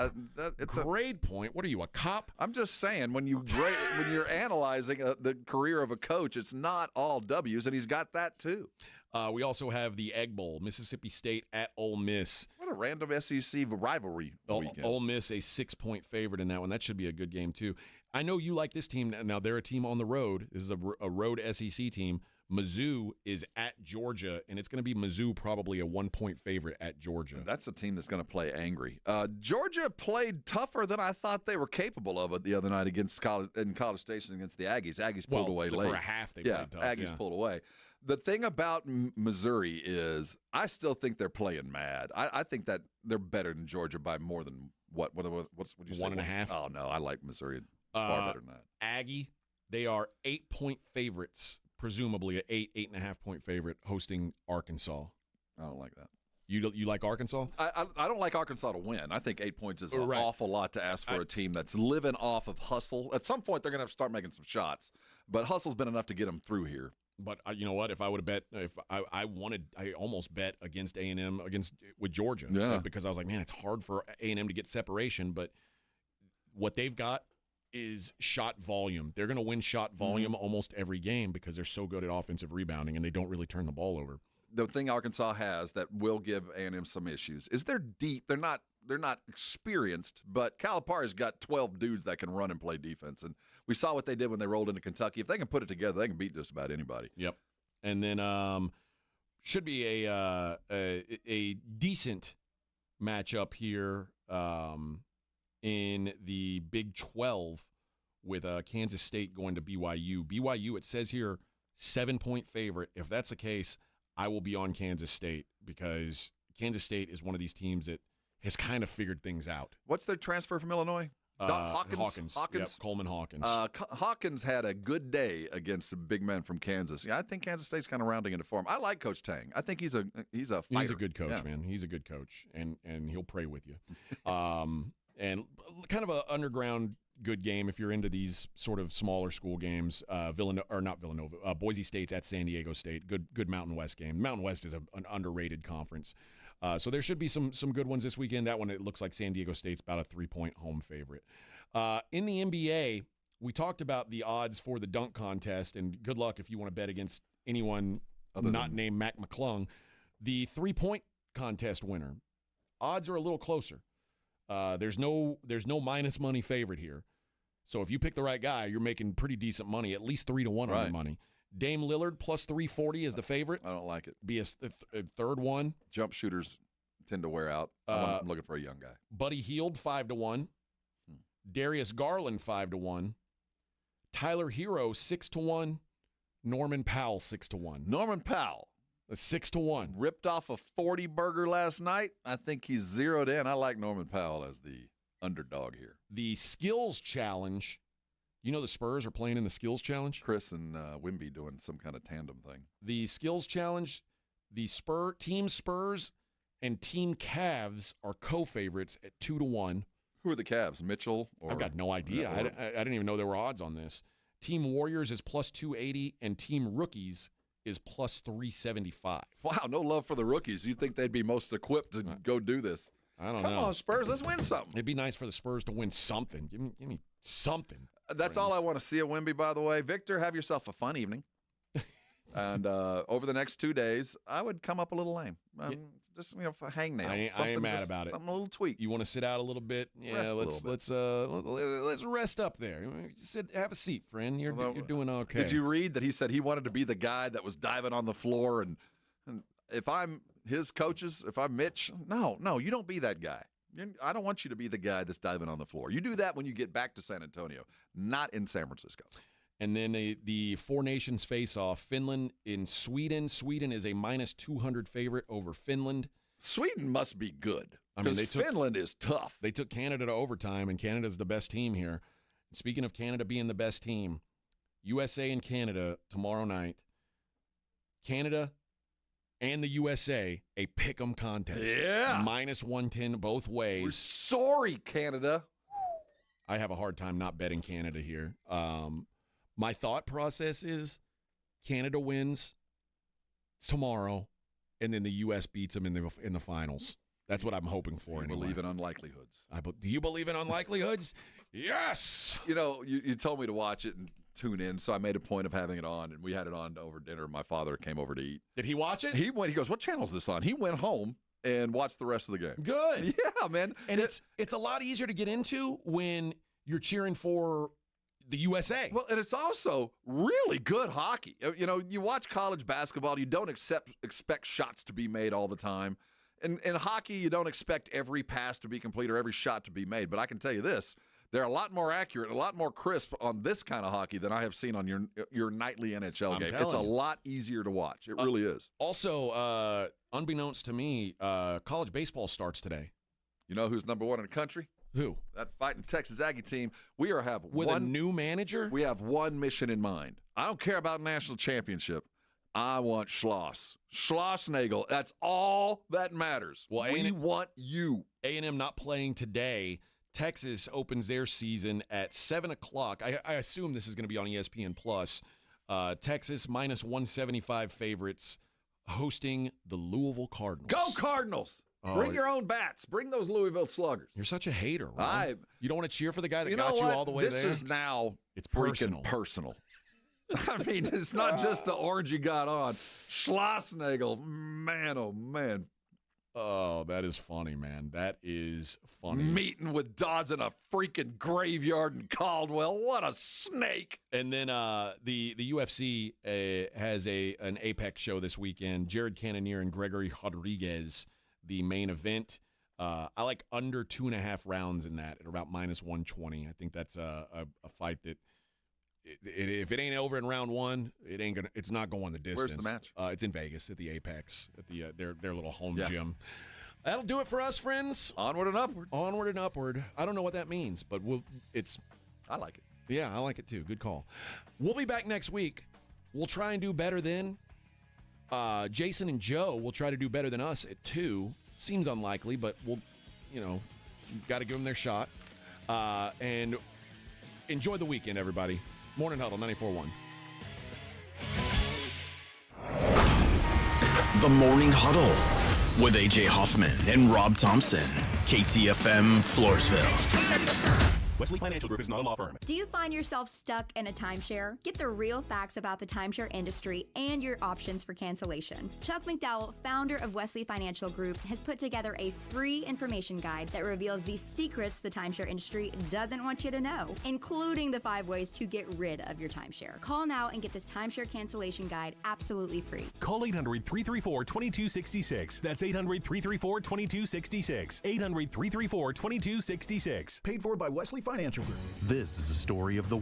It's grade point? What are you, a cop? I'm just saying, when you're analyzing the career of a coach, it's not all W's, and he's got that too. We also have the Egg Bowl, Mississippi State at Ole Miss. What a random SEC rivalry weekend. Ole Miss, a 6-point favorite in that one. That should be a good game, too. I know you like this team. Now, they're a team on the road. This is a road SEC team. Mizzou is at Georgia, and it's going to be Mizzou probably a 1-point favorite at Georgia. That's a team that's going to play angry. Georgia played tougher than I thought they were capable of it the other night against College Station against the Aggies. Aggies pulled away late. For a half, they played tough. Aggies pulled away. The thing about Missouri is I still think they're playing mad. I think that they're better than Georgia by more than what would you say? 1.5? Oh, no, I like Missouri far better than that. Aggie, they are 8-point favorites, presumably an 8.5-point favorite hosting Arkansas. I don't like that. You like Arkansas? I don't like Arkansas to win. I think 8 points is an awful lot to ask for a team that's living off of hustle. At some point, they're going to have to start making some shots. But hustle's been enough to get them through here. But you know what? If I would have bet, I almost bet against A&M with Georgia, because I was like, man, it's hard for A&M to get separation. But what they've got is shot volume. They're going to win shot volume almost every game because they're so good at offensive rebounding and they don't really turn the ball over. The thing Arkansas has that will give A&M some issues is they're deep. They're not experienced, but Calipari's got 12 dudes that can run and play defense. And we saw what they did when they rolled into Kentucky. If they can put it together, they can beat just about anybody. Yep. And then should be a decent matchup here in the Big 12 with Kansas State going to BYU. BYU, it says here, 7-point favorite. If that's the case, I will be on Kansas State because Kansas State is one of these teams that has kind of figured things out. What's their transfer from Illinois? Hawkins. Yep, Coleman Hawkins. Hawkins had a good day against the big men from Kansas. Yeah, I think Kansas State's kind of rounding into form. I like Coach Tang. I think he's a fighter. He's a good coach, man. He's a good coach, and he'll pray with you. And kind of a underground good game if you're into these sort of smaller school games. Boise State's at San Diego State. Good Mountain West game. Mountain West is an underrated conference. So there should be some good ones this weekend. That one, it looks like San Diego State's about a 3-point home favorite. In the NBA, we talked about the odds for the dunk contest, and good luck if you want to bet against anyone named Mac McClung. The 3-point contest winner, odds are a little closer. There's no minus money favorite here. So if you pick the right guy, you're making pretty decent money, at least 3-1 on the money. Dame Lillard plus 340 is the favorite. I don't like it. Be a third one. Jump shooters tend to wear out. I'm looking for a young guy. Buddy Hield 5-1. Darius Garland 5-1. Tyler Hero 6-1. Norman Powell 6-1. Norman Powell. 6-1. Ripped off a 40 burger last night. I think he's zeroed in. I like Norman Powell as the underdog here. The skills challenge. You know the Spurs are playing in the skills challenge? Chris and Wimby doing some kind of tandem thing. The skills challenge, the Team Spurs and Team Cavs are co-favorites at 2-1. Who are the Cavs? Mitchell? I've got no idea. I didn't even know there were odds on this. Team Warriors is plus 280, and Team Rookies is plus 375. Wow, no love for the rookies. You'd think they'd be most equipped to go do this. I don't know. Come on, Spurs, let's win something. It'd be nice for the Spurs to win something. Give me something. That's all I want to see at Wemby, by the way. Victor, have yourself a fun evening. And over the next 2 days, I would come up a little lame. Just for hangnail. I ain't mad about it. Something a little tweak. You want to sit out a little bit? Yeah, let's rest up there. Just have a seat, friend. You're doing okay. Did you read that he said he wanted to be the guy that was diving on the floor? And if I'm his coaches, if I'm Mitch, no, you don't be that guy. I don't want you to be the guy that's diving on the floor. You do that when you get back to San Antonio, not in San Francisco. And then the Four Nations face-off, Finland in Sweden. Sweden is a minus 200 favorite over Finland. Sweden must be good. Because Finland is tough. They took Canada to overtime, and Canada's the best team here. Speaking of Canada being the best team, USA and Canada tomorrow night. Canada and the USA, a pick'em contest. Yeah. Minus 110 both ways. We're sorry, Canada. I have a hard time not betting Canada here. My thought process is Canada wins tomorrow, and then the U.S. beats them in the finals. That's what I'm hoping for. You believe in unlikelihoods. Do you believe in unlikelihoods? Yes. You told me to watch it and tune in, so I made a point of having it on, and we had it on over dinner. My father came over to eat. Did he watch it? He goes, what channel is this on? He went home and watched the rest of the game. Good. Yeah, man. And it's a lot easier to get into when you're cheering for the USA. Well, and it's also really good hockey. You watch college basketball, you don't expect shots to be made all the time. In hockey, you don't expect every pass to be complete or every shot to be made. But I can tell you this, they're a lot more accurate, a lot more crisp on this kind of hockey than I have seen on your nightly NHL game. It's a lot easier to watch. It really is. Also, unbeknownst to me, college baseball starts today. You know who's number one in the country? Who? That fighting Texas Aggie team. We have a new manager? We have one mission in mind. I don't care about national championship. I want Schloss. Schloss-Nagel. That's all that matters. Well, we want you. A&M not playing today. Texas opens their season at 7 o'clock. I assume this is going to be on ESPN+. Texas minus 175 favorites hosting the Louisville Cardinals. Go Cardinals! Bring your own bats. Bring those Louisville Sluggers. You're such a hater, Ron. You don't want to cheer for the guy that got you all the way there? This is now it's freaking personal. I mean, it's not just the orange you got on. Schloss-Nagel, man, oh, man. Oh, that is funny, man. That is funny. Meeting with Dodds in a freaking graveyard in Caldwell. What a snake. And then the UFC has an Apex show this weekend. Jared Cannonier and Gregory Rodriguez, the main event. I like under 2.5 rounds in that at about minus 120. I think that's a fight that if it ain't over in round one, it's not going the distance. Where's the match? It's in Vegas at the Apex at the their little home gym. That'll do it for us, friends. Onward and upward. Onward and upward. I don't know what that means, but I like it. Yeah, I like it too. Good call. We'll be back next week. We'll try and do better then. Jason and Joe will try to do better than us at 2. Seems unlikely, but we'll, got to give them their shot. And enjoy the weekend, everybody. Morning Huddle 94.1. The Morning Huddle with AJ Hoffman and Rob Thompson. KTFM, Floresville. Wesley Financial Group is not a law firm. Do you find yourself stuck in a timeshare? Get the real facts about the timeshare industry and your options for cancellation. Chuck McDowell, founder of Wesley Financial Group, has put together a free information guide that reveals the secrets the timeshare industry doesn't want you to know, including the 5 ways to get rid of your timeshare. Call now and get this timeshare cancellation guide absolutely free. Call 800-334-2266. That's 800-334-2266. 800-334-2266. Paid for by Wesley Financial Group. This is a story of the